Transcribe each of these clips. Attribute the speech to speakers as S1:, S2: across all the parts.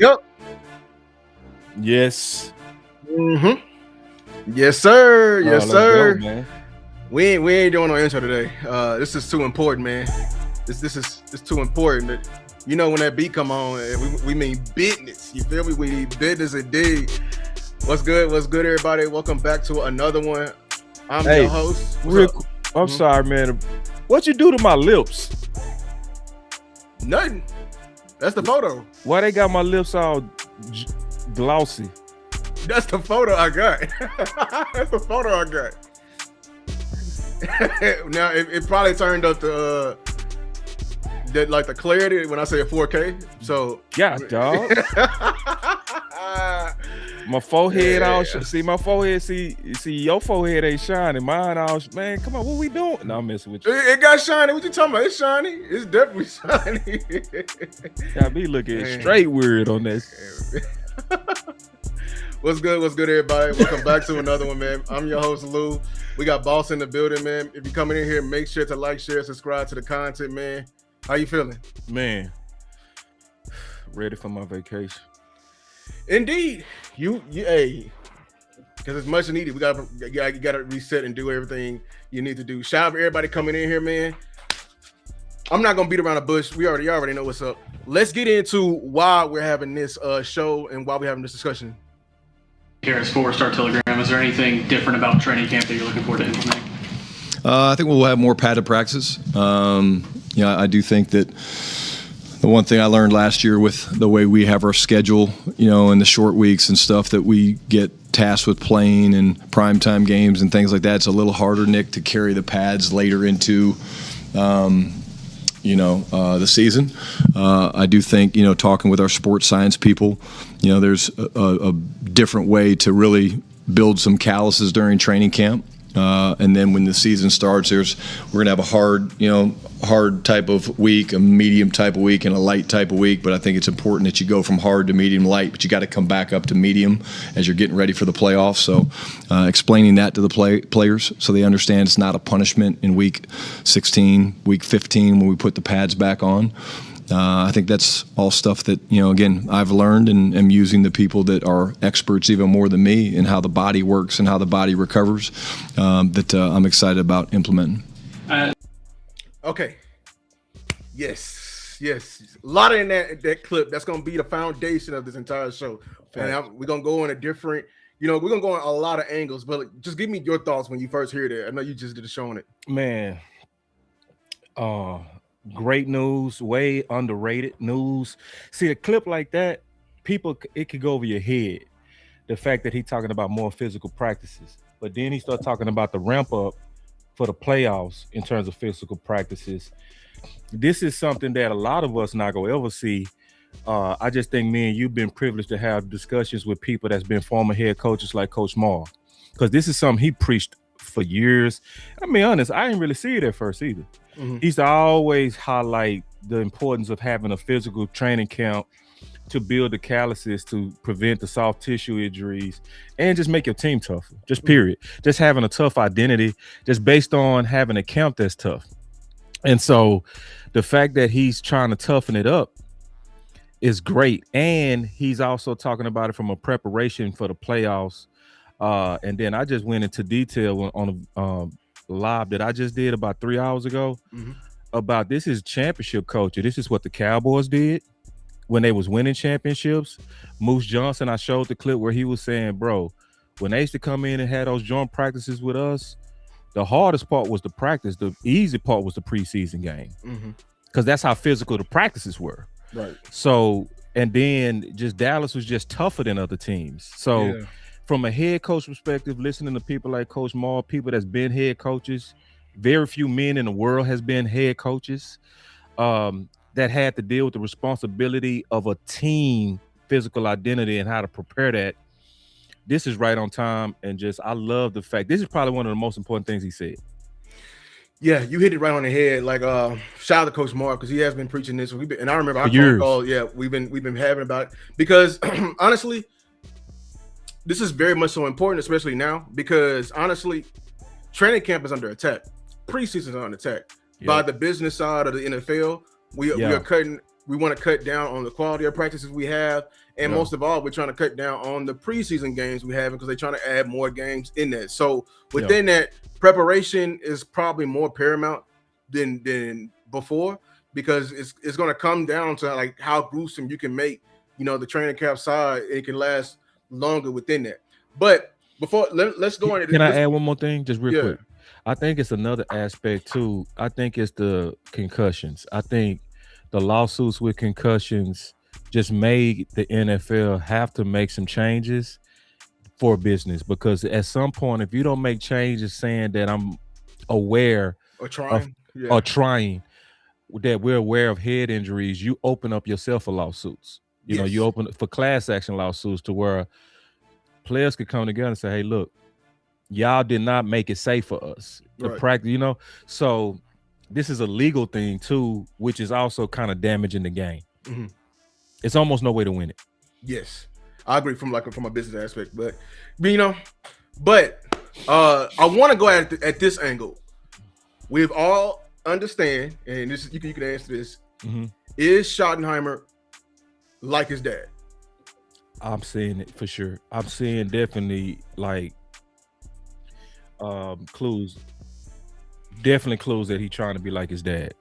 S1: Yep.
S2: Yes.
S1: Yes, sir. Yes,
S2: Let's
S1: sir.
S2: go, man.
S1: We ain't doing no intro today. This is too important, man. This is too important. That, you know, when that beat come on, we mean business. You feel me? We need business indeed. What's good? What's good, everybody? Welcome back to another one. I'm your host.
S2: I'm sorry, man. What you do to my lips?
S1: Nothing. That's the photo.
S2: Why they got my lips all glossy?
S1: That's the photo I got. That's the photo I got. Now it probably turned up to like the clarity when I say 4K. So
S2: yeah, dog. My forehead all see my forehead. See your forehead ain't shining. Mine all man. Come on, what we doing? No, I'm messing with you.
S1: It got shiny. What you talking about? It's shiny. It's definitely shiny.
S2: Got me looking straight weird on this.
S1: What's good? What's good, everybody? Welcome back to another one, man. I'm your host, Lou. We got Boss in the building, man. If you're coming in here, make sure to like, share, subscribe to the content, man. How you feeling?
S2: Man, ready for my vacation.
S1: Indeed. You hey, because it's much needed. You gotta reset and do everything you need to do. Shout out to everybody coming in here, man. I'm not gonna beat around the bush. You already know what's up. Let's get into why we're having this show and why we're having this discussion.
S3: Harris 4-star Telegram. Is there anything different about training camp that you're looking forward to implementing?
S4: I think we'll have more padded practices. I do think that the one thing I learned last year with the way we have our schedule, in the short weeks and stuff that we get tasked with playing and primetime games and things like that, it's a little harder, Nick, to carry the pads later into the season. I do think, talking with our sports science people, there's a different way to really build some calluses during training camp. And then when the season starts, we're going to have a hard type of week, a medium type of week, and a light type of week. But I think it's important that you go from hard to medium light, but you got to come back up to medium as you're getting ready for the playoffs. So explaining that to the players so they understand it's not a punishment in week 16, week 15 when we put the pads back on. I think that's all stuff that, again, I've learned and am using the people that are experts even more than me in how the body works and how the body recovers that I'm excited about implementing.
S1: Okay. Yes. A lot in that clip. That's going to be the foundation of this entire show. And we're going to go in a different, we're going to go in a lot of angles, but just give me your thoughts when you first hear that. I know you just did a show on it.
S2: Man. Great news, way underrated news. See, a clip like that, it could go over your head. The fact that he's talking about more physical practices, but then he started talking about the ramp up for the playoffs in terms of physical practices. This is something that a lot of us not gonna ever see. I just think me and you've been privileged to have discussions with people that's been former head coaches like Coach Maul, because this is something he preached for years. I'm being honest, I didn't really see it at first either. Mm-hmm. He used to always highlight the importance of having a physical training camp to build the calluses, to prevent the soft tissue injuries, and just make your team tougher. Just period. Just having a tough identity, just based on having a camp that's tough. And so the fact that he's trying to toughen it up is great. And he's also talking about it from a preparation for the playoffs. And then I just went into detail on a live that I just did about 3 hours ago about this is championship culture. This is what the Cowboys did when they was winning championships. Moose Johnson, I showed the clip where he was saying, bro, when they used to come in and had those joint practices with us, the hardest part was the practice. The easy part was the preseason game, because that's how physical the practices were.
S1: Right.
S2: So, and then just Dallas was just tougher than other teams. So from a head coach perspective, listening to people like Coach Maul, people that's been head coaches, very few men in the world has been head coaches that had to deal with the responsibility of a team physical identity and how to prepare that. This is right on time, and just I love the fact this is probably one of the most important things he said.
S1: Yeah, you hit it right on the head. Like shout out to Coach Mark, because he has been preaching this. And I remember our phone call. Yeah, we've been having about it because honestly, this is very much so important, especially now, because honestly, training camp is under attack. Preseason is under attack by the business side of the NFL. We are cutting we want to cut down on the quality of practices we have, and
S2: Yeah.
S1: most of all, we're trying to cut down on the preseason games we have because they're trying to add more games in that. So within that, preparation is probably more paramount than before, because it's going to come down to like how gruesome you can make, you know, the training camp side. It can last longer within that. But before let's go into
S2: Can I add one more thing just real
S1: Yeah.
S2: quick? I think it's another aspect too. I think it's the concussions. I think the lawsuits with concussions just made the NFL have to make some changes for business, because at some point, if you don't make changes saying that I'm aware
S1: or trying,
S2: or trying that we're aware of head injuries, you open up yourself for lawsuits. You know, you open for class action lawsuits to where players could come together and say, hey, look, y'all did not make it safe for us. The practice, you know. So this is a legal thing too, which is also kind of damaging the game.
S1: Mm-hmm.
S2: It's almost no way to win it.
S1: Yes, I agree from a business aspect, but you know, I want to go at this angle. We've all understand, and this is, you can answer this.
S2: Mm-hmm.
S1: Is Schottenheimer like his dad?
S2: I'm seeing it for sure. I'm seeing definitely like clues that he's trying to be like his dad.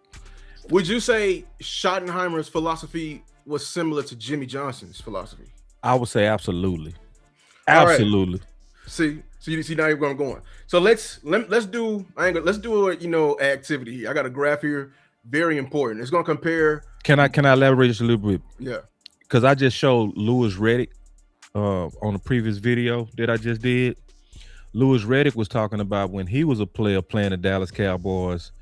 S1: Would you say Schottenheimer's philosophy was similar to Jimmy Johnson's philosophy?
S2: I would say absolutely. Absolutely.
S1: Right. See now you're going. So let's do a activity here. I got a graph here, very important. It's gonna compare.
S2: Can I elaborate just a little bit?
S1: Yeah.
S2: Because I just showed Louis Riddick on the previous video that I just did. Louis Riddick was talking about when he was a player playing the Dallas Cowboys,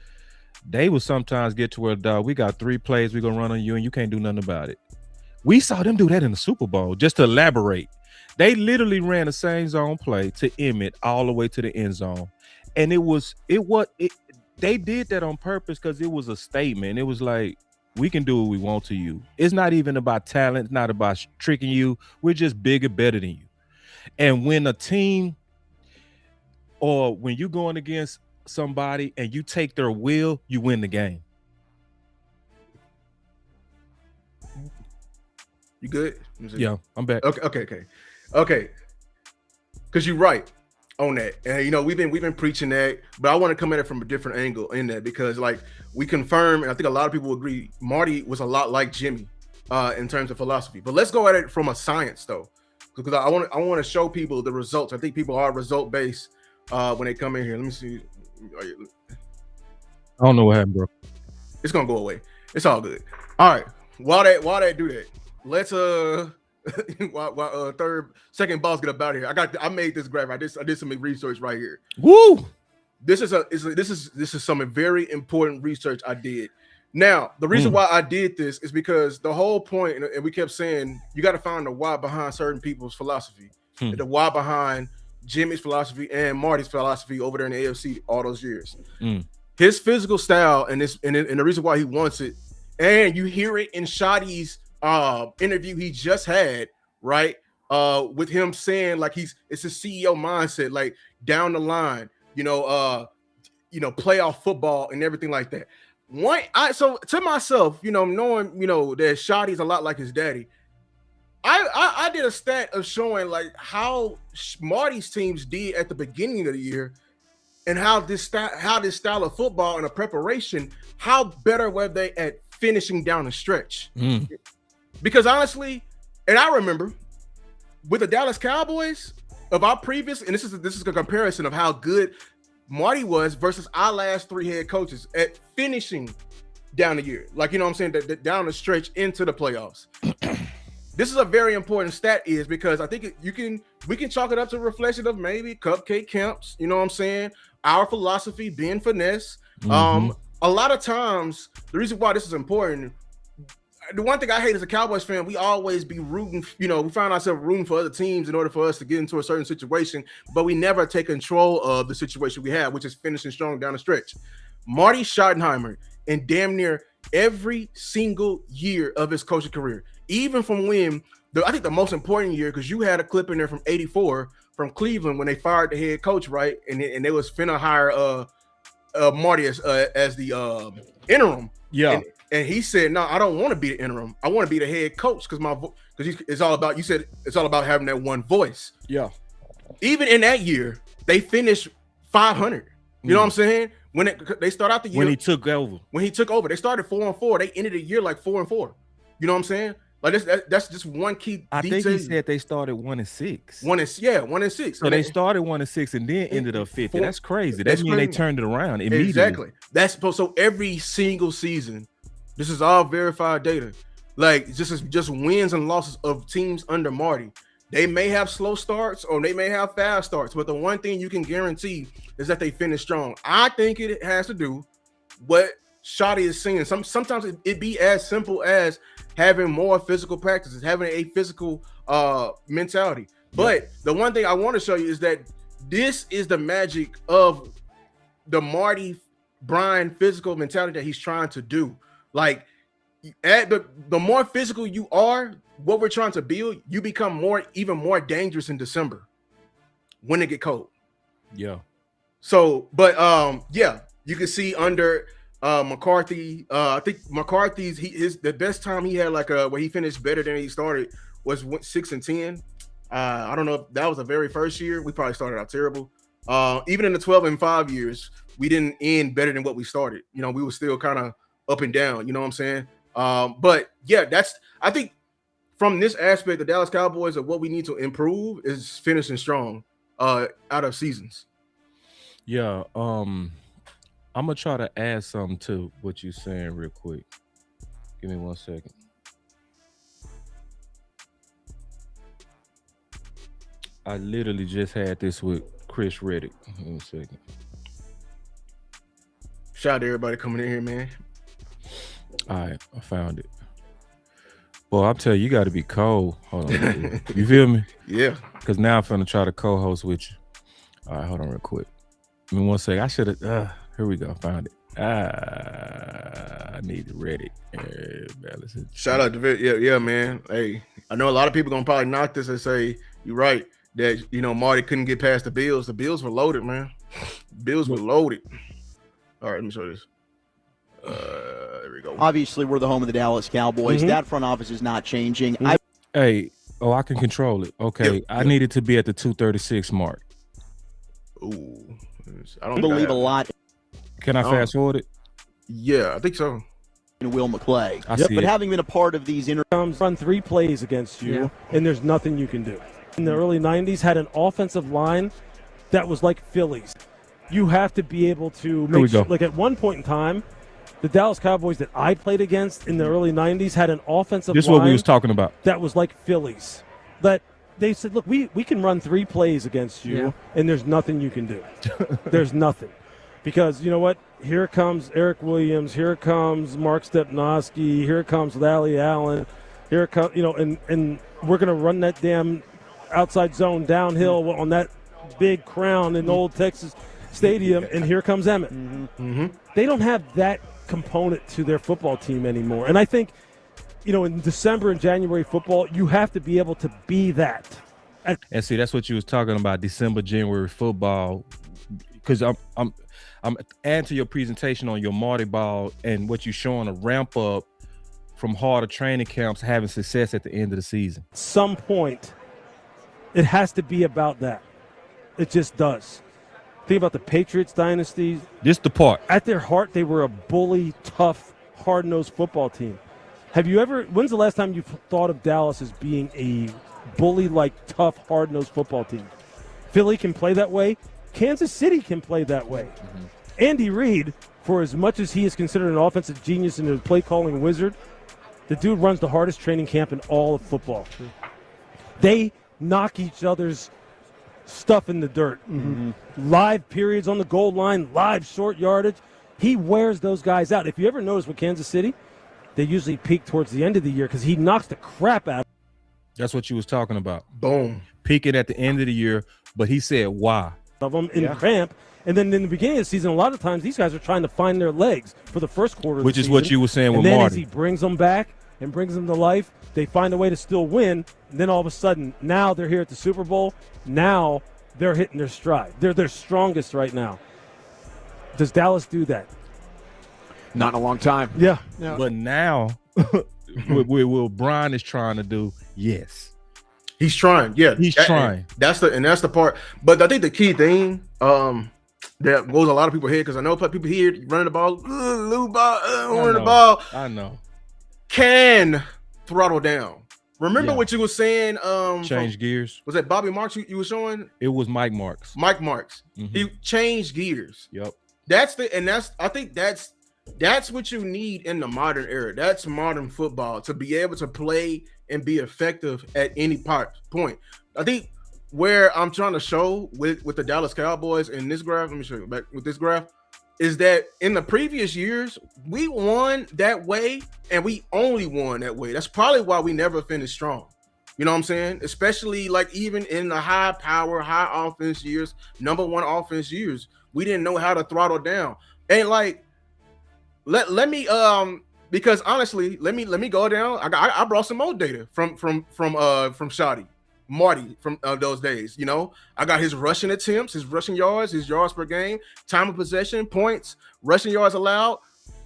S2: they would sometimes get to where, dog, we got 3 plays we're going to run on you and you can't do nothing about it. We saw them do that in the Super Bowl. Just to elaborate, they literally ran the same zone play to Emmett all the way to the end zone. And they did that on purpose because it was a statement. It was like, we can do what we want to you. It's not even about talent. It's not about tricking you. We're just bigger, better than you. And when a team, or when you're going against somebody and you take their will, you win the game.
S1: You good?
S2: Yeah, I'm back.
S1: Okay. Because you're right on that, and you know we've been preaching that, but I want to come at it from a different angle in that, because like we confirm, and I think a lot of people agree, Marty was a lot like Jimmy in terms of philosophy. But let's go at it from a science though, because I want to show people the results. I think people are result based when they come in here. Let me see.
S2: I don't know what happened, bro.
S1: It's gonna go away. It's all good. All right. While they do that, let's while second boss get up out of here. I made this graph. I did some research right here.
S2: Woo!
S1: This is some very important research I did. Now, the reason why I did this is because the whole point, and we kept saying, you got to find the why behind certain people's philosophy, the why behind Jimmy's philosophy and Marty's philosophy over there in the AFC all those years. His physical style and the reason why he wants it, and you hear it in Shotty's interview he just had, right? With him saying like it's a CEO mindset, like down the line, playoff football and everything like that. So to myself, knowing that Shotty's a lot like his daddy, I did a stat of showing like how Marty's teams did at the beginning of the year, and how this style of football and a preparation, how better were they at finishing down the stretch? Because honestly, and I remember with the Dallas Cowboys of our previous, and this is a comparison of how good Marty was versus our last 3 head coaches at finishing down the year, like what I'm saying, that down the stretch into the playoffs. This is a very important stat, is because I think we can chalk it up to a reflection of maybe cupcake camps, you know what I'm saying? Our philosophy being finesse. A lot of times, the reason why this is important, the one thing I hate as a Cowboys fan, we always be rooting, we find ourselves rooting for other teams in order for us to get into a certain situation, but we never take control of the situation we have, which is finishing strong down the stretch. Marty Schottenheimer, in damn near every single year of his coaching career, even from when, I think the most important year, because you had a clip in there from 84 from Cleveland when they fired the head coach, right? And they was finna hire Marty as the interim
S2: Yeah.
S1: And he said, "No, I don't want to be the interim. I want to be the head coach because it's all about." You said it's all about having that one voice.
S2: Yeah.
S1: Even in that year, they finished 500. You know what I'm saying? They start out the year
S2: when he took over,
S1: they started 4-4. They ended the year like 4-4. You know what I'm saying? Like that's just one key.
S2: I think he said they started 1-6.
S1: 1-6.
S2: So they started 1-6 and then ended up 50. That's crazy. That means they turned it around immediately.
S1: Exactly. That's so every single season. This is all verified data. Like just wins and losses of teams under Marty. They may have slow starts or they may have fast starts, but the one thing you can guarantee is that they finish strong. I think it has to do what Shotty is saying. Sometimes it be as simple as having more physical practices, having a physical mentality. But the one thing I want to show you is that this is the magic of the Marty Brian physical mentality that he's trying to do. Like, the more physical you are, what we're trying to build, you become even more dangerous in December when it get cold.
S2: Yeah.
S1: So, but you can see under McCarthy. I think McCarthy's the best time he had where he finished better than he started was 6-10. I don't know if that was the very first year. We probably started out terrible. Even in the 12-5 years, we didn't end better than what we started. You know, we were still kind of up and down. You know what I'm saying? But yeah, I think from this aspect, the Dallas Cowboys of what we need to improve is finishing strong out of seasons.
S2: Yeah. I'm gonna try to add something to what you're saying real quick. Give me 1 second. I literally just had this with Chris Reddick. In a second.
S1: Shout out to everybody coming in here, man.
S2: All right, I found it. Well, I'll tell you, you got to be cold. Hold on. You feel me?
S1: Yeah.
S2: Because now I'm finna try to co-host with you. All right, hold on real quick. Give me 1 second. I should have. Here we go. Found it. I needed Reddick.
S1: Shout out to yeah, man. Hey, I know a lot of people gonna probably knock this and say you're right that Marty couldn't get past the Bills. The Bills were loaded, man. Bills were loaded. All right, let me show this. There we go.
S5: Obviously, we're the home of the Dallas Cowboys. Mm-hmm. That front office is not changing.
S2: Mm-hmm. I can control it. Okay, yep. I needed to be at the 236 mark.
S1: Ooh,
S5: I don't believe a lot.
S2: Can I fast forward it?
S1: Yeah, I think so.
S5: And Will McClay.
S2: But
S5: having been a part of these
S6: run 3 plays against you, and there's nothing you can do. In the early 90s, had an offensive line that was like Phillies. You have to be able to make sure, like at one point in time, the Dallas Cowboys that I played against in the early 90s had an offensive line.
S2: This is what we was talking about.
S6: That was like Phillies. That they said, look, we can run 3 plays against you, and there's nothing you can do. There's nothing. Because you know what? Here comes Eric Williams. Here comes Mark Stepnoski. Here comes Lally Allen. Here comes, and we're going to run that damn outside zone downhill on that big crown in Old Texas Stadium, and here comes Emmett.
S1: Mm-hmm. Mm-hmm.
S6: They don't have that component to their football team anymore. And I think, in December and January football, you have to be able to be that.
S2: And see, that's what you was talking about, December, January football, because I'm adding to your presentation on your Marty Ball and what you're showing a ramp up from harder training camps, having success at the end of the season.
S6: At some point, it has to be about that. It just does. Think about the Patriots dynasty.
S2: This the part.
S6: At their heart, they were a bully, tough, hard-nosed football team. When's the last time you thought of Dallas as being a bully-like, tough, hard-nosed football team? Philly can play that way. Kansas City can play that way. Mm-hmm. Andy Reid, for as much as he is considered an offensive genius and a play-calling wizard, the dude runs the hardest training camp in all of football. They knock each other's stuff in the dirt. Mm-hmm. Live periods on the goal line, live short yardage. He wears those guys out. If you ever notice with Kansas City, they usually peak towards the end of the year because he knocks the crap out.
S2: That's what you was talking about.
S1: Boom.
S2: Peaking at the end of the year, but he said why.
S6: Of them in cramp. And then in the beginning of the season, a lot of times these guys are trying to find their legs for the first quarter of the season.
S2: Which is what you were saying with
S6: Marty. And then
S2: Marty.
S6: as he brings them back and brings them to life, they find a way to still win. And then all of a sudden, now they're here at the Super Bowl. Now they're hitting their stride. They're their strongest right now. Does Dallas do that?
S7: Not in a long time.
S6: Yeah.
S2: But now, what Brian is trying to do, yes,
S1: He's trying. Yeah,
S2: he's trying.
S1: That's the part. But I think the key thing that goes a lot of people's head, because I know people here running the ball, running the ball.
S2: I know.
S1: Can throttle down. Remember
S2: Yeah.
S1: what you were saying?
S2: Change gears.
S1: Was that Bobby Marks you were showing?
S2: It was Mike Marks.
S1: Mike Marks.
S2: Mhm.
S1: He changed gears.
S2: Yep.
S1: I think that's what you need in the modern era. That's modern football, to be able to play and be effective at any point. I think where I'm trying to show with the Dallas Cowboys in this graph, let me show you back with this graph, is that in the previous years, we won that way and we only won that way. That's probably why we never finished strong. You know what I'm saying? Especially like even in the high power, high offense years, number one offense years, we didn't know how to throttle down. And like, let me because honestly, let me go down. I brought some more data from Shotty Marty from those days. You know, I got his rushing attempts, his rushing yards, his yards per game, time of possession, points, rushing yards allowed,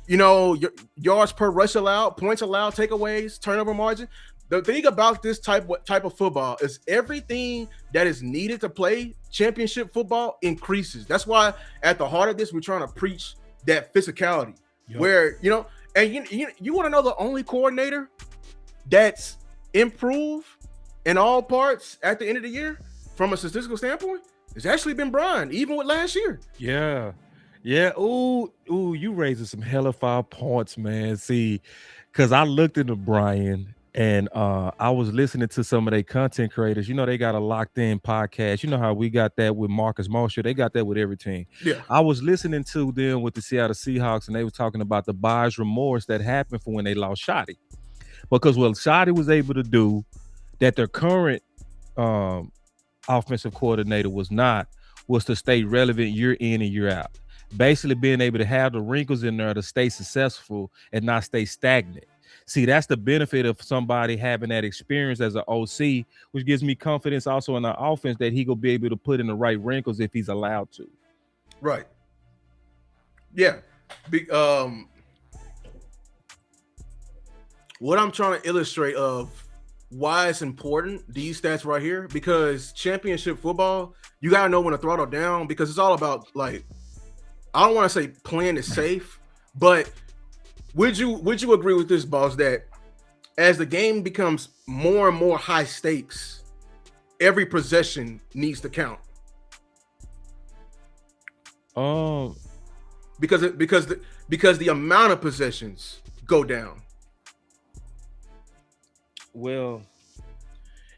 S1: you know, yards per rush allowed, points allowed, takeaways, turnover margin. The thing about this type of football is everything that is needed to play championship football increases. That's why at the heart of this, we're trying to preach that physicality. Yep. Where, you know, and you want to know the only coordinator that's improved in all parts at the end of the year from a statistical standpoint? It's actually been Brian, even with last year.
S2: Yeah. Ooh, you raising some hella fire points, man. See, because I looked into Brian and I was listening to some of their content creators. You know, they got a locked in podcast. You know how we got that with Marcus Mosher. They got that with every team.
S1: Yeah.
S2: I was listening to them with the Seattle Seahawks, and they were talking about the buyer's remorse that happened for when they lost Shotty. Because what Shotty was able to do that their current offensive coordinator was to stay relevant year in and year out. Basically being able to have the wrinkles in there to stay successful and not stay stagnant. See, that's the benefit of somebody having that experience as an OC, which gives me confidence also in the offense that he will be able to put in the right wrinkles if he's allowed to.
S1: Right. Yeah. What I'm trying to illustrate of why it's important, these stats right here, because championship football, you got to know when to throttle down, because it's all about, like, I don't want to say playing it safe, but would you agree with this, boss, that as the game becomes more and more high stakes, every possession needs to count? Because the amount of possessions go down.
S2: Well,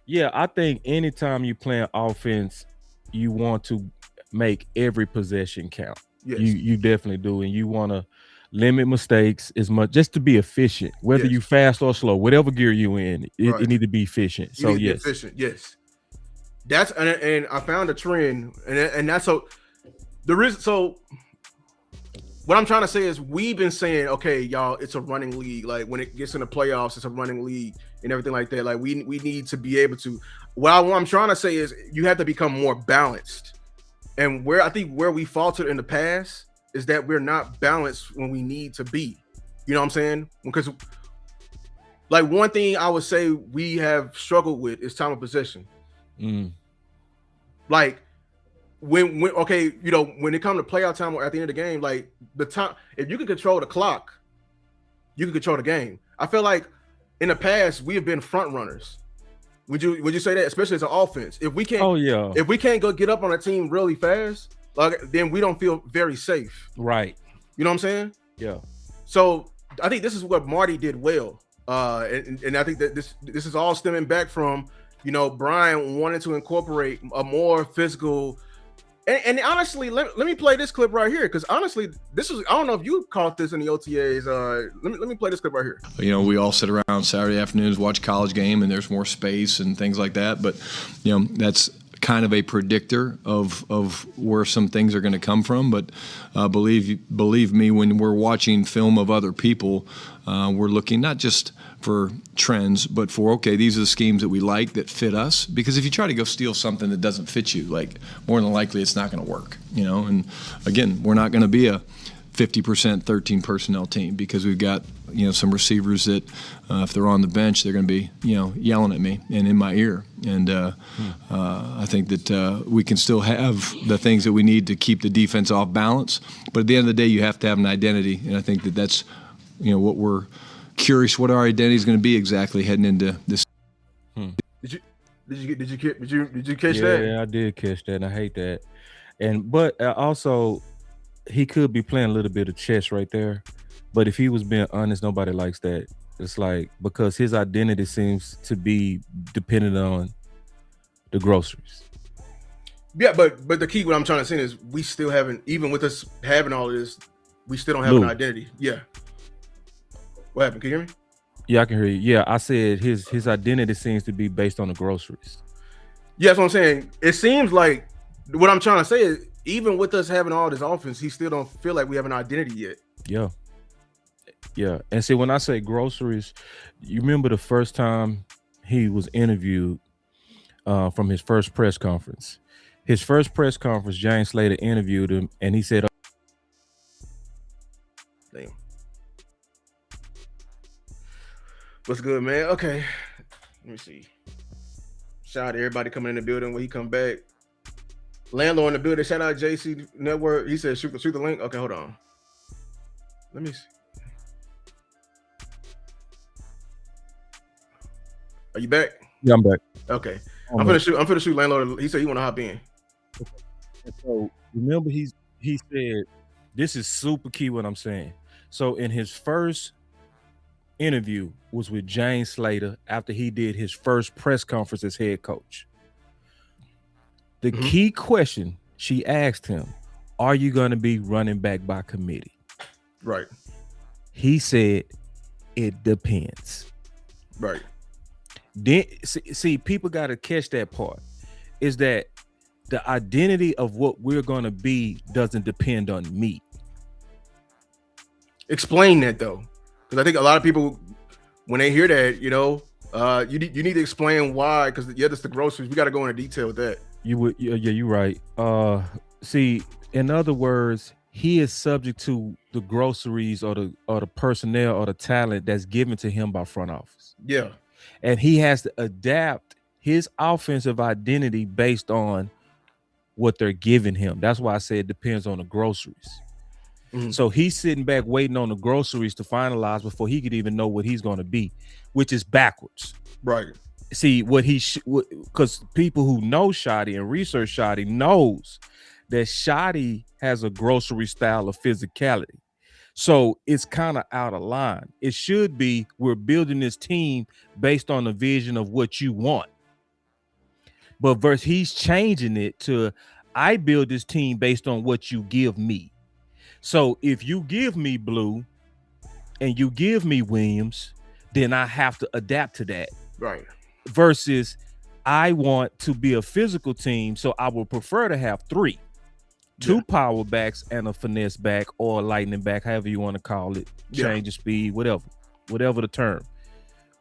S2: yeah, I think anytime you play an offense, you want to make every possession count. Yes. You definitely do, and you want to limit mistakes as much, just to be efficient. Whether you fast or slow, whatever gear you in, it need to be efficient. So yes,
S1: efficient. Yes, that's and I found a trend, and that's so there is so. What I'm trying to say is we've been saying, okay, y'all, it's a running league. Like when it gets in the playoffs, it's a running league and everything like that. Like we need to be able to. What I'm trying to say is you have to become more balanced. And where I think where we faltered in the past is that we're not balanced when we need to be. You know what I'm saying? Because like one thing I would say we have struggled with is time of possession. Like when okay, you know, when it comes to playoff time or at the end of the game, like the time, if you can control the clock, you can control the game. I feel like in the past we have been front runners. Would you say that, especially as an offense? If we can't, if we can't go get up on a team really fast, like then we don't feel very safe.
S2: Right.
S1: You know what I'm saying?
S2: Yeah.
S1: So I think this is what Marty did well, and I think that this is all stemming back from, you know, Brian wanting to incorporate a more physical. And honestly, let me play this clip right here, because honestly, this is, I don't know if you caught this in the OTAs. Let me play this clip right here.
S4: You know, we all sit around Saturday afternoons, watch college game, and there's more space and things like that. But, you know, that's kind of a predictor of where some things are going to come from. But believe me, when we're watching film of other people, we're looking not just for trends, but for, okay, these are the schemes that we like that fit us. Because if you try to go steal something that doesn't fit you, like more than likely it's not going to work, you know. And again, we're not going to be a 50% 13 personnel team because we've got some receivers that if they're on the bench they're going to be yelling at me and in my ear, and I think that we can still have the things that we need to keep the defense off balance, but at the end of the day you have to have an identity, and I think that that's what we're curious what our identity is going to be exactly heading into this.
S1: Did you catch that?
S2: Yeah, I did catch that, and I hate that. But also, he could be playing a little bit of chess right there. But if he was being honest, nobody likes that. It's like, because his identity seems to be dependent on the groceries.
S1: Yeah, but the key, what I'm trying to say is we still haven't, even with us having all of this, we still don't have an identity. Yeah. What happened? Can you hear me?
S2: Yeah, I can hear you. Yeah, I said his identity seems to be based on the groceries.
S1: Yeah, that's what I'm saying. It seems like what I'm trying to say is even with us having all this offense, he still don't feel like we have an identity yet.
S2: Yeah. Yeah. And see, when I say groceries, you remember the first time he was interviewed from his first press conference. His first press conference, James Slater interviewed him, and he said,
S1: damn. What's good, man? Okay. Let me see. Shout out to everybody coming in the building when he come back. Landlord in the building. Shout out JC Network. He said shoot the link. Okay, hold on. Let me see. Are you back?
S2: yeah, I'm back.
S1: Okay. I'm finna shoot Landlord. He said he wanna hop in.
S2: And so remember, he said, this is super key what I'm saying. So in his first interview was with James Slater after he did his first press conference as head coach. The key question she asked him, are you going to be running back by committee?
S1: Right.
S2: He said, it depends.
S1: Right.
S2: Then see, people got to catch that part, is that the identity of what we're going to be doesn't depend on me.
S1: Explain that though, because I think a lot of people, when they hear that, you need to explain why. Because that's the groceries. We got to go into detail with that.
S2: You're right. See, in other words, he is subject to the groceries or the personnel or the talent that's given to him by front office.
S1: Yeah,
S2: and he has to adapt his offensive identity based on what they're giving him. That's why I say it depends on the groceries. So he's sitting back waiting on the groceries to finalize before he could even know what he's going to be, which is backwards.
S1: Right.
S2: See, because people who know Shotty and research Shotty knows that Shotty has a grocery style of physicality. So it's kind of out of line. It should be, we're building this team based on the vision of what you want. But he's changing it to, I build this team based on what you give me. So if you give me Blue and you give me Williams, then I have to adapt to that.
S1: Right.
S2: Versus I want to be a physical team, so I would prefer to have two power backs and a finesse back or a lightning back, however you want to call it, change of speed, whatever the term.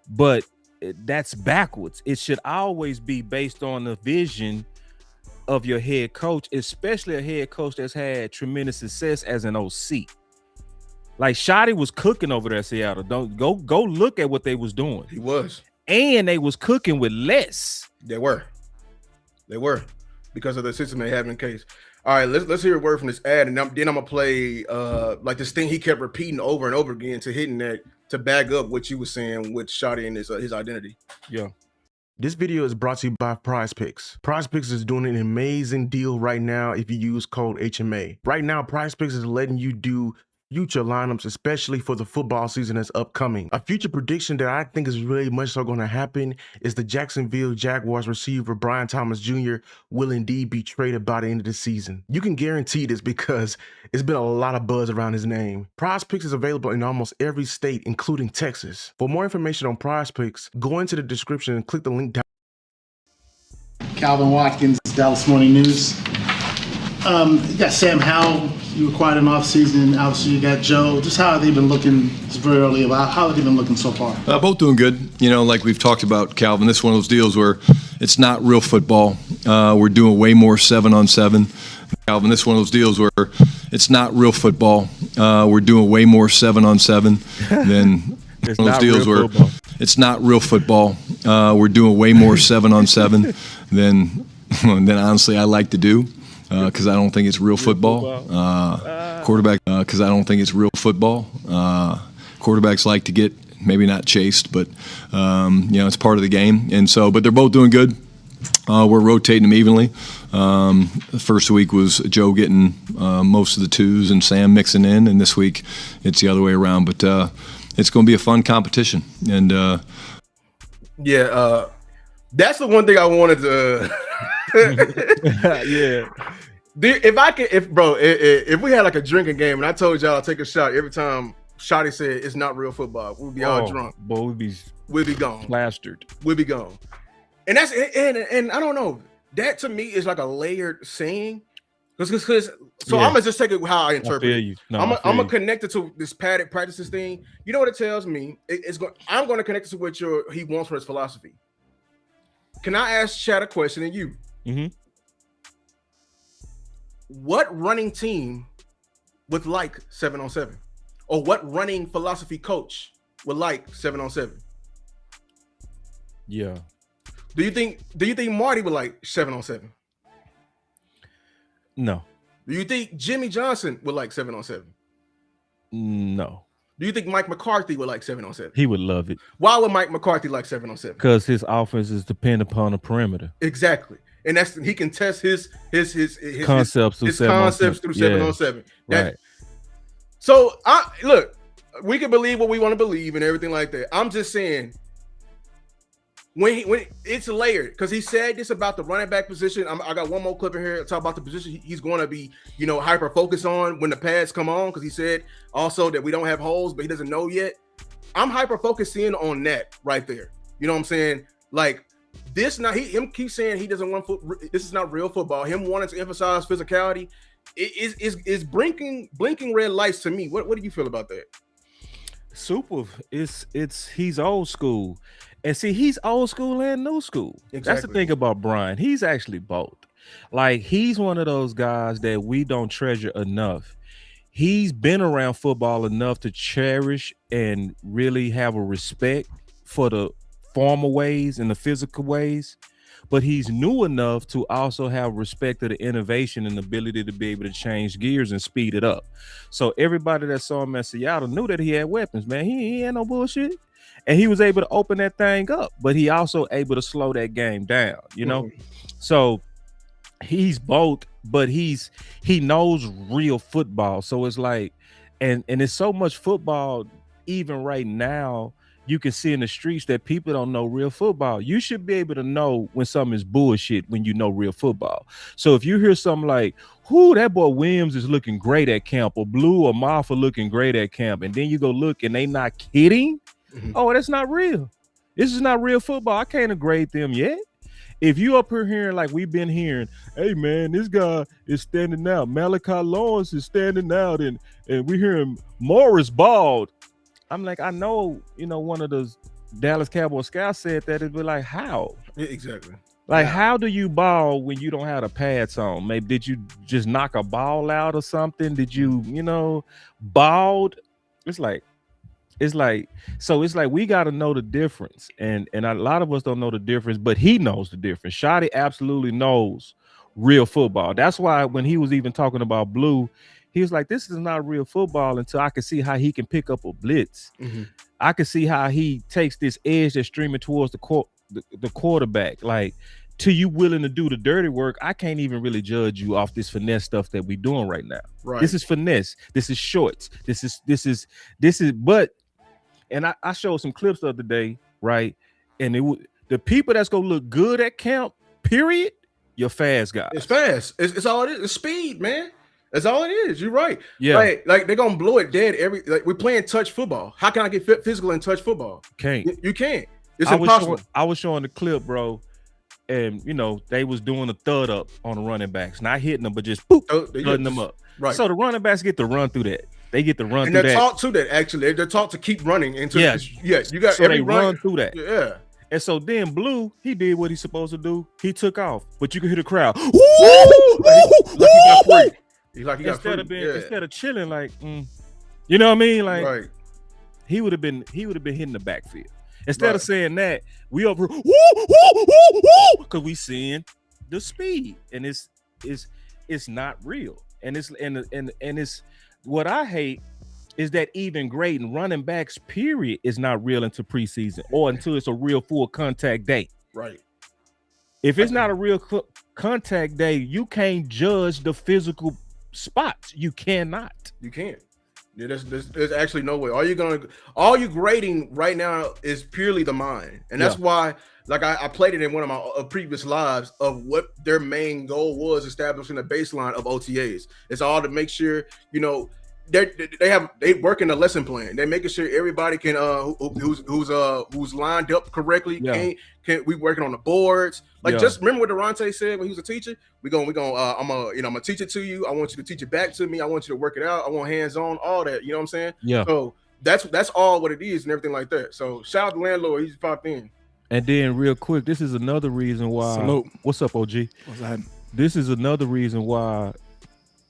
S2: But that's backwards. It should always be based on the vision of your head coach, especially a head coach that's had tremendous success as an OC. Like Shotty was cooking over there at Seattle. Don't go look at what they was doing.
S1: He was. And
S2: they was cooking with less.
S1: They were because of the system they have in case. All right, let's hear a word from this ad, and then I'm gonna play like this thing he kept repeating over and over again to hitting that to back up what you were saying with Shotty and his identity.
S2: Yeah.
S7: This video is brought to you by Prize Picks. Prize Picks is doing an amazing deal right now if you use code HMA. Right now, Prize Picks is letting you do future lineups, especially for the football season that's upcoming. A future prediction that I think is really much so going to happen is the Jacksonville Jaguars receiver Brian Thomas Jr. will indeed be traded by the end of the season. You can guarantee this because it's been a lot of buzz around his name. Prize Picks is available in almost every state, including Texas. For more information on Prize Picks, go into the description and click the link down.
S8: Calvin Watkins, Dallas Morning News. You got Sam Howell, you were quite an offseason. Obviously, you got Joe. Just how have they been looking? It's very early. How have they been looking so far?
S4: Both doing good. Like we've talked about, Calvin, this is one of those deals where it's not real football. We're doing way more 7-on-7. Calvin, this is one of those deals where it's not real football. We're doing way more 7-on-7 than
S2: It's
S4: those
S2: not
S4: deals
S2: real
S4: where
S2: football.
S4: it's not real football. We're doing way more 7-on-7 than honestly I like to do because I don't think it's real football. Because I don't think it's real football. Quarterbacks like to get maybe not chased, but it's part of the game. And so, but they're both doing good. We're rotating them evenly. The first week was Joe getting most of the twos and Sam mixing in, and this week it's the other way around. But it's going to be a fun competition. And
S1: that's the one thing I wanted to.
S2: Yeah.
S1: If we had like a drinking game and I told y'all I'll take a shot every time Shotty said it's not real football, we'd be all drunk.
S2: Boy,
S1: We'd be gone.
S2: plastered.
S1: We'd be gone. And that's and I don't know. That to me is like a layered saying. Because I'm gonna just take it how I interpret
S2: I feel
S1: it.
S2: you. No,
S1: I'm gonna connect it to this padded practices thing. You know what it tells me? I'm gonna connect it to what he wants for his philosophy. Can I ask Chad a question and you?
S2: Mm-hmm.
S1: What running team would like 7-on-7? Or what running philosophy coach would like 7-on-7?
S2: Yeah.
S1: Do you think Marty would like 7-on-7?
S2: No.
S1: Do you think Jimmy Johnson would like 7-on-7?
S2: No.
S1: Do you think Mike McCarthy would like 7-on-7?
S2: He would love it.
S1: Why would Mike McCarthy like 7-on-7?
S2: Because his offense is dependent upon the perimeter.
S1: Exactly. And he can test his
S2: Concepts through
S1: 7-on-7.
S2: Right.
S1: So look, we can believe what we want to believe and everything like that. I'm just saying when it's layered, because he said this about the running back position. I got one more clip in here to talk about the position he's going to be, hyper focused on when the pads come on, because he said also that we don't have holes, but he doesn't know yet. I'm hyper focusing on that right there. You know what I'm saying? Like this, him keep saying he doesn't want this is not real football. Him wanting to emphasize physicality is blinking red lights to me. What do you feel about that?
S2: Super. He's old school. And see, he's old school and new school.
S1: Exactly.
S2: That's the thing about Brian. He's actually both. Like, he's one of those guys that we don't treasure enough. He's been around football enough to cherish and really have a respect for the formal ways and the physical ways. But he's new enough to also have respect of the innovation and ability to be able to change gears and speed it up. So everybody that saw him at Seattle knew that he had weapons, man. He ain't no bullshit. And he was able to open that thing up, but he also able to slow that game down, So he's both, but he knows real football. So it's like, and it's so much football, even right now, you can see in the streets that people don't know real football. You should be able to know when something is bullshit when you know real football. So if you hear something like, that boy Williams is looking great at camp, or Blue or Marfa looking great at camp, and then you go look and they not kidding, oh, that's not real. This is not real football. I can't grade them yet. If you up here hearing like we've been hearing, hey man, this guy is standing out. Malachi Lawrence is standing out, and we hearing Morris bald. I'm like, I know, one of those Dallas Cowboys scouts said that. It'd be like, how?
S1: Yeah, exactly.
S2: Like, how do you ball when you don't have the pads on? Maybe did you just knock a ball out or something? Did you, bald? It's like we got to know the difference, and a lot of us don't know the difference, but he knows the difference. Shotty absolutely knows real football. That's why when he was even talking about Blue, he was like, this is not real football until I can see how he can pick up a blitz. I can see how he takes this edge that's streaming towards the quarterback. Like, till you willing to do the dirty work, I can't even really judge you off this finesse stuff that we're doing right now.
S1: Right.
S2: This is finesse. This is shorts. This is and I showed some clips the other day, right? And the people that's gonna look good at camp, period, you're fast guys.
S1: It's fast. It's all it is. It's speed, man. That's all it is. You're right.
S2: Yeah.
S1: Like they're gonna blow it dead we're playing touch football. How can I get physical in touch football?
S2: Can't.
S1: You can't. It's impossible.
S2: I was showing the clip, bro, and they was doing a thud up on the running backs, not hitting them, but just thudding them up.
S1: Right.
S2: So the running backs get to run through that. They get to run
S1: and
S2: through that.
S1: And they're taught to that, actually. They're taught to keep running into you got
S2: so they run through that.
S1: Yeah.
S2: And so then Blue, he did what he's supposed to do. He took off. But you can hear the crowd.
S1: Like he got free.
S2: Instead of chilling, like, You know what I mean? Like
S1: Right.
S2: he would have been hitting the backfield. Instead
S1: Right.
S2: of saying that, we over woo, woo, woo, woo, because we seeing the speed, and it's not real. And it's what I hate is that even grading running backs, period, is not real until preseason or until it's a real full contact day.
S1: Right.
S2: If it's not a real contact day, you can't judge the physical spots. You cannot.
S1: You can't. Yeah, there's actually no way. All you grading right now is purely the mind, and that's why, like I played it in one of my previous lives of what their main goal was, establishing a baseline of OTAs. It's all to make sure they work in a lesson plan. They're making sure everybody can who's lined up correctly.
S2: Yeah.
S1: Can we working on the boards? Like
S2: Yeah.
S1: just remember what Durante said when he was a teacher. I'm gonna teach it to you. I want you to teach it back to me. I want you to work it out. I want hands on, all that. You know what I'm saying?
S2: Yeah.
S1: So that's all what it is and everything like that. So shout out to landlord. He's popped in.
S2: And then real quick, this is another reason why.
S9: Salute.
S2: What's up, OG?
S9: What's that?
S2: This is another reason why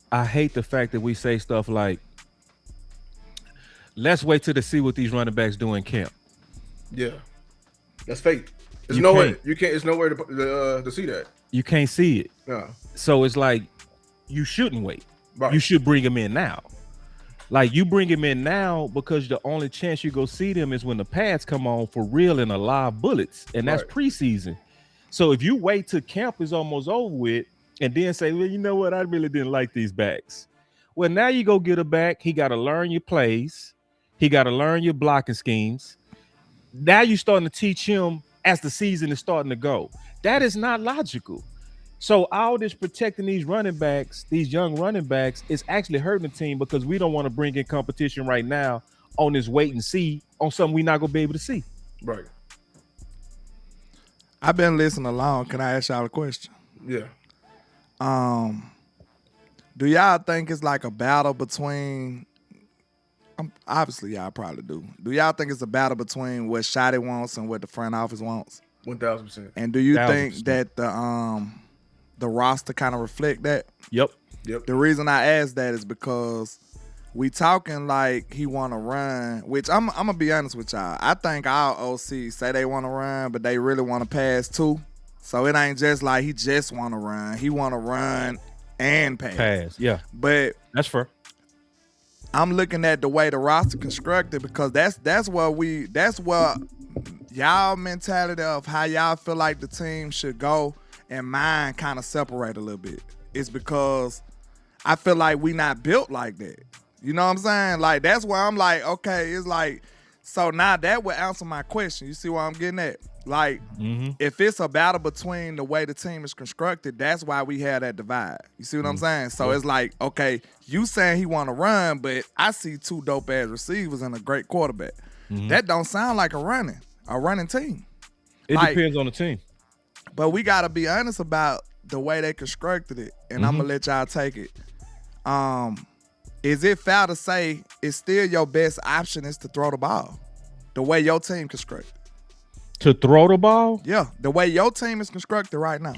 S2: I hate the fact that we say stuff like, let's wait till to see what these running backs do in camp.
S1: Yeah, that's fake. There's
S2: You
S1: no way
S2: can't.
S1: you can't. It's nowhere to see that.
S2: You can't see it.
S1: Yeah.
S2: So it's like you shouldn't wait.
S1: Right.
S2: You should bring them in now. Like you bring him in now because the only chance you go see them is when the pads come on for real and alive bullets, and that's
S1: Right.
S2: preseason. So if you wait till camp is almost over with and then say, well, you know what, I really didn't like these backs. Well, now you go get a back. He got to learn your plays. He got to learn your blocking schemes. Now you're starting to teach him as the season is starting to go. That is not logical. So all this protecting these running backs, these young running backs, is actually hurting the team because we don't want to bring in competition right now on this wait and see on something we're not going to be able to see.
S1: Right.
S9: I've been listening along. Can I ask y'all a question?
S1: Yeah.
S9: Do y'all think it's like a battle between? Obviously, y'all probably do. Do y'all think it's a battle between what Shotty wants and what the front office wants?
S1: 1,000%.
S9: And do you
S2: 1000%.
S9: think that the roster kind of reflect that?
S2: Yep.
S1: Yep.
S9: The reason I ask that is because we talking like he want to run, which I'm gonna be honest with y'all. I think our OC say they want to run, but they really want to pass too. So it ain't just like he just want to run. He want to run and pass.
S2: Pass. Yeah.
S9: But
S2: That's fair.
S9: I'm looking at the way the roster constructed because that's what y'all mentality of how y'all feel like the team should go and mine kind of separate a little bit. It's because I feel like we not built like that. You know what I'm saying? Like that's why I'm like, okay, it's like, so now that would answer my question. You see what I'm getting at? Like, if it's a battle between the way the team is constructed, that's why we had that divide. You see what I'm saying? So it's like, okay, you saying he want to run, but I see two dope ass receivers and a great quarterback. That don't sound like a running team.
S2: It
S9: Like-
S2: depends on the team.
S9: But we gotta be honest about the way they constructed it, and I'm gonna let y'all take it. Is it fair to say it's still your best option is to throw the ball? The way your team constructed.
S2: To throw the ball,
S9: Yeah, the way your team is constructed right now.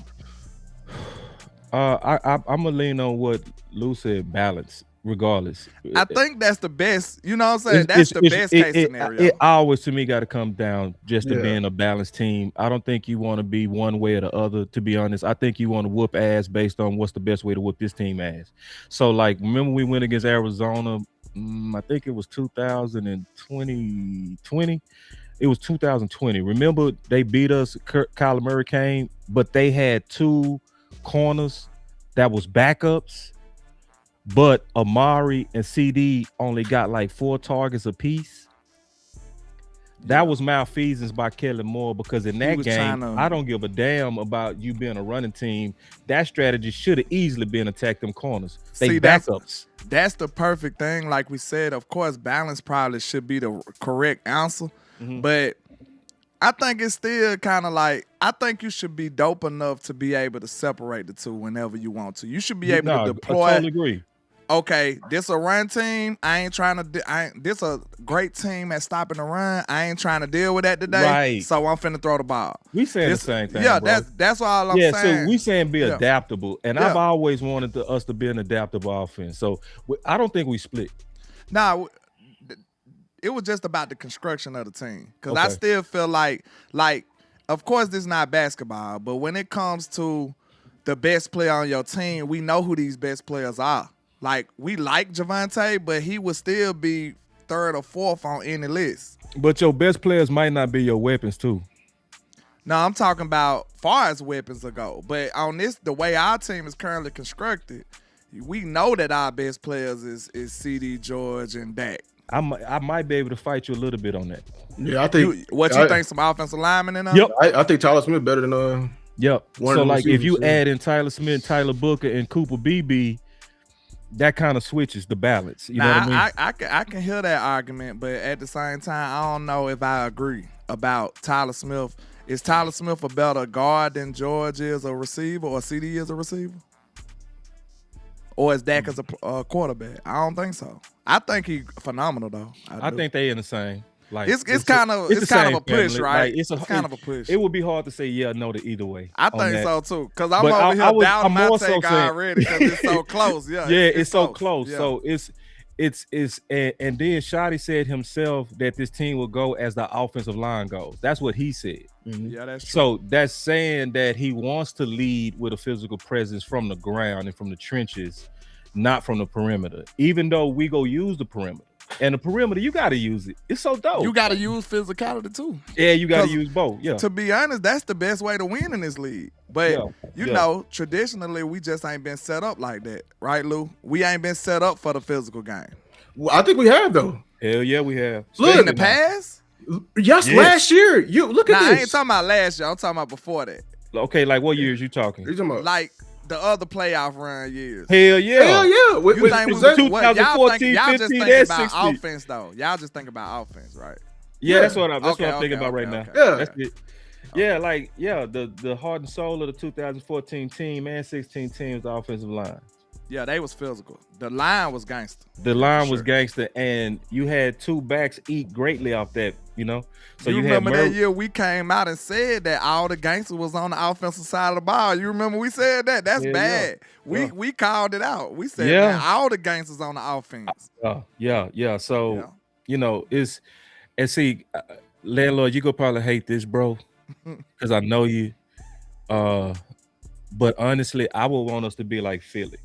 S2: I'm gonna lean on what Lou said, balance, regardless.
S9: I think that's the best. You know what I'm saying? That's the best case scenario.
S2: It always to me got to come down just to
S1: Yeah.
S2: being a balanced team. I don't think you want to be one way or the other, to be honest. I think you want to whoop ass based on what's the best way to whoop this team ass. So like, remember we went against Arizona, I think it was 2020. It was 2020. Remember they beat us, Kyler Murray came, but they had two corners that was backups. But Amari and CD only got like 4 targets apiece. That was malfeasance by Kellen Moore because in that
S9: was
S2: game,
S9: trying to-
S2: I don't give a damn about you being a running team. That strategy should have easily been attack them corners. They
S9: See, that's-
S2: backups.
S9: That's the perfect thing. Like we said, of course, balance probably should be the correct answer. But I think it's still kind of like, I think you should be dope enough to be able to separate the two whenever you want to. You should be able to deploy.
S2: I totally agree.
S9: Okay, this a run team. I ain't trying to. This a great team at stopping the run. I ain't trying to deal with that today.
S2: Right.
S9: So I'm finna throw the ball.
S2: We saying
S9: This-
S2: the same thing.
S9: Yeah,
S2: bro.
S9: that's all I'm
S2: yeah,
S9: saying.
S2: so we saying be
S9: Yeah.
S2: adaptable, and
S9: Yeah.
S2: I've always wanted us to be an adaptable offense. So I don't think we split.
S9: Nah, it was just about the construction of the team. Because I
S2: Okay.
S9: still feel like, of course, this is not basketball, but when it comes to the best player on your team, we know who these best players are. Like, we like Javonte, but he would still be third or fourth on any list.
S2: But your best players might not be your weapons too.
S9: No, I'm talking about far as weapons go. But on this, the way our team is currently constructed, we know that our best players is CD, George, and Dak.
S2: I might be able to fight you a little bit on that.
S1: Yeah, I think.
S9: You think some offensive linemen in there?
S2: Yep.
S1: I think Tyler Smith better than
S2: Yep.
S1: One
S2: So
S1: of the
S2: like if you
S1: receivers, yeah.
S2: add in Tyler Smith, Tyler Booker, and Cooper BB, that kind of switches the balance. You know what I mean?
S9: I can hear that argument, but at the same time, I don't know if I agree about Tyler Smith. Is Tyler Smith a better guard than George is a receiver or CD is a receiver? Or is Dak as a quarterback? I don't think so. I think he's phenomenal though.
S2: I think they in the same. Like
S9: It's kind of
S2: the
S9: a
S2: same
S9: push,
S2: family.
S9: right?
S2: Like,
S9: it's kind of a push.
S2: It would be hard to say yeah or no to either way.
S9: I
S2: on
S9: think
S2: that.
S9: so too, because I'm
S2: But
S9: over here doubting
S2: I'm
S9: my
S2: more so
S9: take
S2: saying-
S9: already because it's so close. Yeah,
S2: Yeah, it's so close.
S9: Yeah.
S2: So it's and then Shotty said himself that this team will go as the offensive line goes. That's what he said.
S9: Yeah, that's true.
S2: So that's saying that he wants to lead with a physical presence from the ground and from the trenches, not from the perimeter. Even though we go use the perimeter. And the perimeter, you got to use it. It's so dope.
S9: You got to use physicality too.
S2: Yeah, you got to
S9: 'Cause
S2: use both. Yeah.
S9: To be honest, that's the best way to win in this league. But
S2: Yeah,
S9: you
S2: yeah.
S9: know, traditionally, we just ain't been set up like that, right, Lou? We ain't been set up for the physical game.
S1: Well, I think we have though.
S2: Hell yeah, we have.
S1: Look,
S9: In the past?
S1: Yes, last year. You look at
S9: Nah, I
S1: this.
S9: ain't talking about last year. I'm talking about before that.
S2: Okay, like what years you talking?
S1: You talking about?
S9: Like the other playoff run years.
S2: Hell yeah.
S1: Hell yeah.
S9: You think
S2: was
S9: what,
S2: 2014,
S9: y'all just
S2: 15,
S9: think
S2: that's
S9: about
S2: 16.
S9: offense though. Y'all just think about offense, right?
S2: Yeah, that's what I'm
S9: Okay,
S2: thinking about right now.
S9: okay.
S1: Yeah.
S2: That's it. Yeah, like the heart and soul of the 2014 team and 16 teams, the offensive line.
S9: Yeah, they was physical. The line was gangster.
S2: The line was
S9: Sure.
S2: gangster, and you had two backs eat greatly off that, you know. So
S9: you
S2: you had
S9: remember
S2: Murray.
S9: that year we came out and said that all the gangsters was on the offensive side of the ball. You remember we said that? That's
S2: Yeah,
S9: bad.
S2: yeah.
S9: We called it out. We said
S2: Yeah.
S9: man, all the gangsters on the offense.
S2: Yeah. So
S9: Yeah.
S2: you know, it's and see, landlord, you could probably hate this, bro, because I know you. But honestly, I would want us to be like Philly,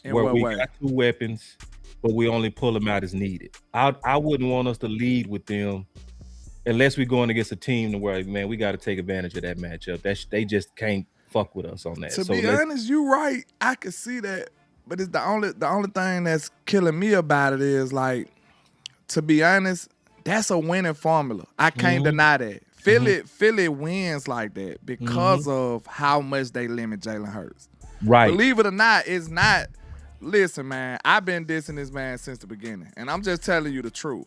S9: In
S2: where
S9: what
S2: we
S9: way?
S2: got two weapons, but we only pull them out as needed. I wouldn't want us to lead with them unless we're going against a team to where, man, we got to take advantage of that matchup. They just can't fuck with us on that.
S9: To
S2: So
S9: be
S2: let's-
S9: honest, you right. I can see that, but it's the only thing that's killing me about it is like, to be honest, that's a winning formula. I can't deny that. Philly wins like that because of how much they limit Jalen Hurts.
S2: right.
S9: Believe it or not, it's not. Listen, man, I've been dissing this man since the beginning, and I'm just telling you the truth.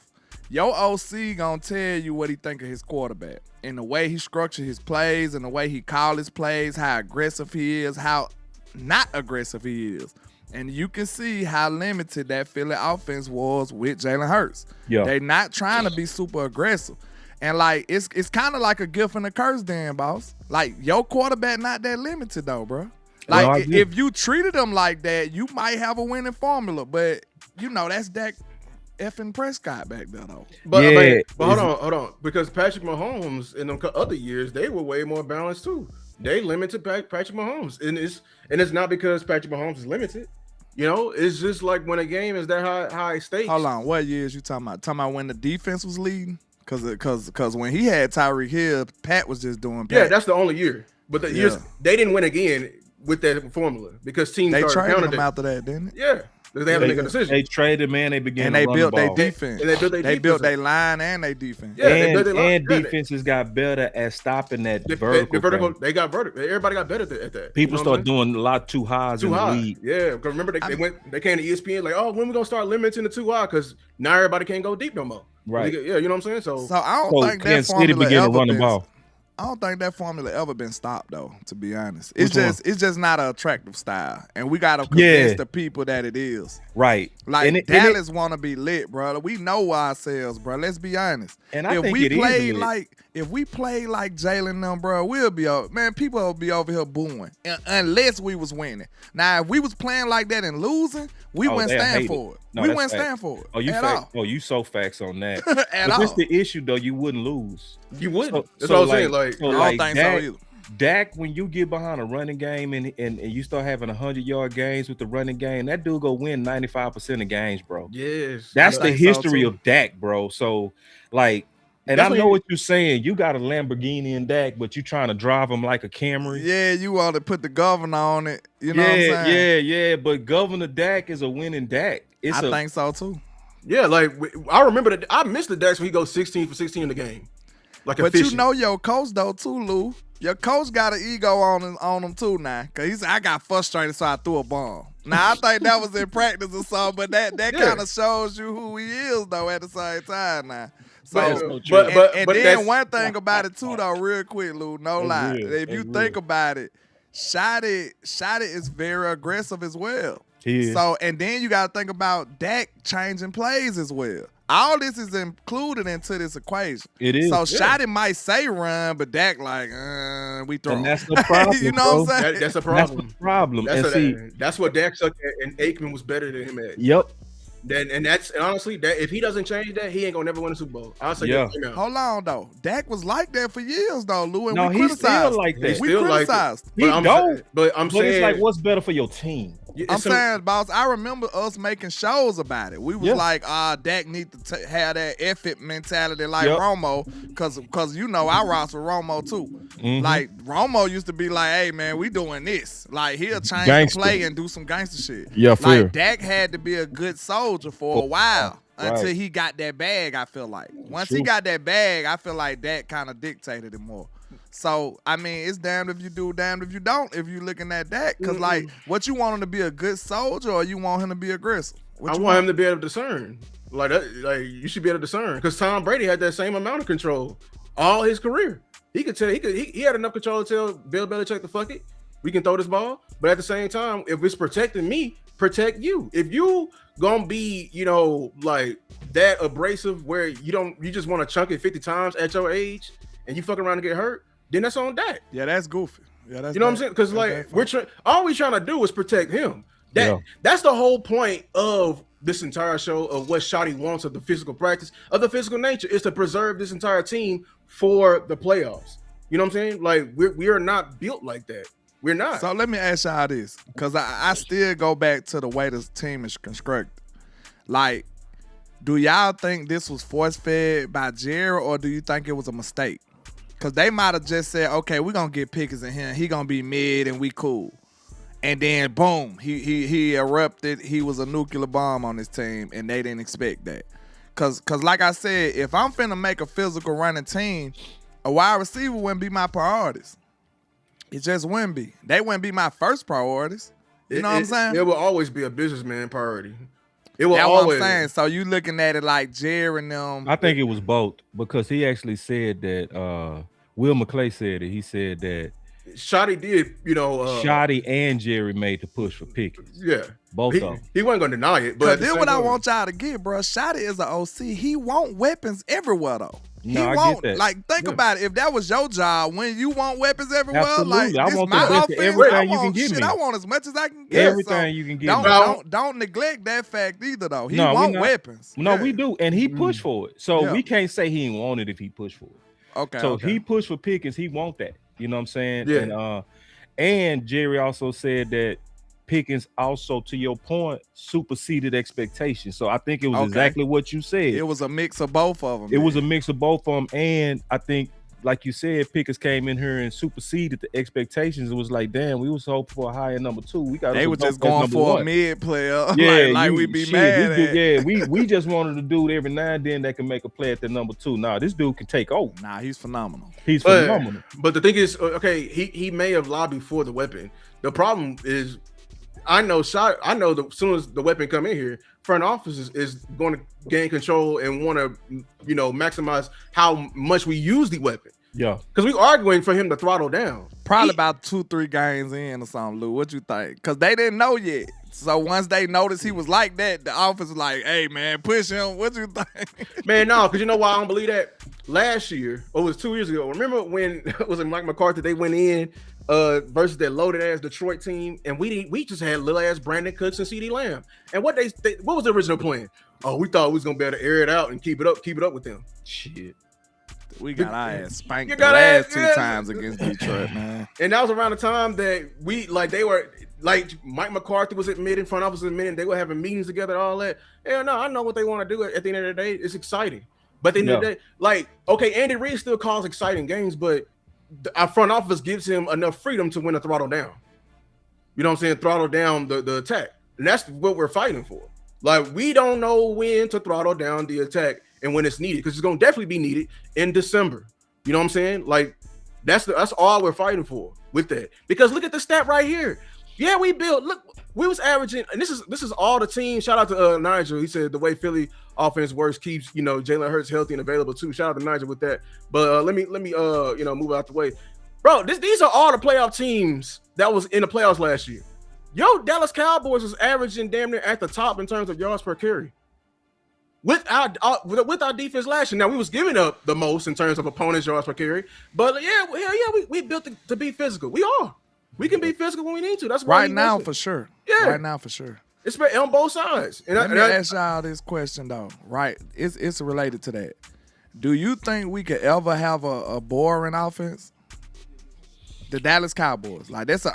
S9: Your OC gonna tell you what he think of his quarterback and the way he structured his plays and the way he call his plays, how aggressive he is, how not aggressive he is. And you can see how limited that Philly offense was with Jalen Hurts.
S2: Yeah.
S9: They not trying to be super aggressive. And like it's kind of like a gift and a curse, then, boss. Like your quarterback not that limited though, bro. Like
S2: Well, I agree.
S9: if you treated him like that, you might have a winning formula. But you know that's Dak effing Prescott back there though.
S1: But,
S2: Yeah,
S1: I mean, but
S2: it's-
S1: hold on. Because Patrick Mahomes in them other years, they were way more balanced too. They limited Patrick Mahomes. And it's not because Patrick Mahomes is limited. You know, it's just like when a game is that high stakes.
S9: Hold on, what years you talking about? Talking about when the defense was leading? Cause when he had Tyreek Hill, Pat was just doing Pat.
S1: Yeah, that's the only year. But the years
S9: Yeah.
S1: they didn't win again with that formula because teams
S9: they
S1: started
S9: traded
S1: counting
S9: him
S1: it.
S9: after that, didn't it?
S1: Yeah, they had to make a decision.
S2: They traded, man. They began
S9: And
S2: to
S9: they
S2: run
S9: built
S2: the
S9: their
S2: ball.
S9: defense.
S1: And they built their
S9: They
S1: defense
S9: built
S1: up.
S9: their line and their defense.
S1: Yeah, they
S2: and
S1: built their line.
S2: and
S1: Yeah,
S2: defenses got better at stopping that
S1: the
S2: vertical.
S1: vertical.
S2: thing.
S1: They got vertical. Everybody got better at that.
S2: People
S1: You know what
S2: start
S1: I'm saying?
S2: doing a lot too highs
S1: Too
S2: in the
S1: high.
S2: league.
S1: Yeah, because remember they came to ESPN like, oh, when we gonna start limiting the too high? Because now everybody can't go deep no more.
S2: Right.
S1: Yeah, you know what I'm saying. So,
S9: So I don't
S2: So
S9: think that
S2: Kansas City
S9: formula
S2: began to
S9: ever
S2: run the
S9: been.
S2: ball.
S9: I don't think that formula ever been stopped though. To be honest, it's
S2: Which one?
S9: it's just not an attractive style, and we gotta convince
S2: Yeah.
S9: the people that it is.
S2: Right.
S9: Like
S2: And it-
S9: Dallas want to be lit, bro. We know ourselves, bro. Let's be honest.
S2: And I
S9: if
S2: think
S9: we
S2: it is
S9: play
S2: lit.
S9: if we play like Jalen, them, bro, we'll be people will be over here booing unless we was winning. Now, if we was playing like that and losing, we
S2: Oh,
S9: wouldn't
S2: they'll
S9: stand
S2: hate
S9: for it.
S2: No,
S9: we
S2: that's
S9: wouldn't
S2: facts.
S9: stand for it.
S2: Oh, you
S9: at
S2: facts.
S9: all.
S2: Oh, you so facts on that.
S9: At
S2: But this
S9: all.
S2: the issue though. You wouldn't lose.
S1: You wouldn't.
S2: So-
S1: That's
S2: so
S1: what I'm saying. Like,
S2: so
S9: I
S2: like
S9: don't think
S2: Dak,
S9: so either.
S2: Dak, when you get behind a running game and you start having 100-yard games with the running game, that dude go win 95% of games, bro.
S1: yes,
S2: That's
S9: I
S2: the
S9: think so,
S2: history
S9: too.
S2: of Dak, bro. So like, and
S1: That's
S2: I
S1: what
S2: know
S1: he-
S2: what you're saying. You got a Lamborghini in Dak, but you trying to drive him like a Camry.
S9: Yeah, you want to put the governor on it. You know what I'm
S2: yeah,
S9: saying?
S2: yeah. But Governor Dak is a winning Dak. It's
S9: I think so too.
S1: yeah. Like I remember that. I missed the Dax when he goes 16 for 16 in the game. Like,
S9: But
S1: efficient.
S9: you know your coach though too, Lou. Your coach got an ego on him too now. Cause he said, I got frustrated, so I threw a bomb. Now I think that was in practice or something, but that
S1: Yeah.
S9: kind of shows you who he is though at the same time now. So
S1: But
S9: then
S1: that's-
S9: one thing about it too though, real quick, Lou, no
S2: That's
S9: lie.
S2: real.
S9: If you
S2: That's
S9: think
S2: real.
S9: about it, Shotty is very aggressive as well.
S2: He is.
S9: So and then you gotta think about Dak changing plays as well. All this is included into this equation.
S2: It is.
S9: So
S2: Yeah.
S9: Shotty might say run, but Dak like, we throw.
S2: And that's the problem.
S9: You know what
S2: bro.
S9: I'm saying?
S1: that's a
S2: That's
S1: problem.
S2: the problem.
S1: That's,
S2: And
S1: what,
S2: see,
S1: that's what Dak sucked at, and Aikman was better than him at.
S2: yep.
S1: And that's and honestly, that if he doesn't change that, he ain't gonna never win a Super Bowl. I'll say
S2: Yeah.
S1: that right now.
S9: Hold on though. Dak was like that for years though, Lou, and
S2: No,
S9: we
S2: he's
S9: criticized.
S2: still like that.
S1: He's
S9: We
S1: still like
S9: criticized.
S2: He don't.
S1: But I'm
S2: But
S1: saying,
S2: it's like, what's better for your team?
S9: I'm saying, boss, I remember us making shows about it. We was
S2: Yeah.
S9: like, Dak need to have that effort mentality like
S2: Yep.
S9: Romo, cause you know I roster with Romo too.
S2: Mhm.
S9: Like Romo used to be like, hey man, we doing this. Like he'll change
S2: Gangster.
S9: the play and do some gangster shit.
S2: Yeah, fair.
S9: Like Dak had to be a good soldier for a while until
S2: Right.
S9: he got that bag, I feel like. Once he
S2: True.
S9: got that bag, I feel like Dak kind of dictated it more. So, I mean, it's damned if you do, damned if you don't, if you looking at that. Because, like, what you want him to be a good soldier or you want him to be aggressive? What
S1: I
S9: you
S1: want him to be able to discern. Like that, like you should be able to discern. Because Tom Brady had that same amount of control all his career. He could tell he had enough control to tell Bill Belichick to fuck it. We can throw this ball, but at the same time, if it's protecting me, protect you. If you gonna be, like that abrasive where you just want to chunk it 50 times at your age and you fuck around and get hurt, then that's on Dak.
S9: Yeah, that's goofy. Yeah, that's
S1: You know what I'm saying? Because like all we're trying to do is protect him. That's the whole point of this entire show of what Shotty wants of the physical practice of the physical nature is to preserve this entire team for the playoffs. You know what I'm saying? Like we are not built like that. We're not.
S9: So let me ask y'all this, because I still go back to the way this team is constructed. Like, do y'all think this was force-fed by Jerry, or do you think it was a mistake? Because they might have just said, okay, we're going to get Pickens in here. He going to be mid and we cool. And then, boom, he erupted. He was a nuclear bomb on this team, and they didn't expect that. Because like I said, if I'm finna make a physical running team, a wide receiver wouldn't be my priorities. It just wouldn't be. They wouldn't be my first priorities. You know what I'm saying?
S1: It will always be a businessman priority. It will
S9: That's
S1: always.
S9: what I'm saying. So you looking at it like Jerry and them.
S2: I think it was both because he actually said that Will McClay said it. He said that
S1: Shotty did,
S2: Shotty and Jerry made the push for Pickens.
S1: Yeah.
S2: Both
S1: he,
S2: of them.
S1: He wasn't gonna deny it. But
S9: then what I want y'all to get, bro, Shotty is an OC. He want weapons everywhere though.
S2: No,
S9: he
S2: I
S9: won't
S2: get that.
S9: like think about it. If that was your job, when you want weapons everywhere,
S2: Absolutely.
S9: like
S2: I
S9: this
S2: want the
S9: my
S2: best of
S9: offense,
S2: everything
S9: I
S2: you can
S9: want
S2: give
S9: shit.
S2: me.
S9: I want as much as I can get.
S2: Everything you can get me.
S9: Don't neglect that fact either though. He
S2: No, we
S9: want
S2: not.
S9: weapons.
S2: No,
S9: Yeah.
S2: we do, and he pushed for it. So
S9: Yeah.
S2: we can't say he didn't want it if he pushed for it.
S9: Okay.
S2: So
S9: okay.
S2: he pushed for Pickens. He want that. You know what I'm saying?
S1: Yeah.
S2: And Jerry also said that Pickens also, to your point, superseded expectations. So I think it was
S9: Okay.
S2: exactly what you said.
S9: It was a mix of both of them.
S2: It was a mix of both of them, and I think, like you said, Pickens came in here and superseded the expectations. It was like, damn, we was hoping for a higher number 2. We got.
S9: They were just going for a mid player.
S2: Yeah,
S9: like
S2: you-
S9: we be
S2: shit,
S9: mad
S2: we
S9: at.
S2: do- yeah, we just wanted a dude every now and then that can make a play at the number 2. Nah, this dude can take over.
S9: Nah, he's phenomenal.
S2: He's phenomenal.
S1: But the thing is, okay, he may have lobbied for the weapon. The problem is, I know as soon as the weapon come in here, front office is going to gain control and want to, maximize how much we use the weapon.
S2: Yeah.
S1: Because we arguing for him to throttle down.
S9: Probably about 2-3 games in or something, Lou. What you think? Because they didn't know yet. So once they noticed he was like that, the office was like, hey, man, push him. What you think?
S1: Man, no, because you know why I don't believe that? Last year, or it was 2 years ago, remember when it was Mike McCarthy, they went in versus that loaded ass Detroit team, and we just had little ass Brandon Cooks and CeeDee Lamb. And what was the original plan? Oh, we thought we was gonna be able to air it out and keep it up with them.
S2: Shit.
S9: We got our ass spanked
S1: You
S9: the
S1: got
S9: last
S1: ass-
S9: 2
S1: yeah.
S9: times against Detroit, man.
S1: And that was around the time that they were like Mike McCarthy was admitting, front office admitting, they were having meetings together, all that. Hell no, I know what they want to do at the end of the day. It's exciting. But at the end of the day, like, okay, Andy Reid still calls exciting games, but our front office gives him enough freedom to win a throttle down. You know what I'm saying? Throttle down the attack. And that's what we're fighting for. Like, we don't know when to throttle down the attack and when it's needed, because it's going to definitely be needed in December. You know what I'm saying? Like, that's all we're fighting for with that. Because look at the stat right here. Yeah, we was averaging, and this is all the team. Shout out to Nigel. He said the way Philly offense works keeps, Jalen Hurts healthy and available too. Shout out to Nigel with that. But let me move out the way. Bro, these are all the playoff teams that was in the playoffs last year. Yo, Dallas Cowboys was averaging damn near at the top in terms of yards per carry. With our defense last year. Now, we was giving up the most in terms of opponents' yards per carry. But yeah, we built to be physical. We are. We can be physical when we need to. That's why
S9: Right now, for sure.
S1: Yeah.
S9: Right now, for sure.
S1: It's on both sides. And
S9: Let me ask y'all this question, though. Right? It's related to that. Do you think we could ever have a boring offense? The Dallas Cowboys. Like, that's an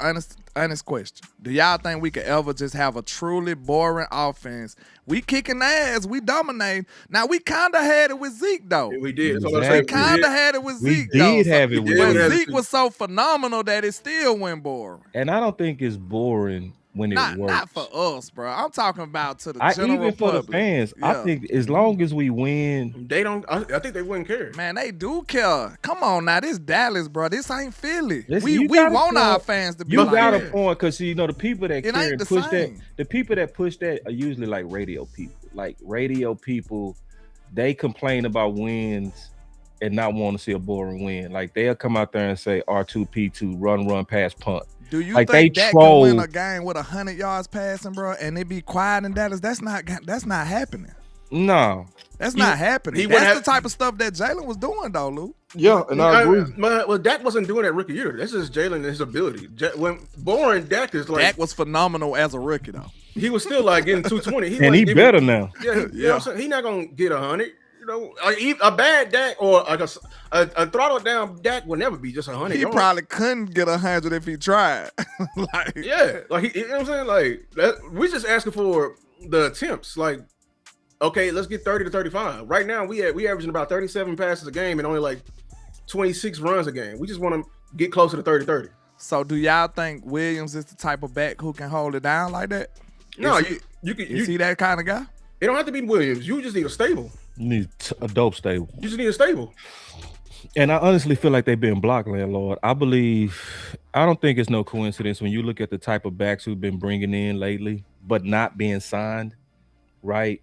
S9: honest question. Do y'all think we could ever just have a truly boring offense? We kicking ass. We dominate. Now, we kind of had it with Zeke, though.
S1: We did.
S2: Exactly.
S9: We kind of had it with
S2: We
S9: Zeke, though.
S2: did have it with
S9: But
S2: Zeke.
S9: Zeke was so phenomenal that it still went boring.
S2: And I don't think it's boring when it works.
S9: Not for us, bro. I'm talking about to the general
S2: even for
S9: public.
S2: the fans,
S9: Yeah.
S2: I think as long as we win,
S1: They don't. I think they wouldn't care.
S9: Man, they do care. Come on now, this Dallas, bro. This ain't Philly.
S2: Listen,
S9: We
S2: you got a
S9: want our
S2: point.
S9: fans to be
S2: you
S9: like
S2: got a
S9: that.
S2: point because the people that
S9: It
S2: care
S9: ain't
S2: and
S9: the
S2: push that,
S9: same.
S2: the people that push that are usually like radio people. Like radio people, they complain about wins and not want to see a boring win. Like they'll come out there and say R2P2, run, pass, punt.
S9: Do you
S2: Like,
S9: think
S2: they
S9: that
S2: troll-
S9: can win a game with 100 yards passing, bro, and it be quiet in Dallas? That's not happening.
S2: No.
S9: That's not happening.
S1: he wouldn't
S9: That's
S1: have-
S9: the type of stuff that Jalen was doing, though, Lou.
S1: Yeah, and I agree. Well, Dak wasn't doing that rookie year. That's just Jalen and his ability. When boring, Dak is like
S9: Dak was phenomenal as a rookie, though.
S1: he was still like getting 220.
S2: And
S1: wasn't
S2: he
S1: giving-
S2: better now.
S1: Yeah, you know what I'm saying? He's not gonna get 100. You know, a bad Dak or like a throttle down Dak will never be just 100.
S9: He probably couldn't get 100 if he tried. Like,
S1: Yeah, like you know what I'm saying? Like that, we're just asking for the attempts. Like, okay, let's get 30 to 35. Right now, we averaging about 37 passes a game and only like 26 runs a game. We just want to get closer to 30-30.
S9: So do y'all think Williams is the type of back who can hold it down like that?
S1: No,
S9: Is
S1: you
S9: he that kind of guy?
S1: it don't have to be Williams. You just need a stable.
S2: You need a dope stable.
S1: You just need a stable.
S2: And I honestly feel like they've been block landlord. I don't think it's no coincidence when you look at the type of backs who've been bringing in lately, but not being signed, right?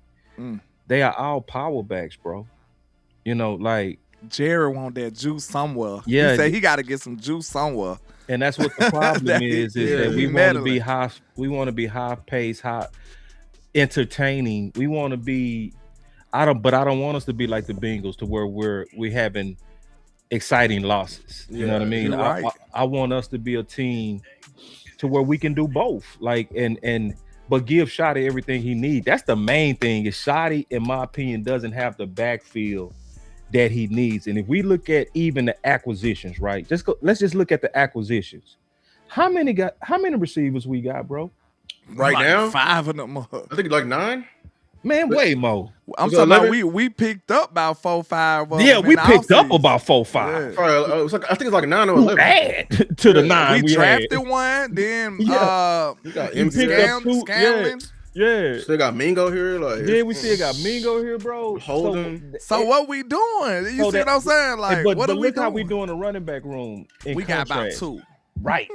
S2: They are all power backs, bro. You know, like
S9: Jerry want that juice somewhere.
S2: Yeah.
S9: He said he got to get some juice somewhere.
S2: and that's what the problem
S9: That
S2: is
S9: he-
S2: that
S9: he
S2: we want to be
S9: meddling.
S2: high. We want to be high paced, high entertaining. We want to be. I don't want us to be like the Bengals to where we having exciting losses. You know what I mean?
S9: you're right.
S2: I want us to be a team to where we can do both. Like but give Shotty everything he needs. That's the main thing. Is Shotty, in my opinion, doesn't have the backfield that he needs. And if we look at even the acquisitions, right? Let's just look at the acquisitions. How many receivers we got, bro?
S1: Right
S9: Like
S1: now,
S9: 5 of them.
S1: I think like 9.
S2: Man, way more.
S9: I'm
S1: So
S9: talking about
S1: 11?
S9: we picked up about 4 5.
S2: Yeah, we picked up about 4-5.
S9: Yeah.
S1: Probably, I think it's like 9 or
S2: Who
S1: 11.
S2: add to the 9
S9: We
S2: we
S9: drafted
S2: had.
S9: one, then
S1: We got
S2: You picked up two-
S9: Scanlon.
S2: Yeah.
S1: Still got Mingo here. Like
S2: Yeah, we still got Mingo here, bro.
S1: Holden.
S9: So what we doing? You
S2: So
S9: see what I'm saying? Like,
S2: but
S9: what are we
S2: look
S9: doing?
S2: how we doing the running back room.
S9: We got about 2.
S2: Right.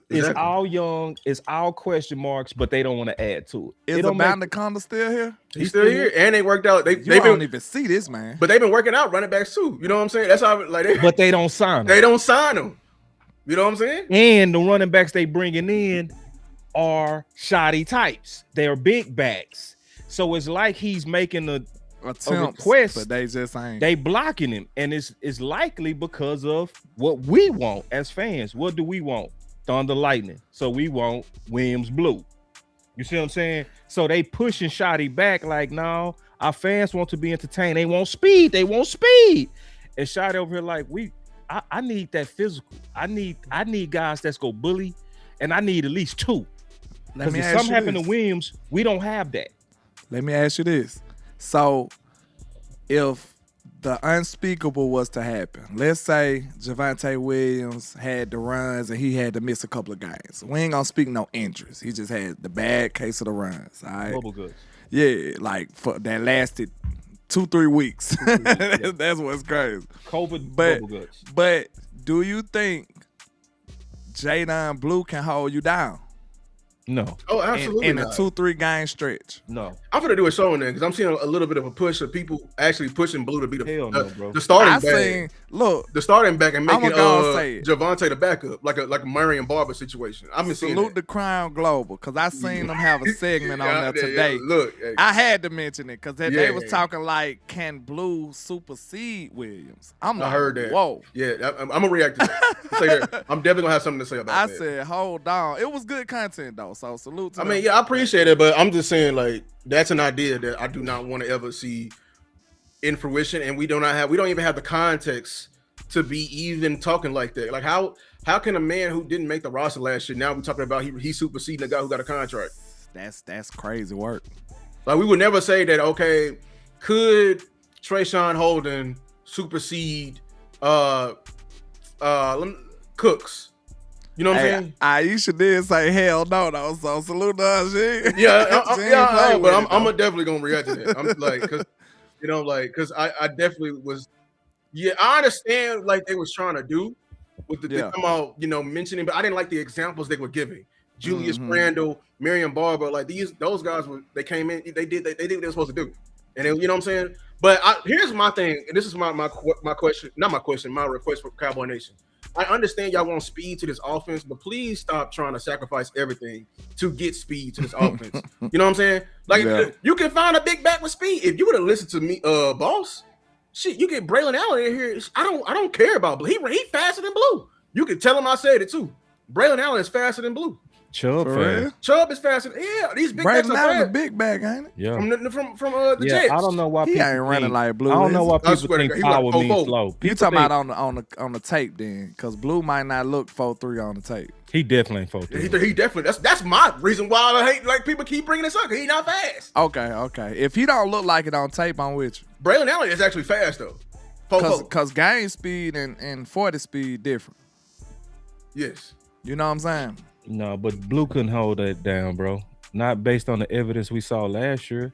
S2: It's all young. It's all question marks, but they don't want to add to it.
S9: Is
S2: It don't make-
S9: Abandoconda still here?
S1: He's still here, and they worked out.
S9: You
S1: They've
S9: don't
S1: been,
S9: even see this man.
S1: but they've been working out running backs too. You know what I'm saying? That's how like
S2: but they don't sign
S1: they
S2: them.
S1: don't sign them. You know what I'm saying?
S2: And the running backs they bringing in are shoddy types. They're big backs. So it's like he's making
S9: attempts,
S2: request,
S9: but they just ain't.
S2: They blocking him, and it's likely because of what we want as fans. What do we want? Thunder Lightning. So we want Williams Blue. You see what I'm saying? So they pushing Shotty back like, no, our fans want to be entertained. They want speed. They want speed. And Shotty over here like, I need that physical. I need guys that's go bully, and I need at least two. Because if something happened to Williams, we don't have that.
S9: Let me ask you this. So if the unspeakable was to happen, let's say Javonte Williams had the runs and he had to miss a couple of games. We ain't gonna speak no injuries. He just had the bad case of the runs. All right.
S2: Bubble goods.
S9: Yeah, like that lasted 2-3 weeks. That's what's crazy.
S2: COVID bubble goods.
S9: But do you think Jadon Blue can hold you down?
S2: No.
S1: Oh, absolutely
S9: in a
S1: not.
S9: 2-3 game stretch.
S2: No.
S1: I'm gonna do a show on that because I'm seeing a little bit of a push of people actually pushing Blue to be
S2: Hell no, bro.
S1: the starting back.
S9: The
S1: starting back and making
S9: say
S1: Javonte the backup, like a Marion Barber situation. I've been seeing
S9: Salute the Crown Global, because I seen them have a segment on there today.
S1: Look, hey.
S9: I had to mention it because they was talking like, can Blue supersede Williams? I'm like,
S1: I heard that.
S9: Whoa.
S1: Yeah, I'm gonna react to that. Say that. I'm definitely gonna have something to say about that.
S9: I said, hold on. It was good content though, so salute to them.
S1: I mean, yeah, I appreciate it, but I'm just saying, like, that's an idea that I do not want to ever see in fruition, and we don't even have the context to be even talking like that. Like, how can a man who didn't make the roster last year now we talking about he superseding a guy who got a contract?
S9: That's crazy work.
S1: Like, we would never say that. Okay, could Trayshawn Holden supersede Cooks? You know what I'm saying?
S9: Aisha did say hell no, though. So salute to her.
S1: But I'm definitely gonna react to that. I'm like, because I definitely was. Yeah, I understand like they was trying to do with they come out, mentioning, but I didn't like the examples they were giving. Julius Randle, Marion Barber, like those guys they came in, they did what they were supposed to do, and then, you know what I'm saying. But here's my thing, and this is my question, not my question, my request for Cowboy Nation. I understand y'all want speed to this offense, but please stop trying to sacrifice everything to get speed to this offense. You know what I'm saying? Like, you can find a big back with speed. If you would have listened to me, boss, shit, you get Braylon Allen in here. I don't care about Blue. He faster than Blue. You can tell him I said it too. Braylon Allen is faster than Blue.
S2: Chubb
S1: is faster. These big backs are fast.
S9: A big back, ain't it?
S2: Yeah.
S1: From the Jets.
S2: I don't know why
S9: he ain't running like Blue.
S2: I don't know why people think power
S1: like
S2: means slow.
S9: You talking about on the tape then? Because Blue might not look 4.3 on the tape.
S2: He definitely ain't 4.3.
S1: He definitely. That's my reason why I hate like people keep bringing this up. He not fast.
S9: Okay. If he don't look like it on tape, I'm with you.
S1: Braylon Allen is actually fast though.
S9: Because game speed and 40 speed different.
S1: Yes.
S9: You know what I'm saying?
S2: No, but Blue couldn't hold that down, bro. Not based on the evidence we saw last year.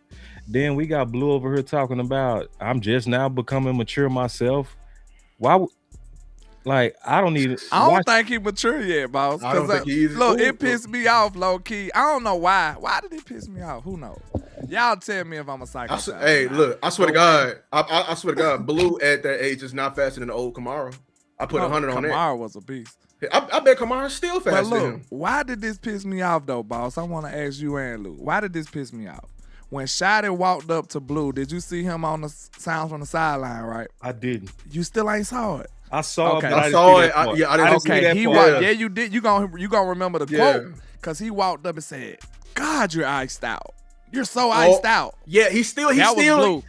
S2: Then we got Blue over here talking about, I'm just now becoming mature myself. Why? Like, I don't
S9: think he mature yet, boss.
S1: I don't think he is.
S9: Look, it pissed me off, low key. I don't know why. Why did it piss me off? Who knows? Y'all tell me if I'm a psychopath.
S1: Hey, look, I swear to God, I swear to God, Blue at that age is not faster than the old Kamara. I put 100 on that.
S9: Kamara was a beast.
S1: I bet Kamara's still faster than him.
S9: Why did this piss me off, though, boss? I want to ask you and Lou. Why did this piss me off? When Shotty walked up to Blue, did you see him on the sounds from the sideline, right?
S2: I didn't.
S9: You still ain't saw it.
S2: I saw it, but
S1: I saw it. I didn't see that part.
S9: Yeah, you did. You gonna remember the quote because he walked up and said, "God, you're iced out. You're so iced out."
S1: Yeah, he was still
S9: wearing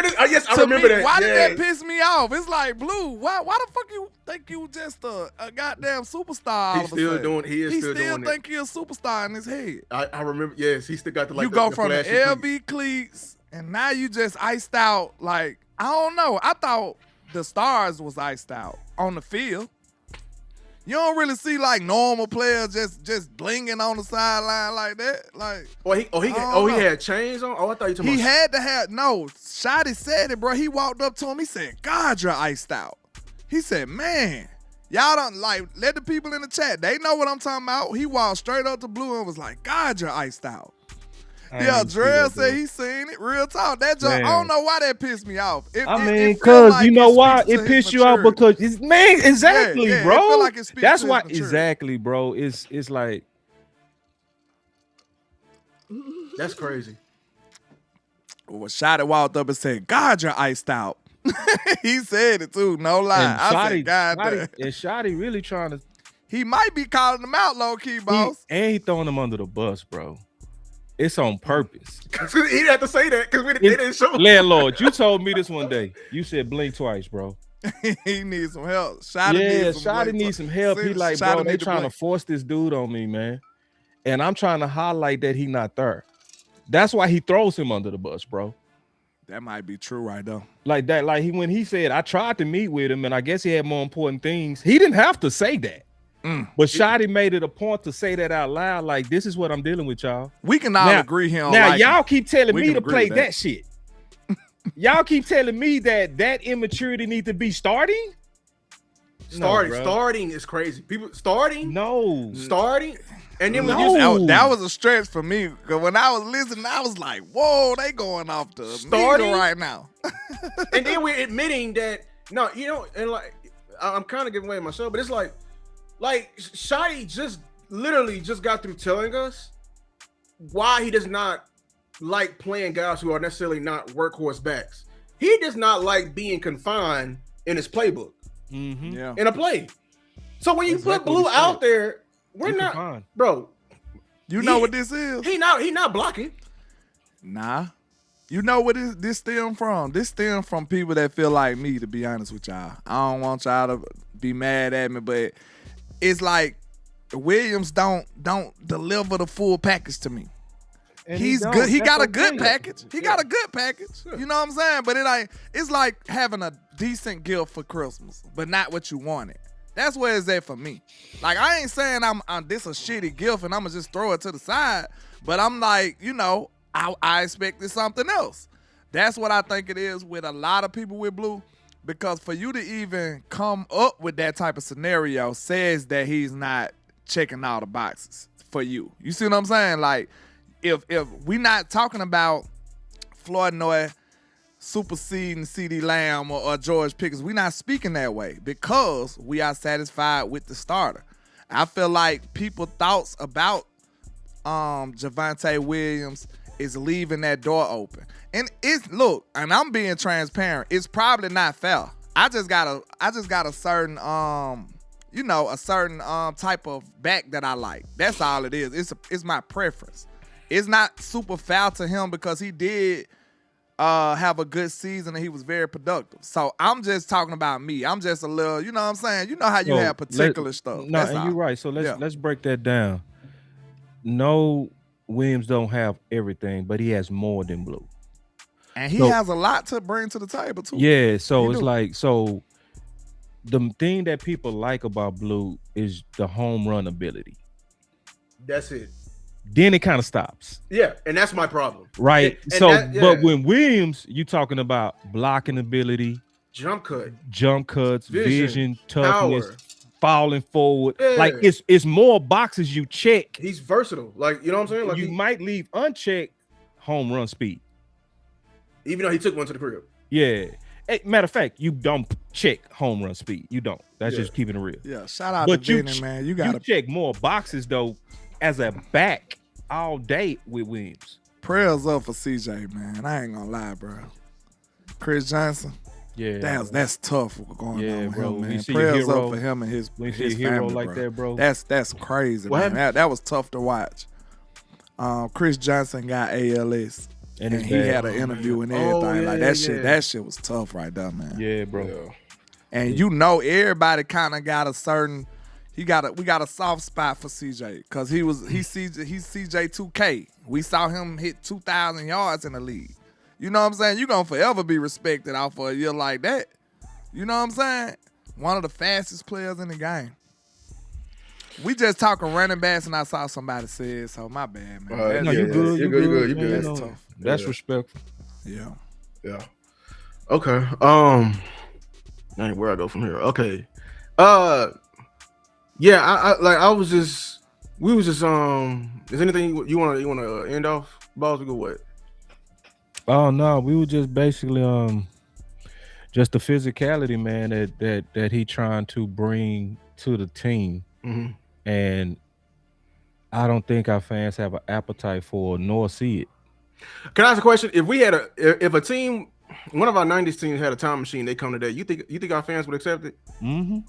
S9: it.
S1: Yes, I remember that.
S9: Why did that piss me off? It's like, Blue, why the fuck you think you just a goddamn superstar?
S1: He still doing it.
S9: Think he a superstar in his head.
S1: I remember. Yes, he still got the
S9: You go from the LV cleats and now you just iced out. Like, I don't know. I thought the stars was iced out on the field. You don't really see like normal players just blinging on the sideline like that. Like,
S1: he had chains on. Oh, I thought you talking about.
S9: He had to have Shotty said it, bro. He walked up to him. He said, "God, you're iced out." He said, "Man, y'all don't let the people in the chat. They know what I'm talking about." He walked straight up to Blue and was like, "God, you're iced out." Yeah, Drell said he seen it. Real talk. That just, I don't know why that pissed me off.
S2: Because you know why it pissed you off, because exactly, bro.
S9: It feel like it
S2: that's why exactly, bro. It's like
S1: that's crazy.
S9: Well, Shotty walked up and said, "God, you're iced out." He said it too, no lie.
S2: And
S9: I
S2: Shotty,
S9: said, "God, damn."
S2: Shotty really trying to.
S9: He might be calling them out, low key, boss.
S2: He throwing them under the bus, bro. It's on purpose.
S1: He didn't have to say that because they didn't show.
S2: Landlord, you told me this one day. You said blink twice, bro.
S9: He needs some help. Shotty
S2: needs some help. He like, bro, they trying to force this dude on me, man. And I'm trying to highlight that he not there. That's why he throws him under the bus, bro.
S9: That might be true right though.
S2: Like that, like when he said, I tried to meet with him and I guess he had more important things. He didn't have to say that. But Shotty made it a point to say that out loud. Like, this is what I'm dealing with, y'all.
S9: We can all agree here on
S2: now, y'all keep telling me to play
S9: that
S2: shit. Y'all keep telling me that immaturity needs to be starting.
S1: Starting is crazy. People starting, and then
S9: that was a stretch for me because when I was listening, I was like, "Whoa, they going off the starting right now."
S1: And then we're admitting that and like I'm kind of giving away myself, but it's like Shotty just literally just got through telling us why he does not like playing guys who are necessarily not workhorse backs. He does not like being confined in his playbook. In a play. So when you put Blue out there, we're not confined. Bro.
S9: You know what this is?
S1: He not blocking.
S9: Nah. You know what this stem from? This stem from people that feel like me, to be honest with y'all. I don't want y'all to be mad at me, but it's like Williams don't deliver the full package to me. And he's good. He got a good package. He got a good package. You know what I'm saying? But it's like having a decent gift for Christmas, but not what you wanted. That's where it's at for me. Like, I ain't saying I'm this a shitty gift and I'm gonna just throw it to the side, but I'm like, I expected something else. That's what I think it is with a lot of people with Blue, because for you to even come up with that type of scenario says that he's not checking all the boxes for you. You see what I'm saying? Like, if we not talking about Flournoy superseding CeeDee Lamb or George Pickens, we not speaking that way because we are satisfied with the starter. I feel like people thoughts about Javonte Williams is leaving that door open. And and I'm being transparent, it's probably not fair. I just got a certain a certain type of back that I like. That's all it is. It's my preference. It's not super foul to him because he did have a good season and he was very productive. So I'm just talking about me. I'm just a little, you know what I'm saying? You know how you have particular stuff.
S2: No, and you're right. So let's break that down. No, Williams don't have everything, but he has more than Blue.
S9: And he has a lot to bring to the table too.
S2: Yeah, so it's like, so the thing that people like about Blue is the home run ability.
S1: That's it.
S2: Then it kind of stops.
S1: Yeah, and that's my problem.
S2: Right. But when Williams, you talking about blocking ability,
S1: jump
S2: cuts, vision, toughness,
S1: power,
S2: falling forward.
S1: Yeah.
S2: Like it's more boxes you check.
S1: He's versatile. Like, you know what I'm saying? Like,
S2: you might leave unchecked home run speed.
S1: Even though he took one to the crib.
S2: Yeah. Hey, matter of fact, you don't check home run speed. You don't. That's just keeping it real.
S9: Yeah, shout out to Benny, man. You
S2: check more boxes though as a back all day with Williams.
S9: Prayers up for CJ, man. I ain't gonna lie, bro. Chris Johnson.
S2: Yeah,
S9: that's tough going on with him, man.
S2: See
S9: Prayers up for him and his
S2: hero
S9: family,
S2: like
S9: bro.
S2: that, bro.
S9: That's crazy, man. That was tough to watch. Chris Johnson got ALS. And he had an interview and everything. That shit was tough right there, man.
S2: Yeah, bro.
S1: Yeah.
S9: And everybody kind of got a certain. We got a soft spot for CJ because he's CJ 2K. We saw him hit 2,000 yards in the league. You know what I'm saying? You're gonna forever be respected out for a year like that. You know what I'm saying? One of the fastest players in the game. We just talking running backs, and I saw somebody say it, so my bad, man.
S2: You good. You good.
S9: That's tough.
S2: That's respectful.
S9: Yeah.
S1: Okay. Where I go from here? Okay. Yeah. We was just. Is anything you want to end off? Balls to go what?
S2: Oh no, we were just basically just the physicality, man, that he trying to bring to the team.
S1: Mm-hmm.
S2: And I don't think our fans have an appetite for nor see it.
S1: Can I ask a question? If we had if a team, one of our '90s teams had a time machine, they come today. You think our fans would accept it?
S2: Mm-hmm.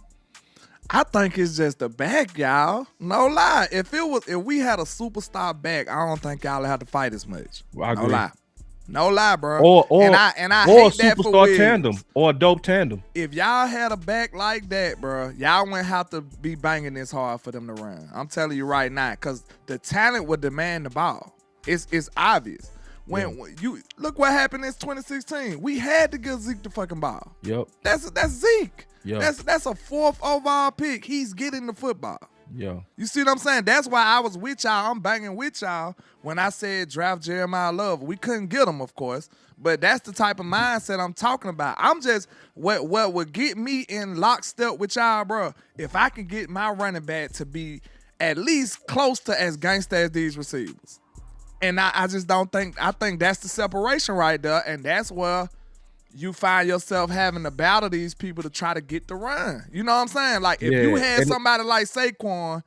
S9: I think it's just the back, y'all. No lie. If we had a superstar back, I don't think y'all had to fight as much.
S2: I
S9: no
S2: agree.
S9: lie. No lie, bro.
S2: Or
S9: and I
S2: or a
S9: hate that for
S2: superstar
S9: Williams.
S2: tandem or a dope tandem.
S9: If y'all had a back like that, bro, y'all wouldn't have to be banging this hard for them to run. I'm telling you right now, because the talent would demand the ball. It's obvious. When you look what happened in 2016, we had to give Zeke the fucking ball.
S2: Yep.
S9: That's Zeke.
S2: Yep.
S9: That's a 4th overall pick. He's getting the football.
S2: Yeah.
S9: You see what I'm saying? That's why I was with y'all. I'm banging with y'all when I said draft Jeremiah Love. We couldn't get him, of course, but that's the type of mindset I'm talking about. I'm just what would get me in lockstep with y'all, bro. If I can get my running back to be at least close to as gangster as these receivers, and I just don't think. I think that's the separation right there, and that's where you find yourself having to battle these people to try to get the run. You know what I'm saying? Like, if you had somebody like Saquon,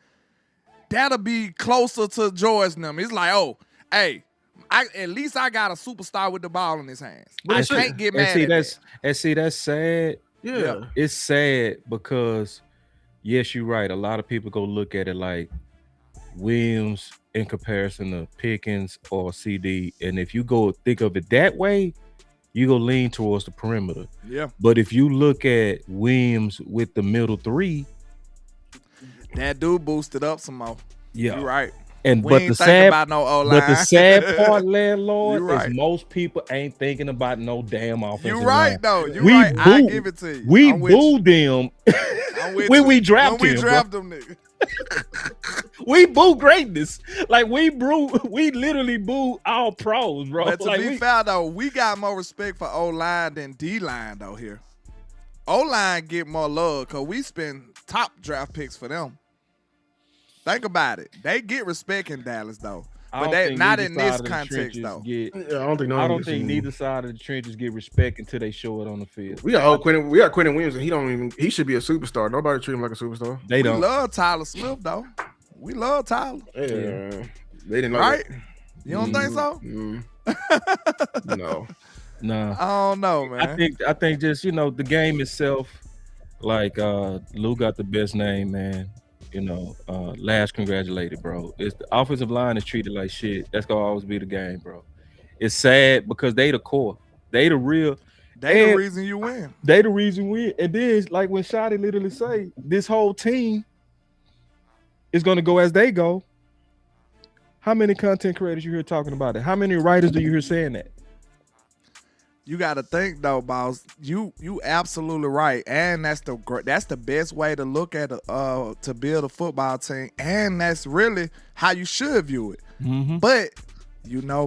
S9: that'll be closer to George and them. It's like, oh, hey, at least I got a superstar with the ball in his hands. I can't get mad at that.
S2: And see, that's sad.
S1: Yeah.
S2: It's sad because, yes, you're right. A lot of people go look at it like Williams in comparison to Pickens or CD. And if you go think of it that way, you go lean towards the perimeter.
S9: Yeah.
S2: But if you look at Williams with the middle 3,
S9: that dude boosted up some more.
S2: Yeah.
S9: You're right.
S2: And
S9: we
S2: but
S9: ain't
S2: the
S9: thinking
S2: sad
S9: about no O-line.
S2: but the sad part, landlord,
S9: right.
S2: is most people ain't thinking about no damn offensive
S9: You're right,
S2: line.
S9: though. You're right. I give it to you.
S2: We
S9: I'm with you.
S2: booed them when we draft
S9: when we
S2: him.
S9: draft them, nigga.
S2: We boo greatness. Like we literally boo all pros, bro.
S9: But to
S2: like,
S9: be fair, though, we got more respect for O-line than D-line, though, here. O-line get more love because we spend top draft picks for them. Think about it. They get respect in Dallas, though. But they not in this context, though.
S1: I don't think
S2: neither side of the trenches get respect until they show it on the field.
S1: We got Quentin Williams, and he should be a superstar. Nobody treat him like a superstar.
S2: They don't.
S9: We love Tyler Smith, though. We love Tyler.
S1: Yeah. They didn't like
S9: right?
S1: it.
S9: You don't think so?
S1: No.
S2: Nah.
S9: I don't know, man.
S2: I think just, the game itself, like Lou got the best name, man. Last congratulated, bro. It's the offensive line is treated like shit. That's gonna always be the game, bro. It's sad because they the core. They the real.
S9: They the reason you win.
S2: They the reason we win. And then, like when Shotty literally say, this whole team is gonna go as they go. How many content creators you hear talking about it? How many writers do you hear saying that?
S9: You got to think though, boss. You absolutely right, and that's the best way to look at to build a football team, and that's really how you should view it.
S2: Mm-hmm.
S9: But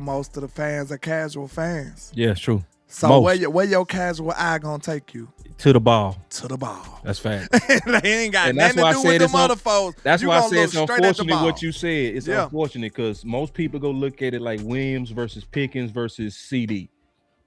S9: most of the fans are casual fans.
S2: Yeah, it's true.
S9: So where your casual eye gonna take you?
S2: To the ball.
S9: To the ball.
S2: That's fact.
S9: They ain't got nothing to do with them other folks.
S2: That's why I said it's unfortunate
S9: what
S2: what you said. It's unfortunate because most people go look at it like Williams versus Pickens versus CD.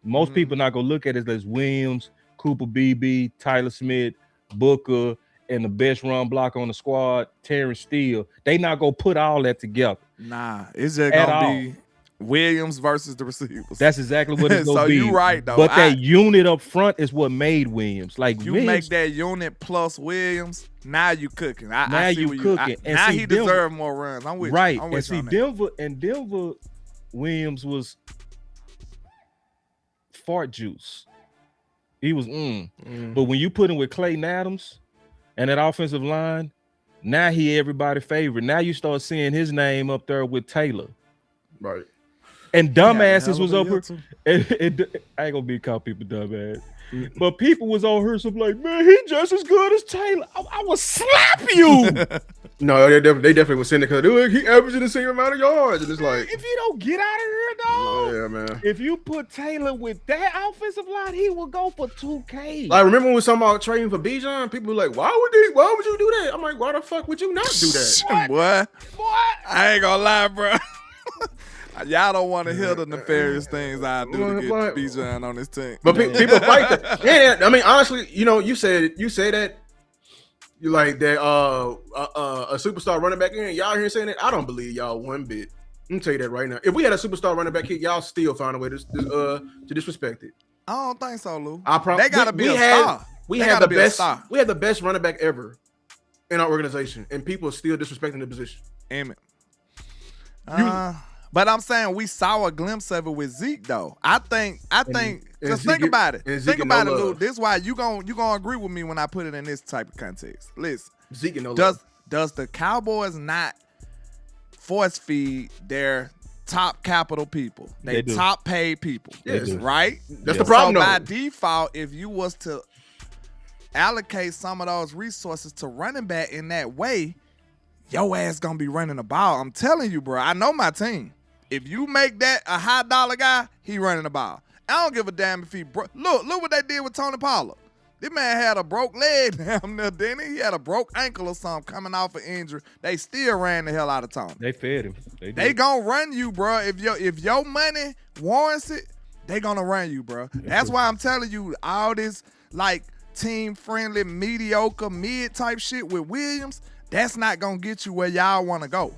S2: Most people not gonna look at it as Williams, Cooper Beebe, Tyler Smith, Booker, and the best run block on the squad, Terrence Steele. They not gonna put all that together.
S9: Nah, it's just gonna be Williams versus the receivers.
S2: That's exactly what it's gonna be.
S9: So you right though.
S2: But that unit up front is what made Williams. Like
S9: you
S2: Williams,
S9: make that unit plus Williams. Now you cooking.
S2: Now you cooking.
S9: Now he deserves more runs. I'm with
S2: right.
S9: you. I'm with
S2: and
S9: you
S2: see Denver Williams was fart juice. He was But when you put him with Clayton Adams and that offensive line, now he everybody's favorite. Now you start seeing his name up there with Taylor.
S1: Right.
S2: And dumbasses was up here. I ain't gonna be call people dumbass. But people was on her some like, man, he just as good as Taylor. I will slap you.
S1: No, they definitely was saying it because he averaging the same amount of yards. And it's like,
S2: if you don't get out of here, dog.
S1: Yeah, man.
S2: If you put Taylor with that offensive line, he will go for 2K.
S1: I remember when we was talking about trading for Bijan, people were like, why would you do that? I'm like, why the fuck would you not do that?
S9: Boy, I ain't gonna lie, bro. Y'all don't want to hear the nefarious things I do to get Bijan on this team.
S1: But people fight that. Yeah, I mean, honestly, you say that you like that a superstar running back in. Y'all here saying that? I don't believe y'all one bit. I'm gonna tell you that right now. If we had a superstar running back here, y'all still find a way to disrespect it.
S9: I don't think so, Lou.
S1: I promise.
S9: They gotta be a star.
S1: We
S9: They
S1: have
S9: gotta
S1: the
S9: be a
S1: best.
S9: star.
S1: We have the best running back ever in our organization, and people are still disrespecting the position.
S9: Amen. But I'm saying we saw a glimpse of it with Zeke, though. I think. Because think about it. Think about it, Lou. This is why you gonna agree with me when I put it in this type of context. Listen,
S1: Zeke and no
S9: does the Cowboys not force feed their top capital people, they top paid people?
S1: Yes,
S9: right.
S1: That's the problem.
S9: So by default, if you was to allocate some of those resources to running back in that way, your ass gonna be running the ball. I'm telling you, bro. I know my team. If you make that a high dollar guy, he running the ball. I don't give a damn if he broke. Look what they did with Tony Pollard. This man had a broke leg down there, didn't he? He had a broke ankle or something coming off an injury. They still ran the hell out of Tony.
S2: They fed him.
S9: They gonna run you, bro. If your money warrants it, they gonna run you, bro. That's why I'm telling you all this like team friendly, mediocre, mid type shit with Williams. That's not gonna get you where y'all want to go.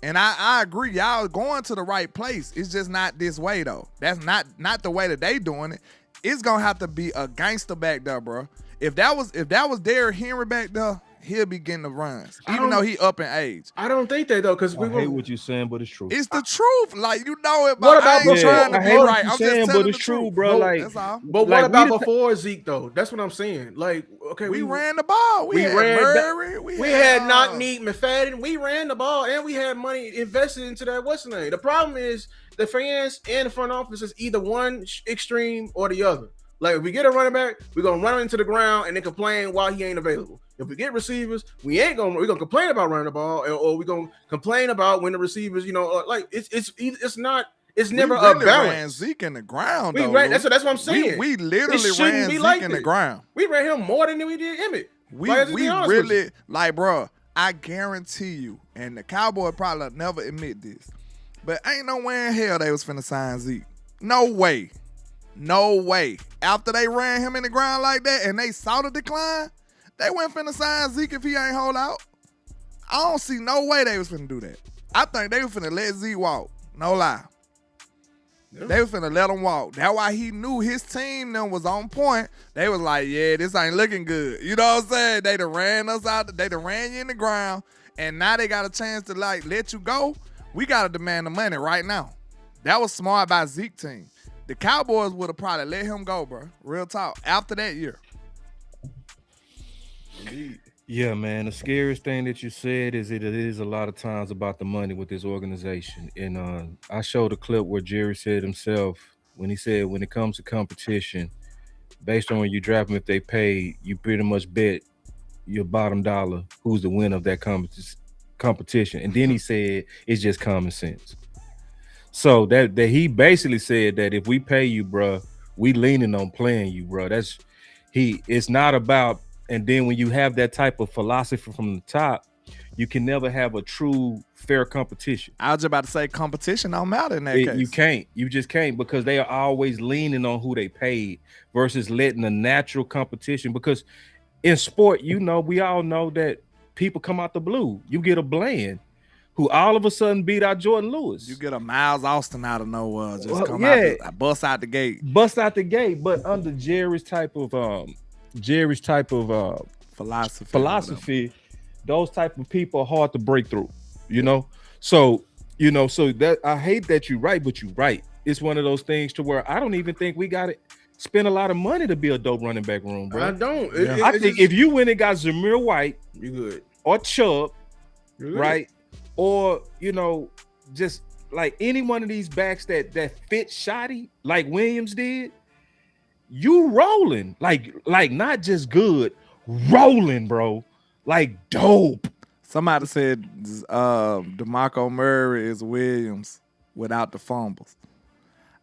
S9: And I agree, y'all going to the right place. It's just not this way though. That's not the way that they doing it. It's gonna have to be a gangster back there, bro. If that was Derrick Henry back there, he'll be getting the runs, even though he up in age.
S1: I don't think that though, because
S2: I hate what you're saying, but it's true.
S9: It's the truth, like you know it.
S1: What about
S9: I ain't trying to
S2: I
S9: be
S2: hate what
S9: right.
S2: you're
S9: I'm
S2: saying,
S9: just
S2: but
S9: telling
S2: it's
S9: the
S2: true,
S9: truth,
S2: bro. Like,
S9: that's all.
S1: But
S2: like,
S1: what about
S2: we
S1: before Zeke though? That's what I'm saying. Like, okay,
S9: we ran the ball. We had
S1: ran
S9: Murray.
S1: we had not need McFadden. We ran the ball and we had money invested into that. What's the name? The problem is the fans and the front office is either one extreme or the other. Like if we get a running back, we're gonna run him into the ground and then complain while he ain't available. If we get receivers, we're gonna complain about running the ball, or we're gonna complain about when the receivers, like it's never
S9: we really
S1: a balance.
S9: ran Zeke in the ground.
S1: We
S9: though,
S1: ran,
S9: Lou.
S1: that's what I'm saying.
S9: We literally
S1: It shouldn't
S9: ran
S1: be
S9: Zeke
S1: like
S9: in the
S1: that.
S9: ground.
S1: We ran him more than we did Emmett.
S9: We
S1: Like, let's be honest with you.
S9: really like, bro. I guarantee you, and the Cowboys probably never admit this, but ain't no way in hell they was finna sign Zeke. No way. No way. After they ran him in the ground like that and they saw the decline, they weren't finna sign Zeke if he ain't hold out. I don't see no way they was finna do that. I think they was finna let Zeke walk. No lie. Yeah. They was finna let him walk. That's why he knew his team then was on point. They was like, yeah, this ain't looking good. You know what I'm saying? They done ran us out. They done ran you in the ground. And now they got a chance to like let you go. We got to demand the money right now. That was smart by Zeke team. The Cowboys would have probably let him go, bro. Real talk. After that year.
S1: Indeed.
S2: Yeah, man. The scariest thing that you said is it is a lot of times about the money with this organization. And I showed a clip where Jerry said himself, when he said, when it comes to competition, based on when you draft them, if they pay, you pretty much bet your bottom dollar who's the winner of that competition. And then he said, it's just common sense. So that he basically said that if we pay you, bro, we leaning on playing you, bro. It's not about. And then when you have that type of philosophy from the top, you can never have a true fair competition.
S9: I was just about to say competition don't matter in that case.
S2: You just can't, because they are always leaning on who they paid versus letting the natural competition. Because in sport, we all know that people come out the blue. You get a Bland who all of a sudden beat out Jordan Lewis.
S9: You get a Miles Austin out of nowhere, bust out the gate.
S2: But under Jerry's type of philosophy, those type of people are hard to break through, So that I hate that you're right, but you're right. It's one of those things to where I don't even think we got to spend a lot of money to be a dope running back room, bro.
S1: I don't.
S2: I think if you went and got Zamir White,
S1: you good,
S2: or Chubb,
S1: right,
S2: or just like any one of these backs that fit Shotty like Williams did. You rolling like not just good, rolling, bro, like dope.
S9: Somebody said DeMarco Murray is Williams without the fumbles.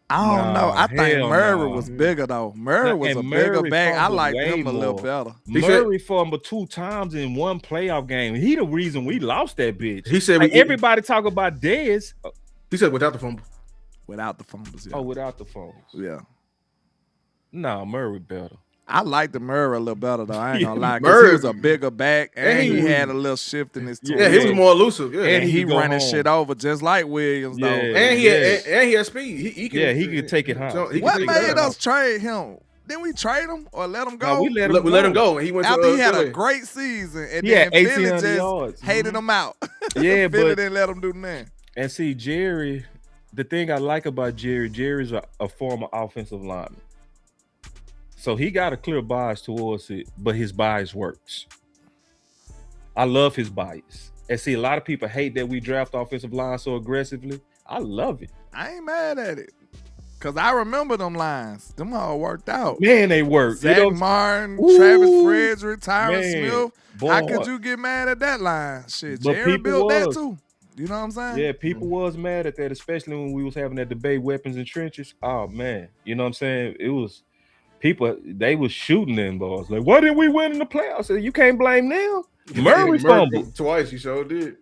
S9: I don't know. I think Murray was bigger though. Murray was a bigger back. I liked him a little better.
S2: Murray fumbled 2 times in one playoff game. He the reason we lost that bitch.
S1: He said
S2: everybody talk about Dez.
S1: He said without the fumble.
S9: Without the fumbles. Yeah.
S2: Oh, without the fumbles.
S9: Yeah.
S2: No, Murray better.
S9: I like the Murray a little better though. I ain't gonna lie, because
S1: Murray-
S9: he was a bigger back and
S1: he
S9: he
S1: was-
S9: had a little shift in his
S1: Yeah, he was more elusive. Yeah,
S9: and he
S2: could go
S9: running
S2: home.
S9: shit over just like Williams though.
S2: Yeah.
S1: and he had speed. He could,
S2: he could take it home.
S1: he could
S9: What
S1: take
S9: made
S1: it
S9: us trade him? Didn't we trade him or let him go?
S2: No, we let
S1: We let him go, and he went
S9: After
S1: to
S9: he had
S1: Philly.
S9: a great season, and
S2: He had
S9: then Philly
S2: 1,800
S9: just
S2: yards.
S9: hated him out.
S2: Yeah,
S9: Philly
S2: but
S9: didn't let him do nothing.
S2: and see Jerry, the thing I like about Jerry's a former offensive lineman. So he got a clear bias towards it, but his bias works. I love his bias. And see, a lot of people hate that we draft offensive line so aggressively. I love it.
S9: I ain't mad at it. Cause I remember them lines. Them all worked out.
S2: Man, they work.
S9: Zach
S2: You know,
S9: Martin,
S2: Ooh,
S9: Travis Frederick, Tyron
S2: man,
S9: Smith.
S2: boy.
S9: How could you get mad at that line? Shit,
S2: But
S9: Jerry
S2: people
S9: built that
S2: was.
S9: too. You know what I'm saying?
S2: Yeah, people was mad at that, especially when we was having that debate, weapons and trenches. Oh man, you know what I'm saying? It was people, they was shooting them balls. Like, why didn't we win in the playoffs? I said, you can't blame them. Murray fumbled.
S1: twice. He sure did.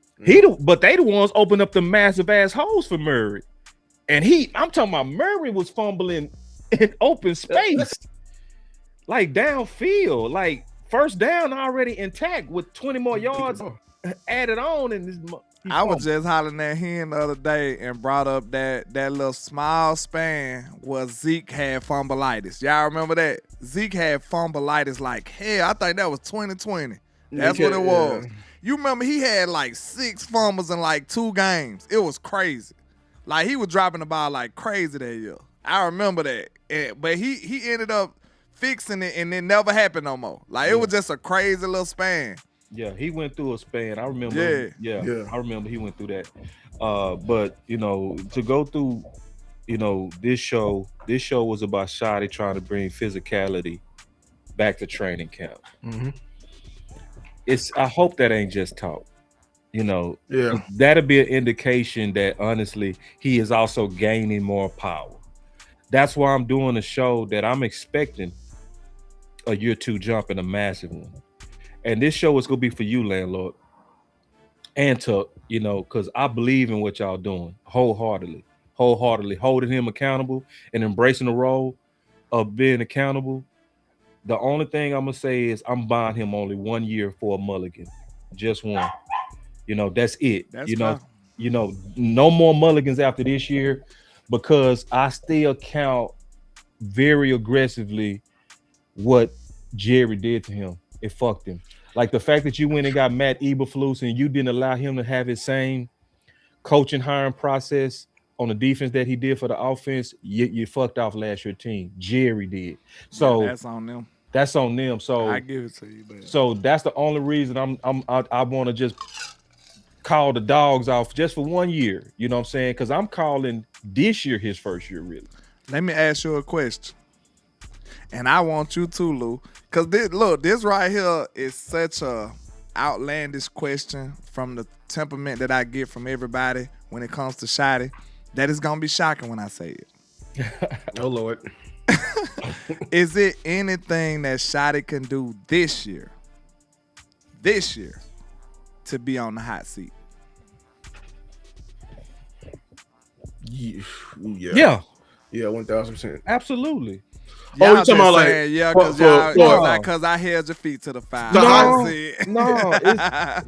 S2: But they the ones opened up the massive ass holes for Murray. And I'm talking about Murray was fumbling in open space, like downfield, like first down already intact with 20 more yards added on. And
S9: I was just hollering at him the other day and brought up that little small span where Zeke had fumbleitis. Y'all remember that? Zeke had fumbleitis like hell. I think that was 2020. That's what it was. You remember he had like 6 fumbles in like 2 games. It was crazy. Like he was dropping the ball like crazy that year. I remember that. But he ended up fixing it and it never happened no more. Like it was just a crazy little span.
S2: Yeah, he went through a span. I remember. Yeah. I remember he went through that. But you know, to go through, you know, this show was about Shotty trying to bring physicality back to training camp.
S1: Mm-hmm.
S2: I hope that ain't just talk. You know,
S1: Yeah.
S2: that'll be an indication that honestly he is also gaining more power. That's why I'm doing a show that I'm expecting a year 2 jump and a massive one. And this show is gonna be for you, landlord, and Tuck, you know, because I believe in what y'all doing wholeheartedly, holding him accountable and embracing the role of being accountable. The only thing I'm gonna say is I'm buying him only 1 year for a mulligan, just one. You know, that's it.
S9: That's
S2: you know,
S9: fine.
S2: No more mulligans after this year, because I still count very aggressively what Jerry did to him. It fucked him. Like the fact that you went and got Matt Eberflus and you didn't allow him to have his same coaching hiring process on the defense that he did for the offense, you fucked off last year's team. Jerry did. So
S9: Yeah, that's on them.
S2: That's on them. So
S9: I give it to you, man.
S2: So that's the only reason I want to just call the dogs off just for 1 year. You know what I'm saying? Because I'm calling this year his first year, really.
S9: Let me ask you a question. And I want you to, Lou. Because this right here is such a outlandish question from the temperament that I get from everybody when it comes to Shotty, that it's going to be shocking when I say it.
S1: Oh, Lord.
S9: Is it anything that Shotty can do this year, to be on the hot seat?
S1: Yeah.
S2: Yeah.
S1: Yeah, 1,000%.
S2: Absolutely.
S9: Y'all
S1: you talking
S9: just
S1: about, like,
S9: saying, yeah,
S1: for-
S9: because I held your feet to the fire.
S1: No,
S9: I see it.
S2: No.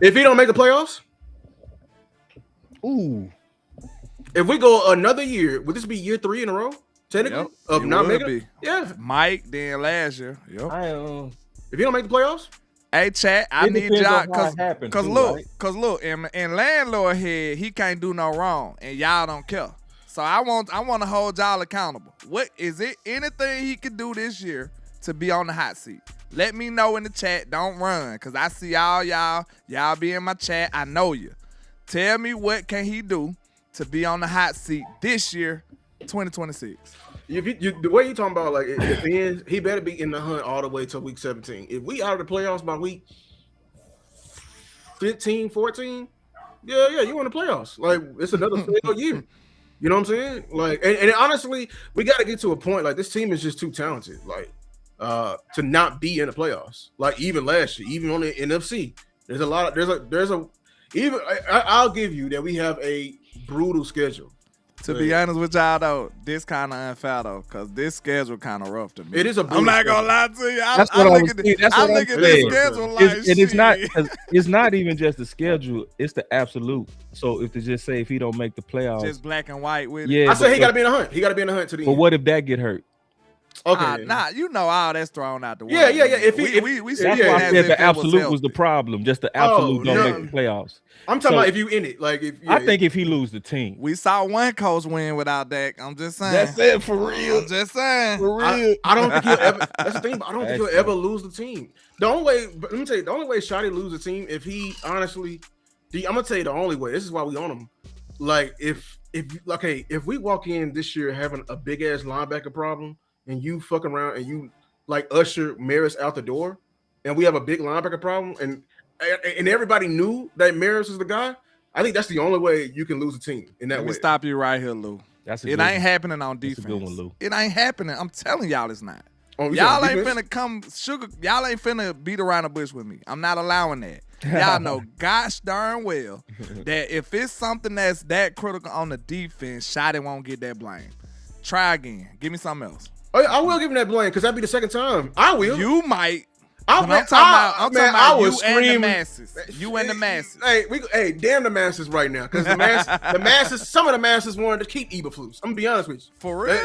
S1: If he don't make the playoffs,
S2: Ooh.
S1: if we go another year, would this be year 3 in a row? Technically,
S9: Yep,
S1: of
S9: it
S1: not
S9: would
S1: making it?
S9: be.
S1: Yeah.
S9: Mike, then last year. Yep.
S1: If you don't make the playoffs,
S9: Hey, chat, I
S2: It
S9: need
S2: depends
S9: y'all
S2: on how it happened, too,
S9: look,
S2: right?
S9: in landlord head, he can't do no wrong, and y'all don't care. So I want to hold y'all accountable. What is it? Anything he could do this year to be on the hot seat? Let me know in the chat. Don't run, because I see y'all be in my chat. I know you. Tell me what can he do to be on the hot seat this year, 2026.
S1: the way you talking about, like, it depends. He better be in the hunt all the way till week 17. If we out of the playoffs by week 15, 14, yeah, you in the playoffs. Like, it's another failed year. You know what I'm saying? Like, and honestly, we got to get to a point. Like, this team is just too talented. Like, to not be in the playoffs. Like, even last year, even on the NFC, there's a lot of even I'll give you that we have a brutal schedule.
S9: To be honest with y'all though, this kind of unfair though, cause this schedule kind of rough to me.
S1: It is a
S9: I'm not
S1: brutal
S9: gonna lie to you.
S2: That's what I was saying. That's
S9: I
S2: what
S9: look
S2: I'm
S9: at this
S2: saying.
S9: schedule like
S2: It's not even just the schedule, it's the absolute. So if to just say if he don't make the playoffs,
S9: just black and white with it.
S2: yeah.
S1: I said he got to be in the hunt. He got to be in the hunt to the
S2: But
S1: end.
S2: what if that get hurt?
S1: Okay.
S9: Nah, you know all that's thrown out the window.
S1: Yeah. If
S9: we
S2: That's
S9: saying
S2: why I
S9: as
S2: said
S9: if
S2: the
S9: it
S2: absolute was the
S9: healthy.
S2: problem. Just the absolute don't
S1: no.
S2: make the playoffs.
S1: I'm talking
S2: So-
S1: about if you in it. Like if
S2: I think if he lose the team,
S9: We saw one coach win without Dak. I'm just saying.
S2: that's it for real.
S9: I'm just saying.
S2: For real.
S1: I don't think he'll ever. That's the thing. I don't think he'll ever lose the team. The only way. But let me tell you, the only way Shotty lose the team if he honestly. I'm gonna tell you the only way. This is why we own him. Like if we walk in this year having a big ass linebacker problem and you fuck around and you like usher Maris out the door and we have a big linebacker problem and everybody knew that Maris is the guy. I think that's the only way you can lose a team in that
S9: Let
S1: way.
S9: me stop you right here, Lou.
S2: That's a
S9: It
S2: good
S9: ain't
S2: one.
S9: happening on
S2: That's a
S9: defense.
S2: good one, Lou.
S9: It ain't happening. I'm telling y'all it's not.
S1: Oh, you
S9: Y'all
S1: said
S9: ain't
S1: defense?
S9: finna come sugar. Y'all ain't finna beat around the bush with me. I'm not allowing that. Y'all know gosh darn well that if it's something that's that critical on the defense, Shotty won't get that blame. Try again. Give me something else.
S1: Oh, yeah, I will give him that blame because that'd be the second time. I will.
S9: You might.
S1: I'm
S9: But I'm talking about
S1: I
S9: you
S1: was
S9: and the
S1: screaming.
S9: masses. You and the masses.
S1: Hey, damn the masses right now, because the masses, some of the masses wanted to keep Eberflus. I'm gonna be honest with you.
S9: For real?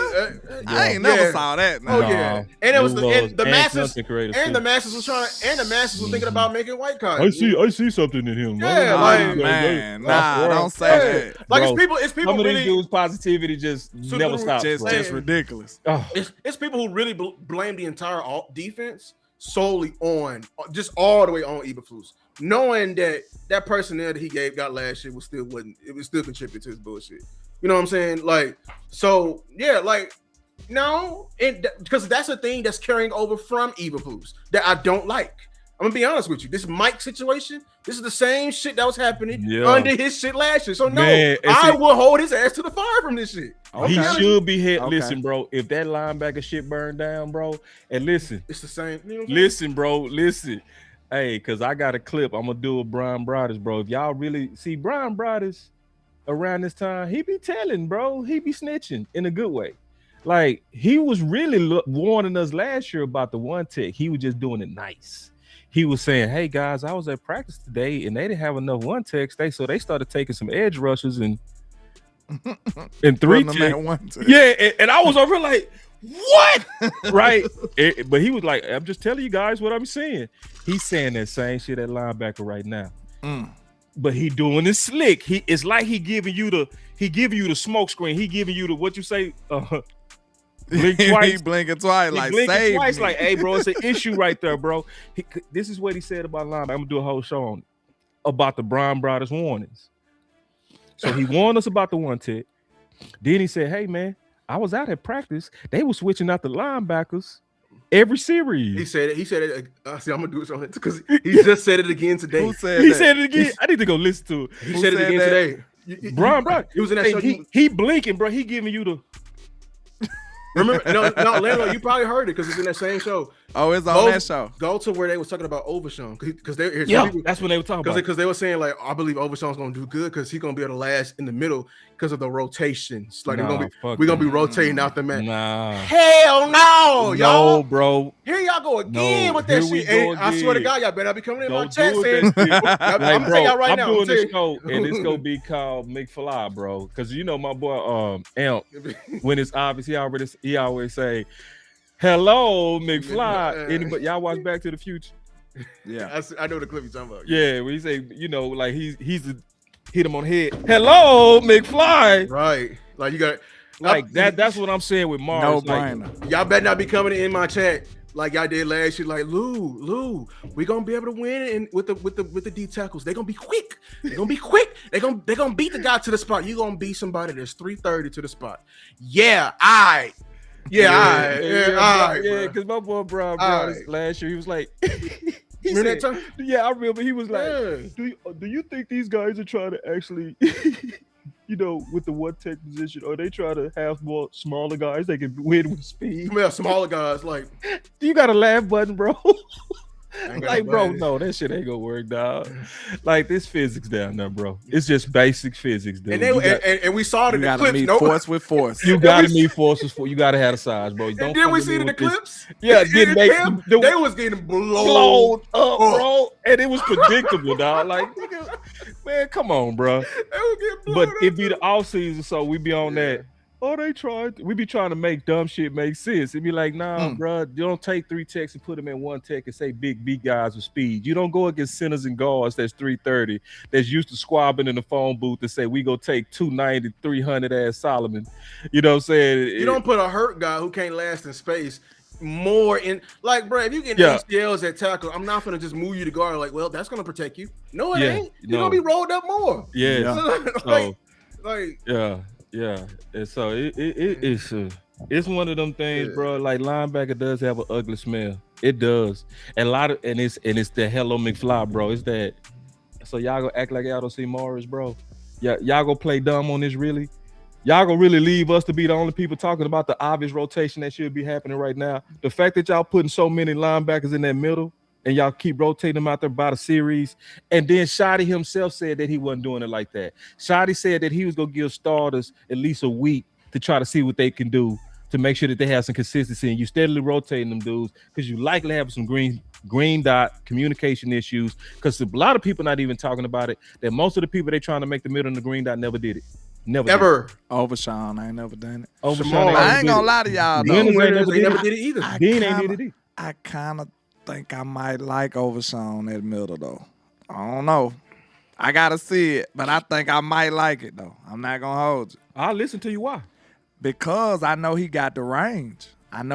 S9: I ain't never saw that.
S1: Oh
S9: Nah.
S1: yeah, and it was
S2: Lou
S1: and the
S2: and
S1: masses,
S2: something creative
S1: and
S2: too.
S1: the masses was trying to, and the masses was thinking about making white cotton.
S2: I see something in him.
S1: Yeah,
S9: Oh, man. Nah, don't say that.
S1: Like
S2: Bro,
S1: it's people
S2: Some of
S1: really.
S2: these dudes' positivity just never stops.
S9: Just
S2: bro.
S9: ridiculous.
S2: Oh,
S1: It's people who really blame the entire defense solely on just all the way on Eberflus, knowing that personnel that he got last year was still contributing to his bullshit. You know what I'm saying? Like, so yeah, like no, because that's a thing that's carrying over from Eberflus that I don't like. I'm gonna be honest with you. This Mike situation, this is the same shit that was happening under his shit last year. So no,
S2: Man,
S1: I will hold his ass to the fire from this shit.
S2: he should be hit.
S9: Okay.
S2: Listen, bro. If that linebacker shit burned down, bro, and listen,
S1: It's the same. You know what I'm saying?
S2: listen, bro, listen. Hey, cause I got a clip. I'm gonna do with Brian Broaddus, bro. If y'all really see Brian Broaddus around this time, he be telling, bro. He be snitching in a good way. Like he was really warning us last year about the one tech. He was just doing it nice. He was saying, "Hey guys, I was at practice today, and they didn't have enough one techs. So they started taking some edge rushers and three
S9: Putting them at
S2: tech.
S9: one tech.
S2: Yeah, and I was over here like, what? Right? But he was like, I'm just telling you guys what I'm saying. He's saying that same shit at linebacker right now. But he doing it slick. It's like he giving you the smoke screen. He giving you the what you say. Blink twice.
S9: He blinking twice.
S2: He
S9: Like
S2: blinking
S9: save
S2: twice.
S9: me.
S2: Like, hey, bro, it's an issue right there, bro. This is what he said about linebacker. I'm gonna do a whole show on it about the Brian Broaddus warnings. So he warned us about the one tech. Then he said, "Hey, man, I was out at practice. They were switching out the linebackers every series."
S1: He said it. See, I'm gonna do it on it because he just said it again today.
S9: Who said
S2: He
S9: that?
S2: said it again. I need to go listen to it.
S1: He
S9: Who
S1: said it
S9: said
S1: again
S9: that?
S1: today.
S2: Brian Broaddus.
S1: He was in that show.
S2: He blinking, bro. He giving you the.
S1: Remember? No, Lando, you probably heard it because it's in that same show.
S9: Oh, it's on that show.
S1: Go to where they was talking about Overshawn because they
S2: That's what they were talking about.
S1: because they were saying like I believe Overshawn's gonna do good because he's gonna be able to last in the middle because of the rotations. Like
S2: Nah,
S1: we're gonna be rotating out the man.
S2: Nah.
S1: Hell no, y'all.
S2: No, bro.
S1: Here y'all go again
S2: No,
S1: with that
S2: here we
S1: shit.
S2: go
S1: And I swear to
S2: again.
S1: God, y'all better not be coming in my
S2: Don't
S1: chat
S2: do
S1: saying.
S2: it that shit.
S1: I'm
S2: Like,
S1: telling y'all right
S2: I'm
S1: now.
S2: doing
S1: I'm
S2: this
S1: telling
S2: show, and it's gonna be called McFly, bro. Because you know my boy Amp, when it's obvious, he always say, "Hello, McFly." Anybody y'all watch Back to the Future?
S9: Yeah.
S1: I know the clip you're talking about.
S2: Yeah, when he say, you know, like he's hit him on the head. "Hello, McFly."
S1: Right. Like you got
S2: Like that's what I'm saying with Mars.
S9: No
S2: Like,
S9: brainer.
S1: y'all better not be coming in my chat like y'all did last year. Like Lou, we gonna be able to win and with the D tackles. They gonna be quick. They gonna be quick. They gonna beat the guy to the spot. You gonna beat somebody that's 330 to the spot. Yeah,
S2: yeah,
S1: bro.
S2: because my boy Brian
S1: All
S2: Broaddus
S1: right.
S2: last year, he was like, he
S1: Remember
S2: said,
S1: that time?
S2: yeah, I remember. He was like,
S1: Yeah.
S2: do you think these guys are trying to actually, you know, with the one tech position, or they try to have more smaller guys that can win with speed?
S1: Come here, smaller guys. Like
S2: You got a laugh button, bro. Like, bro, no, that shit ain't gonna work, dog. Like, this physics down there, bro. It's just basic physics, dude.
S1: And we saw it in the clips.
S9: Meet force with force.
S2: You gotta meet forces for. You gotta have the size, bro.
S1: And then we see it in the clips.
S2: Yeah,
S1: they was getting blown
S2: up, bro, and it was predictable, dog. Like, nigga, man, come on, bro. But it be the off season, so we be on that. Oh, they tried. We be trying to make dumb shit make sense. It'd be like, nah, bro, you don't take 3 techs and put them in 1 tech and say big guys with speed. You don't go against centers and guards that's 330, that's used to squabbing in the phone booth and say, we go take 290, 300 ass Solomon. You know what I'm saying?
S1: You don't put a hurt guy who can't last in space more in, like, bro, if you get HDLs at tackle, I'm not going to just move you to guard. Like, well, that's going to protect you. No, it ain't. You're going to be rolled up more.
S2: Yeah.
S1: Yeah.
S2: And so it's one of them things, bro. Like, linebacker does have an ugly smell. It does. And it's the Hello McFly, bro. It's that. So y'all gonna act like y'all don't see Morris, bro. Y'all gonna play dumb on this, really? Y'all gonna really leave us to be the only people talking about the obvious rotation that should be happening right now? The fact that y'all putting so many linebackers in that middle and y'all keep rotating them out there by the series. And then Shotty himself said that he wasn't doing it like that. Shotty said that he was going to give starters at least a week to try to see what they can do to make sure that they have some consistency. And you steadily rotating them dudes because you likely have some green dot communication issues, because a lot of people not even talking about it, that most of the people they trying to make the middle and the green dot never did it. Never.
S9: Overshawn, I ain't never done it.
S2: Overshawn,
S9: I ain't gonna lie to y'all.
S1: They never did it either.
S2: Dean ain't did it either.
S9: I kind of think I might like Overshawn at middle though. I don't know. I gotta see it, but I think I might like it though. I'm not gonna hold you.
S2: I'll listen to you. Why?
S9: Because I know he got the range. And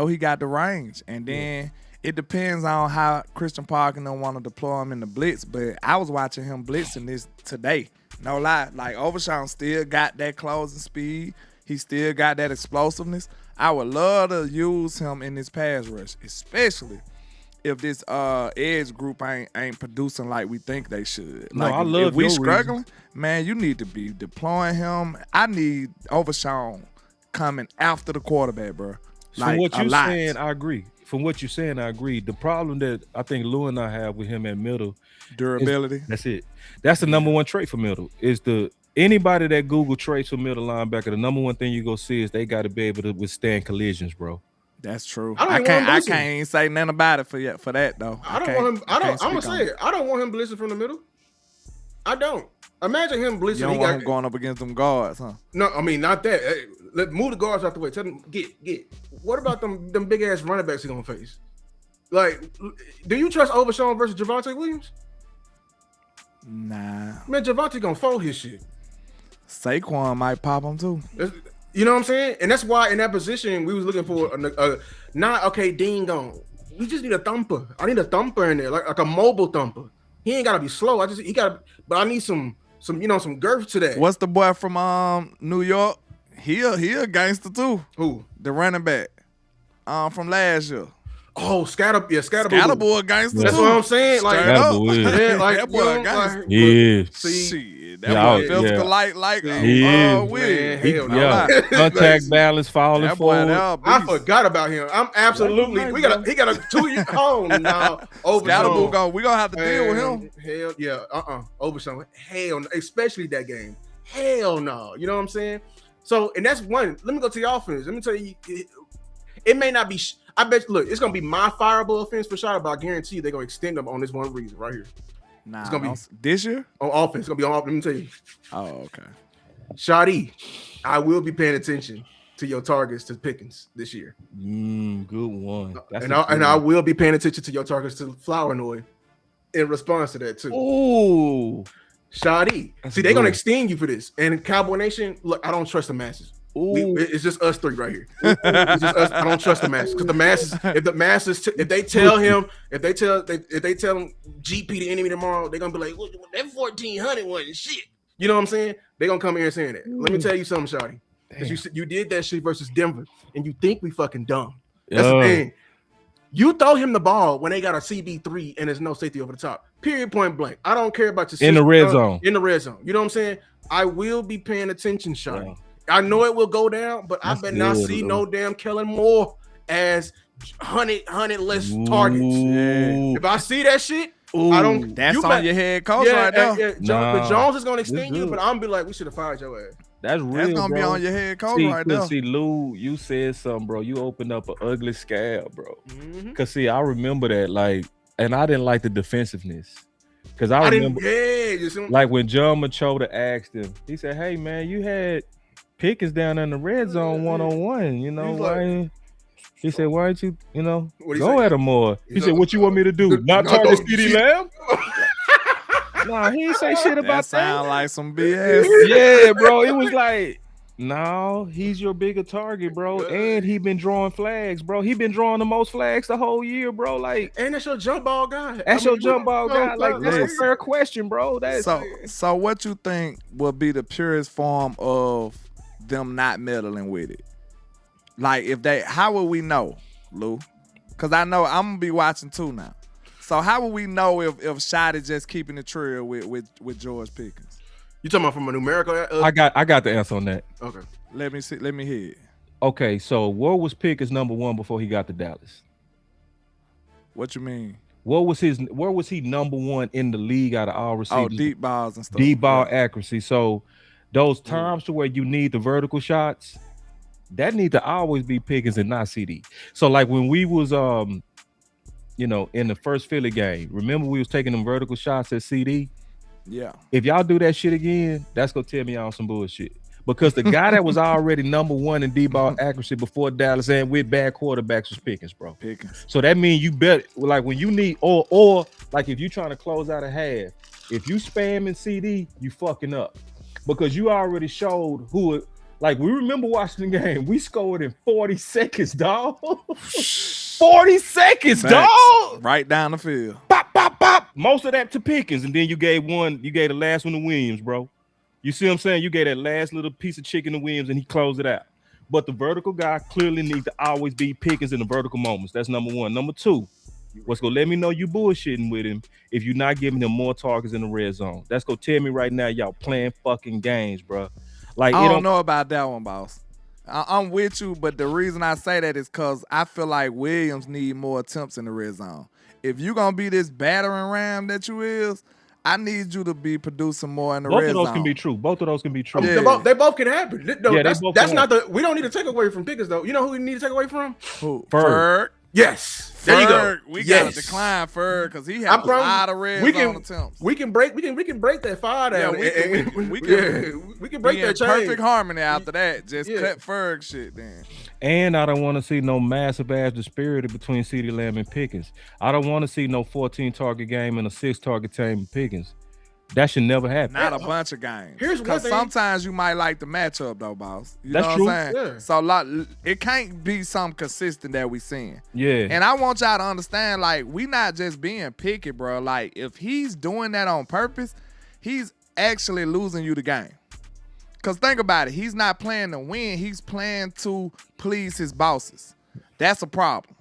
S9: then it depends on how Christian Parker don't want to deploy him in the blitz. But I was watching him blitzing this today. No lie. Like, Overshawn still got that closing speed. He still got that explosiveness. I would love to use him in this pass rush, especially if this edge group ain't producing like we think they should.
S2: No,
S9: like,
S2: I love
S9: if we
S2: your
S9: struggling, man, you need to be deploying him. I need Overshawn coming after the quarterback, bro. Like,
S2: from what you're saying, I agree. The problem that I think Lou and I have with him at middle,
S9: durability.
S2: That's it. That's the number one trait for middle. Is anybody that Google traits for middle linebacker, the number one thing you go see is they got to be able to withstand collisions, bro.
S9: That's true. I can't even say nothing about it for that though.
S1: I'm gonna say it. I don't want him blitzing from the middle. I don't. Imagine him blitzing.
S9: You don't want him going up against them guards, huh?
S1: No, I mean not that. Hey, let move the guards out the way. Tell them get. What about them big ass running backs he gonna face? Like, do you trust Overshawn versus Javonte Williams?
S9: Nah.
S1: Man, Javonte gonna fold his shit.
S9: Saquon might pop him too.
S1: You know what I'm saying? And that's why in that position we was looking for Dean gone. We just need a thumper. I need a thumper in there, like a mobile thumper. He ain't gotta be slow. But I need some girth to that.
S9: What's the boy from New York? He a gangster too.
S1: Who?
S9: The running back from last year.
S1: Oh, Scatterboy.
S9: Scatterboy gangster.
S1: That's
S9: too.
S1: What I'm saying. Like,
S9: that boy a gangster.
S2: Yeah.
S9: Shit, that boy physical like
S2: contact balance falling forward.
S1: I forgot about him. I'm absolutely. He got a 2-year home now.
S9: Scatterboy we gonna have to deal with him.
S1: Hell yeah. Overshawn. Hell no. Especially that game. Hell no. You know what I'm saying? So, and that's one. Let me go to the offense. Let me tell you, it may not be. I bet. Look, it's gonna be my fireable offense for sure, but I guarantee you they're gonna extend them on this one reason right here.
S9: Nah,
S1: it's gonna be
S9: this year
S1: on offense. It's gonna be on offense. Let me tell you.
S9: Oh, okay.
S1: Shotty, I will be paying attention to your targets to Pickens this year.
S2: Good one.
S1: I will be paying attention to your targets to Flournoy in response to that too.
S2: Ooh.
S1: Shotty. See, they're gonna extend you for this. And Cowboy Nation, look, I don't trust the masses. It's just us three right here. It's just us. I don't trust the masses because the masses, if they tell him GP the enemy tomorrow, they're gonna be like, well, that 1400 wasn't shit. You know what I'm saying? They're gonna come here and saying that. Let me tell you something, Shotty. Because you did that shit versus Denver, and you think we fucking dumb. That's the thing. You throw him the ball when they got a CB3 and there's no safety over the top. Period, point blank. I don't care about your
S2: in the red zone.
S1: In the red zone. You know what I'm saying? I will be paying attention, Shotty. I know it will go down, but I better not see no damn Kellen Moore as 100 less targets.
S2: Ooh.
S1: If I see that shit,
S2: Ooh.
S1: I don't.
S9: That's
S1: you
S9: on
S1: might-
S9: your head coach right there.
S1: Yeah,
S2: Nah,
S1: but Jones is gonna
S2: this
S1: extend you,
S2: good.
S1: but I'm gonna be like, we should have fired your ass.
S2: That's real,
S9: That's gonna be
S2: bro.
S9: on your head coach
S2: See,
S9: right there.
S2: see, Lou, you said something, bro. You opened up an ugly scab, bro.
S1: Mhm.
S2: Cause see, I remember that, like, and I didn't like the defensiveness. Cause I remember, like when John Machota asked him, he said, "Hey man, you had Pickens down in the red zone 1-on-1. You know
S1: He's
S2: why?"
S1: like-
S2: He said, "Why don't you,
S1: What'd he
S2: go
S1: say?
S2: at him more?" He
S1: He's
S2: said,
S1: like,
S2: "What you want me to do? Not
S1: no,
S2: target
S1: no,
S2: CD
S1: shit.
S2: Lamb?" Nah, he ain't say shit
S9: That
S2: about that.
S9: sound like some BS.
S2: Yeah, bro. It was like, no, he's your bigger target, bro. And he been drawing flags, bro. He been drawing the most flags the whole year, bro. Like,
S1: And that's your jump ball guy.
S2: that's your jump ball guy. Like, that's a
S9: listen.
S2: fair question, bro. That's
S9: So what you think will be the purest form of them not meddling with it? Like how will we know, Lou? Cause I know I'm gonna be watching too now. So how will we know if Shot is just keeping the trail with George Pickens?
S1: You talking about from a numerical?
S2: I got the answer on that.
S1: Okay.
S9: Let me hear it.
S2: Okay, so where was Pickens number one before he got to Dallas?
S9: What you mean?
S2: Where was he number one in the league out of all receivers?
S9: Oh, deep balls and stuff.
S2: Deep ball accuracy. So those times to where you need the vertical shots, that need to always be Pickens and not CD. So like when we was in the first Philly game, remember we was taking them vertical shots at CD?
S9: Yeah.
S2: If y'all do that shit again, that's gonna tell me on some bullshit. Because the guy that was already number one in deep ball accuracy before Dallas and with bad quarterbacks was Pickens, bro.
S9: Pickens.
S2: So that means you bet, like when you need or like if you trying to close out a half, if you spamming CD, you fucking up. Because you already showed who. Like, we remember watching the game. We scored in 40 seconds, dog. 40 seconds,
S9: Facts.
S2: dog.
S9: Right down the field.
S2: Pop, pop, pop. Most of that to Pickens. And then you gave the last one to Williams, bro. You see what I'm saying? You gave that last little piece of chicken to Williams and he closed it out. But the vertical guy clearly needs to always be Pickens in the vertical moments. That's number one. Number two, what's going to let me know you bullshitting with him if you're not giving him more targets in the red zone. That's going to tell me right now y'all playing fucking games, bro. Like,
S9: I don't know about that one, boss. I'm with you, but the reason I say that is because I feel like Williams need more attempts in the red zone. If you're going to be this battering ram that you is, I need you to be producing more in the red zone.
S2: Both of those can be true. Both of those can be true.
S9: Yeah.
S1: They both can happen. No,
S2: Yeah,
S1: that's not the. We don't need to take away from Pickens though. You know who we need to take away from?
S9: Who?
S2: Ferg.
S1: Yes. There you go.
S9: We
S1: Yes.
S9: gotta decline Ferg because he has a lot of red zone attempts.
S1: We can break that fire down.
S9: Yeah,
S1: we can break that chain.
S9: Perfect harmony after that. Just cut Ferg shit then.
S2: And I don't want to see no massive ass disparity between CeeDee Lamb and Pickens. I don't want to see no 14 target game and a 6 target team with Pickens. That should never happen.
S9: Not a bunch of games.
S1: Here's one
S9: Because
S1: thing.
S9: sometimes you might like the matchup though, boss. You
S2: That's
S9: know
S2: true.
S9: what I'm saying?
S1: Yeah.
S9: So it can't be something consistent that we seeing.
S2: Yeah.
S9: And I want y'all to understand, like, we not just being picky, bro. Like, if he's doing that on purpose, he's actually losing you the game. Because think about it. He's not playing to win. He's playing to please his bosses. That's a problem.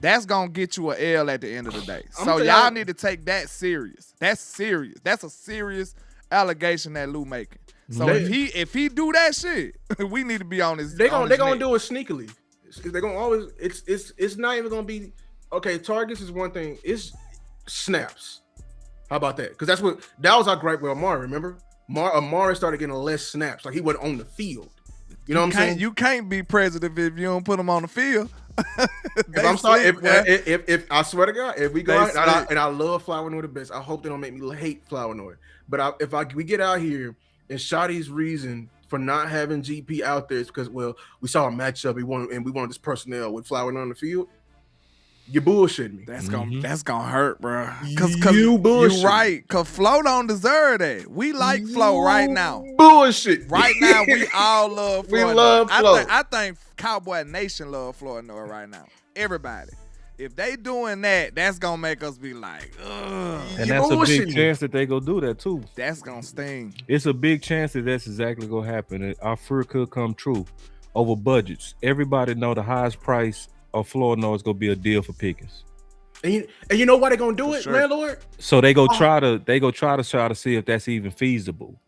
S9: That's going to get you an L at the end of the day. So y'all need to take that serious. That's serious. That's a serious allegation that Lou making. So if he do that shit, we need to be on his
S1: They're gonna
S9: neck.
S1: do it sneakily. They're gonna always. It's not even gonna be okay. Targets is one thing. It's snaps. How about that? Because that was our gripe with Amari. Remember, Amari started getting less snaps. Like he wasn't on the field. You know what I'm saying?
S9: You can't be president if you don't put him on the field.
S1: If I swear to God, if we go
S9: They
S1: out, and I love Flower Noy the best, I hope they don't make me hate Flower Noy. But if we get out here and Shotty's reason for not having GP out there is because we saw a matchup we wanted this personnel with Flower Noy on the field. You bullshitting me.
S9: That's gonna hurt, bro. Cause
S1: you bullshit.
S9: You right. Cause Flo don't deserve that. We like Flo right now.
S1: Bullshit.
S9: Right now, we all love Flo.
S1: We love Flo.
S9: I think Cowboy Nation love Flo Noy right now. Everybody. If they doing that, that's gonna make us be like, ugh.
S2: And that's a big chance that they go do that too.
S9: That's gonna sting.
S2: It's a big chance that that's exactly gonna happen. Our fear could come true over budgets. Everybody know the highest price of Floyd Noy is gonna be a deal for Pickens.
S1: And you know why they're gonna do it,
S9: sure.
S1: landlord?
S2: So they go try to see if that's even feasible.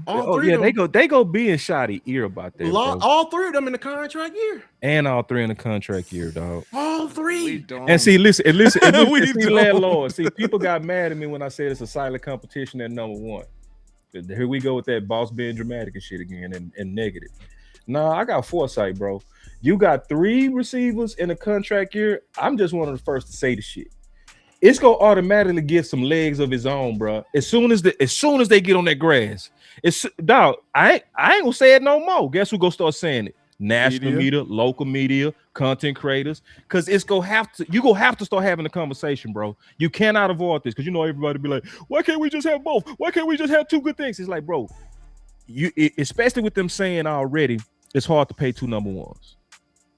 S1: All three of them,
S2: they go being shoddy ear about that. Bro.
S1: all three of them in the contract year.
S2: And all three in the contract year, dog.
S1: All three.
S2: And see, listen,
S9: We
S2: see, landlord. See, people got mad at me when I said it's a silent competition at number one. Here we go with that boss being dramatic and shit again and negative. No, I got foresight, bro. You got 3 receivers in a contract year. I'm just one of the first to say the shit. It's gonna automatically get some legs of its own, bro. As soon as they get on that grass, dog. I ain't gonna say it no more. Guess who gonna start saying it? National media, local media, content creators, because you gonna have to start having a conversation, bro. You cannot avoid this because everybody be like, why can't we just have both? Why can't we just have 2 good things? It's like, bro, especially with them saying already, it's hard to pay 2 number ones.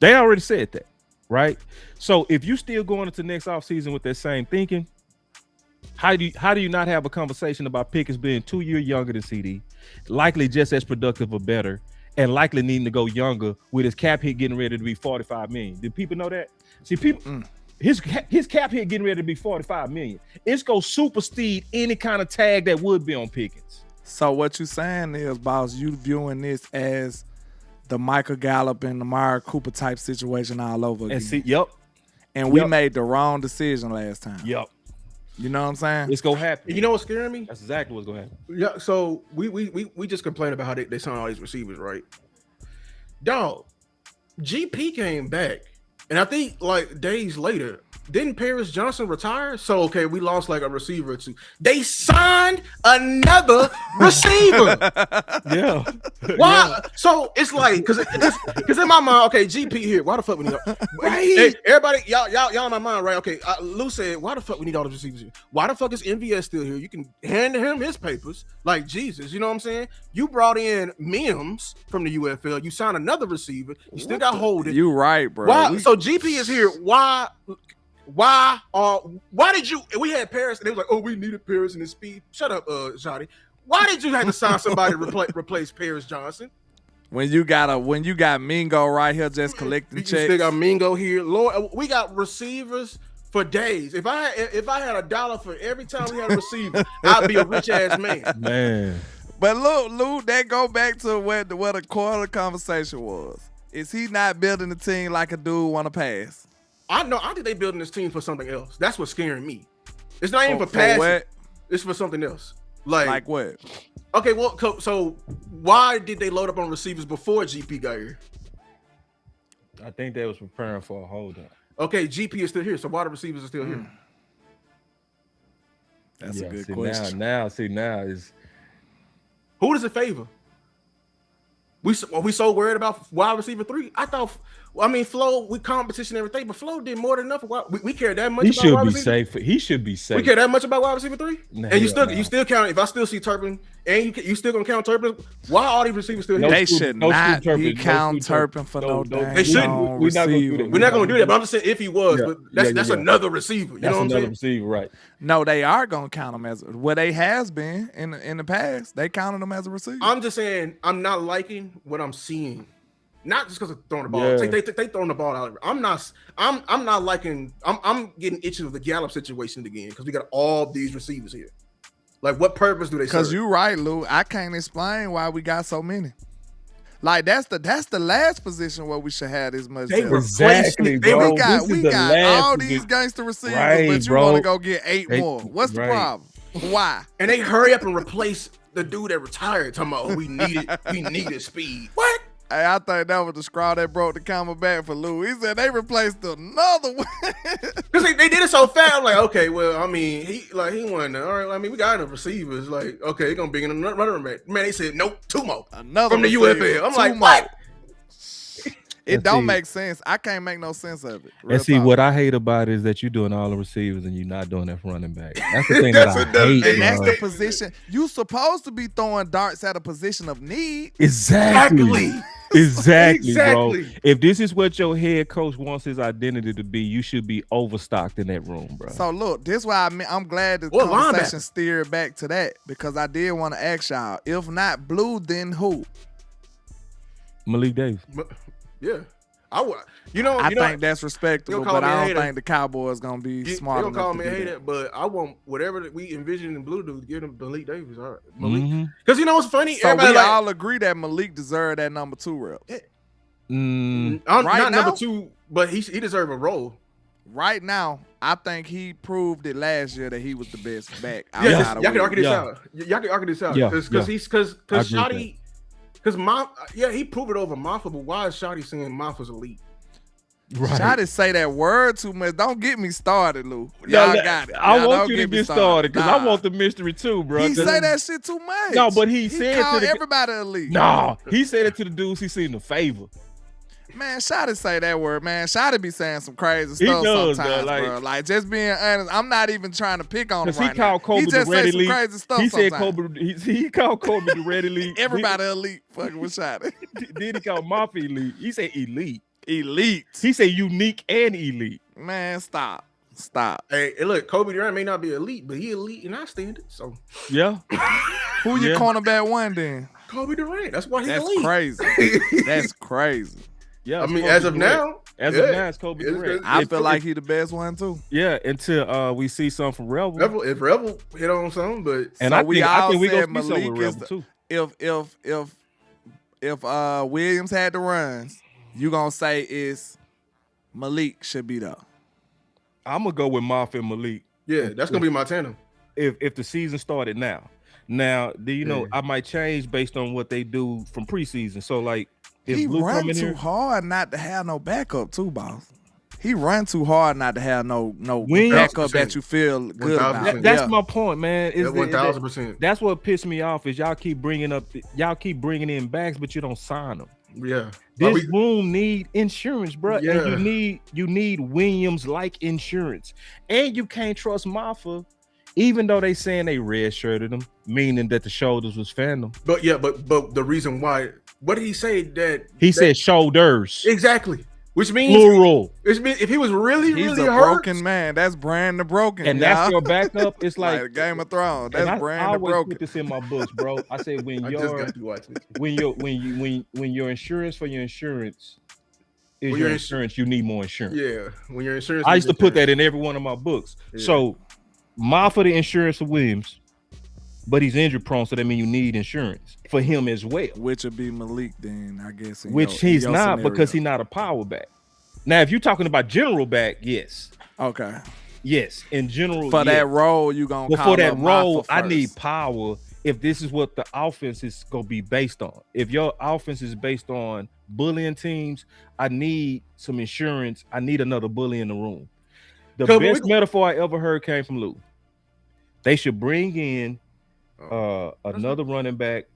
S2: They already said that, right? So if you still going into next offseason with that same thinking, how do you not have a conversation about Pickens being 2 years younger than CD, likely just as productive or better, and likely needing to go younger with his cap hit getting ready to be $45 million? Did people know that? See, people, his cap hit getting ready to be $45 million. It's gonna supersede any kind of tag that would be on Pickens.
S9: So what you saying is, boss, you viewing this as the Michael Gallup and the Amari Cooper type situation all over again.
S2: And see, yep.
S9: And we made the wrong decision last time.
S2: Yep.
S9: You know what I'm saying?
S2: It's gonna happen.
S1: You know what's scaring me?
S2: That's exactly what's gonna happen.
S1: Yeah. So we just complained about how they sign all these receivers, right? Dog, GP came back, and I think like days later, didn't Paris Johnson retire? So okay, we lost like a receiver or 2. They signed another receiver.
S2: Yeah.
S1: Why? Yeah. So it's like because in my mind, okay, GP here. Why the fuck we need? Right. Hey, everybody, y'all in my mind, right? Okay, Lou said, why the fuck we need all the receivers here? Why the fuck is MVS still here? You can hand him his papers, like Jesus. You know what I'm saying? You brought in Mims from the UFL. You signed another receiver. You still got Holden.
S9: You right, bro.
S1: Why? So GP is here. Why did you? We had Paris, and they was like, oh, we needed Paris and his speed. Shut up, Johnny. Why did you have to sign somebody to replace Paris Johnson?
S9: When you got Mingo right here just collecting checks.
S1: You still got Mingo here. Lord, we got receivers for days. If I had $1 for every time we had a receiver, I'd be a rich ass man.
S2: Man.
S9: But look, Lou, that go back to what the core of the conversation was. Is he not building the team like a dude want to pass?
S1: I think they building this team for something else. That's what's scaring me. It's not even for passing.
S9: What?
S1: It's for something else. Like
S9: what?
S1: Okay, well, so why did they load up on receivers before GP got here?
S2: I think they was preparing for a hold up.
S1: Okay, GP is still here, so why the receivers are still here?
S9: That's a good question.
S2: Now is
S1: who does it favor? We so worried about wide receiver 3. Flo, we competition and everything, but Flo did more than enough. We care that much.
S2: He
S1: about
S2: should
S1: wide
S2: be
S1: receiver?
S2: safe. He should be safe.
S1: We care that much about wide receiver 3,
S2: Nah,
S1: and you still count. If I still see Turpin, and you still gonna count Turpin, why are all these receivers still here?
S9: They should not be count Turpin for no damn.
S1: They shouldn't.
S2: We're not gonna do that.
S1: We're not gonna do that. But I'm just saying, if he was, but that's another receiver. You know what I'm saying?
S2: Receiver, right?
S9: No, they are gonna count him as they has been in the past. They counted him as a receiver.
S1: I'm just saying, I'm not liking what I'm seeing. Not just because of throwing the ball.
S2: Yeah.
S1: They throwing the ball out. I'm not liking. I'm getting itchy with the Gallup situation again because we got all these receivers here. Like, what purpose do they serve?
S9: Because you're right, Lou. I can't explain why we got so many. Like that's the last position where we should have this much.
S2: Exactly, bro.
S9: We got all these gangster receivers, but you want to go get 8 more. What's the problem? Why?
S1: And they hurry up and replace the dude that retired. Talking about we needed speed. What?
S9: Hey, I think that was the scraw that broke the camel back for Lou. He said they replaced another one.
S1: Because they did it so fast. I'm like, okay, well, I mean, he won. All right, I mean, we got enough receivers. Like, okay, they're gonna bring in another runner back. Man, they said nope, 2 more.
S9: Another
S1: from the UFL. I'm like,
S9: more.
S1: what?
S9: It don't make sense. I can't make no sense of it.
S2: And see, what I hate about it is that you're doing all the receivers and you're not doing that for running back. That's the thing that I hate.
S9: And that's the position. You supposed to be throwing darts at a position of need.
S2: Exactly, bro. If this is what your head coach wants his identity to be, you should be overstocked in that room, bro.
S9: So look, this is why I'm glad the conversation steered back to that, because I did want to ask y'all, if not Blue, then who?
S2: Malik Davis.
S1: Yeah.
S9: I think that's respectable,
S1: call
S9: but
S1: me a
S9: I don't
S1: hater.
S9: think the Cowboys gonna be smart
S1: They don't call
S9: enough
S1: me
S9: to
S1: a
S9: do
S1: hater,
S9: that.
S1: but I want whatever that we envision in Blue to give them Malik Davis. All right,
S2: Mhm.
S1: Malik. Because you know what's funny?
S9: So
S1: Everybody
S9: we
S1: like,
S9: all agree that Malik deserved that number 2 reps.
S2: Mm,
S1: I'm
S9: right
S1: not
S9: now?
S1: number 2, but he deserves a role.
S9: Right now, I think he proved it last year that he was the best back
S1: Yeah,
S9: outside of
S1: y'all can argue this
S2: Yeah.
S1: out. Y'all can argue this out.
S2: Yeah,
S1: Because
S2: yeah.
S1: because
S2: I agree with
S1: Shotty, because he proved it over Maffa, but why is Shotty saying Maffa's elite?
S2: right.
S9: Try to say that word too much. Don't get me started, Lou. Y'all got it.
S2: I
S9: Y'all
S2: want
S9: don't
S2: you to
S9: me
S2: get started because I
S9: Nah.
S2: want the mystery too, bro.
S9: He say that shit too much.
S2: No, but he said
S9: called
S2: to the
S9: everybody elite.
S2: No, he said it to the dudes he seen the favor.
S9: Man, Shotty say that word, man. Shotty be saying some crazy
S2: He
S9: stuff
S2: does,
S9: sometimes,
S2: though, like-
S9: bro. Like, just being honest, I'm not even trying to pick on him
S2: Because he
S9: right now.
S2: called Kobe
S9: He just
S2: the
S9: say
S2: Red
S9: some
S2: Elite.
S9: crazy stuff
S2: He said
S9: sometimes.
S2: Kobe. He called Kobe the Red Elite.
S9: Everybody elite fucking with Shotty.
S2: Then he called Mafia elite. He said elite.
S9: Elite.
S2: He said unique and elite.
S9: Man, stop.
S1: Hey, look, Kobe Durant may not be elite, but he elite in our standards. So
S2: Yeah.
S9: Who your
S2: Yeah.
S9: cornerback one then?
S1: Kobe Durant, that's why he's
S9: That's
S1: elite.
S9: crazy. That's crazy.
S2: Yeah.
S1: I
S2: it's
S1: mean,
S2: Kobe
S1: as of
S2: Durant.
S1: now,
S2: As
S1: yeah.
S2: of now, it's Kobe
S1: It's
S2: Durant.
S1: good.
S9: I
S2: If-
S9: feel like he the best one too.
S2: Yeah, until we see something from Rebel.
S1: If Rebel hit on something, but
S2: And
S9: So
S2: I
S9: we
S2: think
S9: all
S2: we
S9: said
S2: gonna see something with
S9: Malik is
S2: Rebel too.
S9: if Williams had the runs, you gonna say is Malik should be there.
S2: I'm gonna go with Mafia and Malik.
S1: yeah, that's gonna be my tandem.
S2: If the season started now. Now, do you know I might change based on what they do from preseason. So like if
S9: He
S2: Blue
S9: run
S2: come in
S9: too
S2: here,
S9: hard not to have no backup too, boss. He run too hard not to have no
S2: Williams-
S9: backup that you feel good about.
S1: 1000%.
S2: that's
S9: Yeah.
S2: my point, man. Is that-
S1: 1000%.
S2: that's what pissed me off is y'all keep bringing in backs, but you don't sign them.
S1: Yeah,
S2: This room need insurance, bro.
S1: Yeah.
S2: And you need Williams like insurance, and you can't trust Mafia, even though they saying they red shirted him, meaning that the shoulders was phantom.
S1: but the reason why, what did he say that
S2: He said shoulders,
S1: exactly? Which means
S2: plural,
S1: if he was really
S9: He's
S1: really
S9: a
S1: hurt,
S9: broken man. That's Brand the Broken.
S2: and that's
S9: y'all.
S2: your backup. It's
S9: like
S2: like
S9: Game of Thrones.
S2: and
S9: That's
S2: I
S9: Brand the
S2: always
S9: Broken.
S2: put this in my books, bro. I said when
S1: I just
S2: your
S1: got to watch it.
S2: when your insurance for your insurance is
S1: When
S2: your
S1: your
S2: insurance, you need more insurance.
S1: Yeah, when your insurance.
S2: I used to put that in every one of my books.
S1: Yeah.
S2: So, for the insurance of Williams, but he's injury prone, so that means you need insurance for him as well.
S9: Which would be Malik then, I guess. in
S2: Which
S9: your- in
S2: he's
S9: your
S2: not
S9: scenario.
S2: because he's not a power back. Now, if you're talking about general back, yes,
S9: Okay.
S2: in general,
S9: For
S2: yes.
S9: that role, you gonna
S2: But
S9: call
S2: for that
S9: up
S2: role,
S9: Mafia
S2: I
S9: first.
S2: need power. If this is what the offense is gonna be based on, if your offense is based on bullying teams, I need some insurance. I need another bully in the room. The
S1: Kobe,
S2: best metaphor I ever heard came from Lou. They should bring in another running back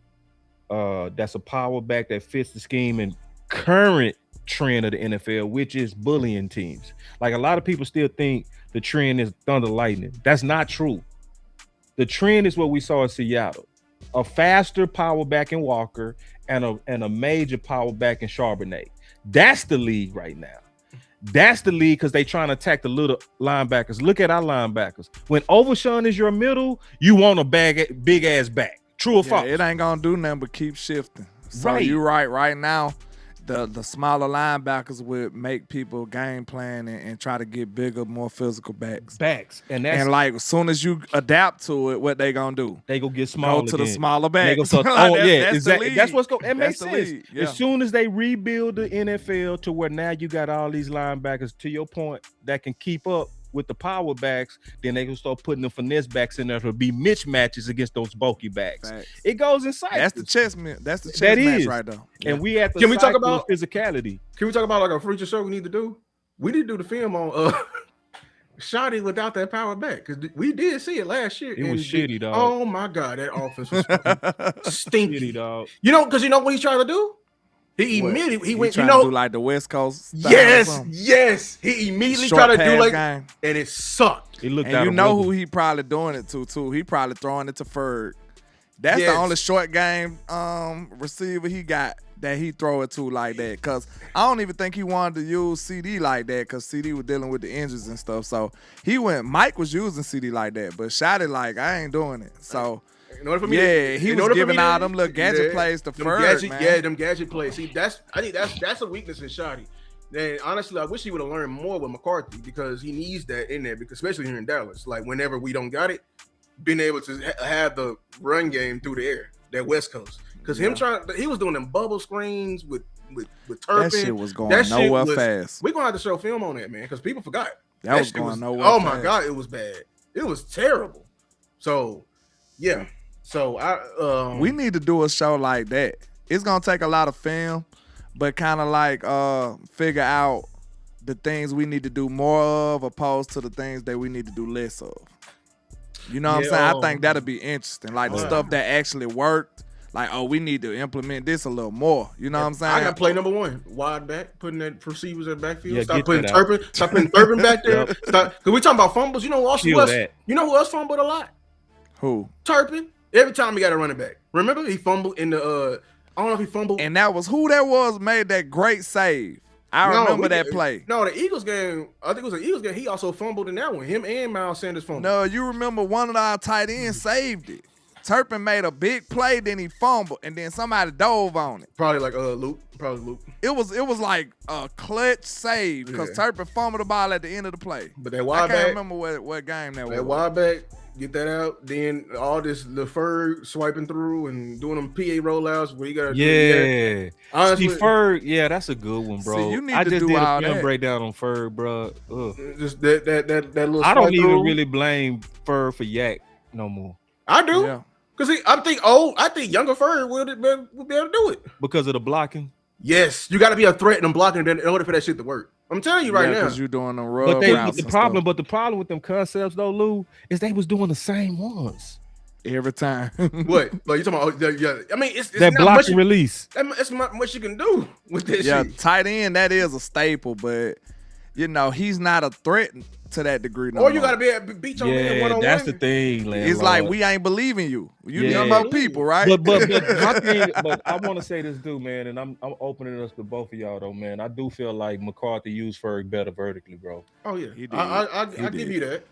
S2: that's a power back that fits the scheme and current trend of the NFL, which is bullying teams. Like a lot of people still think the trend is Thunder Lightning. That's not true. The trend is what we saw in Seattle: a faster power back in Walker and a major power back in Charbonnet. That's the league right now. That's the league because they trying to attack the little linebackers. Look at our linebackers. When Overshawn is your middle, you want a big ass back. True or false?
S9: It ain't gonna do nothing but keep shifting. So
S2: Right.
S9: you right now. The smaller linebackers would make people game plan and try to get bigger, more physical backs.
S2: And that's
S9: And like as soon as you adapt to it, what they gonna do?
S2: they go get smaller.
S9: Go to the
S2: again.
S9: smaller
S2: They
S9: backs.
S2: go start,
S9: Like,
S2: oh
S9: that's-
S2: yeah,
S9: that's the
S2: exactly.
S9: league.
S2: That's what's going. It makes
S9: That's the
S2: sense.
S9: league, yeah.
S2: As soon as they rebuild the NFL to where now you got all these linebackers, to your point, that can keep up with the power backs, then they can start putting the finesse backs in there to be mismatches against those bulky backs.
S9: Facts.
S2: It goes in cycles.
S9: That's the chess match. That's the chess
S2: That
S9: match
S2: is.
S9: right there.
S2: And we at the
S1: Can we talk
S2: cycle of
S1: about-
S2: physicality?
S1: Can we talk about like a future show we need to do? We need to do the film on Shotty without that power back because we did see it last year.
S2: It was shitty, dog.
S1: Oh my god, that offense was fucking stinky.
S2: Shitty, dog.
S1: You know, because you know what he's trying to do? He
S9: What?
S1: immediately he
S9: He
S1: went. You
S9: trying to
S1: know,
S9: do like the West Coast style or
S1: yes,
S9: something.
S1: yes. He immediately
S9: Short
S1: tried to do
S9: pass
S1: like,
S9: game.
S1: and it sucked.
S2: It looked
S9: And
S2: out
S9: you
S2: of
S9: know
S2: rhythm.
S9: who he probably doing it to too. He probably throwing it to Ferg. That's
S1: Yes.
S9: the only short game receiver he got that he throw it to like that. Cause I don't even think he wanted to use CD like that because CD was dealing with the injuries and stuff. So Mike was using CD like that, but Shotty like, I ain't doing it. So
S1: In order for me,
S9: yeah, he
S1: in
S9: was
S1: order for
S9: giving
S1: me to-
S9: all them little gadget
S1: yeah,
S9: plays to
S1: them
S9: Ferg,
S1: gadget,
S9: man.
S1: Yeah, them gadget plays. See, I think that's a weakness in Shotty. And honestly, I wish he would have learned more with McCarthy because he needs that in there, because especially here in Dallas. Like whenever we don't got it, being able to have the run game through the air, that West Coast. Because he was doing them bubble screens with Turpin.
S9: That shit was going nowhere fast.
S1: We're gonna have to show film on that, man, because people forgot.
S9: That was going nowhere
S1: Oh
S9: fast.
S1: my God, it was bad. It was terrible. So yeah. So
S9: we need to do a show like that. It's gonna take a lot of film, but kind of like figure out the things we need to do more of opposed to the things that we need to do less of. You know what I'm saying? I think that'll be interesting. Like the stuff that actually worked. Like, we need to implement this a little more. You know what I'm saying?
S1: I got play number one, wide back, putting that receivers in the backfield.
S2: Yeah,
S1: Stop putting Turpin back there. Because we talking about fumbles. You know who else fumbled a lot?
S9: Who?
S1: Turpin. Every time he got a running back. Remember he fumbled in the I don't know if he fumbled.
S9: And that was who that was made that great save. I remember that play.
S1: No, the Eagles game, I think it was the Eagles game. He also fumbled in that one. Him and Miles Sanders fumbled.
S9: No, you remember one of our tight ends saved it. Turpin made a big play, then he fumbled, and then somebody dove on it.
S1: Probably like Luke.
S9: It was like a clutch save because Turpin fumbled the ball at the end of the play.
S1: But that wide back,
S9: I can't remember what game that was.
S1: That wide back, get that out. Then all this Ferg swiping through and doing them PA rollouts where you got to
S2: do that.
S1: Honestly,
S2: Ferg, that's a good one, bro.
S9: See, you need
S2: I
S9: to
S2: just
S9: do
S2: did
S9: all
S2: a film
S9: that.
S2: breakdown on Ferg, bro.
S1: Just that little.
S2: I don't even
S1: through.
S2: really blame Ferg for Yak no more.
S1: I do.
S9: Yeah.
S1: Because I think younger Ferg will be able to do it.
S2: Because of the blocking?
S1: Yes. You got to be a threat in them blocking in order for that shit to work. I'm telling you right now.
S9: Because you're doing the rub routes
S2: the problem with them concepts, though, Lou, is they was doing the same ones.
S9: Every time.
S1: What? Like you talking about? Yeah. I mean, it's
S2: that
S1: not
S2: block
S1: much
S2: and release.
S1: It's not much you can do with this shit.
S9: Tight end, that is a staple, but, he's not a threat to that degree no
S1: Or you
S9: more.
S1: got to be able to beat your man one-on-one.
S2: That's the thing, landlord.
S9: It's like we ain't believing you. You talking about people, right?
S2: But my thing, but I want to say this, dude, man, and I'm opening us to both of y'all, though, man. I do feel like McCarthy used Ferg better vertically, bro.
S1: Oh yeah,
S9: he did.
S1: I give you that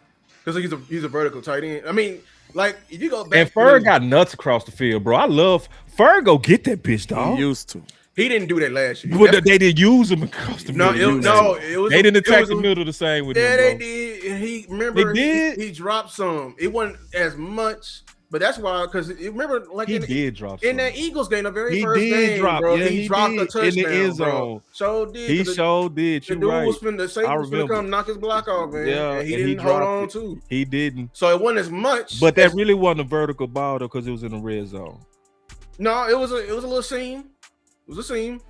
S1: because he's a vertical tight end. I mean, like if you go back,
S2: and Ferg got nuts across the field, bro. I love Ferg. Go get that bitch, dog.
S9: He used to.
S1: He didn't do that last year.
S2: But they didn't use him across the middle. They didn't attack the middle the same with him.
S1: Yeah, they did. And he dropped some. It wasn't as much, but that's why. Because remember, like
S2: he did drop some.
S1: in that Eagles game, the very first
S2: did
S1: game,
S2: drop.
S1: bro.
S2: Yeah,
S1: he dropped a touchdown
S2: in the end zone.
S1: So did.
S2: He sure did.
S1: The dude was finna come knock his block off, man.
S2: Yeah,
S1: and he didn't hold on to.
S2: He didn't.
S1: So it wasn't as much.
S2: But that really wasn't a vertical ball though, because it was in the red zone.
S1: No, it was a little seam. It was a seam. It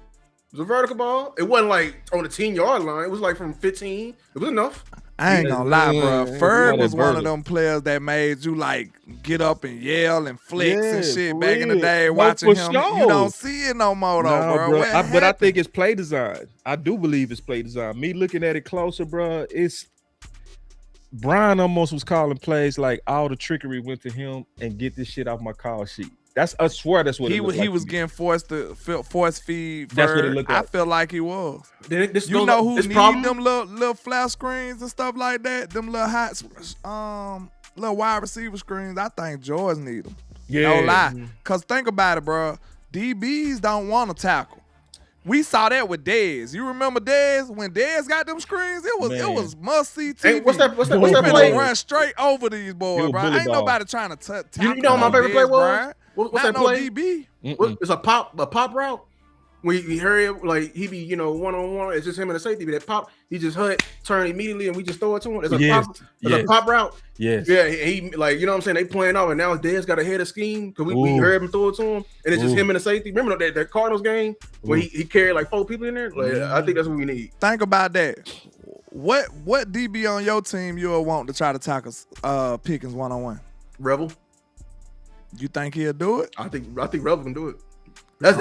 S1: was a vertical ball. It wasn't like on the 10-yard line. It was like from 15. It was enough.
S9: I ain't gonna lie, bro. Ferg was one of them players that made you like get up and yell and flex and shit back in the day. Watching him, you don't see it no more though, bro.
S2: But I think it's play design. I do believe it's play design. Me looking at it closer, bro, it's Brian almost was calling plays like all the trickery went to him and get this shit off my call sheet. I swear that's what
S9: he was getting force feed.
S2: That's what it looked like.
S9: I feel like he was.
S1: You
S9: know who need them little flash screens and stuff like that? Them little little wide receiver screens. I think George need them.
S2: Yeah.
S9: No lie. Cause think about it, bro. DBs don't want to tackle. We saw that with Dez. You remember Dez? When Dez got them screens, it was must see TV.
S1: Hey, what's that
S9: finna
S1: play?
S9: Run straight over these boys, bro. Ain't nobody trying to tackle.
S1: You know what my favorite play was? What's that play?
S9: DB.
S1: It's a pop route. When he hurry up, like he be, one-on-one. It's just him and the safety. But that pop, he just turn immediately, and we just throw it to him. It's a pop route.
S2: Yes.
S1: Yeah, he like, you know what I'm saying? They playing off, and now Dez got a head of scheme because we heard him throw it to him, and it's just him and the safety. Remember that Cardinals game where he carried like 4 people in there? Like, I think that's what we need.
S9: Think about that. What DB on your team you'll want to try to tackle Pickens one-on-one?
S1: Rebel.
S9: You think he'll do it?
S1: I think Rebel can do it. That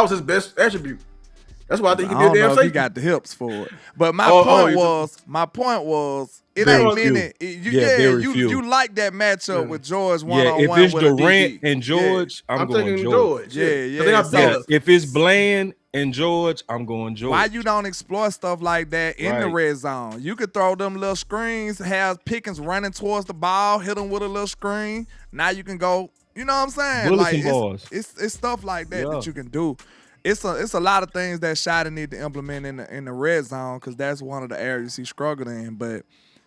S1: was his best attribute. That's why I think he did damn safety.
S9: He got the hips for it. But my point was, it ain't many. You like that matchup with George one-on-one.
S2: If it's
S9: with
S2: Durant and George, I'm going George. If it's Bland and George, I'm going George.
S9: Why you don't explore stuff like that in the red zone? You could throw them little screens, have Pickens running towards the ball, hit him with a little screen. Now you can go, you know what I'm saying?
S2: Bulletin balls.
S9: It's stuff like that that you can do. it's a lot of things that Schotty need to implement in the red zone because that's one of the areas he struggled in. But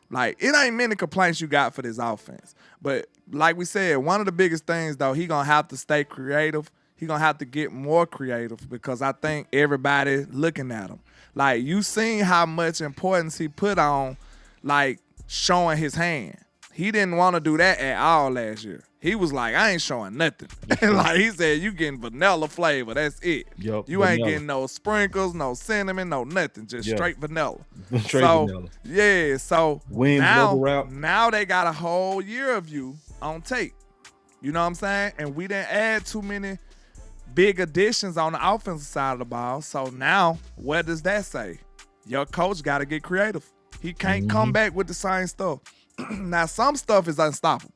S9: like, it ain't many complaints you got for this offense. But like we said, one of the biggest things though, he gonna have to stay creative. He gonna have to get more creative because I think everybody looking at him. Like, you seen how much importance he put on, like, showing his hand. He didn't want to do that at all last year. He was like, I ain't showing nothing. Like he said, you getting vanilla flavor. That's it.
S2: Yep,
S9: you
S2: vanilla.
S9: ain't getting no sprinkles, no cinnamon, no nothing. Just straight vanilla.
S2: Straight vanilla.
S9: Yeah, so
S2: Wings, logo route.
S9: now they got a whole year of you on tape. You know what I'm saying? And we didn't add too many big additions on the offensive side of the ball. So now, what does that say? Your coach got to get creative. He can't come back with the same stuff. Now, some stuff is unstoppable.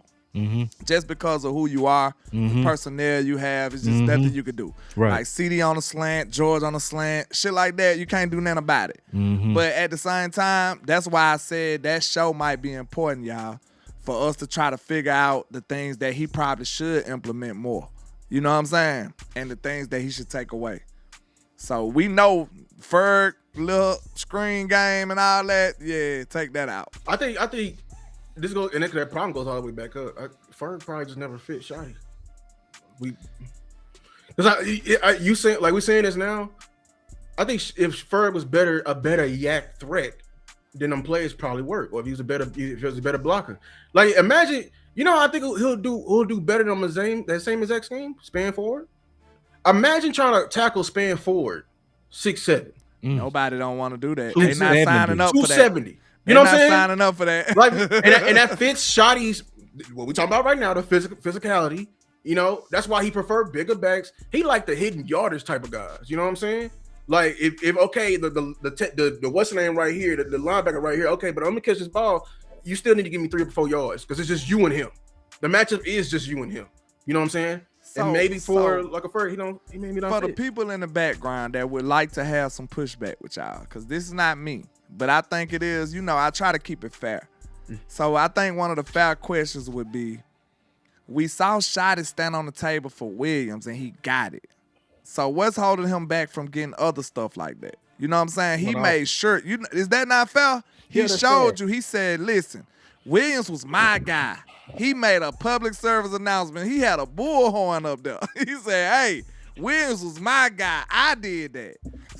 S9: Just because of who you are, the personnel you have, it's just nothing you can do.
S2: Right.
S9: Like CD on a slant, George on a slant, shit like that, you can't do nothing about it. But at the same time, that's why I said that show might be important, y'all, for us to try to figure out the things that he probably should implement more. You know what I'm saying? And the things that he should take away. So we know Ferg, little screen game and all that, yeah, take that out.
S1: I think this goes, and that problem goes all the way back up. Ferg probably just never fit Schotty. You saying, like we saying this now. I think if Ferg was a better yak threat, then them plays probably work. Or if he was a better blocker. Like, imagine, you know, I think he'll do better than that same exact scheme, span forward. Imagine trying to tackle span forward, 6'7".
S9: Nobody don't want to do that. They not signing up for that.
S1: 270. You know what I'm saying?
S9: Signing up for that.
S1: Like, and that fits Schotty's, what we talking about right now, the physicality. You know, that's why he preferred bigger backs. He like the hidden yardage type of guys. You know what I'm saying? Like, if okay, the what's the name right here, the linebacker right here, okay, but I'm gonna catch this ball. You still need to give me 3 or 4 yards because it's just you and him. The matchup is just you and him. You know what I'm saying? And maybe for like a Ferg, he maybe not
S9: for
S1: fit.
S9: the people in the background that would like to have some pushback with y'all, because this is not me, but I think it is. You know, I try to keep it fair. So I think one of the fair questions would be, we saw Schotty stand on the table for Williams and he got it. So what's holding him back from getting other stuff like that? You know what I'm saying? He made sure. Is that not fair? He showed you. He said, listen, Williams was my guy. He made a public service announcement. He had a bullhorn up there. He said, hey, Williams was my guy. I did that.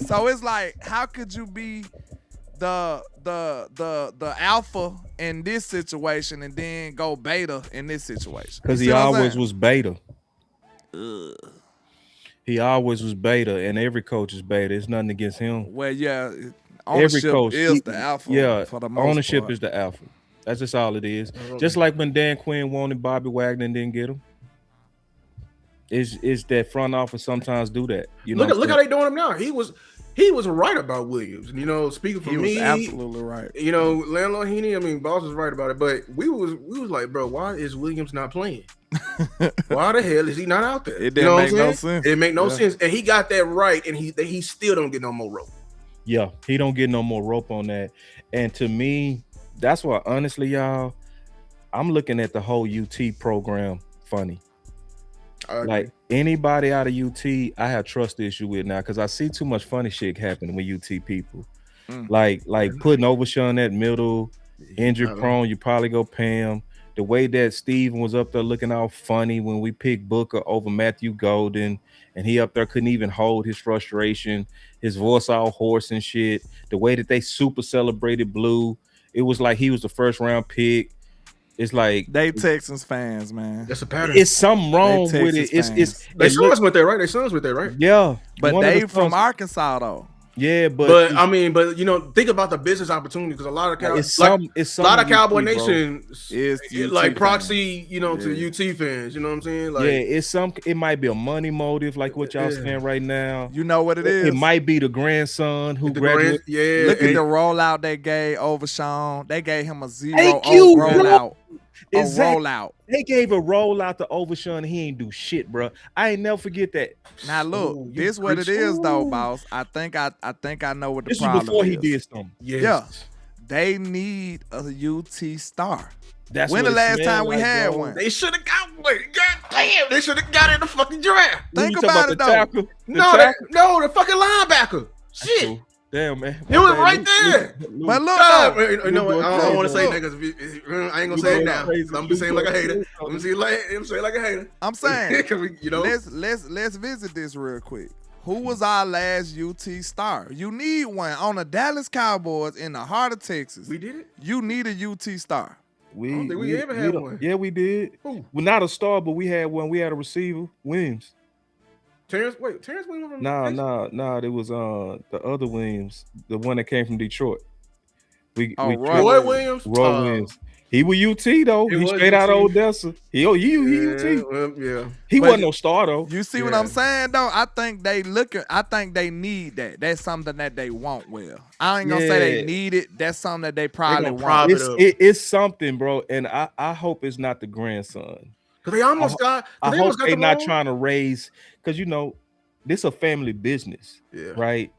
S9: So it's like, how could you be the alpha in this situation and then go beta in this situation?
S2: Because he always was beta. He always was beta, and every coach is beta. It's nothing against him.
S9: Well, yeah, ownership
S2: every coach
S9: is the alpha.
S2: Yeah,
S9: for the most
S2: ownership
S9: part.
S2: is the alpha. That's just all it is. Just like when Dan Quinn wanted Bobby Wagner and didn't get him. It's that front office sometimes do that. You know,
S1: look how they doing him now. He was right about Williams. You know, speaking for me,
S9: was absolutely right.
S1: You know, Landlord Heaney, I mean, Boss was right about it. But we was like, bro, why is Williams not playing? Why the hell is he not out there?
S9: It didn't make no sense.
S1: It make no sense. And he got that right, and he still don't get no more rope.
S2: Yeah, he don't get no more rope on that. And to me, that's why, honestly, y'all, I'm looking at the whole UT program funny. Like, anybody out of UT, I have trust issue with now because I see too much funny shit happening with UT people. Like putting Overshawn at middle, injury prone, you probably go Pam. The way that Steven was up there looking all funny when we picked Booker over Matthew Golden, and he up there couldn't even hold his frustration, his voice all hoarse and shit. The way that they super celebrated Blue, it was like he was the first round pick. It's like
S9: they Texans fans, man.
S1: That's a pattern.
S2: It's something wrong with it. It's
S1: their sons went there, right? Their sons went there, right?
S2: Yeah,
S9: but they from Arkansas though.
S2: Yeah, but
S1: I mean, you know, think about the business opportunity because a lot of Cowboy Nation is like proxy, you know, to UT fans. You know what I'm saying? Like,
S2: it might be a money motive, like what y'all saying right now.
S9: You know what it is?
S2: It might be the grandson who graduated.
S1: Look
S9: at the rollout they gave Overshawn. They gave him a 0 rollout. Rollout.
S2: They gave a rollout to Overshawn and he ain't do shit, bro. I ain't never forget that.
S9: Now look, this what it is though, boss. I think I know what the
S2: this
S9: problem is.
S2: This was before he did something.
S9: Yes. Yeah. They need a UT star.
S2: That's
S9: when
S2: what
S9: the
S2: it
S9: last
S2: smelled
S9: time we
S2: like,
S9: had
S2: bro.
S9: one?
S1: They should have got one. God damn, they should have got it in the fucking draft.
S9: Think
S2: You talking
S9: about it,
S2: the
S9: though.
S2: tackle? The
S1: No,
S2: tackle?
S1: the fucking linebacker. Shit.
S2: Cool. Damn, man.
S1: He was right there.
S9: But look,
S1: God,
S9: though,
S1: you know what? I don't want to say
S9: Look.
S1: niggas. I ain't gonna say it now. I'm gonna be saying like a hater. I'm gonna say like a hater.
S9: I'm saying,
S1: 'Cause we, you know,
S9: let's visit this real quick. Who was our last UT star? You need one on the Dallas Cowboys in the heart of Texas.
S1: we did it.
S9: You need a UT star.
S1: I don't think we ever had one.
S2: Yeah, we did.
S1: Who?
S2: Well, not a star, but we had one. We had a receiver, Williams.
S1: Terrence Williams from
S2: Nah. It was the other Williams, the one that came from Detroit.
S9: Roy
S1: Roy Williams.
S2: Williams. He was UT though.
S1: He
S2: He
S1: was
S2: straight out of
S1: UT.
S2: Odessa. He UT.
S1: Yeah.
S2: He
S9: But
S2: wasn't no star though.
S9: You see what
S1: Yeah.
S9: I'm saying though? I think they need that. That's something that they want. Well, I ain't gonna say they
S2: Yeah.
S9: need it. That's something that they probably
S1: gonna
S9: want.
S1: prop it
S2: It's
S1: up.
S2: it's something, bro. And I hope it's not the grandson.
S1: Because they almost got.
S2: I
S1: They
S2: hope
S1: almost got
S2: they're
S1: the
S2: not
S1: wrong-
S2: trying to raise, because you know, this a family business,
S1: Yeah.
S2: right?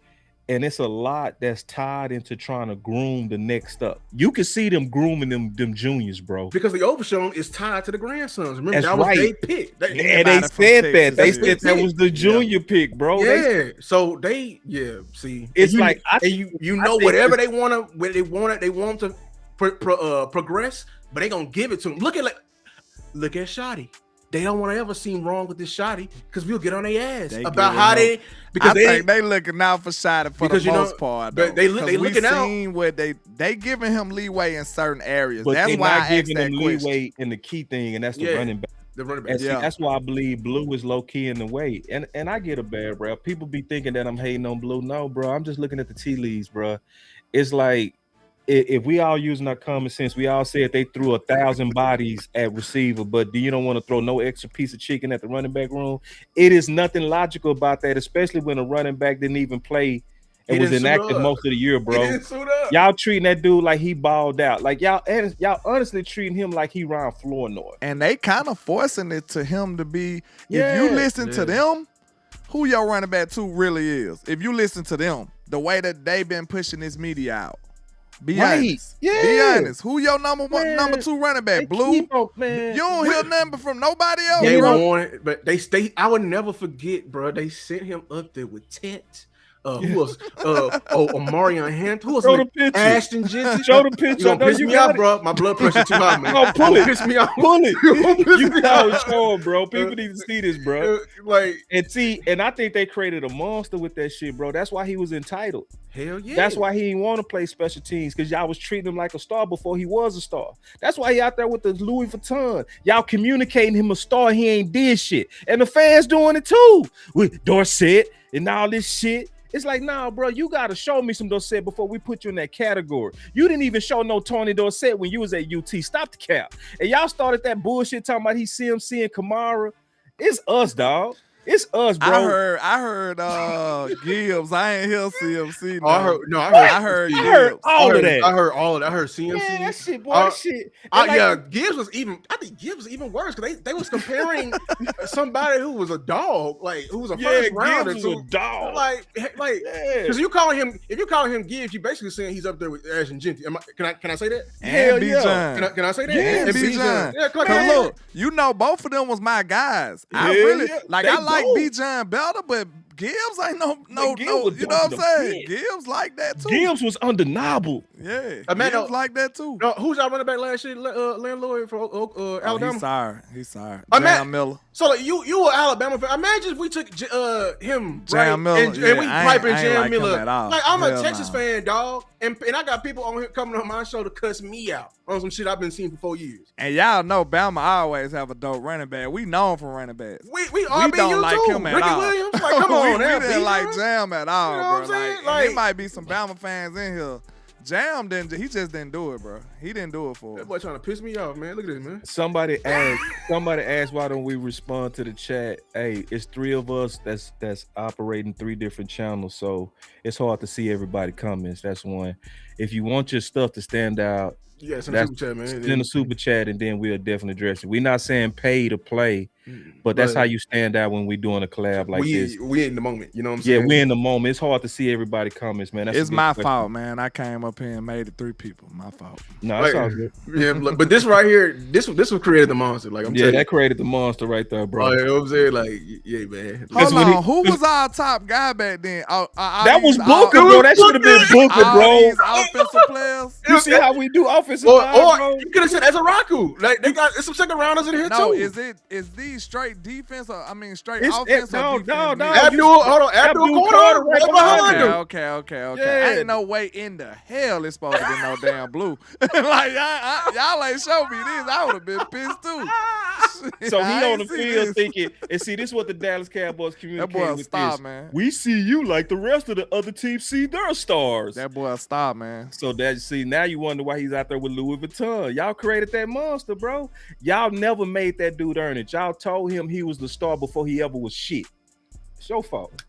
S2: And it's a lot that's tied into trying to groom the next up. You can see them grooming them juniors, bro.
S1: Because the Overshown is tied to the grandsons. Remember,
S2: That's
S1: that was
S2: right.
S1: they pick.
S2: And they
S9: Anybody from
S2: said
S9: Texas,
S2: that. They
S9: that's
S2: said
S1: what
S2: that
S1: they
S2: was the junior pick, bro.
S1: Yeah. So they, see,
S2: It's
S1: and
S2: like,
S1: you
S2: I
S1: know,
S2: think
S1: whatever
S2: it's-
S1: they want to progress, but they gonna give it to them. Look at Shotty. They don't want to ever seem wrong with this Shotty because we'll get on their ass
S9: They
S1: about
S9: giving
S1: how
S9: him-
S1: they because
S9: I
S1: they
S9: think they looking out for Shotty for
S1: Because,
S9: the
S1: you know,
S9: most part.
S1: but
S9: Though.
S1: they
S9: 'Cause
S1: looking
S9: we
S1: out.
S9: seen where they giving him leeway in certain areas.
S2: But
S9: That's
S2: they're
S9: why
S2: not
S9: I asked
S2: giving
S9: that
S2: them
S9: question.
S2: leeway in the key thing, and that's the
S1: Yeah.
S2: running back.
S1: the running back.
S2: And see,
S9: Yeah.
S2: that's why I believe Blue is low key in the way. And I get a bad rap. People be thinking that I'm hating on Blue. No, bro. I'm just looking at the tea leaves, bro. It's like if we all using our common sense, we all said they threw 1,000 bodies at receiver, but you don't want to throw no extra piece of chicken at the running back room. It is nothing logical about that, especially when a running back didn't even play and
S1: He
S2: was
S1: didn't suit
S2: inactive
S1: up.
S2: most of the year,
S1: He
S2: bro.
S1: didn't suit up.
S2: Y'all treating that dude like he balled out. Like y'all honestly treating him like he Ron Flournoy.
S9: And they kind of forcing it to him to be. If
S2: Yeah.
S9: you listen to them, who your running back two really is. If you listen to them, the way that they've been pushing this media out. Be
S2: Right.
S9: honest. Be
S2: Yeah.
S9: honest. Who your number two running back? Blue?
S2: Man.
S9: You don't hear nothing from nobody else,
S1: They
S9: bro.
S1: wanted, but they. I would never forget, bro. They sent him up there with Tet. Who else? Marion Hampton. Who else?
S2: Show the picture.
S1: Ashton Jensen.
S2: Show the picture.
S1: You gonna
S2: I know
S1: piss
S2: you
S1: me
S2: got
S1: off,
S2: it.
S1: bro? My blood pressure too high, man.
S2: No, pull it.
S1: Piss me off.
S2: Pull it.
S1: Piss
S2: You
S1: me
S2: know
S1: off.
S2: it's showing, bro. People need to see this, bro.
S1: Like
S2: And I think they created a monster with that shit, bro. That's why he was entitled.
S1: hell yeah.
S2: That's why he didn't want to play special teams, because y'all was treating him like a star before he was a star. That's why he out there with the Louis Vuitton. Y'all communicating him a star. He ain't did shit. And the fans doing it too. With Dorsett and all this shit. It's like, nah, bro, you got to show me some Dorsett before we put you in that category. You didn't even show no Tony Dorsett when you was at UT. Stop the cap. And y'all started that bullshit talking about he CMC and Kamara. It's us, dog. It's us, bro.
S9: I heard Gibbs. I ain't hear CMC.
S1: Oh, I heard
S9: I heard
S2: all of that.
S1: I heard all of that. I heard CMC.
S2: Yeah, that shit, boy. That shit. And like,
S1: Gibbs was even. I think Gibbs was even worse because they was comparing somebody who was a dog, like who was a first rounder
S2: Gibbs was a dog.
S1: Like,
S2: Yeah.
S1: because you calling him Gibbs, you basically saying he's up there with Ashton Jenty. Can I say that?
S9: And B.
S2: yeah.
S9: John.
S1: Can I say that?
S2: Yeah,
S1: And
S9: B. John.
S1: Yeah, come on.
S9: Cause look, you know, both of them was my guys. I
S2: Yeah,
S9: really
S2: yeah.
S9: like.
S2: They
S9: I like
S2: both.
S9: B. John better, but Gibbs ain't no.
S2: Gibbs was
S9: You know what I'm
S2: dope
S9: saying?
S2: to
S9: Gibbs like that too.
S2: Gibbs was undeniable.
S9: Yeah,
S1: Man,
S9: Gibbs like that too.
S1: No, who's our running back last year? Landlord for Alabama.
S9: He's sorry.
S1: I'm
S9: Jam
S1: mad-
S9: Miller.
S1: So like you were Alabama fan. Imagine if we took him,
S9: Jam
S1: right,
S9: Miller,
S1: and
S9: yeah,
S1: we
S9: I
S1: piping
S9: ain't
S1: Jam
S9: like him
S1: Miller.
S9: at all.
S1: Like I'm a
S9: Hell
S1: Texas
S9: nah.
S1: fan, dog, and I got people on here coming on my show to cuss me out on some shit I've been seeing for 4 years.
S9: And y'all know Bama always have a dope running back. We known for running backs.
S1: We RBU
S9: don't like
S1: too.
S9: him at
S1: Ricky
S9: all.
S1: Williams, like come on,
S9: we
S1: now,
S9: didn't
S1: B,
S9: like
S1: bro.
S9: Jam at all,
S1: You know
S9: bro.
S1: what I'm saying?
S9: and
S1: Like-
S9: there might be some Bama fans in here. Jam didn't. He just didn't do it, bro. He didn't do it for
S1: That
S9: us.
S1: boy trying to piss me off, man. Look at this, man.
S2: Somebody asked why don't we respond to the chat? Hey, it's 3 of us that's operating 3 different channels, so it's hard to see everybody comments. That's one. If you want your stuff to stand out,
S1: Yeah, send
S2: that's
S1: a super chat, man.
S2: send a super chat, and then we'll definitely address it. We're not saying pay to play, but that's how you stand out when we're doing a collab like this.
S1: We in the moment, you know what I'm
S2: Yeah,
S1: saying?
S2: we're in the moment. It's hard to see everybody comments, man. That's
S9: It's my fault, man. I came up here and made it 3 people. My fault.
S2: No, it's all good.
S1: Yeah, but this right here, this was created the monster. Like I'm telling
S2: that created the monster right there, bro.
S1: you know what I'm saying? Like, yeah, man.
S9: Hold on, who was our top guy back then?
S2: That was Booker, bro. That should have been Booker,
S9: all
S2: bro.
S9: these offensive players.
S2: You see how we do offensive
S1: Or
S2: line, bro?
S1: you could have said as a Raku. Like they got some second rounders in here
S9: No,
S1: too.
S9: is these straight defense or straight
S2: It's-
S9: offense?
S2: no,
S9: or defense?
S2: no.
S1: Abdul Carter right behind him.
S9: Okay.
S2: Yeah.
S9: Ain't no way in the hell it's supposed to be no damn blue. Like y'all ain't show me this. I would have been pissed too.
S2: So he
S9: I
S2: on the
S9: ain't see
S2: field
S9: this.
S2: thinking, and see, this is what the Dallas Cowboys
S9: That
S2: communicate
S9: boy a
S2: with
S9: star,
S2: this.
S9: man.
S2: We see you like the rest of the other teams see their stars.
S9: That boy a star, man.
S2: So now you wonder why he's out there with Louis Vuitton. Y'all created that monster, bro. Y'all never made that dude earn it. Y'all told him he was the star before he ever was shit. It's your fault.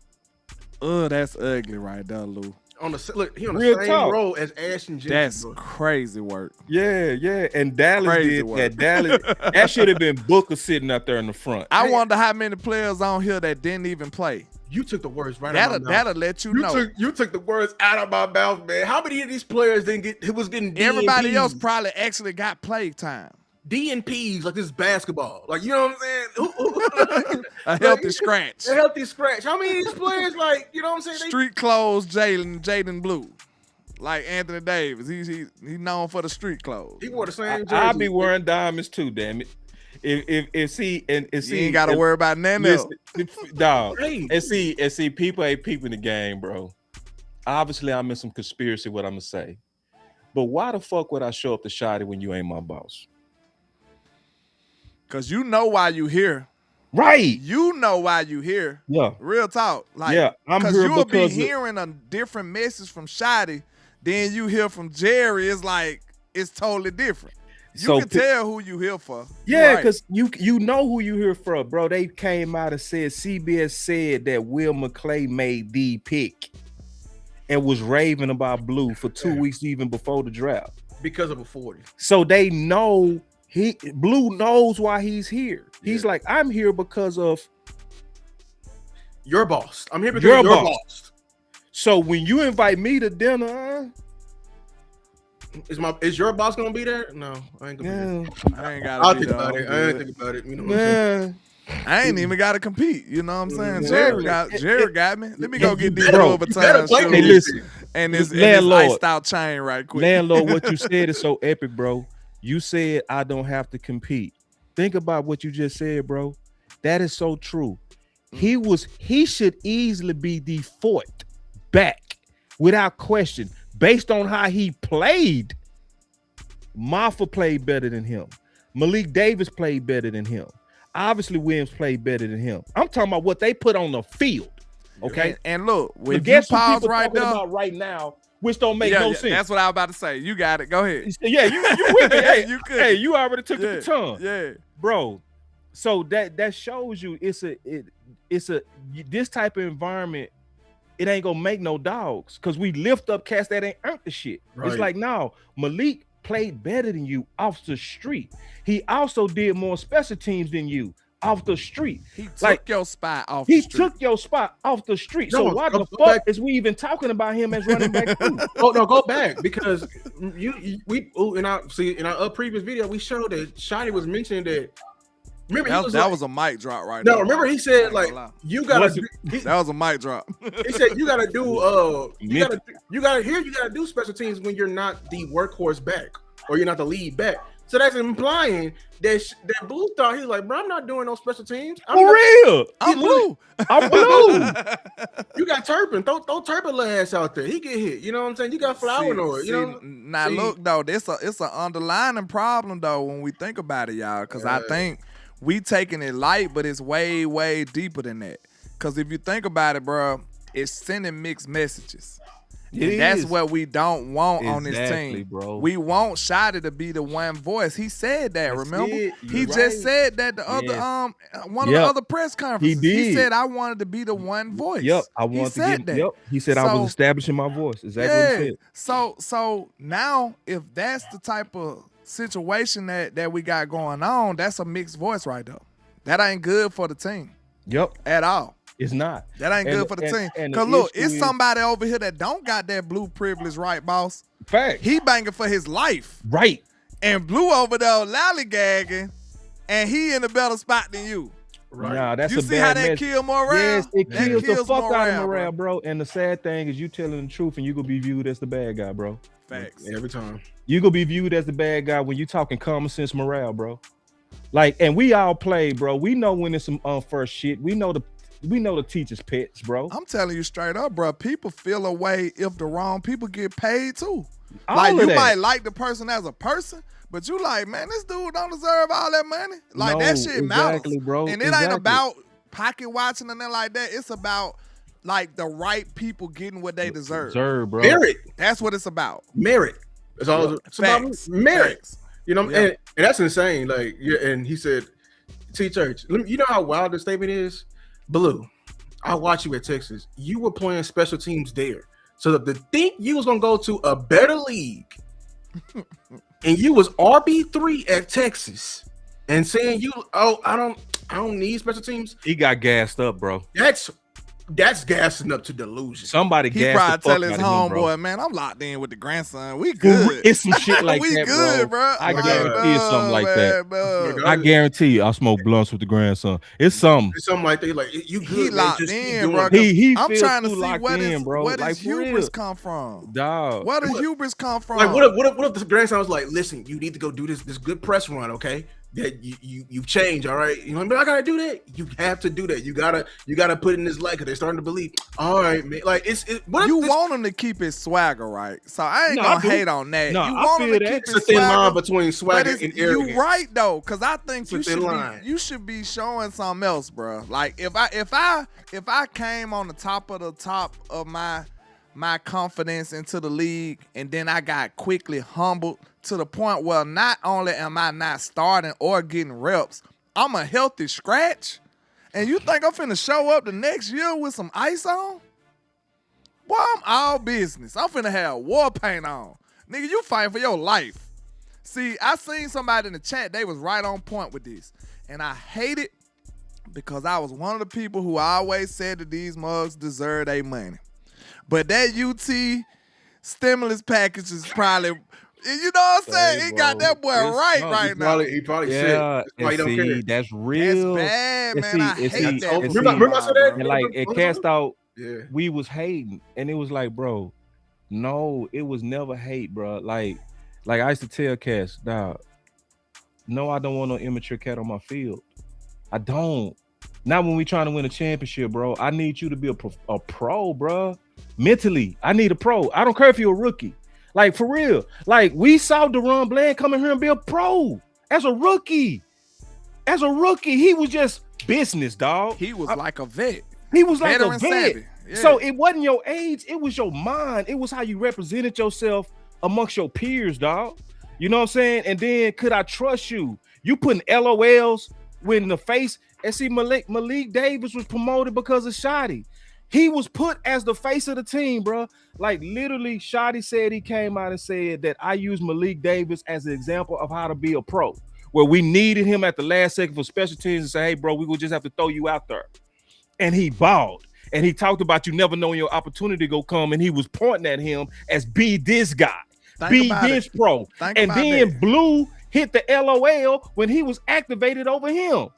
S9: That's ugly right there, Lou.
S1: He on the
S2: Real
S1: same
S2: talk.
S1: row as Ashton Jenkins.
S9: That's
S1: bro.
S9: crazy work.
S2: Yeah. And Dallas
S9: Crazy
S2: did
S9: work.
S2: that. Dallas, that should have been Booker sitting out there in the front.
S9: I wonder how many players on here that didn't even play.
S1: You took the words right out of my mouth.
S9: That'll let you know.
S1: You took the words out of my mouth, man. How many of these players didn't get? Who was getting D
S9: Everybody
S1: and
S9: else
S1: Ps?
S9: probably actually got play time.
S1: D and P's like this is basketball. Like you know what I'm saying?
S9: A healthy scratch.
S1: A healthy scratch. How many of these players like you know what I'm saying?
S9: Street clothes, Jaden Blue. Like Anthony Davis. He's known for the street clothes.
S1: He wore the same jersey.
S2: I'll be wearing diamonds too, damn it. If
S9: You ain't gotta worry about nothing else.
S2: Dog.
S1: Hey.
S2: And see, people ain't peeping the game, bro. Obviously, I'm in some conspiracy, what I'm gonna say. But why the fuck would I show up to Shotty when you ain't my boss?
S9: Cause you know why you here.
S2: Right.
S9: You know why you here.
S2: Yeah.
S9: Real talk. Like,
S2: Yeah, I'm
S9: cause
S2: here
S9: you'll be
S2: because of-
S9: hearing a different message from Shotty than you hear from Jerry. It's like it's totally different. You
S2: So
S9: can tell who you here for.
S2: Yeah,
S9: Right.
S2: because you know who you here for, bro. They came out and said CBS said that Will McClay made the pick and was raving about Blue for 2 weeks even before the draft.
S1: because of a 40.
S2: So they know Blue knows why he's here. He's like, I'm here because of
S1: Your boss. I'm here because
S2: Your
S1: of your
S2: boss.
S1: boss.
S2: So when you invite me to dinner,
S1: Is your boss gonna be there? No, I ain't gonna be there.
S9: I ain't
S1: I'll
S9: gotta
S1: think
S9: be
S1: about it. I ain't think about it. You know what I'm saying?
S9: I ain't even gotta compete. You know what I'm saying?
S2: Yeah.
S9: Jared got me. Let me go get these
S2: Bro,
S9: overtime
S1: better play
S9: shoes
S1: me.
S2: Hey, listen,
S9: and this
S2: landlord.
S9: iced out chain right quick.
S2: landlord, what you said is so epic, bro. You said I don't have to compete. Think about what you just said, bro. That is so true. He should easily be the fourth back without question, based on how he played. Maffa played better than him. Malik Davis played better than him. Obviously, Williams played better than him. I'm talking about what they put on the field. Okay.
S9: And look,
S2: But
S9: if you
S2: guess who
S9: pause
S2: people
S9: right
S2: talking
S9: there,
S2: about right now, which don't make no sense.
S9: that's what I was about to say. You got it. Go ahead.
S2: Yeah, you with me. Hey,
S9: You could.
S2: hey, you already took
S9: Yeah,
S2: the tongue.
S9: yeah.
S2: Bro. So that shows you it's a this type of environment, it ain't gonna make no dogs because we lift up cats that ain't earned the shit.
S1: Right.
S2: It's like, no, Malik played better than you off the street. He also did more special teams than you off the street.
S9: He took
S2: Like,
S9: your spot off
S2: He
S9: the street.
S2: took your spot off the street.
S1: No,
S2: So why the
S1: go
S2: fuck
S1: back.
S2: is we even talking about him as running back too?
S1: Oh no, go back because in our previous video we showed that Shotty was mentioning that. Remember
S9: That was a mic drop right
S1: no.
S9: there.
S1: Remember he said like you gotta.
S9: That was a mic drop.
S1: He said you gotta do you gotta do special teams when you're not the workhorse back or you're not the lead back. So that's implying that Blue thought he was like, bro, I'm not doing no special teams.
S2: For real.
S9: I'm Blue.
S2: I'm Blue.
S1: You got Turpin. Throw Turpin ass out there. He get hit. You know what I'm saying? You got Flower Noise. You know.
S9: Now
S1: See?
S9: look though, it's an underlying problem though when we think about it, y'all. Because I think we taking it light, but it's way, way deeper than that. Because if you think about it, bro, it's sending mixed messages. And that's what we don't want on this
S2: Exactly,
S9: team.
S2: bro.
S9: We want Shotty to be the one voice. He said that, remember? He just
S2: right.
S9: said that the other one of the other press conferences. He said I wanted to be the one voice.
S2: Yep, I wanted to get that. Yep. He said I was establishing my voice. Exactly what he said.
S9: So now if that's the type of situation that we got going on, that's a mixed voice right there. That ain't good for the team.
S2: Yep.
S9: At all.
S2: It's not.
S9: That ain't good for the team. Because look, it's somebody over here that don't got that blue privilege, right, boss?
S2: Fact.
S9: He banging for his life.
S2: Right.
S9: And Blue over there lollygagging, and he in a better spot than you.
S2: Right. Nah, that's
S9: you
S2: a
S9: see
S2: bad
S9: how that kill morale?
S2: Yes, it kills the fuck out of morale,
S9: bro.
S2: And the sad thing is you telling the truth and you gonna be viewed as the bad guy, bro.
S9: Facts.
S1: Every time.
S2: You gonna be viewed as the bad guy when you talking common sense morale, bro. Like, and we all play, bro. We know when it's some first shit. We know the teachers' pets, bro.
S9: I'm telling you straight up, bro. People feel a way if the wrong people get paid too.
S2: All
S9: like you
S2: that.
S9: might like the person as a person, but you like, man, this dude don't deserve all that money. Like that shit matters,
S2: bro.
S9: And it ain't about pocket watching and nothing like that. It's about like the right people getting what they deserve.
S2: Bro.
S1: Merit.
S9: That's what it's about.
S1: Merit. That's all it's about. Merit.
S9: Facts.
S1: You know, and that's insane. Like, and he said, T Church, you know how wild this statement is? Blue, I watched you at Texas. You were playing special teams there. So to think you was gonna go to a better league and you was RB3 at Texas and saying I don't need special teams.
S2: He got gassed up, bro.
S1: That's gassing up to delusion.
S2: Somebody
S9: he
S2: gassed
S9: probably
S2: the fuck
S9: tell his
S2: out of him,
S9: homeboy, man, I'm locked in with the grandson. We good.
S2: It's some shit like
S9: we
S2: that,
S9: good,
S2: bro. I
S9: Like,
S2: guarantee it's something like that.
S9: No.
S2: I guarantee you, I smoke blunts with the grandson. It's something.
S1: It's something like that. Like you good.
S9: He
S1: man.
S9: locked
S1: Just
S9: in,
S1: keep
S9: bro.
S1: doing it.
S9: I'm
S2: feels
S9: trying to
S2: too
S9: see
S2: locked
S9: where
S2: in,
S9: does hubris come from?
S2: Dog.
S9: Where does hubris come from?
S1: Like what if the grandson was like, listen, you need to go do this good press run, okay? That you've changed, all right. You know, but I gotta do that. You have to do that. You gotta put in this light because they're starting to believe. All right, man. Like
S9: want him to keep his swagger right. So I ain't gonna hate on that.
S2: No,
S9: you want him to keep
S1: it's
S9: his
S1: a thin
S9: swagger,
S1: line between swagger and arrogance.
S9: You right though, because I think
S1: It's
S9: you should be showing something else, bro. Like if I came on the top of my confidence into the league, and then I got quickly humbled to the point where not only am I not starting or getting reps, I'm a healthy scratch. And you think I'm finna show up the next year with some ice on? Boy, I'm all business. I'm finna have war paint on. Nigga, you fighting for your life. See, I seen somebody in the chat, they was right on point with this. And I hate it because I was one of the people who always said that these mugs deserve their money. But that UT stimulus package is probably, you know what I'm saying? He got that boy right now.
S1: He probably said that's why he don't care.
S2: That's real.
S9: That's bad, man. I hate that.
S1: Remember I said that?
S2: And like it cast out,
S1: yeah.
S2: We was hating, and it was like, bro, no, it was never hate, bro. Like I used to tell cats, dog, no, I don't want no immature cat on my field. I don't. Not when we trying to win a championship, bro. I need you to be a pro, bro. Mentally, I need a pro. I don't care if you're a rookie. Like, for real. Like, we saw Deron Bland come in here and be a pro as a rookie. As a rookie, he was just business, dog.
S9: He was like a vet.
S2: He was like
S9: Veteran
S2: a vet.
S9: savvy. Yeah.
S2: So it wasn't your age, it was your mind. It was how you represented yourself amongst your peers, dog. You know what I'm saying? And then, could I trust you? You putting LOLs when the face, and see, Malik Davis was promoted because of Shotty. He was put as the face of the team, bro. Like, literally, Shotty said, he came out and said that I use Malik Davis as an example of how to be a pro, where we needed him at the last second for special teams and say, hey, bro, we will just have to throw you out there. And he balled. And he talked about you never knowing your opportunity go come, and he was pointing at him as be this guy, be this pro. And then Blue hit the LOL when he was activated over him.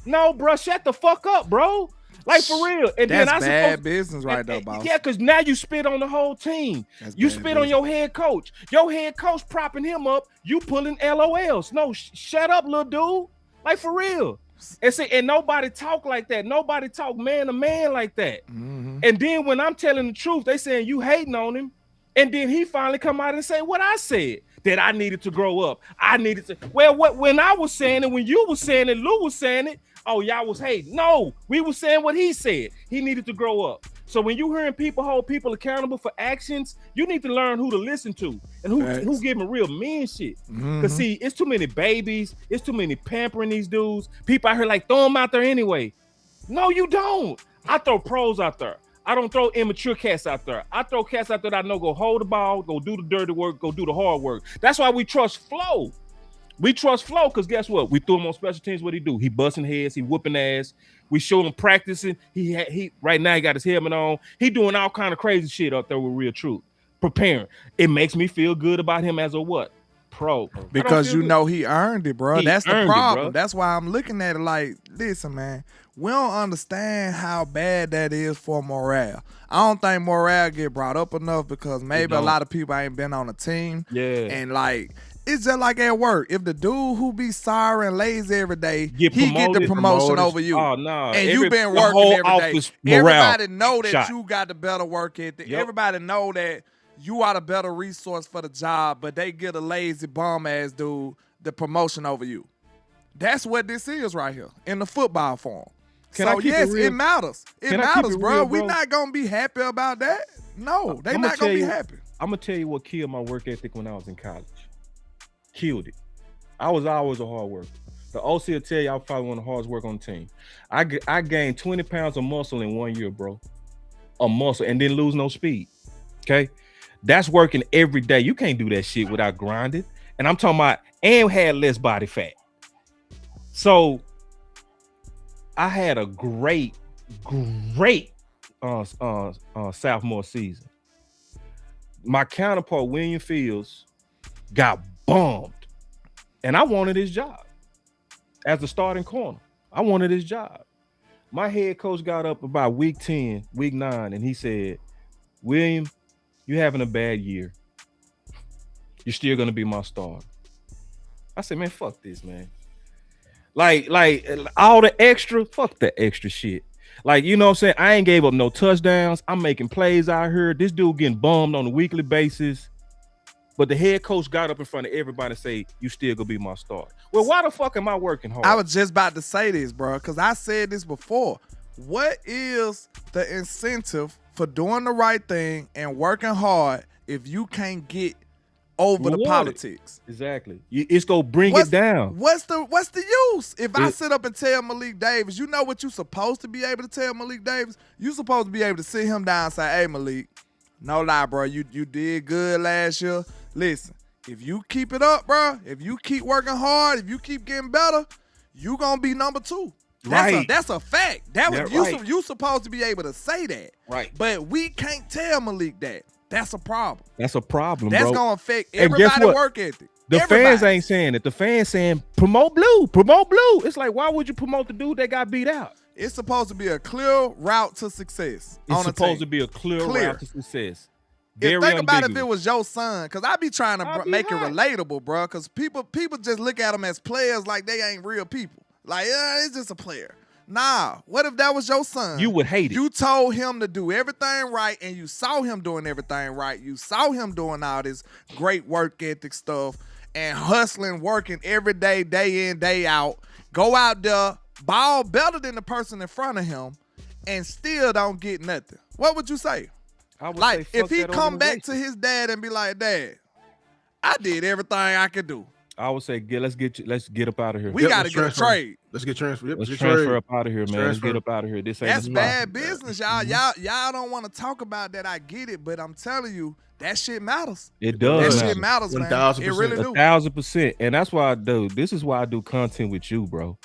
S2: No, bro, shut the fuck up, bro. Like, for real. And
S9: that's
S2: then
S9: bad business right there, boss.
S2: Yeah, because now you spit on the whole team. You spit on your head coach. Your head coach propping him up. You pulling LOLs. No, shut up, little dude. Like, for real. And see, and nobody talk like that. Nobody talk man to man like that. Mm-hmm. And then when I'm telling the truth, they saying you hating on him. And then he finally come out and say what I said, that I needed to grow up. I needed to. Well, when I was saying it, when you was saying it, Lou was saying it, oh, y'all was hating. No, we was saying what he said. He needed to grow up. So when you hearing people hold people accountable for actions, you need to learn who to listen to and who giving real men shit. Cause see, it's too many babies, it's too many pampering these dudes. People out here like throw them out there anyway. No, you don't. I throw pros out there. I don't throw immature cats out there. I throw cats out there that I know go hold the ball, go do the dirty work, go do the hard work. That's why we trust Flo. We trust Flo because guess what? We threw him on special teams. What he do? He busting heads. He whooping ass. We show him practicing. He right now he got his helmet on. He doing all kind of crazy shit up there with Real Truth. Preparing. It makes me feel good about him as a what? Pro.
S9: Because you know he earned it, bro. That's the problem.
S2: It,
S9: that's why I'm looking at it like, listen, man, we don't understand how bad that is for morale. I don't think morale get brought up enough because maybe a lot of people ain't been on a team.
S2: Yeah.
S9: And like, it's just like at work. If the dude who be sorry and lazy every day, he get the promotion over you.
S2: Oh, no.
S9: And you been working every day. Everybody know that
S2: shot.
S9: You got the better work ethic. Yep. Everybody know that you are the better resource for the job, but they get a lazy bum ass dude the promotion over you. That's what this is right here in the football form. So yes, it matters. It matters, bro. We not gonna be happy about that. No, they not gonna be happy.
S2: I'm gonna tell you what killed my work ethic when I was in college. Killed it. I was always a hard worker. The OC will tell you I was probably one of the hardest work on the team. I gained 20 pounds of muscle in 1 year, bro. A muscle, and didn't lose no speed. Okay? That's working every day. You can't do that shit without grinding. And I'm talking about, and had less body fat. So I had a great sophomore season. My counterpart, William Fields, got bombed. And I wanted his job as a starting corner. I wanted his job. My head coach got up about week 10, week 9, and he said, William, you're having a bad year. You're still going to be my starter. I said, man, fuck this, man. Like all the extra, fuck that extra shit. Like, you know what I'm saying? I ain't gave up no touchdowns. I'm making plays out here. This dude getting bummed on a weekly basis. But the head coach got up in front of everybody and say, you still gonna be my starter. Well, why the fuck am I working hard?
S9: I was just about to say this, bro, because I said this before. What is the incentive for doing the right thing and working hard if you can't get over the politics?
S2: Exactly. It's gonna bring it down.
S9: What's the use? If I sit up and tell Malik Davis, you know what you supposed to be able to tell Malik Davis? You supposed to be able to sit him down and say, hey, Malik, no lie, bro, you did good last year. Listen, if you keep it up, bro, if you keep working hard, if you keep getting better, you gonna be number 2. That's a fact. You supposed to be able to say that.
S2: Right.
S9: But we can't tell Malik that. That's a problem.
S2: That's a problem,
S9: That's
S2: bro.
S9: gonna affect everybody's work ethic.
S2: The fans ain't saying it. The fans saying promote blue, promote blue. It's like, why would you promote the dude that got beat out?
S9: It's supposed to be a clear route to success.
S2: It's supposed to be a clear route to success.
S9: Think about if it was your son, because I be trying to make it relatable, bro. Because people just look at them as players like they ain't real people. Like, it's just a player. Nah, what if that was your son?
S2: You would hate it.
S9: You told him to do everything right, and you saw him doing everything right. You saw him doing all this great work ethic stuff and hustling, working every day, day in, day out. Go out there, ball better than the person in front of him, and still don't get nothing. What would you say?
S2: I would
S9: like,
S2: say,
S9: if he come back to his dad and be like, Dad, I did everything I could do.
S2: I would say, let's get up out of here.
S9: We got to get a trade.
S1: Let's get transferred.
S2: Let's transfer up out of here, man. Let's get up out of here.
S9: That's bad business, y'all. Y'all don't want to talk about that. I get it, but I'm telling you, that shit matters.
S2: It does.
S9: That shit matters, man.
S1: 1,000%.
S9: It really do.
S2: 1,000%. And that's why I do. This is why I do content with you, bro.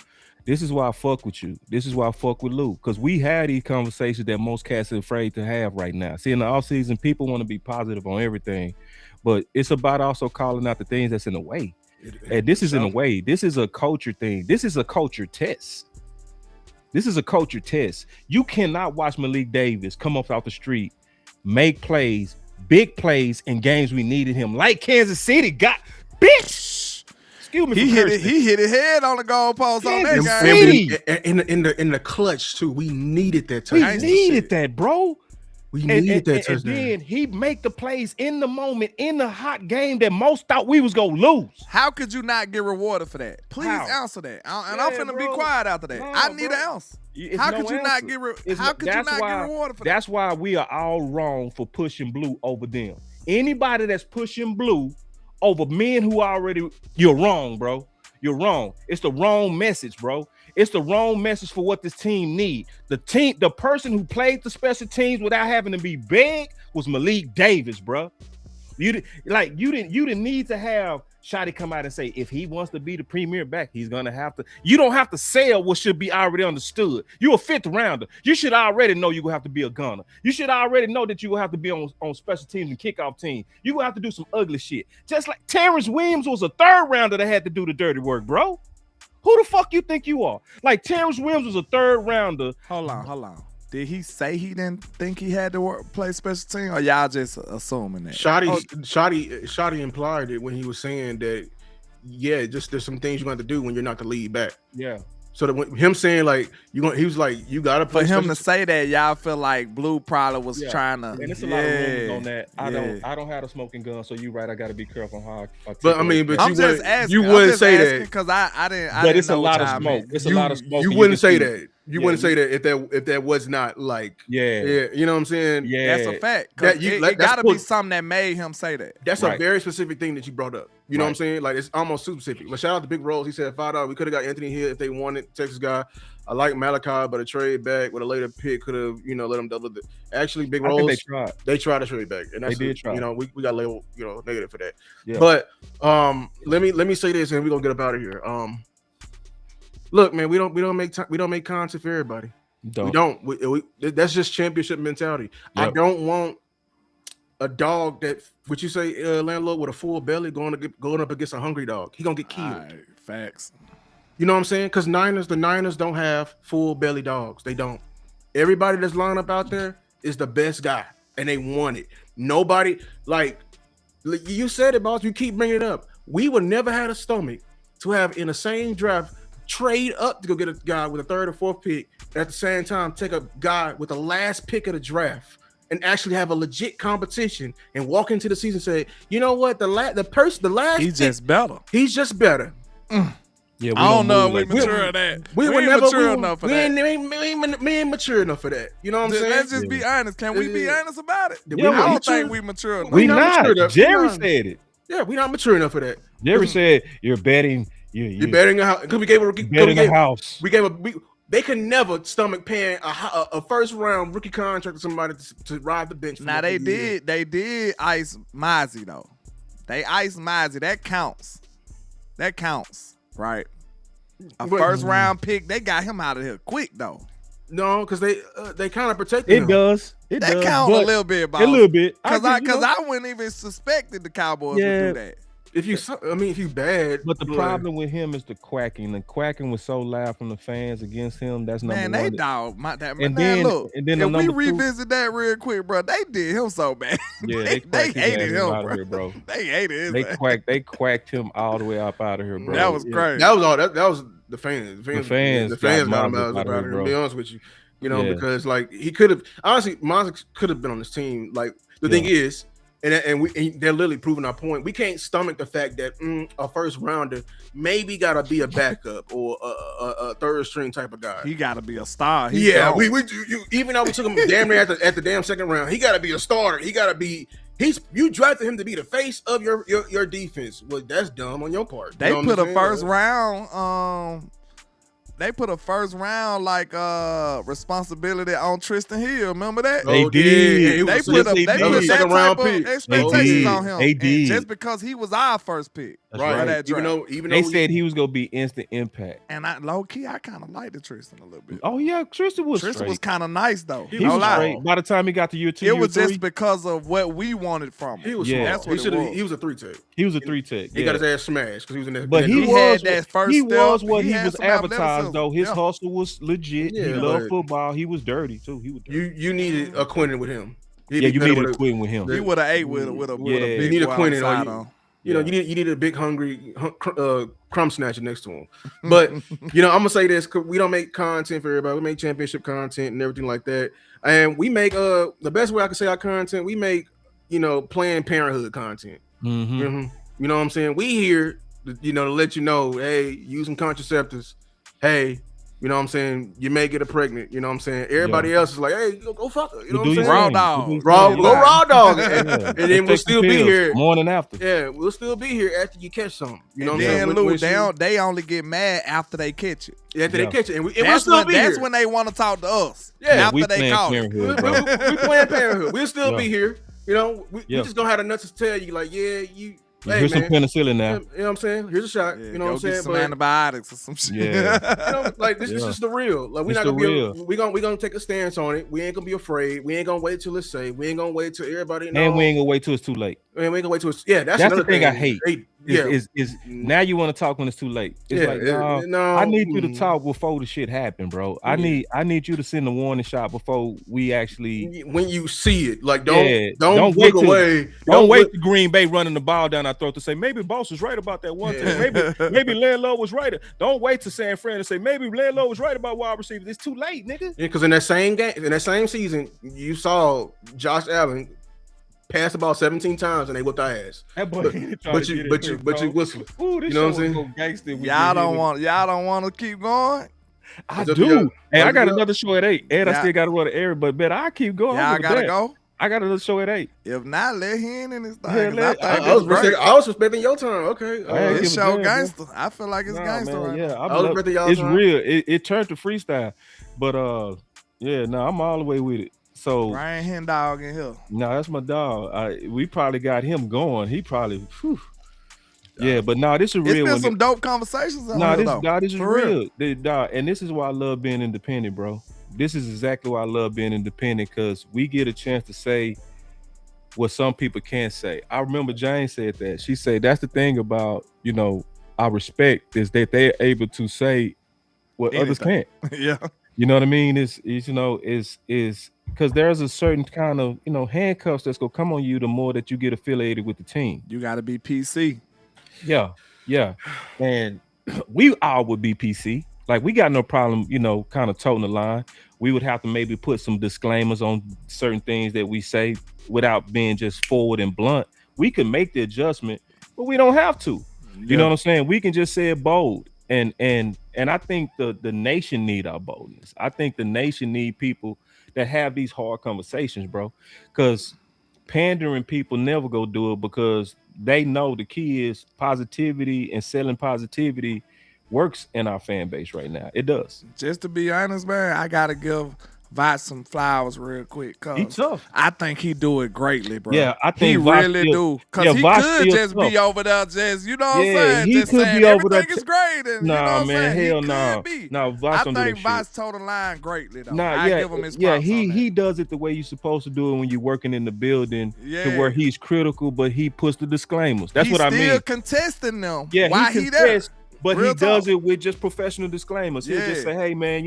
S2: This is why I fuck with you. This is why I fuck with Lou. Because we had these conversations that most cats are afraid to have right now. See, in the offseason, people want to be positive on everything. But it's about also calling out the things that's in the way. And this is in a way. This is a culture thing. This is a culture test. This is a culture test. You cannot watch Malik Davis come up off the street, make plays, big plays in games we needed him, like Kansas City got. Bitch! Excuse me.
S9: He hit his head on the goalpost on that
S1: game. In the clutch too. We needed that touchdown.
S2: We needed that, bro.
S1: We needed that touchdown.
S2: And then he make the plays in the moment, in the hot game that most thought we was gonna lose.
S9: How could you not get rewarded for that? Please answer that. I'm finna be quiet after that. I need an answer. How could you not get rewarded for that?
S2: That's why we are all wrong for pushing blue over them. Anybody that's pushing blue over men who already, you're wrong, bro. You're wrong. It's the wrong message, bro. It's the wrong message for what this team need. The person who played the special teams without having to be big was Malik Davis, bro. You didn't need to have Shotty come out and say if he wants to be the premier back, he's gonna have to. You don't have to sell what should be already understood. You're a fifth rounder. You should already know you're gonna have to be a gunner. You should already know that you will have to be on special teams and kickoff team. You will have to do some ugly shit. Just like Terrence Williams was a third rounder that had to do the dirty work, bro. Who the fuck you think you are? Like Terrence Williams was a third rounder.
S9: Hold on. Did he say he didn't think he had to play special team, or y'all just assuming that?
S1: Shotty implied it when he was saying that, yeah, just there's some things you're going to do when you're not the lead back.
S2: Yeah.
S1: So that when him saying like he was like you got to play.
S9: For him to say that, y'all feel like Blue probably was trying to.
S2: And it's a lot of rumors on that. I don't have a smoking gun, so you're right. I got to be careful how I
S1: but I mean, but
S9: I'm just asking.
S1: You wouldn't say that
S9: because I didn't.
S2: But it's a lot of smoke. It's a lot of smoke.
S1: You wouldn't say that. You wouldn't say that if that was not like
S2: yeah,
S1: you know what I'm saying?
S2: Yeah,
S9: that's a fact. It got to be something that made him say that.
S1: That's a very specific thing that you brought up. You know what I'm saying? Like it's almost super specific. But shout out to Big Rose. He said $5. We could have got Anthony Hill if they wanted, Texas guy. I like Malachi, but a trade back with a later pick could have, let them double it. Actually, Big Rose, they tried to trade back, and that's
S2: they did try.
S1: We got labeled, negative for that.
S2: Yeah.
S1: But let me say this, and we're gonna get up out of here. Look, man, we don't make content for everybody. We don't. That's just championship mentality. Yep. I don't want a dog that, what you say, landlord, with a full belly going up against a hungry dog. He gonna get killed.
S9: Right, facts.
S1: You know what I'm saying? Because the Niners don't have full belly dogs. They don't. Everybody that's lined up out there is the best guy, and they want it. Nobody, like you said it, boss. You keep bringing it up. We would never had a stomach to have in the same draft trade up to go get a guy with a third or fourth pick, and at the same time take a guy with the last pick of the draft and actually have a legit competition and walk into the season and say, you know what, the last
S9: he's just better.
S1: He's just better.
S2: Yeah,
S9: I don't know if we mature that. We ain't mature enough for that.
S1: We ain't mature enough for that. You know what I'm saying?
S9: Let's just be honest. Can we be honest about it?
S1: Yeah,
S9: I don't think we mature enough.
S2: We not. Jerry said it.
S1: Yeah, we're not mature enough for that.
S2: Jerry said you're betting.
S1: You're betting a house. Because we gave
S2: a house.
S1: They could never stomach paying a first round rookie contract to somebody to ride the bench.
S9: Now they did ice Mozzie though. They iced Mozzie. That counts, right? First round pick. They got him out of here quick though.
S1: No, because they kind of protected him.
S2: It does.
S9: That counts a little bit, boss.
S2: A little bit.
S9: Because I wouldn't even suspected the Cowboys would do that.
S1: If you bad,
S2: but the problem with him is the quacking. The quacking was so loud from the fans against him. That's number one.
S9: Man, they dog that man.
S2: And then,
S9: look,
S2: and then
S9: if we revisit that real quick, bro, they did him so bad.
S2: Yeah,
S9: they hated him,
S2: out of here, bro.
S9: They hated him.
S2: They quacked him all the way up out of here, bro.
S9: That was crazy.
S1: That was all. That was the fans. The fans got him out
S2: of
S1: here. To be honest with you, because like he could have honestly, Mozzie could have been on this team. Like the thing is. And they're literally proving our point. We can't stomach the fact that a first rounder maybe gotta be a backup or a third string type of guy.
S9: He gotta be a star.
S1: Even though we took him damn near at the damn second round, he gotta be a starter. He gotta be. You drafted him to be the face of your defense. Well, that's dumb on your part.
S9: They put a first round. They put a first round responsibility on Tristan Hill. Remember that?
S2: They did.
S1: Yeah,
S9: they put that
S1: second
S9: type
S1: round
S9: of
S1: pick.
S9: expectations on him.
S2: They did.
S9: Just because he was our first pick.
S1: Right.
S9: That draft.
S1: Even
S2: they
S1: though
S2: said he was gonna be instant impact.
S9: And low key, I kind of liked Tristan a little bit.
S2: Oh yeah, Tristan was
S9: kind of nice though.
S2: He was straight. By the time he got to year 2,
S9: it was just because of what we wanted from him.
S1: He was
S9: that's what it was.
S1: He was a 3-tech.
S2: He was a 3-tech.
S1: He got his ass smashed because he was in that.
S2: But he
S9: had that first.
S2: He was what he
S9: had
S2: was
S9: some
S2: advertised though. His
S9: Yeah.
S2: hustle was legit.
S1: Yeah,
S2: he loved football. He was dirty too. He was dirty.
S1: You needed a Quentin with him.
S2: You needed a Quinn with him.
S9: He would have ate with a big
S1: you need a Quentin
S9: on.
S1: You needed a big hungry crumb snatcher next to him. But I'm gonna say this: we don't make content for everybody. We make championship content and everything like that. And we make the best way I can say our content. We make Planned Parenthood content.
S2: Mm-hmm.
S1: You know what I'm saying? We here, to let you know, hey, use some contraceptives. Hey, You know what I'm saying? You may get her pregnant. You know what I'm saying? Everybody else is like, hey, go fuck her. You know what I'm saying?
S9: Raw dog.
S1: Go raw dog. And then we'll
S2: Take
S1: still
S2: the
S1: be
S2: pills
S1: here.
S2: morning after.
S1: Yeah, we'll still be here after you catch something. You know
S9: And
S1: what I'm
S9: then
S1: saying?
S9: Lou, they only get mad after they catch it.
S1: After they catch it. And we'll
S9: That's
S1: still be here.
S9: That's when they want to talk to us.
S1: Yeah,
S9: after they caught it.
S1: We playing Parenthood. We'll still be here. You know, we just don't have the nuts to tell you, like, yeah, you. Hey,
S2: Here's
S1: man,
S2: some penicillin now.
S1: You know what I'm saying? Here's a shot.
S9: Yeah,
S1: you know what I'm saying?
S9: Get some antibiotics or some shit.
S2: Yeah.
S1: You know, like this is just the real. Like we're not gonna
S2: real.
S1: we gonna take a stance on it. We ain't gonna be afraid. We ain't gonna wait till it's safe. We ain't gonna wait till everybody knows.
S2: And we ain't gonna wait till it's too late.
S1: And we ain't gonna wait till it's that's
S2: the
S1: another
S2: thing I hate.
S1: Yeah.
S2: Is now you want to talk when it's too late. It's like, no, I need you to talk before the shit happen, bro. I need you to send a warning shot before we actually
S1: when you see it. Like don't
S2: wait
S1: look away.
S2: Don't wait to Green Bay running the ball down our throat to say maybe boss was right about that one thing. Maybe Landlow was right. Don't wait to San Fran and say maybe Landlow was right about wide receivers. It's too late, nigga.
S1: Yeah, because in that same game, in that same season, you saw Josh Allen pass the ball 17 times and they whipped our ass.
S2: But
S1: you whistle.
S2: Ooh,
S1: you know what I'm
S2: saying?
S9: Y'all don't want to keep going.
S2: I do. Hey, I got another show at 8. And I still got to run to Eric, but bet I keep going.
S9: Y'all gotta go.
S2: I got another show at 8.
S9: If not, let him in this thing.
S1: I was respecting your time. Okay.
S9: It's show gangster. I feel like it's gangster right now.
S1: I was respecting y'all
S2: It's
S1: time.
S2: real. It turned to freestyle. But I'm all the way with it. So
S9: Ryan Hen dog in here.
S2: No, that's my dog. We probably got him going. He probably yeah, but this is real.
S9: It's been some dope conversations.
S2: This is real. And this is why I love being independent, bro. This is exactly why I love being independent, because we get a chance to say what some people can't say. I remember Jane said that. She said that's the thing about, our respect is that they're able to say what others can't.
S9: Yeah.
S2: You know what I mean? Is because there's a certain kind of, handcuffs that's gonna come on you the more that you get affiliated with the team.
S9: You gotta be PC.
S2: Yeah. And we all would be PC. Like, we got no problem, kind of toting the line. We would have to maybe put some disclaimers on certain things that we say without being just forward and blunt. We can make the adjustment, but we don't have to. You know what I'm saying? We can just say it bold. And I think the nation need our boldness. I think the nation need people that have these hard conversations, bro. Because pandering people never go do it, because they know the key is positivity, and selling positivity works in our fan base right now. It does.
S9: Just to be honest, man, I gotta give Vot some flowers real quick.
S2: He tough.
S9: I think he do it greatly, bro.
S2: Yeah, I think
S9: he
S2: Vot
S9: really
S2: still,
S9: do. Because he could just
S2: tough.
S9: be over there, just you know what I'm saying.
S2: He
S9: just
S2: could
S9: saying
S2: be over
S9: everything
S2: there.
S9: is great. And,
S2: Nah,
S9: you know what
S2: man,
S9: I'm saying?
S2: hell no.
S9: No,
S2: Vot's don't do
S9: I
S2: that
S9: think
S2: shit.
S9: Vot's toe the line greatly though.
S2: Nah,
S9: I give him his props on
S2: he does it the way you're supposed to do it when you're working in the building,
S9: Yeah.
S2: to where he's critical, but he puts the disclaimers. That's
S9: He's
S2: what I mean.
S9: still contesting them.
S2: Yeah,
S9: Why
S2: he
S9: there?
S2: contests, but
S9: Real
S2: he does
S9: talk.
S2: it with just professional disclaimers. He'll just say, hey, man,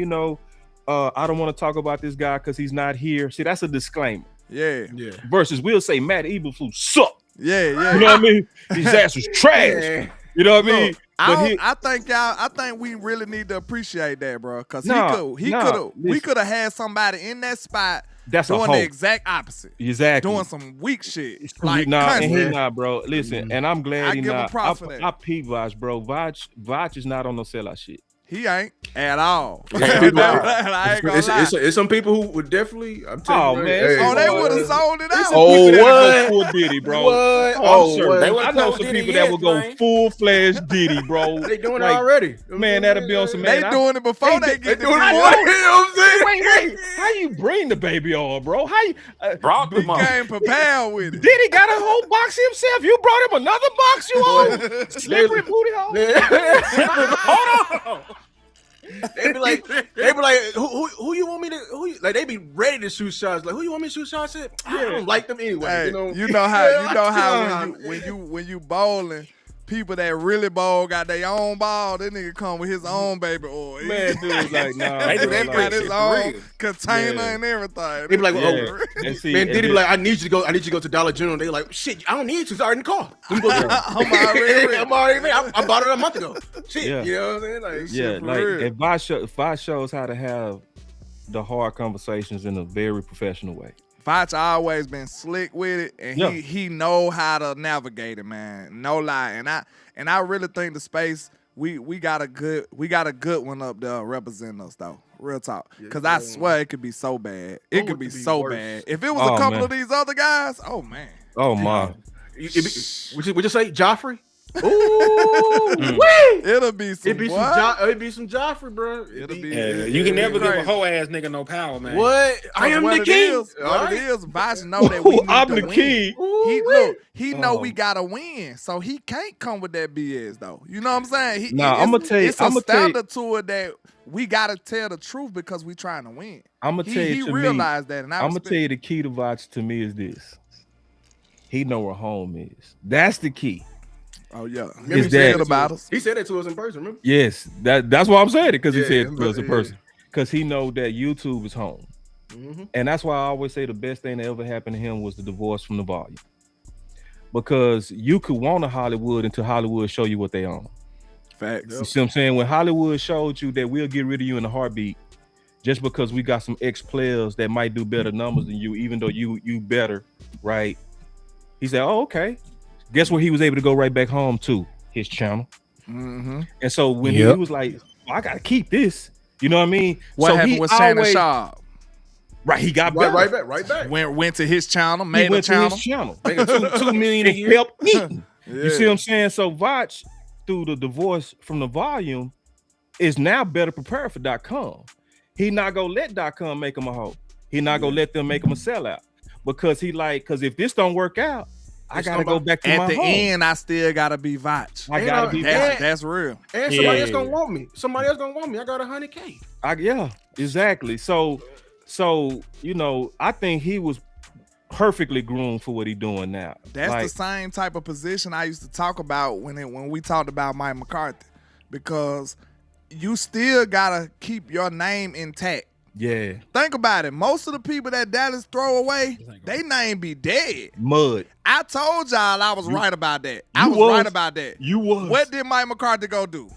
S2: I don't want to talk about this guy because he's not here. See, that's a disclaimer.
S9: Yeah.
S2: Versus we'll say Matt Eberflus suck.
S9: Yeah.
S2: You know what I mean? His ass was trash. You know what I mean?
S9: Look, I think we really need to appreciate that, bro. Because we could have had somebody in that spot
S2: that's
S9: doing the exact opposite.
S2: Exactly.
S9: Doing some weak shit.
S2: Like, and he not, bro. Listen, and I'm glad
S9: I
S2: he
S9: give him
S2: not.
S9: props for that.
S2: I peep Vach, bro. Vach is not on no sellout shit.
S9: He ain't at all.
S1: I ain't gonna lie. It's some people who would definitely. I'm telling you,
S2: man.
S9: They would have sold it out.
S2: What? Full Diddy, bro.
S1: What?
S2: Oh, sure.
S1: What?
S2: I know some people that would go full-fledged Diddy, bro.
S1: They doing it already.
S2: Man, that'll be on some.
S9: They doing it before they get
S1: doing it.
S2: Wait. How you bring the baby on, bro? How you
S10: brought them on?
S9: Came prepared with it.
S2: Diddy got a whole box himself. You brought him another box, you own? Slippery booty hole.
S10: Hold on.
S1: They be like, who you want me to? Like, they be ready to shoot shots. Like, who you want me to shoot shots at? I don't like them anyway.
S9: Hey, you know how when you bowling, people that really bowl got their own ball. That nigga come with his own baby oil.
S2: Man, dude, like, nah.
S10: They do
S9: He
S10: that
S9: got his own
S10: real.
S9: container and everything.
S1: They be like,
S2: And see,
S1: man,
S2: and
S1: Diddy be
S2: then-
S1: like, I need you to go to Dollar General. They like, shit, I don't need you. It's already in the car.
S9: I'm already ready.
S1: I bought it a month ago. Shit,
S2: Yeah.
S1: you know what I'm saying? Like,
S2: Yeah,
S9: for
S2: like
S9: real.
S2: if Vach shows how to have the hard conversations in a very professional way.
S9: Vach always been slick with it, and he know how to navigate it, man. No lie, and I really think the space we got a good one up there representing us though. Real talk. Because I swear it could be so bad. It could be so
S1: worse.
S9: bad. If it was a couple of these other guys, oh man.
S2: Oh my.
S1: Would you say Joffrey? Ooh, wait!
S9: It'll be some.
S1: It'd be some Joffrey, bro.
S10: You can never give a hoe ass nigga no power, man.
S1: What? I am the king.
S9: What it is, Voch know that we need
S2: I'm
S9: to
S2: the
S9: win.
S2: king.
S9: He know we gotta win, so he can't come with that BS though. You know what I'm saying?
S2: I'm gonna tell you.
S9: It's a standard to it that we gotta tell the truth because we trying to win.
S2: I'm gonna tell you.
S9: He realized that, and
S2: I'm gonna tell you the key to Voch to me is this. He know where home is. That's the key.
S9: Oh yeah,
S2: he said
S1: about us. He said that to us in person. Remember?
S2: Yes, that's why I'm saying it because he said it to us in person. Because he know that YouTube is home, and that's why I always say the best thing that ever happened to him was the divorce from the volume. Because you could want a Hollywood until Hollywood show you what they own.
S9: Facts.
S2: You see what I'm saying? When Hollywood showed you that we'll get rid of you in a heartbeat, just because we got some ex-players that might do better numbers than you, even though you better, right? He said, "Oh, okay." Guess where he was able to go right back home to? His channel. And so when he was like, I gotta keep this, you know what I mean?
S9: What happened with Shannon Sharp?
S2: Right, he got better.
S1: Right back.
S9: Went to his channel, made a channel.
S2: To his channel.
S1: Making $2 million a year.
S2: Help eating. You see what I'm saying? So Voch, through the divorce from the volume, is now better prepared for .com. He not gonna let .com make him a hoe. He not gonna let them make him a sellout. Because if this don't work out, I gotta go back to my home.
S9: At the end, I still gotta be Voch.
S2: I gotta be
S9: Voch. That's real.
S1: And somebody else gonna want me. Somebody else gonna want me. I got $100K.
S2: Yeah, exactly. So you know, I think he was perfectly groomed for what he's doing now.
S9: That's the same type of position I used to talk about when we talked about Mike McCarthy, because you still gotta keep your name intact.
S2: Yeah.
S9: Think about it. Most of the people that Dallas throw away, they name be dead.
S2: Mud.
S9: I told y'all I was right about that. I was right about that.
S2: You was.
S9: What did Mike McCarthy go do?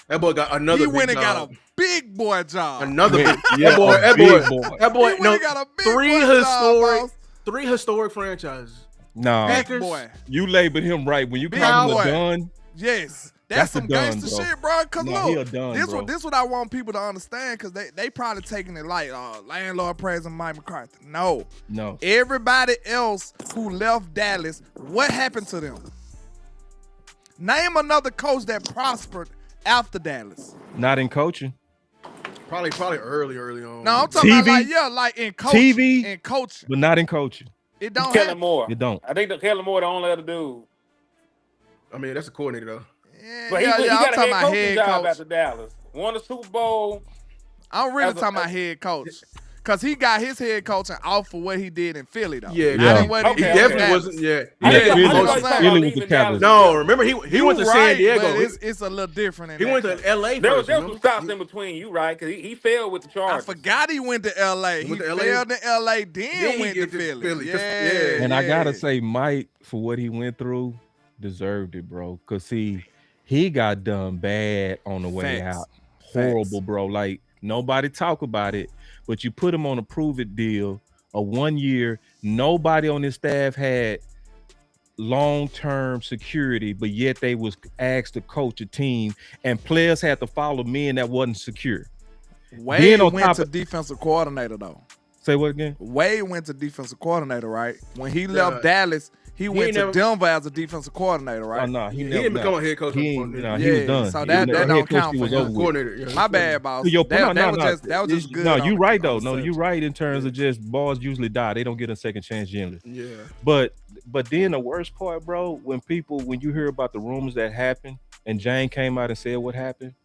S1: That boy got another
S9: He
S1: big
S9: went and
S1: job.
S9: got a big boy job.
S1: Another big.
S2: Yeah,
S1: That boy.
S9: He went and got a big
S1: three historic franchises.
S2: Nah.
S9: Packers. Boy.
S2: You labeled him right when you call him a done.
S9: Yes. That's some gangster shit, bro. Cause look, this what I want people to understand, cause they probably taking it like landlord praising Mike McCarthy. No. Everybody else who left Dallas, what happened to them? Name another coach that prospered after Dallas.
S2: Not in coaching.
S1: Probably early on.
S9: No, I'm talking about like in coaching.
S2: TV,
S9: in coaching.
S2: But not in coaching.
S9: It don't
S10: Kellen Moore.
S2: You don't.
S10: I think that Kellen Moore the only other dude.
S1: I mean, that's a coordinator though.
S10: But he got a head coaching job
S9: coach.
S10: after Dallas. Won a Super Bowl.
S9: I'm really talking about head coach. Because he got his head coaching off for what he did in Philly, though.
S1: Yeah.
S9: He definitely
S1: wasn't. Yeah.
S2: Philly was the Cowboys.
S1: No, remember he went to San Diego.
S9: But it's a little different.
S1: He went to L.A.
S10: There was
S1: first,
S10: some stops in between you, right? Because he failed with the Chargers.
S9: I forgot he went to L.A. He failed in L.A., then went to Philly. Yeah.
S2: And I got to say, Mike, for what he went through, deserved it, bro. Because he got done bad on the way out. Horrible, bro. Like, nobody talk about it, but you put him on a prove-it deal, a 1 year. Nobody on his staff had long-term security, but yet they was asked to coach a team, and players had to follow men that wasn't secure.
S9: Wade went to defensive coordinator, though.
S2: Say what again?
S9: Wade went to defensive coordinator, right? When he left Dallas, he went to Denver as a defensive coordinator, right?
S2: Oh, no,
S1: he didn't become a head coach.
S2: He was done.
S9: So that don't count for him.
S1: Coordinator.
S9: My bad, boss. That was just good.
S2: No, you right though. No, you right in terms of just balls usually die. They don't get a second chance generally.
S1: Yeah.
S2: But then the worst part, bro, when you hear about the rumors that happened, and Jane came out and said what happened,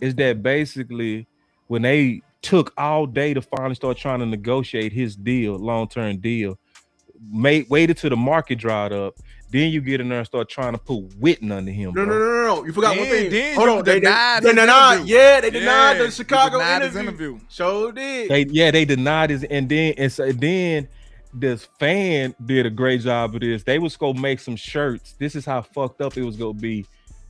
S2: is that basically when they took all day to finally start trying to negotiate his deal, long-term deal, waited till the market dried up, then you get in there and start trying to put Witten under him.
S1: No. You forgot one thing. Hold on.
S9: They denied
S1: they denied the Chicago interview. Sure did.
S2: They denied his, and then this fan did a great job of this. They was gonna make some shirts. This is how fucked up it was gonna be.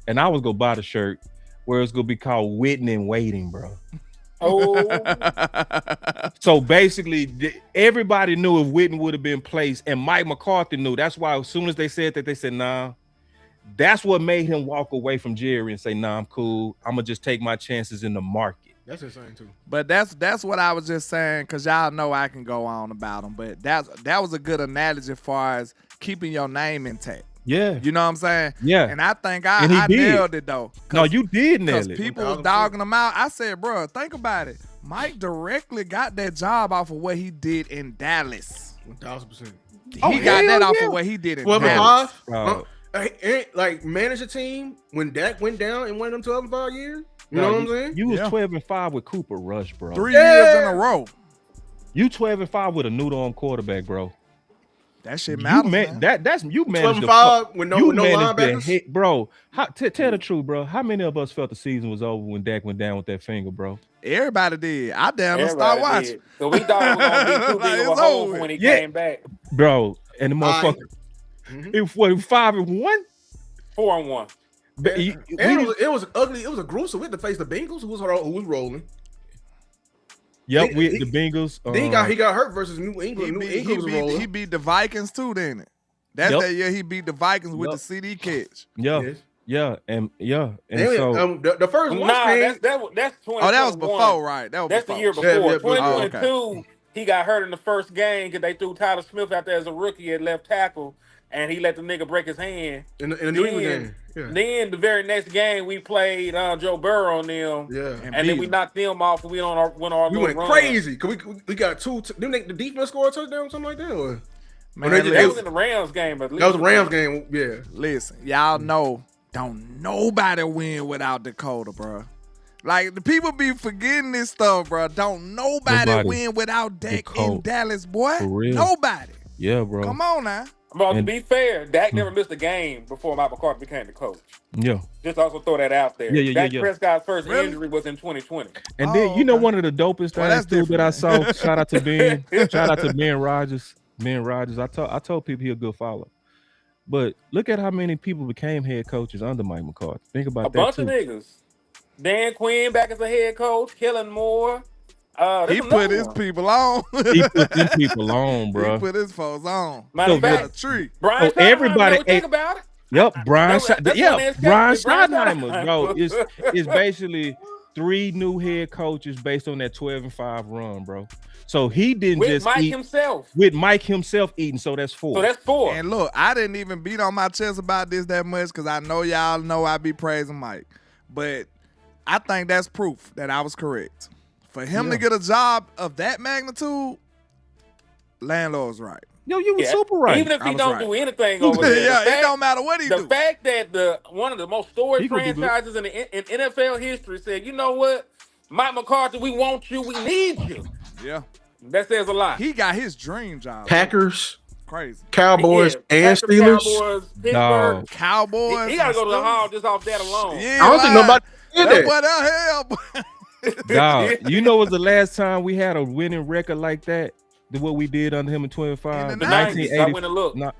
S2: And I was gonna buy the shirt where it's gonna be called Witten and Waiting, bro.
S10: Oh.
S2: So basically, everybody knew if Witten would have been placed, and Mike McCarthy knew. That's why as soon as they said that, they said, nah, That's what made him walk away from Jerry and say, "Nah, I'm cool. I'm gonna just take my chances in the market."
S1: That's insane too.
S9: But that's what I was just saying, because y'all know I can go on about him. But that was a good analogy as far as keeping your name intact.
S2: Yeah.
S9: You know what I'm saying?
S2: Yeah.
S9: And I think
S2: And he
S9: I
S2: did.
S9: nailed it, though.
S2: No, you did nail
S9: Because
S2: it.
S9: people was dogging him out. I said, bro, think about it. Mike directly got that job off of what he did in Dallas.
S1: 1,000%.
S9: He got that off of what he did in
S1: 12 and
S9: Dallas.
S1: 5. Like manage a team when Dak went down in one of them 12 and 5 years. You know what I'm saying?
S2: You was 12 and 5 with Cooper Rush, bro.
S9: 3 years in a row.
S2: You 12 and 5 with a noodle on quarterback, bro.
S9: That shit matters, man.
S2: That's you
S1: 12
S2: managed
S1: and
S2: the
S1: 5 with no
S2: managed the
S1: linebackers.
S2: hit, bro. Tell the truth, bro. How many of us felt the season was over when Dak went down with that finger, bro?
S9: Everybody did. I damn near start watching.
S10: So we thought it was gonna be too
S9: Like,
S10: big of a
S9: it's
S10: hole
S9: over.
S10: when he
S2: Yeah.
S10: came back.
S2: Bro, and the motherfucker, it was 5-1.
S10: 4-1.
S2: But
S1: And it was ugly. It was a gruesome. We had to face the Bengals, who was rolling.
S2: Yep, with the Bengals.
S1: Then he got hurt versus New England. New England was rolling.
S9: He beat the Vikings too, didn't it? That's
S2: Yep.
S9: that year he beat the Vikings with the CD catch.
S2: Yeah,
S1: Yes.
S2: yeah, and
S1: Then,
S2: so
S1: the first one
S10: Nah,
S1: came.
S10: that's 2021.
S9: Oh, that was before, right? That was
S10: That's
S9: before.
S10: the year before.
S1: Yeah,
S10: 2022,
S9: okay.
S10: he got hurt in the first game because they threw Tyler Smith out there as a rookie at left tackle, and he let the nigga break his hand.
S1: in the New England game. Yeah.
S10: Then the very next game we played Joe Burrow on them,
S1: Yeah.
S10: and then we knocked them off and we went on our
S1: We
S10: little
S1: went
S10: run.
S1: crazy because we got two. Didn't the defense score a touchdown or something like that? Or?
S9: Man,
S1: Or
S10: That was in the Rams game, but
S1: that was the Rams game. Yeah.
S9: Listen, y'all know, don't nobody win without Dakota, bro. Like, the people be forgetting this stuff, bro. Don't nobody win without Dak in Dallas, boy.
S2: For real.
S9: Nobody.
S2: yeah, bro.
S9: Come on now.
S10: But to
S2: And-
S10: be fair, Dak never missed a game before Mike McCarthy became the coach.
S2: Yeah,
S10: Just also throw that out there.
S2: Yeah.
S10: Dak Prescott's first
S9: Really?
S10: injury was in 2020.
S2: and then you know
S9: okay.
S2: one of the dopest
S9: Well,
S2: things
S9: that's
S2: too that I
S9: different.
S2: saw. Shout out to Ben. Shout out to Ben Rogers. Ben Rogers. I told people he a good follower. But look at how many people became head coaches under Mike McCarthy. Think about
S10: A
S2: that
S10: bunch
S2: too.
S10: of niggas. Dan Quinn back as a head coach. Kellen Moore.
S9: He put his people on.
S2: He put them people on, bro.
S9: He put his folks on.
S10: Matter of
S2: So
S10: fact,
S9: Got a tree.
S10: Brian
S2: So everybody
S10: Schottenheimer, think about it.
S2: Yep, Brian.
S10: That's one
S2: Yeah,
S10: that's
S2: Brian
S10: Brian
S2: Schottenheimer, bro.
S10: Schottenheimer.
S2: It's basically 3 new head coaches based on that 12 and 5 run, bro. So he didn't
S10: With
S2: just
S10: Mike
S2: eat
S10: himself.
S2: with Mike himself eating. So that's 4.
S10: So that's 4.
S9: And look, I didn't even beat on my chest about this that much because I know y'all know I be praising Mike. But I think that's proof that I was correct. For him to get a job of that magnitude, landlord's right.
S2: Yo, you was super right.
S10: Even if
S9: I
S10: he
S9: was
S10: don't
S9: right.
S10: do anything over there.
S9: Yeah,
S10: the fact,
S9: it don't matter what he
S10: the
S9: do.
S10: fact that one of the most storied
S2: He gonna do good.
S10: franchises in NFL history said, you know what, Mike McCarthy, we want you, we need you.
S9: Yeah.
S10: That says a lot.
S9: He got his dream job.
S1: Packers,
S9: Crazy.
S1: Cowboys,
S10: Yeah,
S1: and
S10: Packers,
S1: Steelers.
S10: Cowboys, Pittsburgh.
S2: Dog.
S9: Cowboys.
S10: He got to go to the
S9: and
S10: hall
S9: Steelers.
S10: just off that alone.
S9: Yeah,
S1: I don't think nobody did
S9: That
S1: that.
S9: boy that hell, boy.
S2: Dog, you know was the last time we had a winning record like that? What we did under him in 25?
S9: In
S10: The
S9: the
S10: 90s. I went and looked.
S2: No,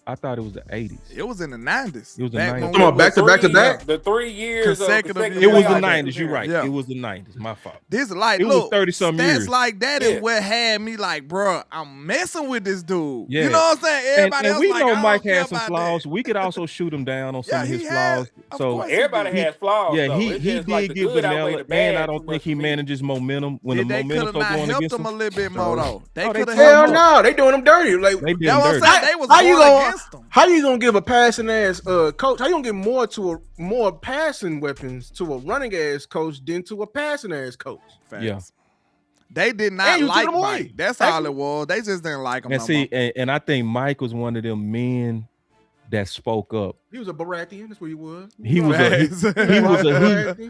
S2: I thought it was the 80s.
S9: It was in the 90s.
S2: It was the
S9: Back
S2: 90s.
S9: when
S1: Come on,
S9: we
S1: back to
S9: was-
S1: back to back.
S10: The 3 years
S9: Consecutive
S10: of
S9: years.
S2: It was the
S9: Yeah.
S2: 90s. You're right.
S9: Yeah.
S2: It was the 90s. My fault.
S9: This like
S2: It was
S9: look
S2: 30-some
S9: stats
S2: years.
S9: like that
S10: Yeah.
S9: is what had me like, bro, I'm messing with this dude.
S2: Yeah.
S9: You know what I'm saying?
S2: And,
S9: Everybody
S2: and
S9: else
S2: we
S9: like,
S2: know
S9: I don't
S2: Mike
S9: care
S2: has some
S9: about
S2: flaws.
S9: that.
S2: We could also shoot him down on some
S9: Yeah,
S2: of his
S9: he
S2: flaws.
S9: has. Of
S2: So
S9: course.
S10: Everybody
S2: He-
S10: has flaws.
S2: yeah,
S10: though.
S2: he
S10: It's
S2: he
S10: just like
S2: did
S10: the
S2: give
S10: good outweigh
S2: vanilla,
S10: the bad
S2: and I
S10: too
S2: don't
S10: much
S2: think he
S10: for me.
S2: manages momentum when
S9: Did
S2: the
S9: they could
S2: momentum
S9: have
S2: go
S9: not
S2: going
S9: helped
S2: against
S9: him a
S2: him.
S9: little bit more though. They
S2: Oh, they
S9: could have
S1: Hell
S9: helped him.
S1: no, they doing them dirty. Like
S2: They did
S9: That's what I'm
S2: dirty.
S9: saying. They was
S1: how you
S9: going
S1: gonna
S9: against him.
S1: how you gonna give a passing ass coach? How you gonna give more passing weapons to a running ass coach than to a passing ass coach?
S9: Facts.
S2: Yeah.
S9: They did not
S1: And you took
S9: like
S1: him away.
S9: Mike. That's all it was. They just didn't like him.
S2: And
S9: no
S2: see,
S9: more.
S2: and I think Mike was one of them men that spoke up.
S1: He was a Baratheon. That's what he was.
S2: He was
S9: Facts.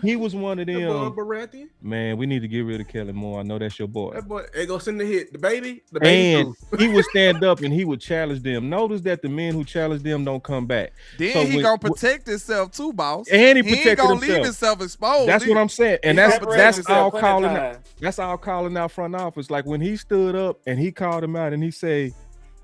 S2: he was one of
S1: That boy a
S2: them.
S1: Baratheon.
S2: Man, we need to get rid of Kellen Moore. I know that's your boy.
S1: That boy, they go send the hit. The baby
S2: And
S1: too.
S2: he would stand up and he would challenge them. Notice that the men who challenge them don't come back.
S9: Then
S2: So
S9: he
S2: when-
S9: gonna protect himself too, boss.
S2: And he
S9: ain't
S2: protected
S9: gonna leave
S2: himself.
S9: himself exposed.
S2: That's what I'm saying. And
S10: He
S2: that's
S10: separated himself
S2: all
S10: plenty of
S2: calling
S10: times.
S2: out. That's all calling out front office. Like when he stood up and he called him out and he said,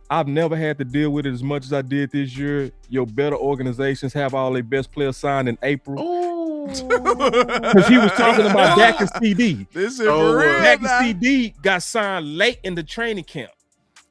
S2: I've never had to deal with it as much as I did this year. Your better organizations have all their best players signed in April. Because he was talking about Dak and CD.
S9: This shit
S1: Oh,
S9: for real
S2: Dak
S9: now.
S2: and CD got signed late in the training camp.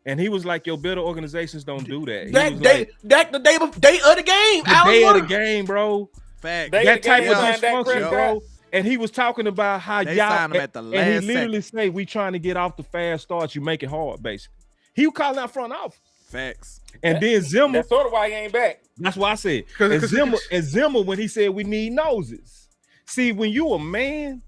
S2: And he was like, "Yo, better organizations don't do that." He
S1: That
S2: was
S1: day,
S2: like,
S1: the day of the game.
S2: the day of the game, bro.
S9: Fact.
S2: That type of
S10: signed Dak
S2: dysfunction,
S10: Prescott.
S2: bro. And he was talking about how
S9: They
S2: y'all
S9: signed him at the
S2: and
S9: last
S2: he literally say we trying to get off the fast starts. You make it hard, basically. He was calling out front office.
S9: Facts.
S2: And then Zimmer.
S10: That's sort of why he ain't back.
S2: That's why I said. And Zimmer when he said we need noses. See, when you a man,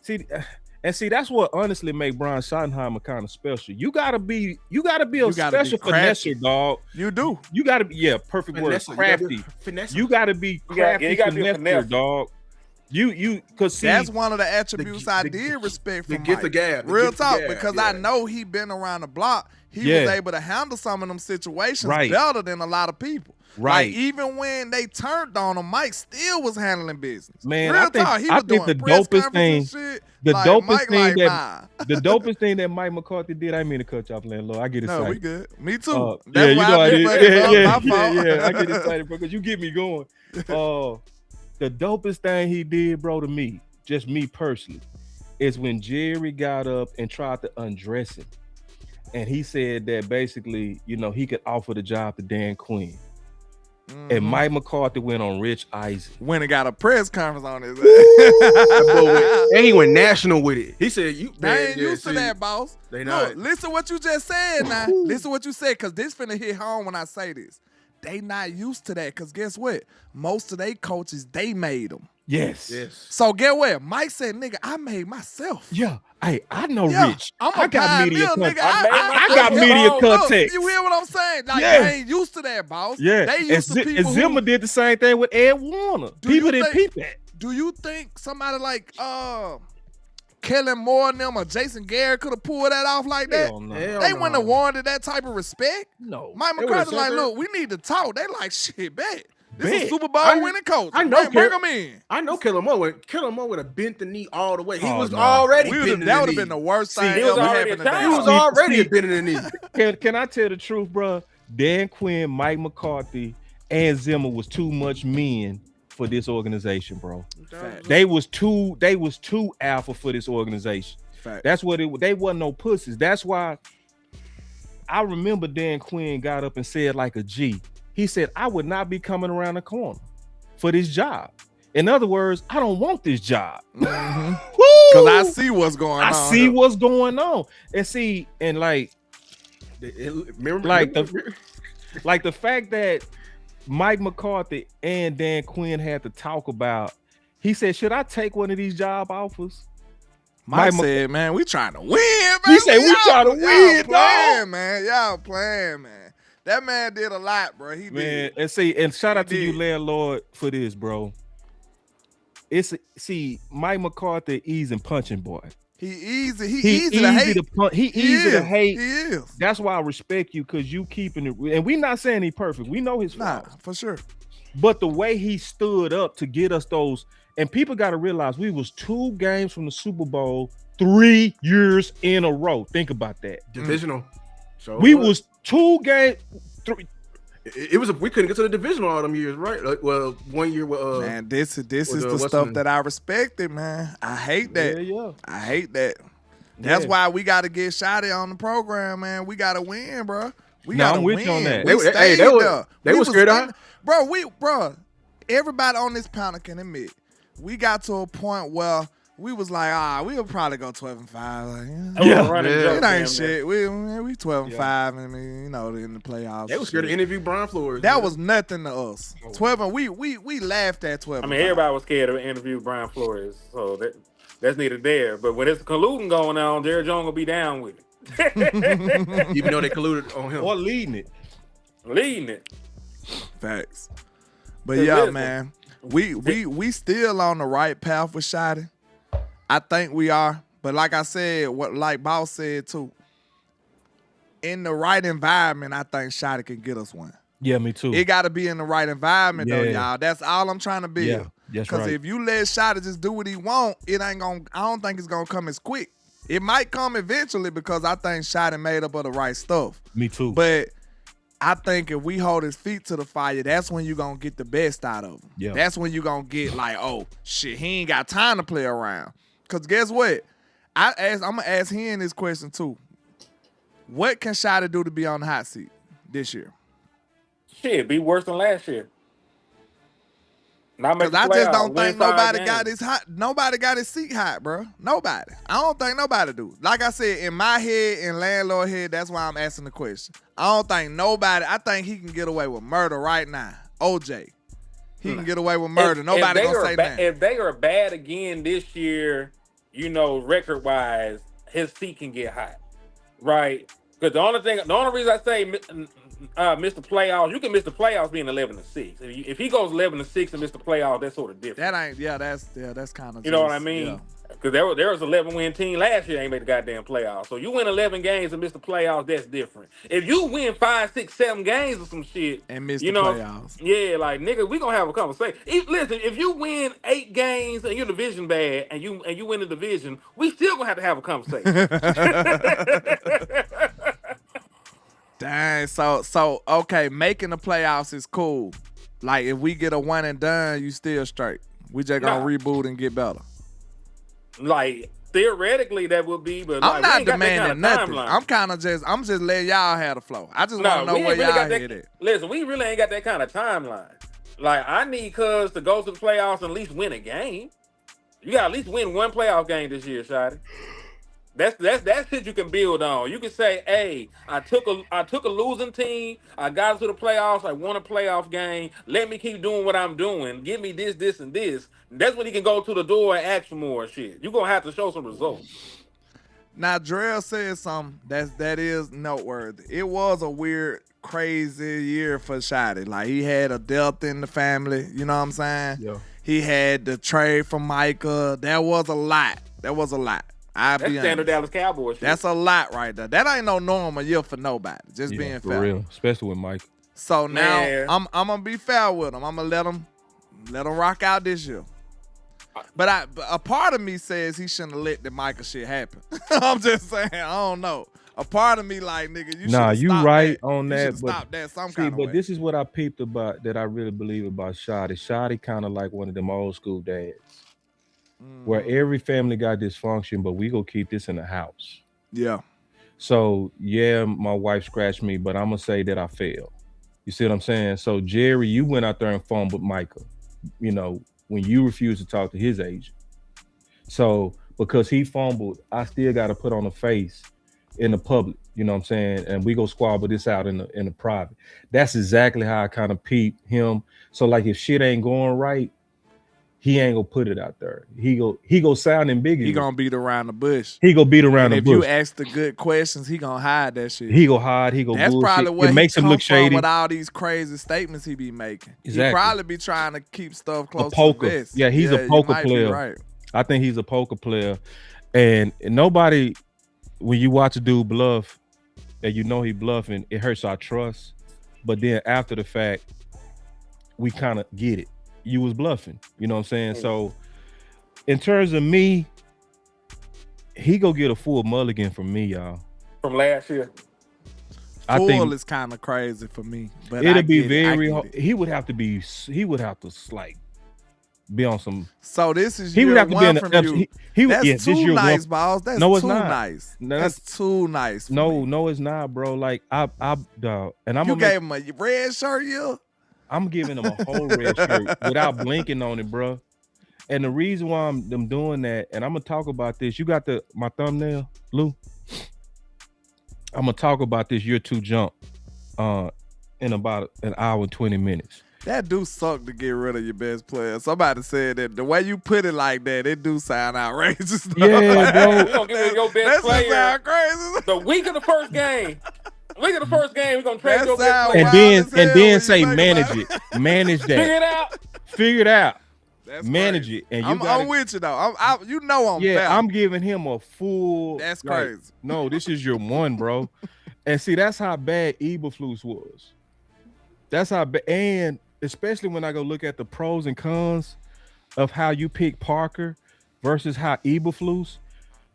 S2: see, that's what honestly make Brian Schottenheimer kind of special. You gotta be a special finesser, dog.
S9: You do.
S2: You gotta be perfect word, crafty. You gotta be crafty,
S10: you gotta be a
S2: finesser,
S10: finesser.
S2: dog. You cause see,
S9: that's one of the attributes I did respect from
S1: get the
S9: Mike.
S1: gab.
S9: Real
S1: Get the
S9: talk,
S1: gab,
S9: because
S1: yeah.
S9: I know he been around the block. He was able to handle some of them situations better than a lot of people.
S2: Right.
S9: Like, even when they turned on him, Mike still was handling business.
S2: Man,
S9: Real
S2: I think,
S9: talk, he
S2: I
S9: was
S2: think the
S9: doing press
S2: dopest
S9: conferences
S2: thing,
S9: and shit.
S2: the
S9: Like,
S2: dopest
S9: Mike
S2: thing
S9: like,
S2: that
S9: nah.
S2: the dopest thing that Mike McCarthy did. I didn't mean to cut you off, landlord. I get excited.
S9: No, we good. Me too.
S2: Yeah,
S9: That's
S2: you
S9: why
S2: know
S9: I
S2: I
S9: did.
S2: did.
S9: My fault.
S2: Yeah. I get excited, bro, because you get me going. The dopest thing he did, bro, to me, just me personally, is when Jerry got up and tried to undress him. And he said that basically, he could offer the job to Dan Quinn. And Mike McCarthy went on Rich Eisen.
S9: Went and got a press conference on his
S1: And he went national with it. He said,
S9: They ain't used to that, boss.
S1: They not.
S9: Look, listen what you just said now. Listen what you said, because this finna hit home when I say this. They not used to that, because guess what? Most of they coaches, they made them.
S2: Yes.
S9: So get what? Mike said, nigga, I made myself.
S2: Yeah. Hey, I know Rich.
S9: I
S2: got media
S9: nigga.
S2: context. I got media context.
S9: You hear what I'm saying? Like, they ain't used to that, boss.
S2: Yeah.
S9: They used to people
S2: and Zimmer did the same thing with Ed Warner. People didn't peep that.
S9: Do you think somebody like Kellen Moore and them or Jason Garrett could have pulled that off like that?
S2: Hell no.
S9: They wouldn't have warranted that type of respect.
S2: No.
S9: Mike McCarthy like, look, we need to talk. They like, shit, bet. This is a
S2: Bet.
S9: Super Bowl winning coach.
S1: I know.
S9: Bring him in.
S1: I know Kellen Moore would have bent the knee all the way. He was
S2: no.
S1: already bending the
S9: That would
S1: knee.
S9: have been the worst thing
S10: he was
S9: ever
S10: already
S9: happened
S10: a
S9: to
S10: child.
S1: He was
S9: Dallas.
S1: already bending the knee.
S2: Can I tell the truth, bro? Dan Quinn, Mike McCarthy, and Zimmer was too much men for this organization, bro.
S9: Fact.
S2: They was too alpha for this organization.
S9: Fact.
S2: That's what they wasn't no pussies. That's why I remember Dan Quinn got up and said like a G. He said, I would not be coming around the corner for this job. In other words, I don't want this job.
S9: Because I see what's going on.
S2: I see what's going on. And see, and like the fact that Mike McCarthy and Dan Quinn had to talk about, he said, should I take one of these job offers?
S9: Mike said, man, we trying to win, man.
S2: He said, we trying to win,
S9: y'all playing, man. Y'all playing, man. That man did a lot, bro. He did.
S2: And shout out to you, landlord, for this, bro. Mike McCarthy easy punching boy.
S9: He easy to hate.
S2: He easy to hate.
S9: He is.
S2: That's why I respect you, because you keeping it real. And we not saying he perfect. We know his flaws.
S9: Nah, for sure.
S2: But the way he stood up to get us those, and people got to realize we was 2 games from the Super Bowl 3 years in a row. Think about that.
S1: Divisional. So
S2: We was 2 games. 3.
S1: It was we couldn't get to the divisional all them years, right? Like, well, 1 year with
S9: man, this is the
S1: what's
S9: stuff
S1: the-
S9: that I respected, man. I hate that.
S2: Yeah.
S9: I hate that. That's why we got to get Shotty on the program, man. We got to win, bro. We got to
S2: I'm with
S9: win.
S2: you on that.
S1: They were scared of her.
S9: Bro, everybody on this panel can admit, we got to a point where we was like, we'll probably go 12-5. Like, it ain't shit. We 12-5, and in the playoffs.
S1: They were scared to interview Brian Flores.
S9: That was nothing to us. 12, and we laughed at 12.
S10: I mean, everybody was scared to interview Brian Flores, so that's neither there. But when it's colluding going on, Jerry Jones gonna be down with it.
S1: Even though they colluded on him
S2: Or leading it.
S9: Facts. But yeah, man, we still on the right path with Shotty. I think we are. But like I said, like Boss said too, in the right environment, I think Shotty can get us one.
S2: Yeah, me too.
S9: It got to be in the right environment though, y'all. That's all I'm trying to build.
S2: Yeah, that's right.
S9: Because if you let Shotty just do what he want, I don't think it's gonna come as quick. It might come eventually, because I think Shotty made up of the right stuff.
S2: Me too.
S9: But I think if we hold his feet to the fire, that's when you're going to get the best out of him.
S2: Yeah.
S9: That's when you're going to get like, oh, shit, he ain't got time to play around. Because guess what? I'm going to ask him this question too. What can Shotty do to be on the hot seat this year?
S10: Shit, be worse than last year. Not make
S9: Because
S10: the
S9: I just
S10: playoffs,
S9: don't
S10: win
S9: think
S10: 5
S9: nobody
S10: games.
S9: got his hot. Nobody got his seat hot, bro. Nobody. I don't think nobody do. Like I said, in my head, in landlord head, that's why I'm asking the question. I don't think nobody. I think he can get away with murder right now. OJ, he can get away with murder. Nobody
S10: they
S9: gonna
S10: are
S9: say that.
S10: If they are bad again this year, record wise, his seat can get hot, right? Because the only reason I say miss the playoffs, you can miss the playoffs being 11-6. If he goes 11-6 and miss the playoffs, that's sort of different.
S9: That ain't. Yeah, that's kind of.
S10: You know what I mean? Because there was an 11-win team last year that ain't made the goddamn playoffs. So you win 11 games and miss the playoffs, that's different. If you win 5, 6, 7 games or some shit
S9: and miss the playoffs,
S10: yeah, like nigga, we gonna have a conversation. Listen, if you win 8 games and your division bad and you win the division, we still gonna have a conversation.
S9: Dang, so okay, making the playoffs is cool. Like if we get a one and done, you still straight. We just gonna reboot and get better.
S10: Like theoretically that would be, but
S9: I'm
S10: like,
S9: not
S10: we ain't got that
S9: demanding
S10: kind of
S9: nothing.
S10: timeline.
S9: I'm just letting y'all have the flow. I just want to know
S10: we ain't
S9: where
S10: really
S9: y'all
S10: got that.
S9: head at.
S10: Listen, we really ain't got that kind of timeline. Like I need Cuz to go to the playoffs and at least win a game. You got to at least win one playoff game this year, Shotty. That's shit you can build on. You can say, "Hey, I took a losing team. I got to the playoffs. I won a playoff game. Let me keep doing what I'm doing. Give me this, this, and this." That's when he can go to the door and ask for more shit. You're gonna have to show some results.
S9: Now, Drell said something that is noteworthy. It was a weird, crazy year for Shotty. Like he had a death in the family. You know what I'm saying?
S2: Yeah.
S9: He had the trade from Micah. That was a lot.
S10: That's standard Dallas Cowboys shit.
S9: That's a lot right there. That ain't no normal year for nobody. Just being
S2: for
S9: fair.
S2: real, especially with Mike.
S9: So now I'm gonna be fair with him. I'm gonna let him rock out this year. But a part of me says he shouldn't have let the Micah shit happen. I'm just saying, I don't know. A part of me like, nigga, you should
S2: you right on
S9: you
S2: that.
S9: stop that some kind of way.
S2: But this is what I peeped about that I really believe about Shotty. Shotty kind of like one of them old school dads. Where every family got dysfunction, but we go keep this in the house.
S9: Yeah.
S2: So yeah, my wife scratched me, but I'm gonna say that I failed. You see what I'm saying? So Jerry, you went out there and fumbled Micah, when you refused to talk to his agent. So because he fumbled, I still got to put on a face in the public. You know what I'm saying? And we go squabble this out in the private. That's exactly how I kind of peeped him. So like if shit ain't going right, he ain't gonna put it out there. He go sound ambiguous.
S9: He gonna beat around the bush.
S2: He go beat around the bush.
S9: If you ask the good questions, he gonna hide that shit.
S2: He go hide. He go.
S9: That's
S2: bullshit.
S9: probably what
S2: it makes him look shady
S9: with all these crazy statements he be making.
S2: Exactly.
S9: He probably be trying to keep stuff close
S2: a poker.
S9: to the vest.
S2: Yeah, he's a poker player.
S9: Right.
S2: I think he's a poker player, and nobody, when you watch a dude bluff, and he bluffing, it hurts our trust. But then after the fact, we kind of get it. You was bluffing. You know what I'm saying? So. In terms of me, he go get a full mulligan from me, y'all.
S10: From last year.
S2: I think
S9: is kind of crazy for me, but
S2: it'll be very hard. He would have to like be on some.
S9: So this is
S2: he would have to be in
S9: the. That's too nice, balls. That's
S2: no, it's
S9: too
S2: not.
S9: Nice.
S2: No,
S9: that's too nice.
S2: No, it's not, bro. Like and I'm.
S9: You gave him a red shirt, yeah.
S2: I'm giving him a whole red shirt without blinking on it, bro. And the reason why I'm doing that, and I'm gonna talk about this. You got my thumbnail, Lou. I'm gonna talk about this year 2 jump in about an hour and 20 minutes.
S9: That do suck to get rid of your best player. Somebody said that the way you put it like that, it do sound outrageous.
S2: Yeah, bro.
S10: We're gonna give you your best player.
S9: Sound crazy.
S10: The week of the first game. We're gonna trade your best player.
S2: And then say manage it. Manage that. Figure it out.
S9: That's
S2: manage
S9: crazy.
S2: it, and
S9: I'm with you though. I'm fair.
S2: I'm giving him a full.
S9: That's crazy.
S2: No, this is your one, bro. And see, that's how bad Eberflus was. That's how bad, and especially when I go look at the pros and cons of how you pick Parker versus how Eberflus.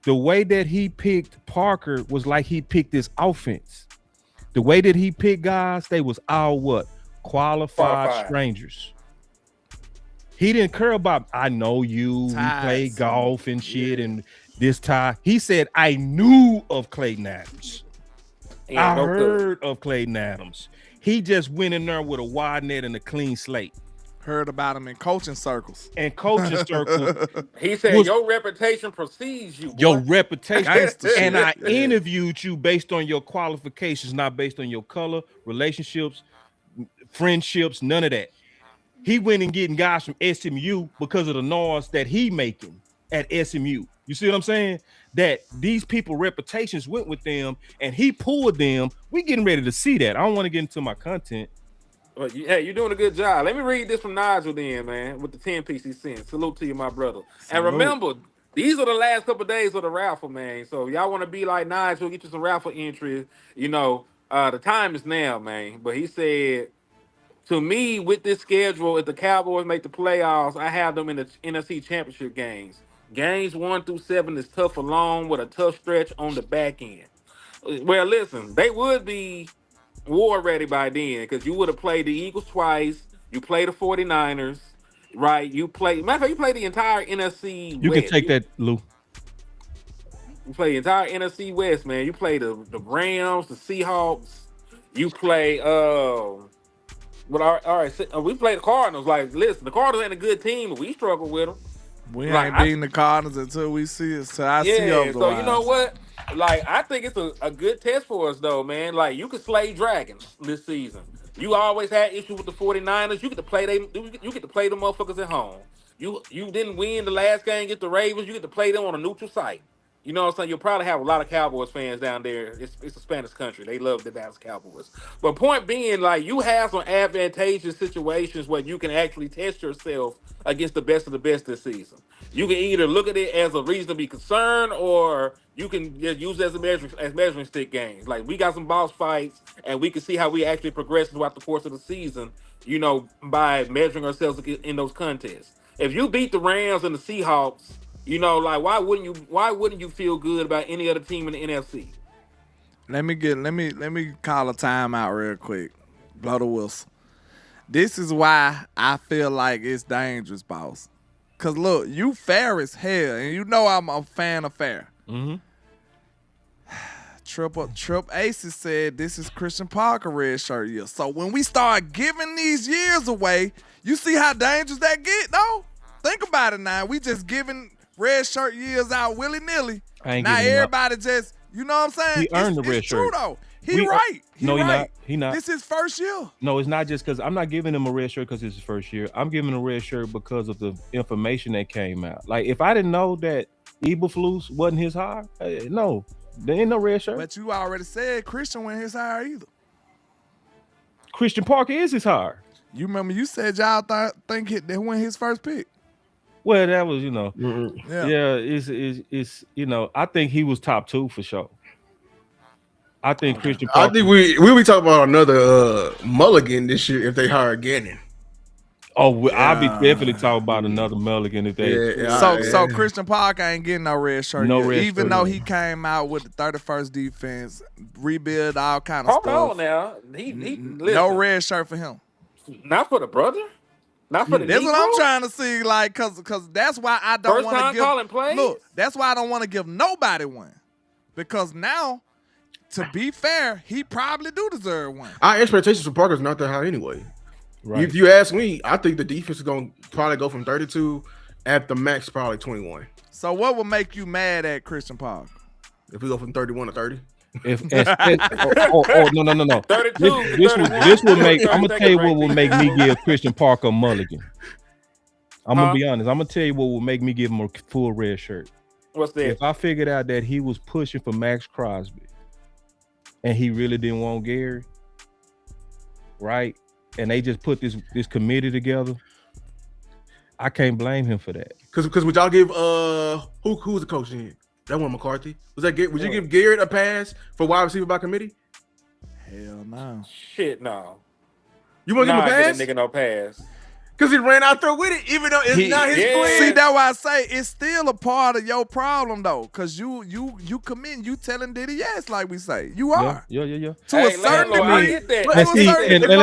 S2: The way that he picked Parker was like he picked this offense. The way that he picked guys, they was all what? Qualified strangers. He didn't care about, I know you, we play golf and shit and this tie. He said, I knew of Clayton Adams.
S10: Yeah,
S2: I
S10: no good.
S2: heard of Clayton Adams. He just went in there with a wide net and a clean slate.
S9: Heard about him in coaching circles.
S2: And coaching circle
S10: He said
S2: was
S10: your reputation precedes you, boy.
S2: your reputation.
S9: Gangsta shit.
S2: And I
S9: Yeah.
S2: interviewed you based on your qualifications, not based on your color, relationships, friendships, none of that. He went and getting guys from SMU because of the noise that he making at SMU. You see what I'm saying? That these people reputations went with them and he pulled them. We getting ready to see that. I don't want to get into my content.
S10: Well, hey, you're doing a good job. Let me read this from Nigel then, man, with the 10 piece he sent. Salute to you, my brother. And remember, these are the last couple of days of the raffle, man. So y'all want to be like Nigel, get you some raffle entries. You know, the time is now, man. But he said, to me, with this schedule, if the Cowboys make the playoffs, I have them in the NFC Championship games. Games 1 through 7 is tough alone with a tough stretch on the back end. Well, listen, they would be war ready by then because you would have played the Eagles twice. You play the 49ers, right? You play, matter of fact, you play the entire NFC
S2: You
S10: West.
S2: can take that, Lou.
S10: You play the entire NFC West, man. You play the Rams, the Seahawks. You play, but all right, we play the Cardinals. Like, listen, the Cardinals ain't a good team, but we struggle with them.
S9: We
S10: Like,
S9: ain't beating the Cardinals until we see it. So I see
S10: Yeah,
S9: otherwise.
S10: so you know what? Like, I think it's a good test for us, though, man. Like, you could slay dragons this season. You always had issues with the 49ers. You get to play you get to play them motherfuckers at home. You didn't win the last game against the Ravens. You get to play them on a neutral site. You know what I'm saying? You'll probably have a lot of Cowboys fans down there. It's a Spanish country. They love the Dallas Cowboys. But point being, like, you have some advantageous situations where you can actually test yourself against the best of the best this season. You can either look at it as a reason to be concerned, or you can just use it as measuring stick games. Like, we got some boss fights, and we can see how we actually progress throughout the course of the season. You know, by measuring ourselves in those contests. If you beat the Rams and the Seahawks, you know, like, why wouldn't you feel good about any other team in the NFC?
S9: Let me call a timeout real quick. Blow the whistle. This is why I feel like it's dangerous, boss. Cause look, you fair as hell, and you know I'm a fan of fair.
S2: Mm-hmm.
S9: Trip Aces said this is Christian Parker red shirt year. So when we start giving these years away, you see how dangerous that get, though? Think about it now. We just giving red shirt years out willy-nilly. Now everybody just, you know what I'm saying?
S2: He earned the red shirt.
S9: True, though. He right.
S2: He not.
S9: This is first year.
S2: No, it's not just because I'm not giving him a red shirt because it's his first year. I'm giving him a red shirt because of the information that came out. Like, if I didn't know that Eberflus wasn't his hire, no, there ain't no red shirt.
S9: But you already said Christian wasn't his hire either.
S2: Christian Parker is his hire.
S9: You remember you said y'all think they went his first pick.
S2: Well, that was, you know,
S9: yeah,
S2: it's you know, I think he was top 2 for sure. I think Christian Parker.
S1: I think we'll be talking about another mulligan this year if they hire Gannon.
S2: Oh, I'll be definitely talking about another mulligan if they.
S9: So Christian Parker ain't getting no red shirt.
S2: No red
S9: even
S2: shirt,
S9: though he came out with the 31st defense, rebuild all kind of stuff.
S10: Hold on now, he listen,
S9: no red shirt for him.
S10: Not for the brother. Not for the.
S9: That's
S10: Negro?
S9: what I'm trying to see. Like, cause that's why I don't want to give.
S10: Calling plays?
S9: Look, that's why I don't want to give nobody one, because now, to be fair, he probably do deserve one.
S1: Our expectations for Parker's not that high anyway.
S2: Right.
S1: If you ask me, I think the defense is going to probably go from 32 at the max, probably 21.
S9: So what would make you mad at Christian Parker?
S1: If we go from 31 to 30.
S2: No.
S10: 32.
S2: This will make. I'm gonna tell you what will make me give Christian Parker a mulligan. I'm gonna be honest. I'm gonna tell you what will make me give him a full red shirt.
S10: What's that?
S2: If I figured out that he was pushing for Max Crosby, and he really didn't want Gary, right? And they just put this committee together. I can't blame him for that.
S1: Because would y'all give who's the coach in? That one McCarthy. Was that would you give Garrett a pass for wide receiver by committee?
S9: Hell no.
S10: Shit no.
S1: You want to give him a pass?
S10: Give a nigga no pass.
S1: Because he ran out there with it, even though it's not his plan.
S9: See, that's why I say it's still a part of your problem though, because you commit, you telling Diddy yes, like we say. You are.
S2: Yeah.
S9: To a certain degree.
S10: I get that.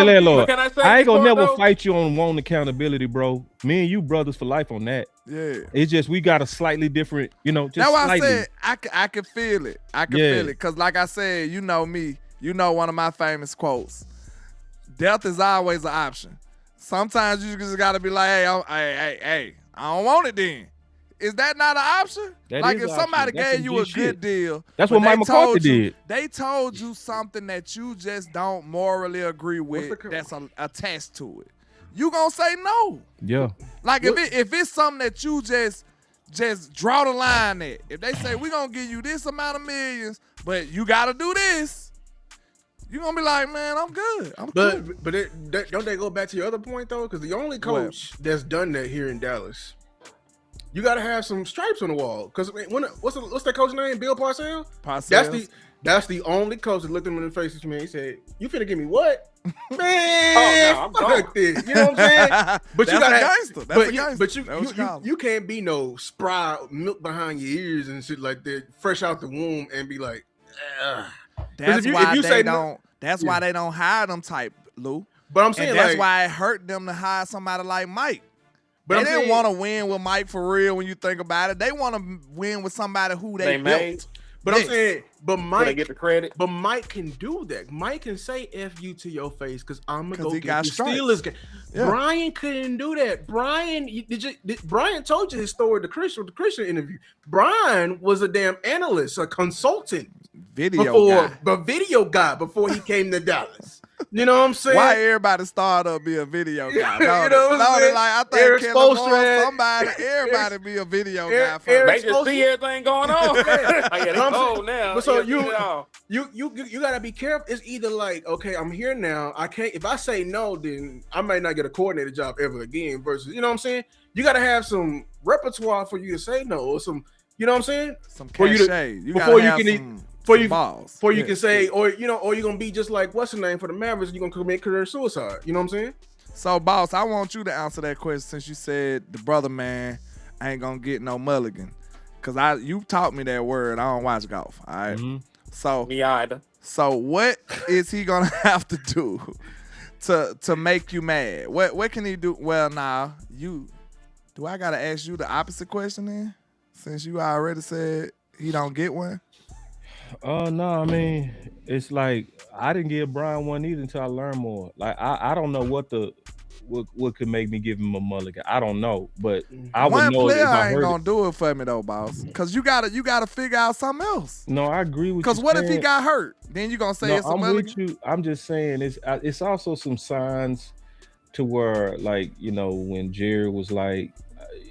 S2: Landlord,
S10: Can I say
S2: I ain't gonna
S10: this
S2: never
S10: though?
S2: fight you on wanting accountability, bro. Me and you brothers for life on that.
S9: Yeah.
S2: It's just we got a slightly different, just
S9: That's why
S2: slightly.
S9: I said I can feel it. I can feel it. Because like I said, you know me, You know one of my famous quotes. Death is always an option. Sometimes you just gotta be like, hey, I don't want it then. Is that not an option?
S2: That
S9: like
S2: is
S9: if
S2: an
S9: somebody
S2: option. That's
S9: gave
S2: some
S9: you a
S2: G
S9: good
S2: shit.
S9: deal.
S2: That's
S9: but
S2: what Mike
S9: they
S2: McCarthy
S9: told you-
S2: did.
S9: They told you something that you just don't morally agree with that's attached to it. You gonna say no.
S2: Yeah.
S9: Like if it's something that you just draw the line at. If they say we gonna give you this amount of millions, but you gotta do this, you gonna be like, man, I'm good. I'm cool.
S1: But don't they go back to your other point though? Because the only coach that's done that here in Dallas, you gotta have some stripes on the wall. Because what's that coach's name? Bill Parcells. That's the only coach that looked him in the face to me. He said, "You finna give me what, man?
S10: I'm
S1: fuck this." You know what I'm saying? But you gotta,
S9: gangster. That's a gangster.
S1: But you can't be no spry milk behind your ears and shit like that, fresh out the womb, and be like, ugh.
S9: That's why they don't hire them type, Lou.
S1: But I'm saying
S9: and that's
S1: like,
S9: why it hurt them to hire somebody like Mike.
S1: But
S9: they
S1: I'm
S9: didn't
S1: saying-
S9: want to win with Mike for real when you think about it. They want to win with somebody who they
S10: made.
S9: built.
S1: But I'm saying, but Mike,
S10: they get the credit.
S1: But Mike can do that. Mike can say "F you" to your face because I'm gonna go
S9: he
S1: get
S9: got
S1: the
S9: stripes.
S1: Steelers game.
S9: Yeah.
S1: Brian couldn't do that. Brian, Brian told you his story the Christian interview. Brian was a damn analyst, a consultant, video guy before he came to Dallas. You know what I'm saying?
S9: Why everybody started up be a video guy?
S1: You know what I'm saying?
S9: Like I think
S1: Eric
S9: Kellen
S1: Spoelstra
S9: Moore, everybody be a video guy first.
S10: They just see everything going on. They cold now.
S1: But so
S10: Yeah,
S1: you gotta be careful. It's either like, okay, I'm here now. I can't. If I say no, then I might not get a coordinator job ever again. Versus, you know what I'm saying? You gotta have some repertoire for you to say no, or some, you know what I'm saying?
S9: Some
S1: for you
S9: cachet.
S1: to, before you can
S9: balls.
S1: Before you can say, or you're gonna be just like what's the name for the Mavericks? You're gonna commit career suicide. You know what I'm saying?
S9: So, boss, I want you to answer that question since you said the brother man ain't gonna get no mulligan. Cause you taught me that word. I don't watch golf. All right.
S2: Mm-hmm.
S9: So
S10: me either.
S9: So what is he gonna have to do to make you mad? What can he do? Well, do I gotta ask you the opposite question then? Since you already said he don't get one?
S2: No, I mean, it's like I didn't give Brian one either until I learned more. Like I don't know what could make me give him a mulligan. I don't know, but I would know if I
S9: ain't
S2: heard
S9: gonna do it for me though, boss. Cause you gotta figure out something else.
S2: No, I agree with you.
S9: Cause what if he got hurt? Then you gonna say it's a mulligan?
S2: With you. I'm just saying it's also some signs to where, like, when Jerry was like,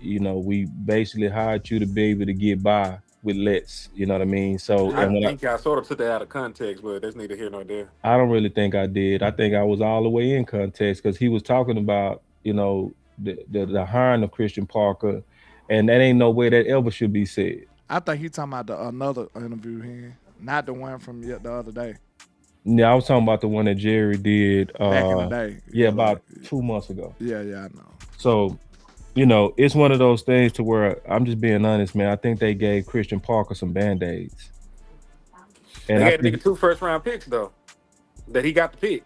S2: we basically hired you to be able to get by with less, you know what I mean? So
S10: I think I sort of took that out of context, but that's neither here nor there.
S2: I don't really think I did. I think I was all the way in context because he was talking about, the hiring of Christian Parker, and that ain't no way that ever should be said.
S9: I think he talking about another interview here, not the one from the other day.
S2: Yeah, I was talking about the one that Jerry did
S9: back in the day.
S2: Yeah, about 2 months ago.
S9: Yeah, I know.
S2: So, it's one of those things to where I'm just being honest, man. I think they gave Christian Parker some Band-Aids.
S10: And they had to 2 first-round picks, though, that he got to pick.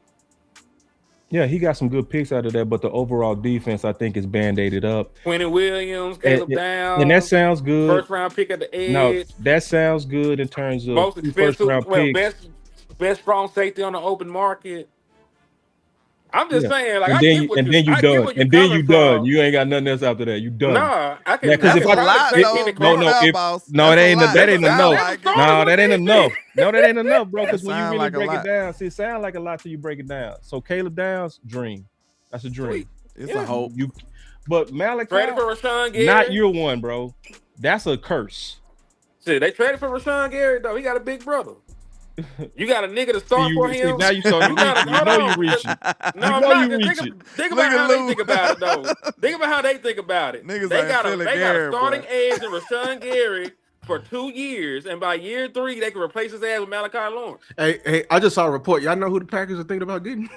S2: Yeah, he got some good picks out of that, but the overall defense, I think, is Band-Aided up.
S10: Quentin Williams, Caleb Downs.
S2: And that sounds good.
S10: First-round pick at the edge.
S2: No, that sounds good in terms of
S10: most expensive,
S2: first-round picks.
S10: Best strong safety on the open market. I'm just saying, like,
S2: and then you done. And then you done. You ain't got nothing else after that. You done.
S10: Nah, I can.
S2: Yeah,
S9: that's a lot,
S2: that ain't enough. That ain't enough. No, that ain't enough. No, that ain't enough, bro. Because when you really break it down, it sounds like a lot till you break it down. So Caleb Downs, dream. That's a dream.
S9: It's a hope.
S2: But Malachi,
S10: traded for Rashawn Gary.
S2: not year one, bro. That's a curse.
S10: See, they traded for Rashawn Gary though. He got a big brother. You got a nigga to start for him.
S2: Now you start reaching. You know you reaching.
S10: No, I'm not. Think about how they think about it, though. Think about how they think about it.
S9: Niggas
S10: they got
S9: Gary,
S10: a starting edge in Rashawn Gary for 2 years, and by year 3, they can replace his ass with Malachi Lawrence.
S1: Hey, I just saw a report. Y'all know who the Packers are thinking about getting?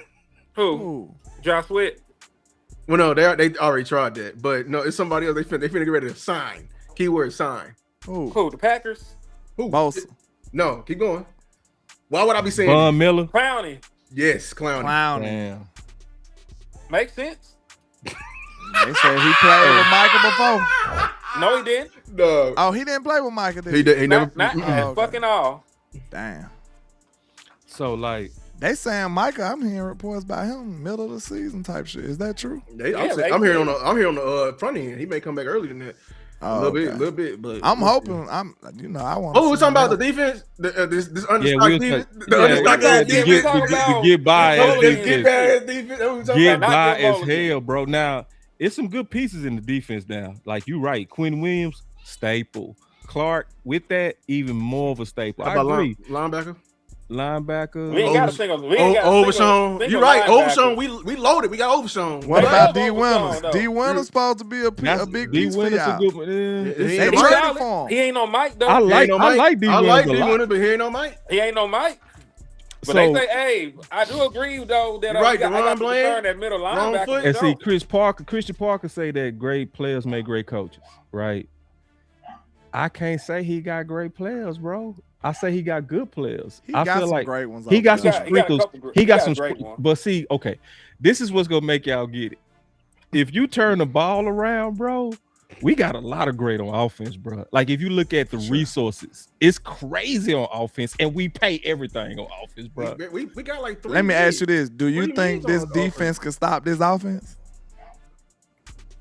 S10: Who? Josh Sweat.
S1: Well, no, they already tried that, but no, it's somebody else. They finna get ready to sign. Keyword sign.
S10: Who? The Packers?
S1: Who?
S9: Bosa.
S1: No, keep going. Why would I be saying
S2: Von Miller?
S10: Clowney.
S1: Yes, Clowney.
S2: Damn.
S10: Makes sense.
S9: They said he played with Michael before.
S10: No, he didn't.
S1: No.
S9: Oh, he didn't play with Michael, did
S1: he? He never.
S10: Not fucking all.
S9: Damn.
S2: So like
S9: They saying Micah, I'm hearing reports about him middle of the season type shit. Is that true?
S1: I'm here on the front end. He may come back earlier than that. A little bit, but
S9: I'm hoping. I want.
S1: Oh, we're talking about the defense. This understocked defense.
S2: The get by
S1: as defense.
S2: Get by as hell, bro. Now it's some good pieces in the defense now. Like you right, Quinn Williams, staple. Clark with that, even more of a staple. I agree. Linebacker.
S10: We ain't got a single.
S1: Overshown. You're right. Overshown. We loaded. We got Overshown.
S9: What about D. Winters? D. Winters supposed to be a big piece for y'all.
S10: He ain't no Mike though.
S2: I like D. Winters.
S1: I like D. Winters, but he ain't no Mike.
S10: He ain't no Mike. But they say, hey, I do agree though that I got to return that middle linebacker.
S2: And see, Christian Parker say that great players make great coaches, right? I can't say he got great players, bro. I say he got good players.
S9: I feel like great ones.
S2: He got some sprinkles. He got some sprinkles. But see, okay, this is what's gonna make y'all get it. If you turn the ball around, bro, we got a lot of great on offense, bro. Like if you look at the resources, it's crazy on offense, and we pay everything on offense, bro.
S1: We got like 3.
S9: Let me ask you this: do you think this defense can stop this offense?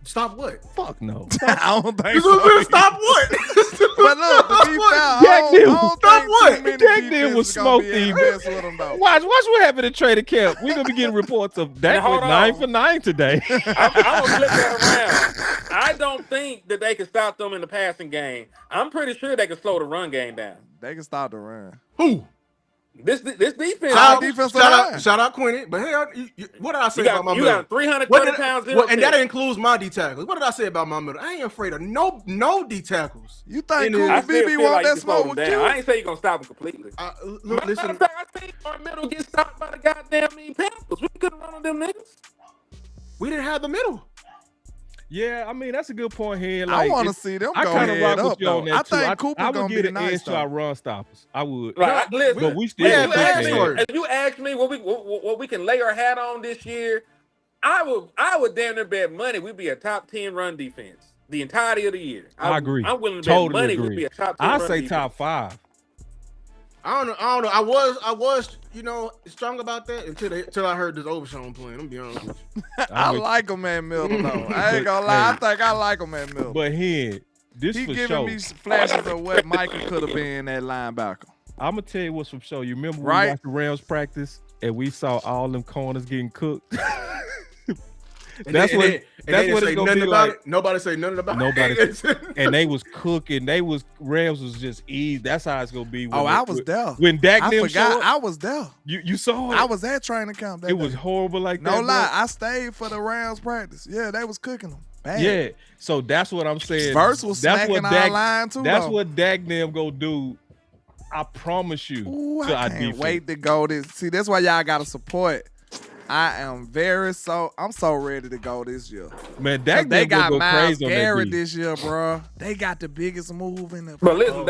S1: Stop what?
S2: Fuck no.
S9: I don't think so.
S1: Stop what?
S9: But look, to be fair,
S2: stop what? Jack Dill was smoked these. Watch what happened in training camp. We're gonna be getting reports of Dak with 9 for 9 today.
S10: I'm gonna flip that around. I don't think that they can stop them in the passing game. I'm pretty sure they can slow the run game down.
S9: They can stop the run.
S1: Who?
S10: This defense.
S1: Shout out Quinny. But hey, what did I say about my middle?
S10: You got 320 pounds.
S1: And that includes my D tackles. What did I say about my middle? I ain't afraid of no D tackles.
S9: You think BB want that smoke with you?
S10: I ain't say you're gonna stop him completely.
S1: Look, listen.
S10: I think our middle gets stopped by the goddamn Panthers. We couldn't run on them niggas.
S1: We didn't have the middle.
S2: Yeah, I mean that's a good point here.
S9: Like, I want to see them go head up. Though. I think Cooper gonna be the nice
S2: to our run stoppers. I would.
S10: Right, listen,
S2: but we still.
S10: If you ask me what we can lay our hat on this year, I would damn near bet money we'd be a top 10 run defense the entirety of the year.
S2: I agree.
S10: I'm willing to bet money we'd be a top 10.
S2: I say top 5.
S1: I don't know. I was, strong about that until I heard this Overshown playing. I'm be honest with you.
S9: I like him at middle though. I ain't gonna lie. I think I like him at middle.
S2: But he
S9: giving me flashes of what Michael could have been at linebacker.
S2: I'm gonna tell you what's from show. You remember when we watched the Rams practice and we saw all them corners getting cooked? That's what it's gonna be like.
S1: Nobody say nothing about
S2: it. And they was cooking. Rams was just easy. That's how it's gonna be.
S9: I was there.
S2: When Dak
S9: I forgot I was there.
S2: You saw it?
S9: I was at training camp.
S2: It was horrible like that.
S9: No lie. I stayed for the Rams practice. Yeah, they was cooking them. Bad.
S2: Yeah. So that's what I'm saying.
S9: Verse was smacking our line too.
S2: That's what Dak them go do. I promise you.
S9: Ooh, I can't wait to go this. See, that's why y'all gotta support. I'm so ready to go this year.
S2: Man, they
S9: got Myles
S2: crazy
S9: Garrett this year, bro. They got the biggest move in the
S10: But listen,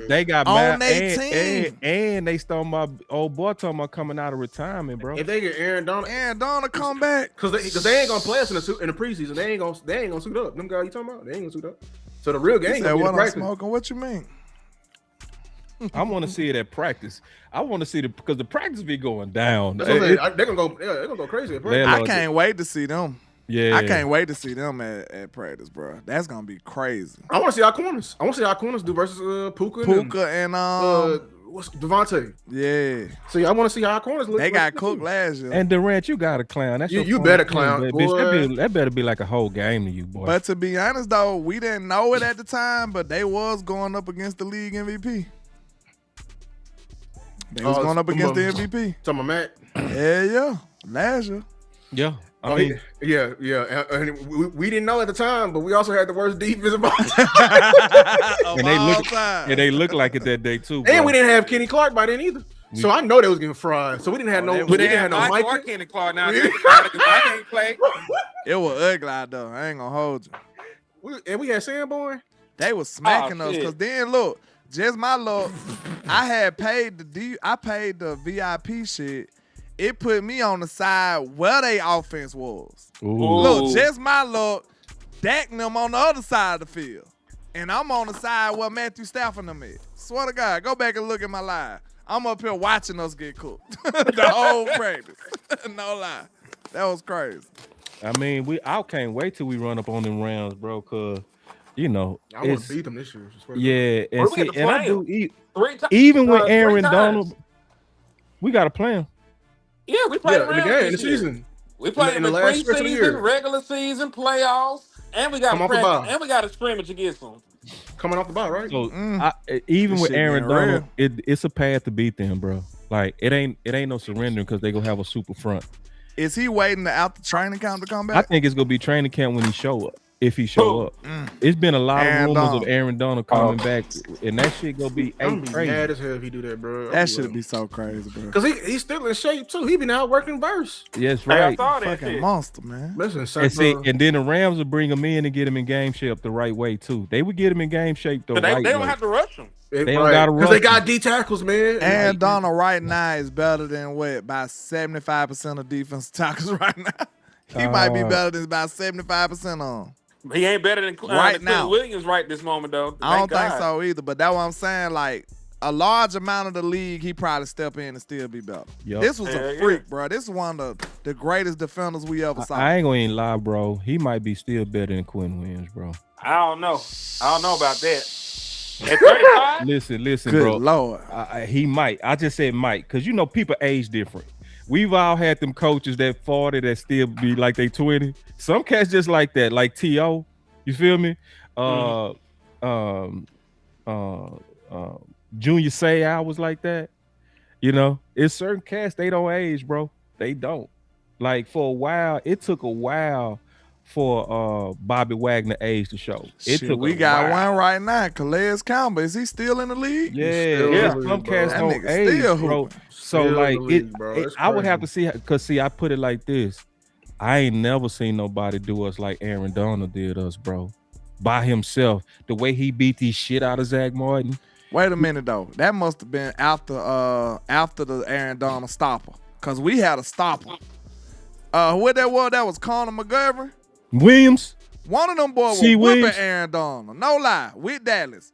S2: they got
S9: on their team.
S2: And they stole my old boy talking about coming out of retirement, bro.
S1: If they get Aaron Donald
S9: come back.
S1: Because they ain't gonna play us in the preseason. They ain't gonna suit up. Them guys you talking about, they ain't gonna suit up. So the real game gonna be the practice.
S9: Smoking. What you mean?
S2: I want to see it at practice. I want to see because the practice be going down.
S1: They're gonna go crazy.
S9: I can't wait to see them.
S2: Yeah,
S9: I can't wait to see them at practice, bro. That's gonna be crazy.
S1: I want to see our corners. I want to see our corners do versus Puka
S9: and
S1: what's Devontae.
S9: Yeah.
S1: See, I want to see how our corners look.
S9: They got cooked last year.
S2: And Durant, you got a clown. That's
S1: you better clown,
S2: bitch. That better be like a whole game to you, boy.
S9: But to be honest, though, we didn't know it at the time, but they was going up against the league MVP. They was going up against the MVP.
S1: Talking about Matt?
S9: Yeah. Last year.
S2: Yeah.
S1: I mean, yeah. And we didn't know at the time, but we also had the worst defense of all
S2: time. And they looked like it that day too. Bro.
S1: And we didn't have Kenny Clark by then either. So I know they was getting fried. So we didn't have we didn't have no Mike
S10: or Kenny Clark. Now I can't play.
S9: It was ugly out though. I ain't gonna hold
S1: you. And we had Sanborn.
S9: They was smacking us because then look. Just my luck, I paid the VIP shit. It put me on the side where they offense was.
S2: Ooh.
S9: Look, just my luck, Dak and them on the other side of the field. And I'm on the side where Matthew Stafford and them at. Swear to God, go back and look at my live. I'm up here watching us get cooked the whole practice. No lie, that was crazy.
S2: I mean, I can't wait till we run up on them rounds, bro. Cause you know,
S1: I want to beat them this year.
S2: Yeah, and
S10: we get to
S2: and I
S10: play
S2: do
S10: 3 times.
S2: even with
S10: 3
S2: Aaron
S10: times.
S2: Donald, we got to play him.
S10: Yeah, we played
S1: in the game, in the season.
S10: We played
S1: in
S10: in
S1: the
S10: the
S1: last stretch of the year.
S10: preseason, regular season, playoffs, and we got
S1: Come
S10: a
S1: off the
S10: practice,
S1: bye.
S10: and we got a scrimmage against them.
S1: Coming off the ball, right?
S2: So even
S9: This
S2: with
S9: shit
S2: Aaron
S9: getting
S2: Donald, it's a path to beat them, bro. Like it ain't no surrendering because they gonna have a super front.
S9: Is he waiting out the training camp to come
S2: I
S9: back?
S2: think it's gonna be training camp when he show up. If he show up, it's been a lot
S9: Aaron
S2: of rumors
S9: Donald.
S2: of Aaron Donald coming back, and that shit gonna be
S1: I'm gonna be
S2: crazy.
S1: mad as hell if he do that, bro.
S9: That should be so crazy, bro.
S1: Because he's still in shape too. He been out working verse.
S2: Yes,
S10: Hey, I
S2: right.
S10: saw that
S9: Fucking
S10: shit.
S9: monster, man.
S1: Listen,
S2: And see, and then the Rams will bring him in and get him in game shape the right way too. They would get him in game shape the
S10: But they
S2: right
S10: don't
S2: way.
S10: have to rush them.
S2: They don't gotta
S1: because they
S2: rush
S1: got
S2: him.
S1: D tackles, man.
S9: Aaron Donald right now is better than what? By 75% of defense tackles right now. He might be better than about 75% on.
S10: He ain't better than
S9: Right
S10: than
S9: now.
S10: Williams right this moment, though.
S9: I don't
S10: Thank
S9: think
S10: God.
S9: so either, but that's what I'm saying. Like, a large amount of the league, he probably step in and still be better.
S2: Yup.
S9: This was
S10: Yeah,
S9: a
S10: yeah.
S9: freak, bro. This is one of the greatest defenders we ever saw.
S2: I ain't gonna even lie, bro. He might be still better than Quinn Williams, bro.
S10: I don't know. I don't know about that. At 35?
S2: Listen,
S9: Good
S2: bro.
S9: Lord.
S2: He might. I just said might, because you know people age different. We've all had them coaches that 40 that still be like they 20. Some cats just like that, like T.O. You feel me? Junior Seau was like that. You know, it's certain cats, they don't age, bro. They don't. Like for a while, it took a while for Bobby Wagner age to show. It
S9: Shit,
S2: took
S9: we
S2: a
S9: got
S2: while.
S9: one right now. Calais Campbell. Is he still in the league?
S2: Yeah.
S1: hooping,
S2: Some
S1: bro.
S2: cats
S9: That
S2: don't
S9: nigga
S2: age,
S9: still
S2: bro.
S9: hooping.
S2: So
S1: Still
S2: like
S1: in the league, bro. That's
S2: I would have to
S1: crazy.
S2: see, because I put it like this. I ain't never seen nobody do us like Aaron Donald did us, bro. By himself, the way he beat the shit out of Zach Martin.
S9: Wait a minute though. That must have been after the Aaron Donald stopper. Cause we had a stopper. What that was? That was Conor McGovern.
S2: Williams,
S9: One of them boys
S2: C.
S9: was whipping
S2: Williams?
S9: Aaron Donald. No lie, with Dallas.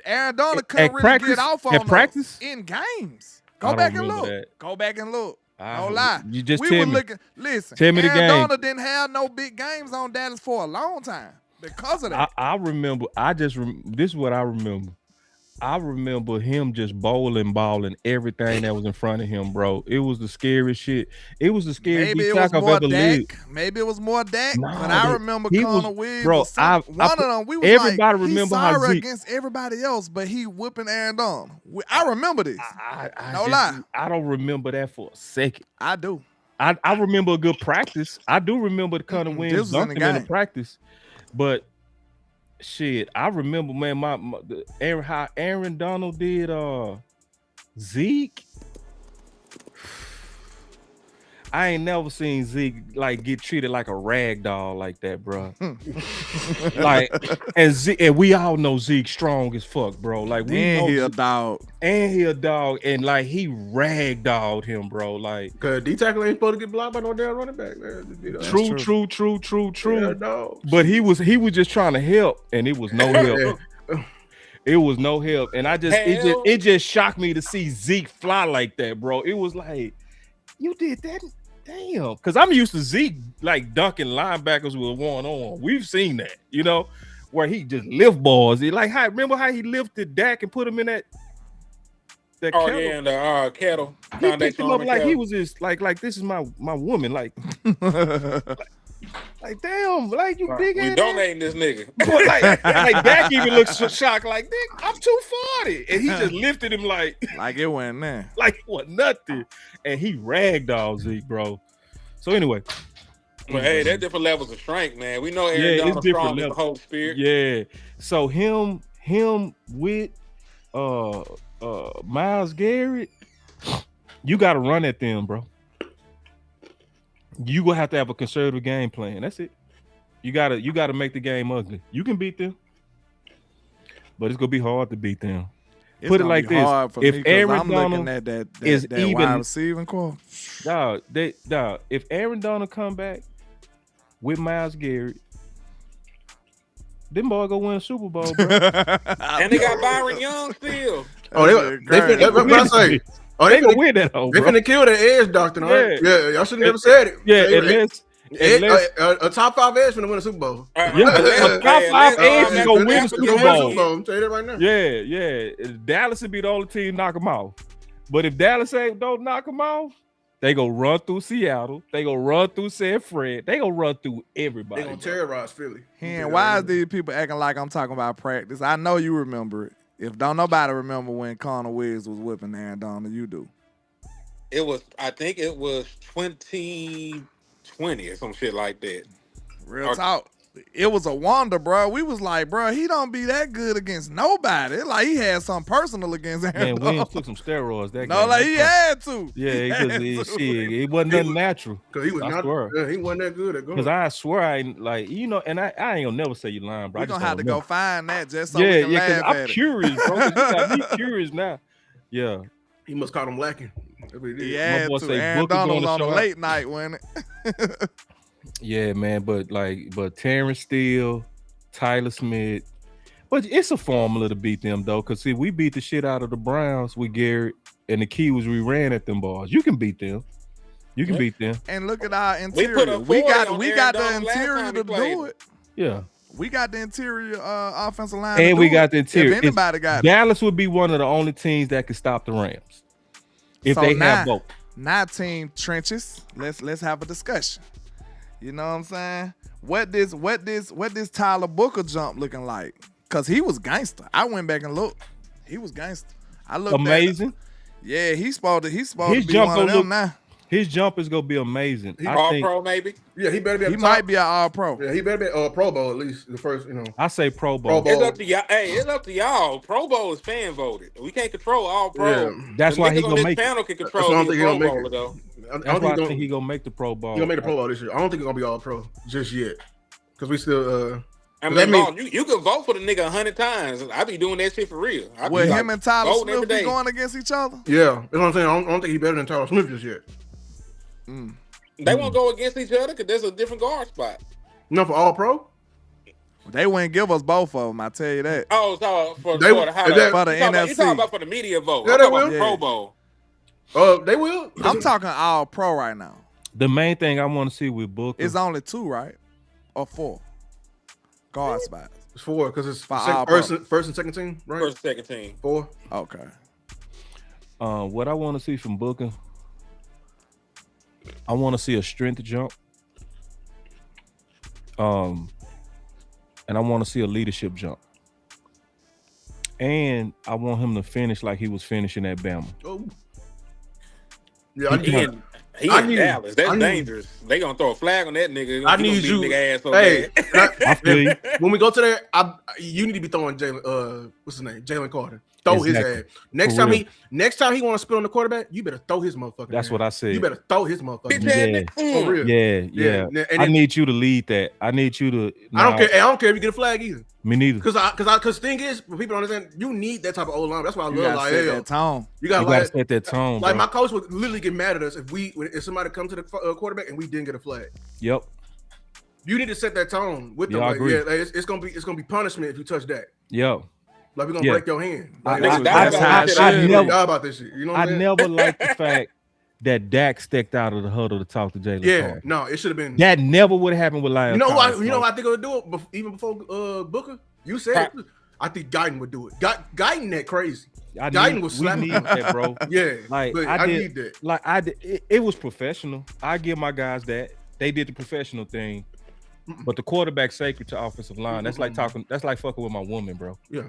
S9: Aaron Donald
S2: At
S9: couldn't really
S2: practice?
S9: get off on
S2: At
S9: us
S2: practice?
S9: in games.
S2: I
S9: Go
S2: don't
S9: back and
S2: remember
S9: look.
S2: that.
S9: Go back and look.
S2: I
S9: No
S2: don't-
S9: lie.
S2: you just
S9: we
S2: tell
S9: were
S2: me.
S9: looking. Listen,
S2: Tell me the
S9: Aaron
S2: game.
S9: Donald didn't have no big games on Dallas for a long time because of that.
S2: I remember. This is what I remember. I remember him just balling everything that was in front of him, bro. It was the scariest shit. It was the scariest
S9: Maybe
S2: D
S9: it was
S2: tackle I've
S9: more
S2: ever
S9: Dak.
S2: lived.
S9: Maybe it was more Dak.
S2: Nah,
S9: but I remember
S2: he
S9: Conor
S2: was-
S9: Williams.
S2: bro,
S9: or something.
S2: I
S9: One
S2: put-
S9: of them. We was
S2: everybody
S9: like,
S2: remember
S9: he's
S2: how
S9: sorry
S2: Zeke-
S9: against everybody else, but he whipping Aaron Donald. I remember this. No lie.
S2: I don't remember that for a second.
S9: I do.
S2: I remember a good practice. I do remember the Conor
S9: This
S2: Williams
S9: was in the
S2: dunking in the
S9: game.
S2: practice, but shit, I remember, man, how Aaron Donald did Zeke. I ain't never seen Zeke like get treated like a rag doll like that, bro. Like, and we all know Zeke strong as fuck, bro. Like we
S9: And
S2: know
S9: he a
S2: Zeke-
S9: dog.
S2: and he a dog, and like he ragdolled him, bro. Like
S1: Because D tackle ain't supposed to get blocked by no damn running back, man. You know,
S2: true.
S1: Yeah, dog.
S2: But he was just trying to help, and it was no help. It was no help, and it just shocked me to see Zeke fly like that, bro. It was like, you did that, damn. Because I'm used to Zeke like dunking linebackers with one arm. We've seen that, you know, where he just lift balls. Remember how he lifted Dak and put him in that
S10: Oh,
S2: kettle?
S10: yeah, and the kettle.
S2: He picked
S10: Foundation
S2: him up
S10: Army
S2: like he
S10: kettle.
S2: was just like this is my woman, like damn, like you big
S10: We
S2: ass.
S10: donating this nigga.
S2: But like Dak even looks so shocked, like, nigga, I'm 240. And he just lifted him like
S9: it went there.
S2: like it was nothing. And he ragdolled Zeke, bro. So anyway.
S10: But hey, that's different levels of strength, man. We know
S2: Yeah,
S10: Aaron
S2: it's
S10: Donald
S2: different
S10: strong as the
S2: levels.
S10: whole spirit.
S2: Yeah. So him with Myles Garrett, you gotta run at them, bro. You gonna have to have a conservative game plan. That's it. You gotta make the game ugly. You can beat them, but it's gonna be hard to beat them.
S9: It's
S2: Put it
S9: gonna
S2: like
S9: be
S2: this:
S9: hard for
S2: if
S9: me 'cause
S2: Aaron
S9: I'm
S2: Donald
S9: looking at that
S2: is
S9: that
S2: even
S9: wide receiving core.
S2: dog, if Aaron Donald come back with Myles Garrett, them boy go win a Super Bowl, bro.
S10: And they got Byron Young still.
S1: Oh, what I say? Oh,
S2: they gonna win that hoe,
S1: They
S2: bro.
S1: finna kill that edge doctrine, right? Yeah, y'all should have never said it.
S2: Yeah,
S1: a top 5 edge finna win a Super Bowl.
S2: A top 5 edge is gonna win the Super Bowl.
S1: I'm telling you that right now.
S2: Yeah. Dallas would be the only team knock them off. But if Dallas don't knock them off, they gonna run through Seattle. They gonna run through San Fran. They gonna run through everybody.
S1: They gonna terrorize Philly.
S9: And why is these people acting like I'm talking about practice? I know you remember it. If don't nobody remember when Connor Wiggs was whipping Aaron Donald, you do.
S10: I think it was 2020 or some shit like that.
S9: Real talk. It was a wonder, bro. We was like, bro, he don't be that good against nobody. Like he had something personal against Aaron
S2: Man,
S9: Donald.
S2: Williams took some steroids that game.
S9: No, like he had to.
S2: Yeah, because it wasn't nothing natural.
S1: Because he was he wasn't that good at going.
S2: Because I swear I ain't like, and I ain't gonna never say you lying, bro.
S9: We're gonna have to go find that just so we can laugh at
S2: I'm
S9: it.
S2: curious, bro. You got me curious now. Yeah.
S1: He must caught him lacking.
S9: He had to. Aaron Donald was on a late night, wasn't it?
S2: Yeah, man, but Terrence Steele, Tyler Smith, but it's a formula to beat them though, because see, we beat the shit out of the Browns with Garrett, and the key was we ran at them balls. You can beat them. You can beat them.
S9: And look at our interior. We got the interior to do it.
S2: Yeah.
S9: We got the interior offensive line.
S2: And we got the interior.
S9: If anybody got
S2: Dallas would be one of the only teams that could stop the Rams. If they have both.
S9: Now team trenches. Let's have a discussion. You know what I'm saying? What this Tyler Booker jump looking like? Cause he was gangster. I went back and looked. He was gangster. I looked
S2: amazing.
S9: Yeah, he's supposed to be one of them now.
S2: His jump is gonna be amazing.
S10: All-Pro maybe?
S1: Yeah, he better be.
S9: He might be an All-Pro.
S1: Yeah, he better be Pro Bowl at least the first.
S2: I say Pro Bowl.
S10: It's up to y'all. Hey, it's up to y'all. Pro Bowl is fan voted. We can't control All-Pro.
S1: Yeah.
S2: That's why he gonna make.
S10: Panel can control the Pro Bowler though.
S2: That's why I think he gonna make the Pro Bowl.
S1: He gonna make the Pro Bowl this year. I don't think he's gonna be All-Pro just yet, because we still.
S10: I mean, you can vote for the nigga 100 times. I be doing that shit for real.
S9: Will him and Tyler Smith be going against each other?
S1: Yeah, that's what I'm saying. I don't think he's better than Tyler Smith just yet.
S10: They won't go against each other because there's a different guard spot.
S1: No, for All-Pro?
S9: They wouldn't give us both of them, I tell you that.
S10: Oh, so for the
S9: NFC.
S10: You talking about for the media vote.
S1: Yeah,
S10: I'm
S1: they
S10: talking
S1: will.
S10: about Pro Bowl.
S1: They will.
S9: I'm talking All-Pro right now.
S2: The main thing I want to see with Booker
S9: is only 2, right? Or 4 guard spots.
S1: It's 4 because it's first and second team, right?
S10: First and second team.
S1: 4.
S9: Okay.
S2: What I want to see from Booker, I want to see a strength jump. And I want to see a leadership jump. And I want him to finish like he was finishing at Bama.
S1: Oh. Yeah,
S10: he in Dallas. That's dangerous. They gonna throw a flag on that nigga.
S1: I need you.
S10: Nigga ass
S1: I feel you. When we go to there, you need to be throwing Jalen. What's his name? Jalen Carter. Throw his ass. Next time he want to spit on the quarterback, you better throw his motherfucker.
S2: That's what I said.
S1: You better throw his motherfucker.
S2: For real. Yeah. I need you to lead that. I need you to.
S1: I don't care. I don't care if you get a flag either.
S2: Me neither.
S1: Because the thing is, for people to understand, you need that type of old line. That's why I love like
S9: that tone.
S1: You gotta
S2: set that tone.
S1: Like
S2: bro.
S1: my coach would literally get mad at us if somebody comes to the quarterback and we didn't get a flag.
S2: Yep.
S1: You need to set that tone with them.
S2: I agree.
S1: It's gonna be punishment if you touch that.
S2: Yep.
S1: Like we're gonna break your hand. Like,
S2: I never liked the fact that Dak stepped out of the huddle to talk to Jalen.
S1: Yeah,
S2: Carter.
S1: no, it should have been.
S2: That never would have happened with Lion.
S1: You know why? You know why I think it would do it even before Booker. You said it. I think Guyton would do it. Guyton that crazy. Guyton was slapping
S2: that, bro.
S1: Yeah,
S2: like
S1: I need that.
S2: Like it was professional. I give my guys that they did the professional thing. But the quarterback's sacred to offensive line. That's like talking. That's like fucking with my woman, bro.
S1: Yeah.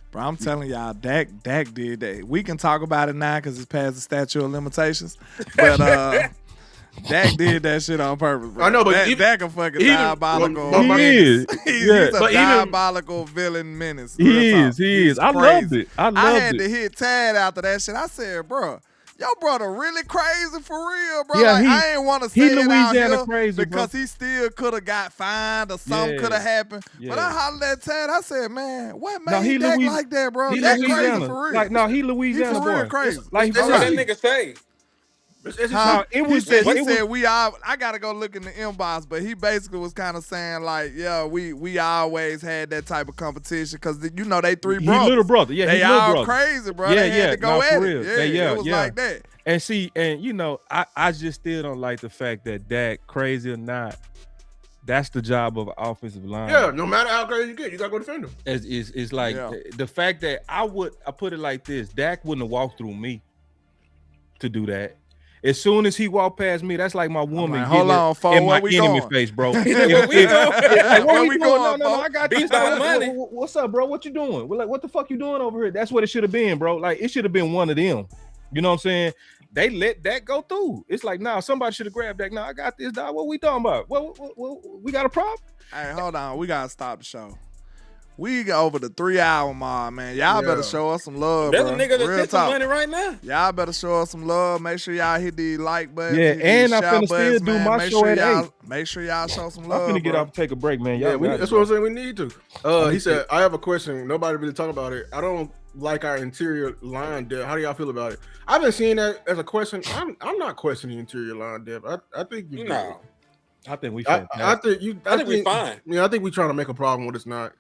S9: Bro, I'm telling y'all, Dak did that. We can talk about it now because it's past the statute of limitations. But Dak did that shit on purpose, bro.
S1: I know, but
S9: Dak a fucking diabolical.
S2: He is.
S9: He's a diabolical villain menace.
S2: He is. I loved it.
S9: I had to hit Tad after that shit. I said, bro, your brother really crazy for real, bro.
S2: Yeah,
S9: like, I ain't want to say it out here
S2: crazy,
S9: because
S2: bro.
S9: he still could have got fined or something could have happened.
S2: Yeah.
S9: But I hollered at Tad. I said, man, what made Dak like that, bro? That's crazy for real.
S2: Like, no, he Louisiana
S9: he for real
S2: boy.
S9: crazy.
S10: Like, that's what that nigga say.
S2: It was
S9: he
S2: just-
S9: said we all. I gotta go look in the inbox, but he basically was kind of saying like, yeah, we always had that type of competition because they 3
S2: He
S9: brothers.
S2: little brother, yeah,
S9: they
S2: he little
S9: all
S2: brother.
S9: crazy, bro.
S2: Yeah,
S9: they had to go
S2: for
S9: at
S2: real.
S9: it. Yeah, it was like that.
S2: And see, I just still don't like the fact that Dak, crazy or not, that's the job of an offensive line.
S1: Yeah, no matter how crazy you get, you gotta go defend him.
S2: It's like the fact that I put it like this: Dak wouldn't have walked through me to do that. As soon as he walked past me, that's like my woman
S9: hold on,
S2: in my
S9: we
S2: enemy
S9: going?
S2: face, bro.
S10: Where we going?
S2: Where we
S9: going,
S2: No, I got
S10: Beat
S2: this.
S10: my money.
S2: What's up, bro? What you doing? We're like, what the fuck you doing over here? That's what it should have been, bro. Like, it should have been one of them. You know what I'm saying? They let that go through. It's like, nah, somebody should have grabbed that. Nah, I got this, dog. What we talking about? What we got a problem?
S9: Hey, hold on. We gotta stop the show. We got over the 3-hour mark, man. Y'all better show us some love,
S10: There's
S9: bro.
S10: a nigga that
S9: Real
S10: sent some
S9: talk.
S10: money right now.
S9: Y'all better show us some love. Make sure y'all hit the like button.
S2: Yeah,
S9: hit
S2: and
S9: the
S2: I'm
S9: shout
S2: finna still
S9: buttons,
S2: do
S9: man.
S2: my
S9: Make
S2: show
S9: sure
S2: at
S9: y'all,
S2: 8.
S9: Make sure y'all show some
S2: I'm
S9: love.
S2: finna get
S9: bro.
S2: off and take a break, man.
S1: Yeah,
S2: Y'all
S1: that's what I'm saying. We need to. He said, I have a question. Nobody really talk about it. I don't like our interior line depth. How do y'all feel about it? I've been seeing that as a question. I'm not questioning interior line depth. I think you
S10: No.
S2: I think we.
S1: I think
S10: we fine.
S1: Yeah, I think we trying to make a problem when it's not.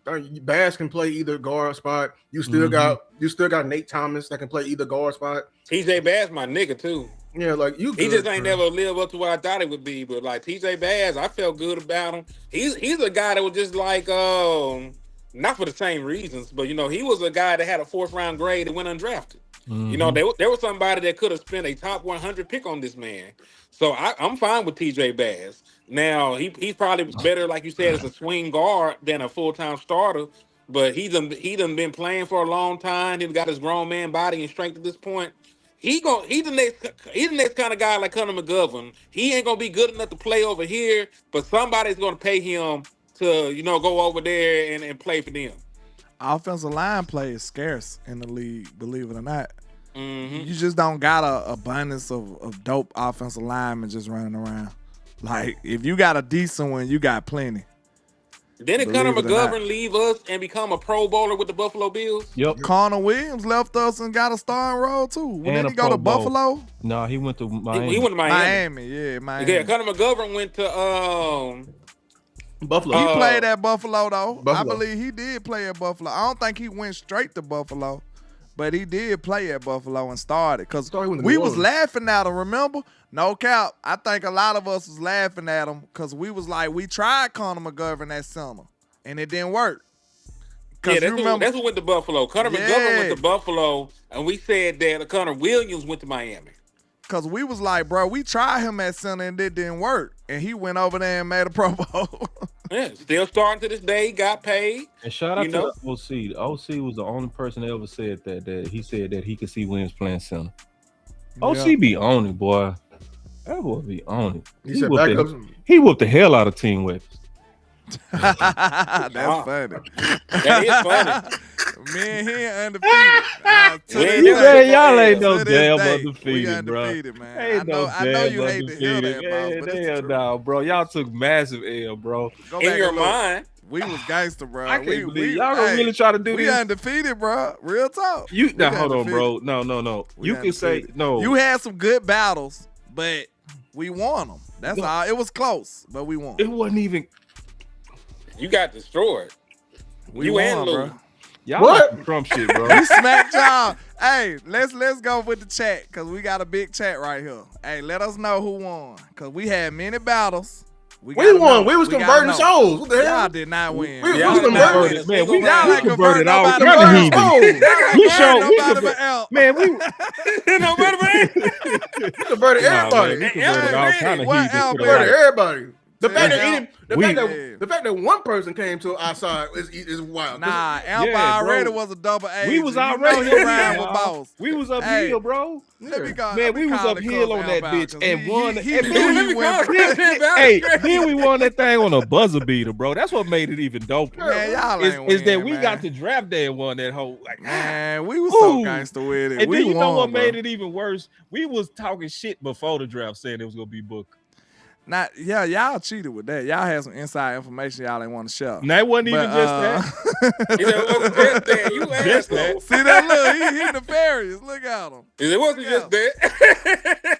S1: Bass can play either guard spot. You still got Nate Thomas that can play either guard spot.
S10: TJ Bass, my nigga too.
S1: Yeah, like you.
S10: He just ain't never lived up to what I thought it would be. But like TJ Bass, I felt good about him. He's a guy that was just like not for the same reasons, but he was a guy that had a 4th round grade and went undrafted. There was somebody that could have spent a top 100 pick on this man. So I'm fine with TJ Bass. Now he's probably better, like you said, as a swing guard than a full-time starter. But he done been playing for a long time. He's got his grown man body and strength at this point. He's the next kind of guy like Connor McGovern. He ain't gonna be good enough to play over here, but somebody's gonna pay him to go over there and play for them.
S9: Offensive line play is scarce in the league, believe it or not.
S10: Mm-hmm.
S9: You just don't got a abundance of dope offensive linemen just running around. Like, if you got a decent one, you got plenty.
S10: Didn't Connor McGovern leave us and become a Pro Bowler with the Buffalo Bills?
S2: Yep.
S9: Connor Williams left us and got a starring role too. Didn't he go to Buffalo?
S2: No, he went to Miami.
S10: He went to Miami.
S9: Yeah, Miami.
S10: Yeah, Connor McGovern went to
S1: Buffalo.
S9: He played at Buffalo though.
S1: Buffalo.
S9: I believe he did play at Buffalo. I don't think he went straight to Buffalo, but he did play at Buffalo and started because we was laughing at him. Remember? No cap. I think a lot of us was laughing at him because we was like, we tried Connor McGovern at center and it didn't work.
S10: Yeah, that's who went to Buffalo. Connor McGovern went to Buffalo, and we said that Connor Williams went to Miami.
S9: Because we was like, bro, we tried him at center and it didn't work. And he went over there and made a Pro Bowl.
S10: Yeah, still starting to this day, got paid.
S2: And shout out to the OC. The OC was the only person that ever said that he said that he could see Williams playing center. OC be on it, boy. That boy be on it. He whooped the hell out of Team weapons.
S9: That's funny.
S10: That is funny.
S9: Man, he undefeated.
S2: Y'all ain't no damn undefeated, bro.
S9: Man.
S2: Ain't
S9: I know you hate to hear that, boss, but it's true.
S2: No, bro. Y'all took massive L, bro.
S10: In your mind.
S9: We was gangster, bro.
S2: I can't believe y'all gonna really try to do this.
S9: We undefeated, bro. Real talk.
S2: Now hold on, bro. No. You can say no.
S9: You had some good battles, but we won them. That's all. It was close, but we won.
S2: It wasn't even.
S10: You got destroyed.
S9: We won, bro.
S2: Y'all what? Trump shit, bro.
S9: We smacked y'all. Hey, let's go with the chat because we got a big chat right here. Hey, let us know who won because we had many battles.
S1: We won. We was converting shows. What the hell?
S9: Y'all did not win.
S1: We was converting.
S2: Man, we
S9: converted
S2: all
S9: nobody
S2: kind of
S9: but
S2: We showed. Man, we
S1: converted everybody.
S2: We converted all kind of heathens.
S1: Converted everybody. The fact that one person came to our side is wild.
S9: Nah, Alba already was a double A.
S2: We was already
S9: around with boss.
S2: We was uphill, bro.
S9: Man,
S2: we was uphill on that bitch and won.
S9: Hey,
S2: then we won that thing on a buzzer beater, bro. That's what made it even doper.
S9: Man, y'all ain't
S2: is that
S9: win,
S2: we
S9: man.
S2: got the draft day and won that whole. Like,
S9: man, we was so gangster with it.
S2: And
S9: we
S2: then you know what
S9: bro.
S2: made it even worse? We was talking shit before the draft, saying it was gonna be Booker.
S9: Y'all cheated with that. Y'all had some inside information y'all ain't want to share.
S2: No, it wasn't even just that.
S10: It wasn't just that. You asked that.
S9: See that? Look, he nefarious. Look at him.
S10: It wasn't just that.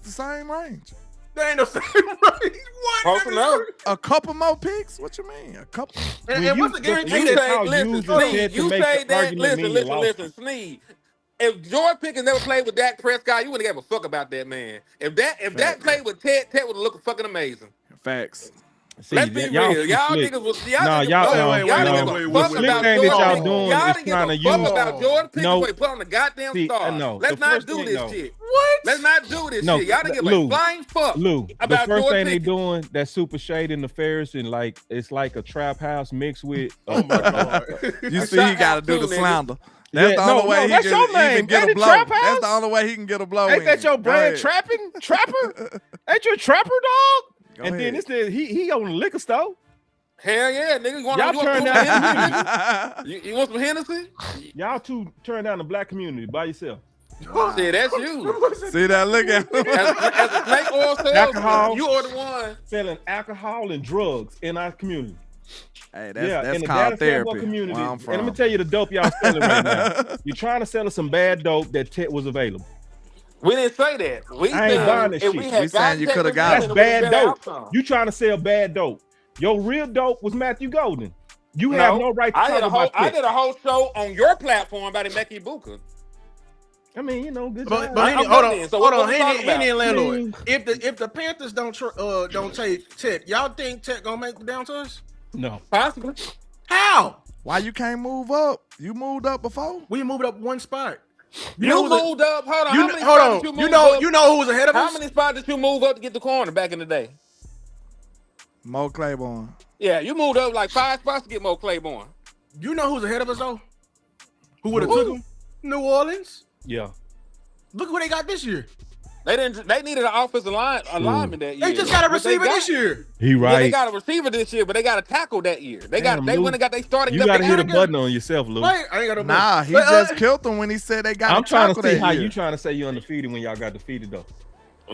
S9: the same range.
S1: They ain't no same range. What?
S10: Close enough.
S9: A couple more picks? What you mean? A couple?
S1: And what's the guarantee
S10: You
S1: that
S10: say,
S2: how
S10: listen,
S2: you just
S10: Sneed,
S2: said to
S10: you
S2: make
S10: say
S2: the
S10: that.
S2: argument mean you
S10: Listen,
S2: lost
S10: Sneed. if George Pickens never played with Dak Prescott, you wouldn't give a fuck about that man. If Dak played with Ted would look fucking amazing.
S9: Facts.
S2: See,
S10: Let's be
S2: y'all
S10: real.
S2: too
S10: Y'all
S2: slick.
S10: niggas was
S2: Nah, y'all
S10: didn't give a fuck
S2: slick
S10: about
S2: thing that y'all
S10: George
S2: doing
S10: Y'all
S2: is
S10: didn't give
S2: trying
S10: a
S2: to
S10: fuck
S2: use.
S10: about George Pickens
S2: No.
S10: when he put on the goddamn
S2: See,
S10: star.
S2: no.
S10: Let's
S2: The
S10: not
S2: first
S10: do
S2: thing-
S10: this
S2: no.
S10: shit.
S1: What?
S10: Let's not do this
S2: No,
S10: shit. Y'all didn't give
S2: Lou,
S10: a flying fuck
S2: Lou, the
S10: about
S2: first
S10: George
S2: thing they
S10: Pickens.
S2: doing that super shade and nefarious and like it's like a trap house mixed with.
S1: Oh my god.
S9: You see, he got to do the
S10: Nigga.
S9: slander. That's the only way he
S2: that's your
S9: can
S2: name.
S9: even get
S2: Ain't
S9: a
S2: it
S9: blow.
S2: Trap
S9: That's the
S2: House?
S9: only way he can get a blow.
S2: Ain't that
S9: in.
S2: your
S9: Go
S2: brand
S9: ahead.
S2: Trapper? Ain't you a trapper dog?
S9: Go
S2: And then
S9: ahead.
S2: it's he on the liquor store.
S10: Hell yeah, nigga. You want
S2: Y'all
S10: some
S2: turn
S10: Hennessy? You want some Hennessy?
S2: Y'all two turn down the black community by yourself.
S10: Shit, that's you.
S9: See that? Look at him.
S10: As a snake oil
S2: Alcohol.
S10: salesman, you are the one.
S2: Selling alcohol and drugs in our community.
S9: Hey,
S2: Yeah,
S9: that's
S2: in the
S9: called
S2: Dallas Cowboy
S9: therapy.
S2: community.
S9: Where I'm
S2: And let me
S9: from.
S2: tell you the dope y'all selling right now. You're trying to sell us some bad dope that Tet was available.
S10: We didn't say that. We
S2: I ain't
S10: said
S2: buying that
S10: if
S2: shit.
S10: we had
S9: We saying you coulda got
S2: That's
S9: it.
S2: bad dope. You trying to sell bad dope. Your real dope was Matthew Golden. You have no right to
S10: I
S2: talk
S10: did a whole
S2: about
S10: I
S2: Tet.
S10: did a whole show on your platform about Emeka Ibuka.
S2: I mean, you know, good
S1: But
S2: job.
S1: Henny,
S10: I'm
S1: hold
S10: done then.
S1: on,
S10: So
S1: hold
S10: what
S1: on,
S10: we talking
S1: Henny and
S10: about?
S1: landlord. If the Panthers don't take Tet, y'all think Tet gonna make the down to us?
S2: No.
S10: Possibly.
S1: How?
S9: Why you can't move up? You moved up before.
S1: We moved up one spot.
S10: You
S1: know who's
S10: moved up. Hold on.
S1: You
S10: How many
S1: hold
S10: spots
S1: on.
S10: did you
S1: You
S10: move
S1: know
S10: up?
S1: you know who was ahead of
S10: How
S1: us?
S10: many spots did you move up to get the corner back in the day?
S9: Mo Claiborne.
S10: Yeah, you moved up like 5 spots to get Mo Claiborne.
S1: You know who's ahead of us though? Who would have took him? New Orleans.
S2: Yeah.
S1: Look what they got this year.
S10: They didn't. They needed an offensive alignment that year.
S1: They just got a
S10: But they
S1: receiver
S10: got-
S1: this year.
S2: He
S10: Yeah,
S2: right.
S10: they got a receiver this year, but they got a tackle that year. They
S2: Damn,
S10: went
S2: Lou.
S10: and got they starting.
S2: You
S10: left
S2: gotta hit a
S10: tackle.
S2: button on yourself, Lou.
S1: Wait, I ain't got no.
S9: Nah, he
S1: But,
S9: just killed them when he said they got
S2: I'm
S9: a
S2: trying to
S9: tackle
S2: see
S9: that
S2: how
S9: year.
S2: you trying to say you undefeated when y'all got defeated though.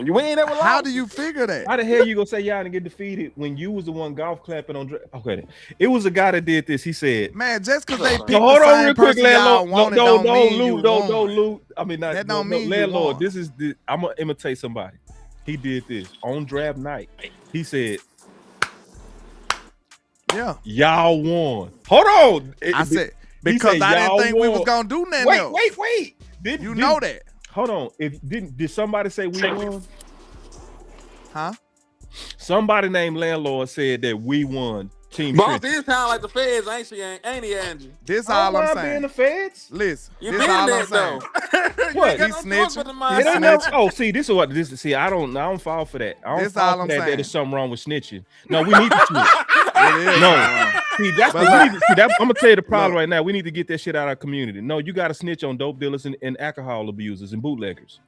S10: You ain't ever lost.
S9: How do you figure that?
S2: How the hell you gonna say y'all didn't get defeated when you was the one golf clapping on? Okay, then. It was a guy that did this. He said,
S9: Man, just because they pick
S2: No, hold
S9: the
S2: on
S9: same
S2: real quick,
S9: person y'all
S2: landlord.
S9: wanted
S2: No,
S9: don't
S2: no,
S9: mean you
S2: Lou, no,
S9: won.
S2: Lou. I mean, not,
S9: That
S2: no,
S9: don't mean you
S2: landlord.
S9: won.
S2: This is I'm gonna imitate somebody. He did this on draft night. He said,
S9: Yeah.
S2: "Y'all won." Hold on.
S9: I said,
S2: he
S9: because
S2: said,
S9: I didn't
S2: "Y'all
S9: think we was
S2: won."
S9: going to do nothing else.
S2: Wait.
S9: You know that.
S2: Hold on. Did somebody say we won?
S9: Huh?
S2: Somebody named landlord said that we won. Team
S10: Boss,
S2: Trenches.
S10: this sound like the feds, ain't she? Ain't he, Angie?
S9: This
S2: I
S9: all
S2: don't
S9: I'm
S2: mind
S9: saying.
S2: being the feds.
S9: Listen,
S10: You
S9: this
S10: been
S9: all I'm
S10: there
S9: saying.
S10: though. You
S2: What?
S10: ain't got
S9: He
S10: no choice
S9: snitching.
S10: but to
S9: He
S10: mind.
S2: It ain't
S9: snitching.
S2: never, oh, see, this is what this. See, I don't fall for that. I don't
S9: This
S2: fall
S9: all
S2: for
S9: I'm
S2: that.
S9: saying.
S2: There's something wrong with snitching. No, we need to snitch.
S9: It is
S2: No.
S9: wrong.
S2: See, that's
S9: But
S2: what we
S9: look.
S2: need to, see. That, I'm gonna tell you the problem
S9: Look.
S2: right now. We need to get that shit out of our community. No, you got to snitch on dope dealers and alcohol abusers and bootleggers.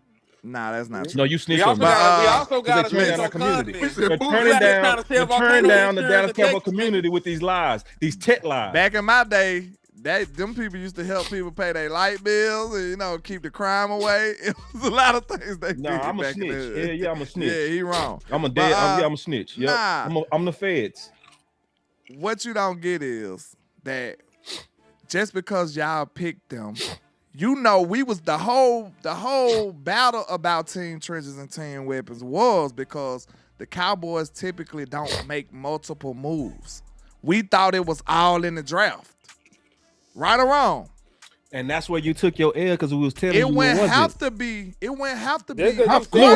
S9: Nah, that's not true.
S2: No, you snitch
S10: We
S2: on
S10: also
S2: them.
S10: got
S2: Because
S10: to
S2: they turn
S10: snitch
S2: down our
S10: on
S2: community.
S10: confidence.
S2: They're
S10: You
S2: turning
S10: out here
S2: down,
S10: trying to sell
S2: they're turning
S10: volcano
S2: down the
S10: insurance
S2: Dallas
S10: and
S2: Cowboy
S10: Texas,
S2: community with these lies, these tech lies.
S9: Back in my day, them people used to help people pay their light bills and keep the crime away. It was a lot of things they did.
S2: Nah, I'm a
S9: back in the
S2: snitch.
S9: hood.
S2: Yeah, I'm a snitch.
S9: Yeah, he wrong.
S2: I'm a
S9: But,
S2: dead. I'm a snitch. Yep.
S9: nah.
S2: I'm the feds.
S9: What you don't get is that just because y'all picked them, we was the whole battle about team trenches and team weapons was because the Cowboys typically don't make multiple moves. We thought it was all in the draft. Right or wrong?
S2: And that's where you took your L because we was telling
S9: It
S2: you
S9: wouldn't
S2: was
S9: have
S2: it.
S9: to be. It wouldn't have to be.
S10: Lou,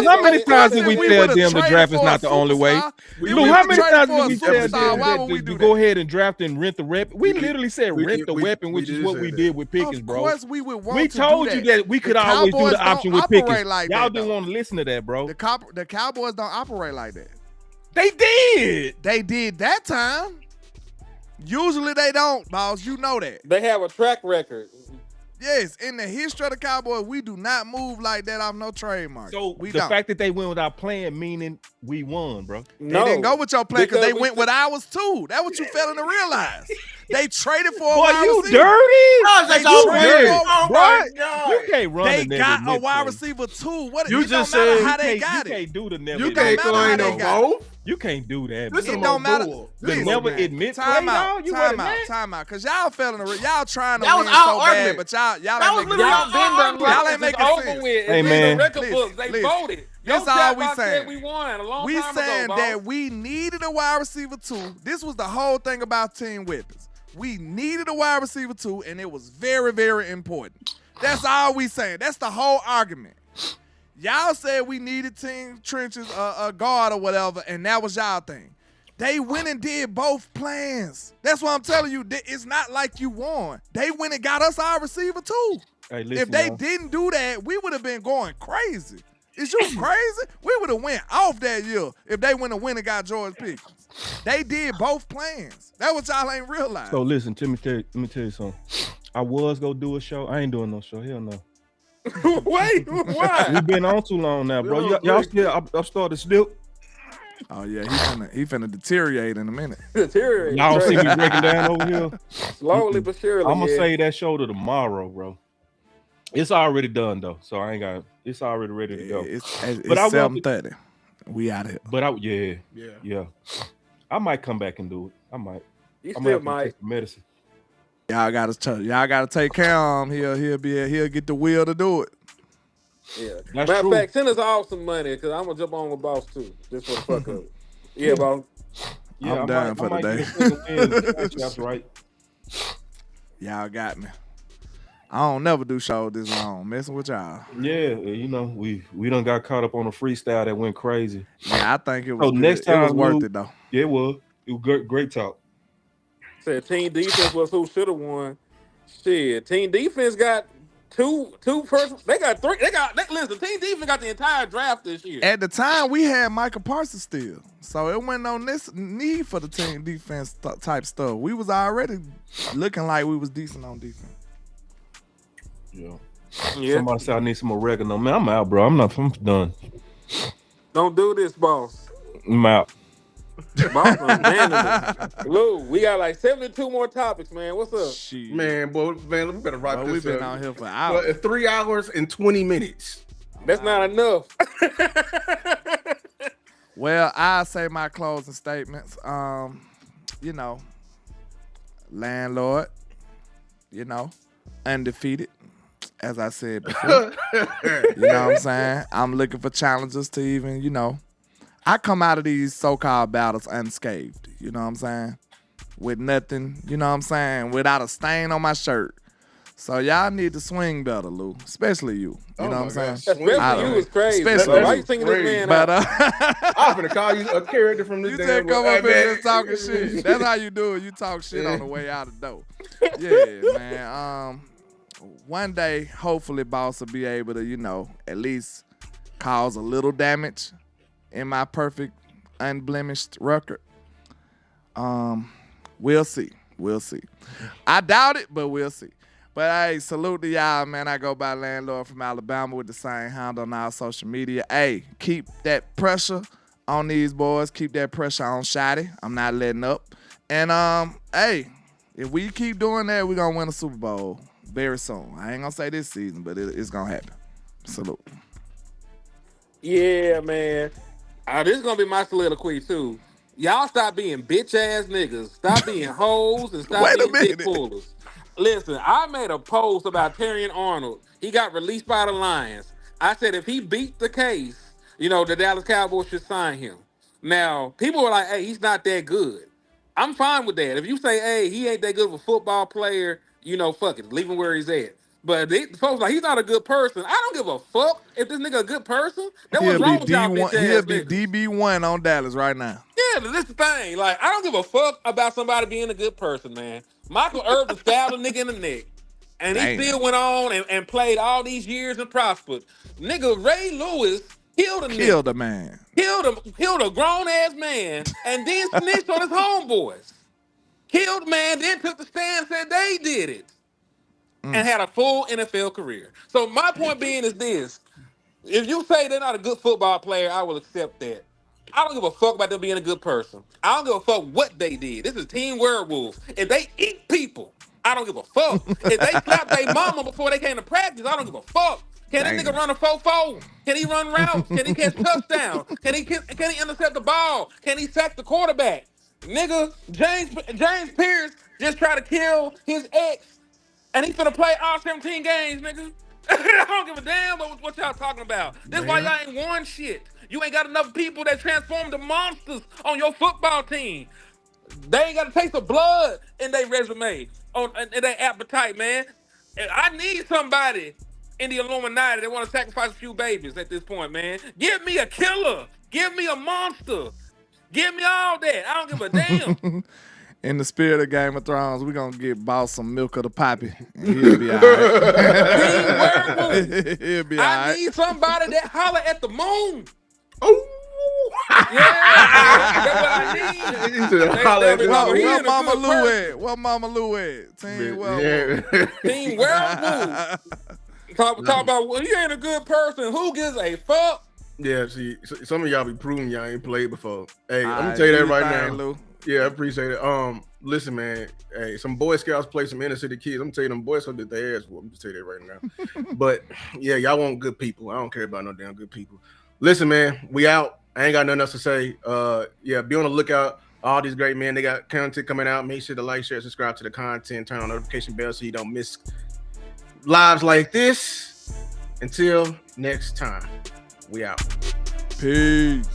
S2: how many times did we tell
S9: would've
S2: them the
S9: traded
S2: draft is
S9: for a
S2: not the only way?
S9: superstar.
S2: Lou, how many times did we
S9: tell
S2: tell them
S9: Why
S2: that
S9: would we
S2: to
S9: do
S2: go
S9: that?
S2: ahead and draft and rent the rep? We literally said rent the weapon, which is
S1: did
S2: what
S1: say
S2: we
S1: that.
S2: did with Pickens,
S9: Of
S2: bro.
S9: course, we would want
S2: We
S9: to
S2: told
S9: do
S2: you that we could
S9: The
S2: always do
S9: Cowboys
S2: the option
S9: don't
S2: with Pickens.
S9: operate like
S2: Y'all
S9: that,
S2: didn't
S9: though.
S2: want to listen to that, bro.
S9: The Cowboys don't operate like that.
S2: They did.
S9: They did that time. Usually they don't, boss. You know that.
S10: They have a track record.
S9: Yes, in the history of the Cowboys, we do not move like that off no trademark.
S2: So
S9: we
S2: the
S9: don't.
S2: fact that they went without playing, meaning we won, bro.
S9: They didn't go with your plan because they
S10: we
S9: went with ours too. That's what you failing to realize. They traded for a
S2: Boy,
S9: wide
S2: you
S9: receiver.
S2: dirty.
S1: They
S2: You
S1: traded
S2: dirty.
S1: for- oh
S2: Boy,
S1: my God.
S2: you can't run
S9: They
S2: the
S9: got
S2: never
S9: a wide
S2: play.
S9: receiver too. What?
S1: You
S9: It
S1: just
S9: don't matter
S1: said
S9: how
S2: You
S9: they
S2: can't-
S9: got
S2: you
S9: it.
S2: can't do the never.
S1: You
S9: don't
S1: can't
S9: matter
S1: claim
S9: how
S1: no
S9: they got it.
S1: both.
S2: You can't do that.
S1: This
S2: bro.
S1: is
S9: It don't matter.
S1: bull.
S2: The
S1: This is
S2: never
S1: man.
S2: admit play,
S9: Time
S2: dog.
S9: out.
S2: You
S9: Time
S2: wasn't
S9: out.
S2: that?
S9: Time out. Cause y'all failing to. Y'all trying to
S1: That
S9: win
S1: was our
S9: so bad,
S1: argument.
S9: but y'all
S1: That
S9: ain't
S1: was
S9: making
S1: literally
S10: Y'all been done
S9: Y'all
S10: right.
S9: ain't
S10: It's
S9: making
S10: over
S9: sense.
S10: with. It's
S2: Hey,
S10: in
S2: man.
S10: the record
S9: Listen,
S10: books. They
S9: listen.
S10: voted.
S9: This
S10: Your
S9: all we
S10: chatbot said
S9: saying.
S10: we won a long
S9: We
S10: time
S9: saying
S10: ago,
S9: that
S10: boss.
S9: we needed a wide receiver too. This was the whole thing about team weapons. We needed a wide receiver too, and it was very, very important. That's all we saying. That's the whole argument. Y'all said we needed team trenches, a guard or whatever, and that was y'all thing. They went and did both plans. That's what I'm telling you. It's not like you won. They went and got us our receiver too.
S2: Hey, listen,
S9: if they
S2: y'all.
S9: didn't do that, we would have been going crazy. Is you crazy? We would have went off that year if they went and got George Pickens. They did both plans. That what y'all ain't realized.
S2: So listen, let me tell you something. I was gonna do a show. I ain't doing no show. Hell no.
S10: Wait, why?
S2: We've been on too long now, bro. Y'all still? I'm starting to slip.
S9: Oh yeah, he finna deteriorate in a minute.
S10: Deteriorate.
S2: Y'all see me breaking down over here.
S10: Slowly but surely.
S2: I'm gonna say that show to tomorrow, bro. It's already done though, so I ain't got. It's already ready to go.
S9: It's 7:30. We out here.
S2: But yeah. I might come back and do it. I might.
S10: You
S2: I
S10: still
S2: might
S10: might.
S2: take some medicine.
S9: Y'all gotta take care of him. He'll get the will to do it.
S10: Yeah.
S2: That's
S10: Matter of
S2: true.
S10: fact, send us all some money because I'm gonna jump on with boss too, just for the fuck of it. Yeah, boss.
S2: Yeah,
S9: I'm down for the day.
S2: That's right.
S9: Y'all got me. I don't never do shows this long. Messing with y'all.
S2: Yeah, you know we done got caught up on a freestyle that went crazy.
S9: Yeah, I think it was.
S2: So
S9: good.
S2: next time
S9: it was worth
S2: Lou,
S9: it though.
S2: Yeah, it was great talk.
S10: Said team defense was who should have won. Shit, team defense got two first. They got three. Listen. Team defense got the entire draft this year.
S9: At the time, we had Micah Parsons still, so it wasn't on this need for the team defense type stuff. We was already looking like we was decent on defense.
S2: Yeah. Somebody said I need some oregano. Man, I'm out, bro. I'm done.
S10: Don't do this, boss.
S2: I'm out.
S10: Boss, Lou, we got like 72 more topics, man. What's up?
S9: Shit.
S1: Man, boy, man, we better wrap this
S9: We've been
S1: up.
S9: out here for hours.
S1: 3 hours and 20 minutes.
S10: That's not enough.
S9: Well, I say my closing statements. Landlord, undefeated, as I said before. You know what I'm saying? I'm looking for challenges to even, I come out of these so-called battles unscathed. You know what I'm saying? With nothing, you know what I'm saying? Without a stain on my shirt. So y'all need to swing better, Lou. Especially you. You know what I'm saying?
S10: Especially you is crazy.
S9: Especially
S10: Why
S9: you.
S10: you singing this man
S9: But
S1: I'm gonna call you a character from this.
S9: you
S1: damn
S9: just come up
S1: hey,
S9: here
S1: man.
S9: and talking shit. That's how you do it. You talk shit on the way out the door. Yeah, man. One day, hopefully, boss will be able to, at least cause a little damage in my perfect, unblemished record. We'll see. We'll see. I doubt it, but we'll see. But hey, salute to y'all, man. I go by Landlord from Alabama with the same handle on our social media. Hey, keep that pressure on these boys. Keep that pressure on Shotty. I'm not letting up. And hey, if we keep doing that, we're gonna win a Super Bowl very soon. I ain't gonna say this season, but it's gonna happen. Salute.
S10: Yeah, man. This is gonna be my soliloquy too. Y'all stop being bitch ass niggas. Stop being hoes and stop being dick pullers. Listen, I made a post about Terrion Arnold. He got released by the Lions. I said if he beat the case, the Dallas Cowboys should sign him. Now, people were like, hey, he's not that good. I'm fine with that. If you say, hey, he ain't that good of a football player, fuck it. Leave him where he's at. But folks like, he's not a good person. I don't give a fuck if this nigga a good person. That was wrong with y'all bitch ass
S9: He'll be
S10: niggas.
S9: DB1 on Dallas right now.
S10: Yeah, but this the thing. Like, I don't give a fuck about somebody being a good person, man. Michael Irvin stabbed a nigga in the neck. And he still went on and played all these years and prospered. Nigga, Ray Lewis killed a nigga.
S9: Killed a man.
S10: Killed a grown-ass man and then snitched on his homeboys. Killed a man, then took the stand and said they did it. And had a full NFL career. So my point being is this. If you say they're not a good football player, I will accept that. I don't give a fuck about them being a good person. I don't give a fuck what they did. This is Team Werewolves. If they eat people, I don't give a fuck. If they slap their mama before they came to practice, I don't give a fuck. Can this nigga run a 4-4? Can he run routes? Can he catch touchdowns? Can he intercept the ball? Can he sack the quarterback? Nigga, James Pierce just tried to kill his ex, and he finna play all 17 games, nigga. I don't give a damn what y'all talking about. This is why y'all ain't won shit. You ain't got enough people that transform the monsters on your football team. They ain't got a taste of blood in their resume, in their appetite, man. I need somebody in the Illuminati that want to sacrifice a few babies at this point, man. Give me a killer. Give me a monster. Give me all that. I don't give a damn.
S9: In the spirit of Game of Thrones, we're going to get Boss some milk of the poppy. And he'll be all right.
S10: Team Werewolf.
S9: He'll be all
S10: I
S9: right.
S10: need somebody that holler at the moon.
S1: Oh,
S10: Yeah, that's what I need.
S9: Where Mama Lou at? Where Mama Lou at? Team Werewolf.
S10: Team Werewolf. Talk about, well, he ain't a good person. Who gives a fuck?
S1: Yeah, see, some of y'all be proving y'all ain't played before. Hey, I'm gonna
S9: right,
S1: tell you that
S9: do
S1: right
S9: your thing,
S1: now.
S9: Lou.
S1: Yeah, I appreciate it. Listen, man. Hey, some Boy Scouts play some inner city kids. I'm telling you, them Boy Scouts did their ass for. I'm just tell you that right now. But yeah, y'all want good people. I don't care about no damn good people. Listen, man, we out. I ain't got nothing else to say. Yeah, be on the lookout. All these great men, they got content coming out. Make sure to like, share, subscribe to the content, turn on notification bell so you don't miss lives like this. Until next time, we out.
S9: Peace.